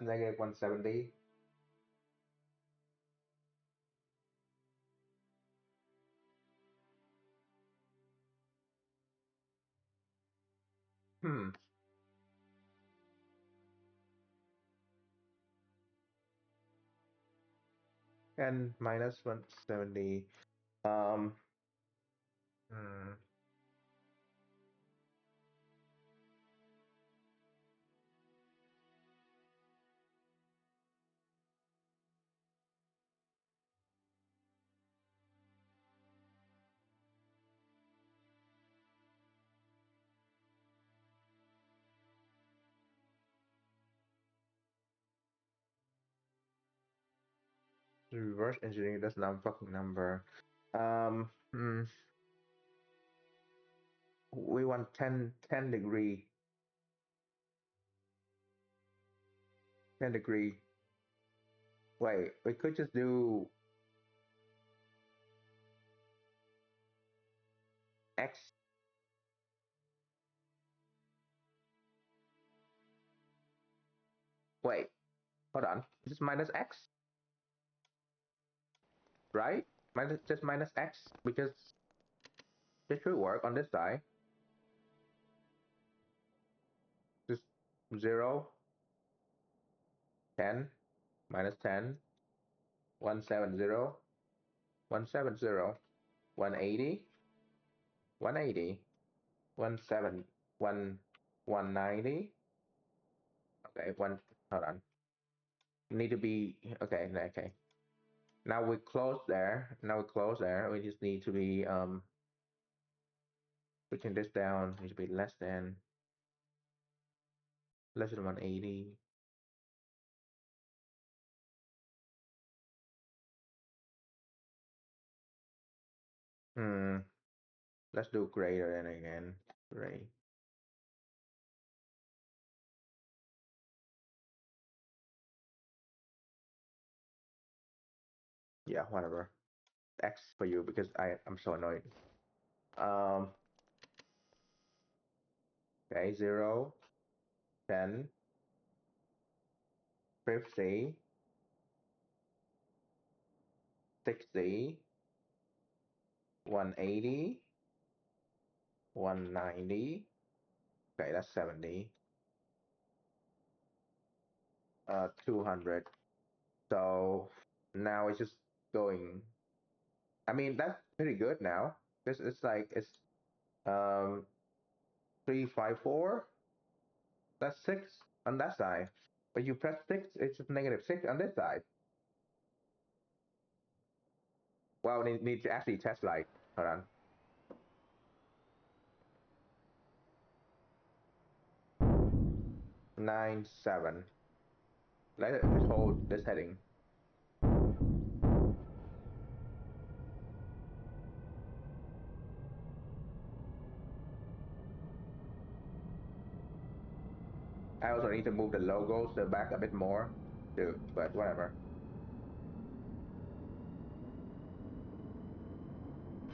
negative 170. Hmm. 10 minus 170. Um, hmm. Reverse engineering, that's not fucking number. Hmm. We want 10 degree, 10 degree. Wait, we could just do x. Wait, hold on. Just minus x, right? Just minus x because this should work on this side. Just 0, 10, minus 10, 170, 170, 180, 180, 17, 190. Okay, hold on. Need to be, okay, okay. Now we close there. Now we close there. We just need to be, switching this down. Needs to be less than 180. Hmm. Let's do greater than again. Great. Yeah, whatever. X for you because I'm so annoyed. Um. Okay, 0, 10, 50, 60, 180, 190. Okay, that's 70. 200. So now it's just going. I mean, that's pretty good now. It's like it's um 354. That's 6 on that side. But you press 6, it's just negative 6 on this side. Well, we need to actually test light. Hold on. 9, 7. Let's hold this heading. I also need to move the logos back a bit more too, but whatever.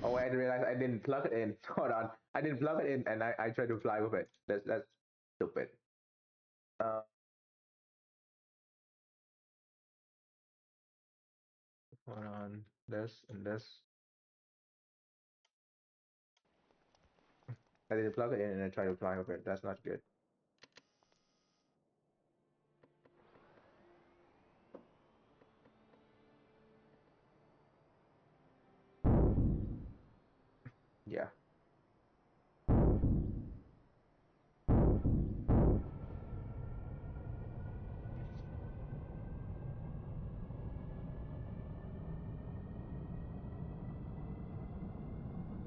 Oh, I realized I didn't plug it in. Hold on. I didn't plug it in and I tried to fly with it. That's stupid. Uh, Hold on, this and this. I didn't plug it in and I try to fly with it. That's not good. Yeah.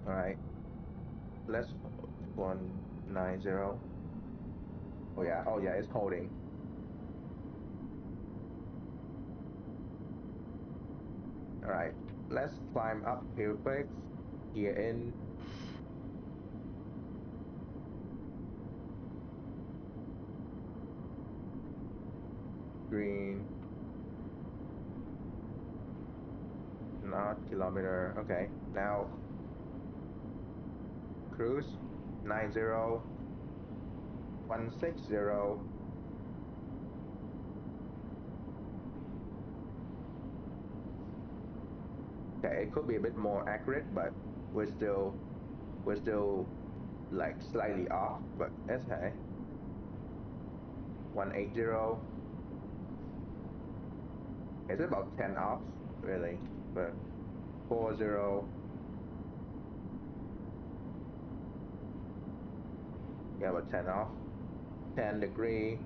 All right. Let's 190. Oh yeah. Oh yeah. It's holding. All right. Let's climb up here quick. Gear in. Green. Not kilometer. Okay. Now cruise 90160. Okay, it could be a bit more accurate, but we're still like slightly off, but that's okay. 180. It's about 10 off, really, but 40. Yeah, about 10 off. 10 degree,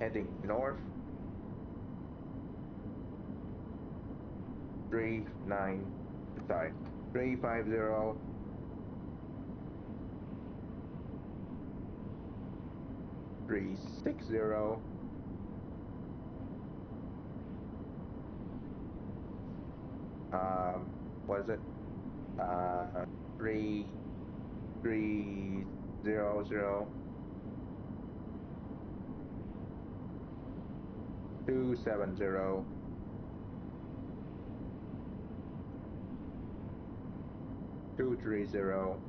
heading north. 39. Sorry, 350. 360. What is it? 3300. 270. 230.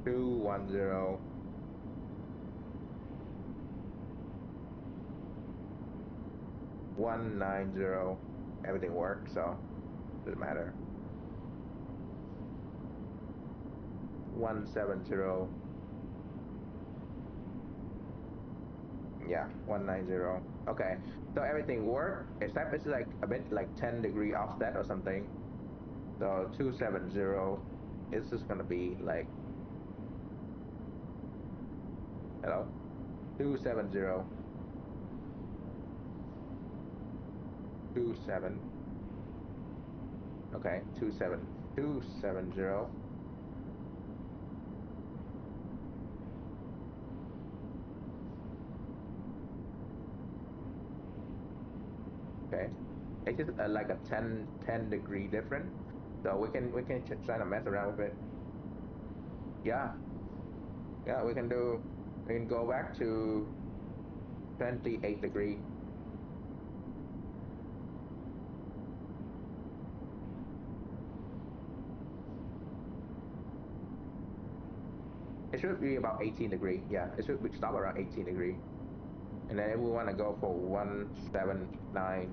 210. 190. Everything works, so doesn't matter. 170. Yeah, 190. Okay, so everything worked except it's like a bit like 10-degree offset or something. So 270 is just gonna be like, hello, 270. 27. Okay, 27270. Okay, it's just like a 10 degree difference. So we can try to mess around with it. Yeah, yeah, we can go back to 28 degree. It should be about 18 degree. Yeah, it should stop around 18 degree. And then if we want to go for 179,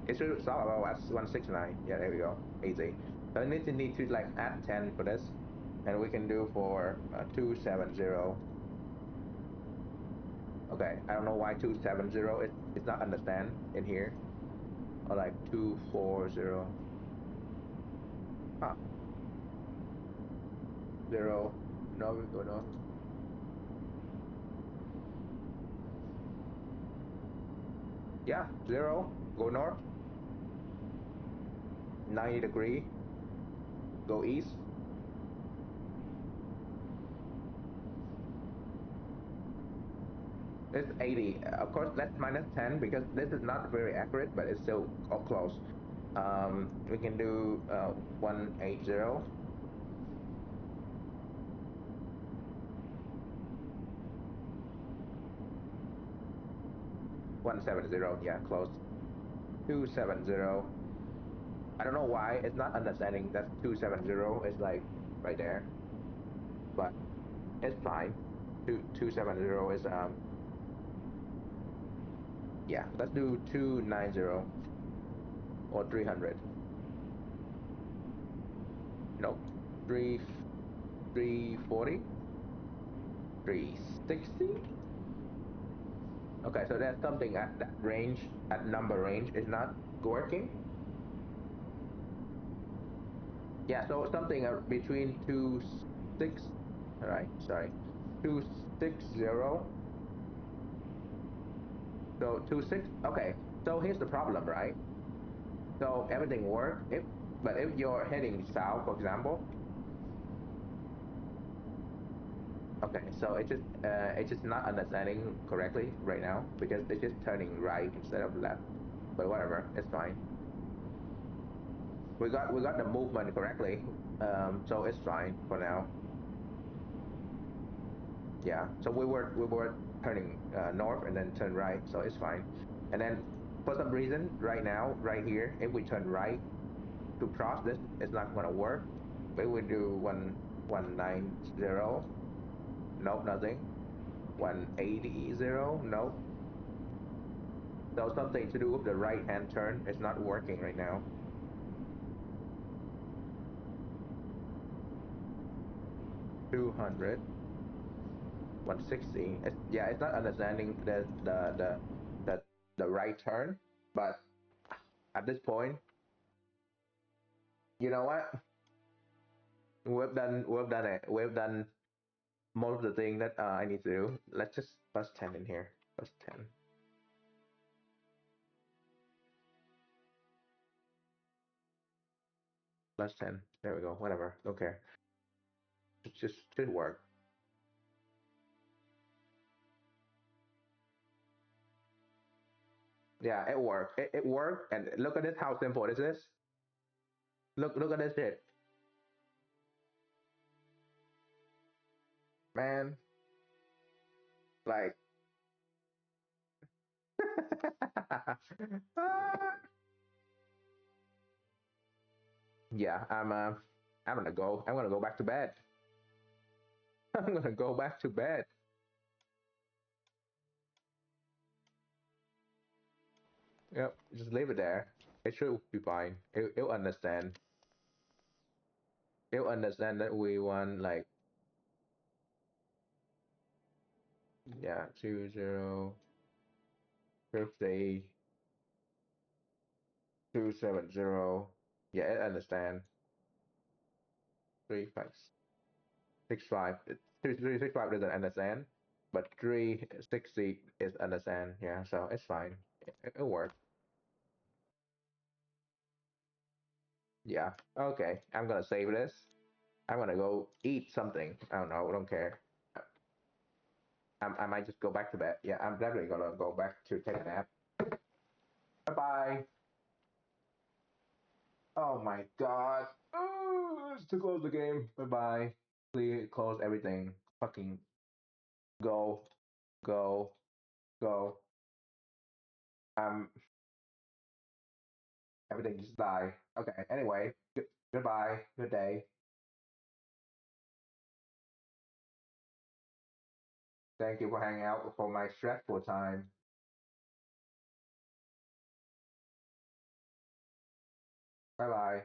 it should stop about 169. Yeah, there we go. Easy. So we need to like add 10 for this. And we can do for 270. Okay, I don't know why 270. It's not understand in here. Or like 240. Huh. 0. No, we go north. Yeah, 0. Go north. 90 degree. Go east. It's 80. Of course, that's minus 10 because this is not very accurate, but it's still close. We can do 180. 170. Yeah, close. 270. I don't know why it's not understanding that 270 is like right there, but it's fine. 270 is yeah. Let's do 290 or 300. Nope. 340, 360. Okay, so there's something at that range, at number range, is not working. Yeah, so something between 26. All right, sorry, 260. So 26. Okay, so here's the problem, right? So everything works but if you're heading south, for example, okay, so it's just not understanding correctly right now because it's just turning right instead of left. But whatever, it's fine. We got the movement correctly, so it's fine for now. Yeah, so we were turning north and then turn right, so it's fine. And then for some reason, right now, right here, if we turn right to cross this, it's not gonna work. But we do 190, nope, nothing. 180, nope. So something to do with the right hand turn is not working right now. 200, 160. Yeah, it's not understanding the right turn. But at this point, you know what? We've done it. We've done most of the thing that I need to do. Let's just plus 10 in here. Plus 10. Plus 10. There we go. Whatever. Okay. It just should work. Yeah, it worked. It worked. And look at this. How simple this is. Look at this shit, man. Like, yeah. I'm gonna go. I'm gonna go back to bed. I'm gonna go back to bed. Yep. Just leave it there. It should be fine. It'll understand. It'll understand that we want like, yeah, 20, 50, 270. Yeah, it understand. 3, 5, 6, 5. 3, 3, 6, 5 doesn't understand, but 360 is understand. Yeah, so it's fine. It'll work. Yeah. Okay. I'm gonna save this. I'm gonna go eat something. I don't know. I don't care. I might just go back to bed. Yeah, I'm definitely gonna go back to take a nap. Bye bye. Oh my god. Oh, it's to close the game. Bye bye. Please close everything. Fucking go, go, go. Um, everything just die. Okay. Anyway, goodbye. Good day. Thank you for hanging out for my stressful time. Bye bye.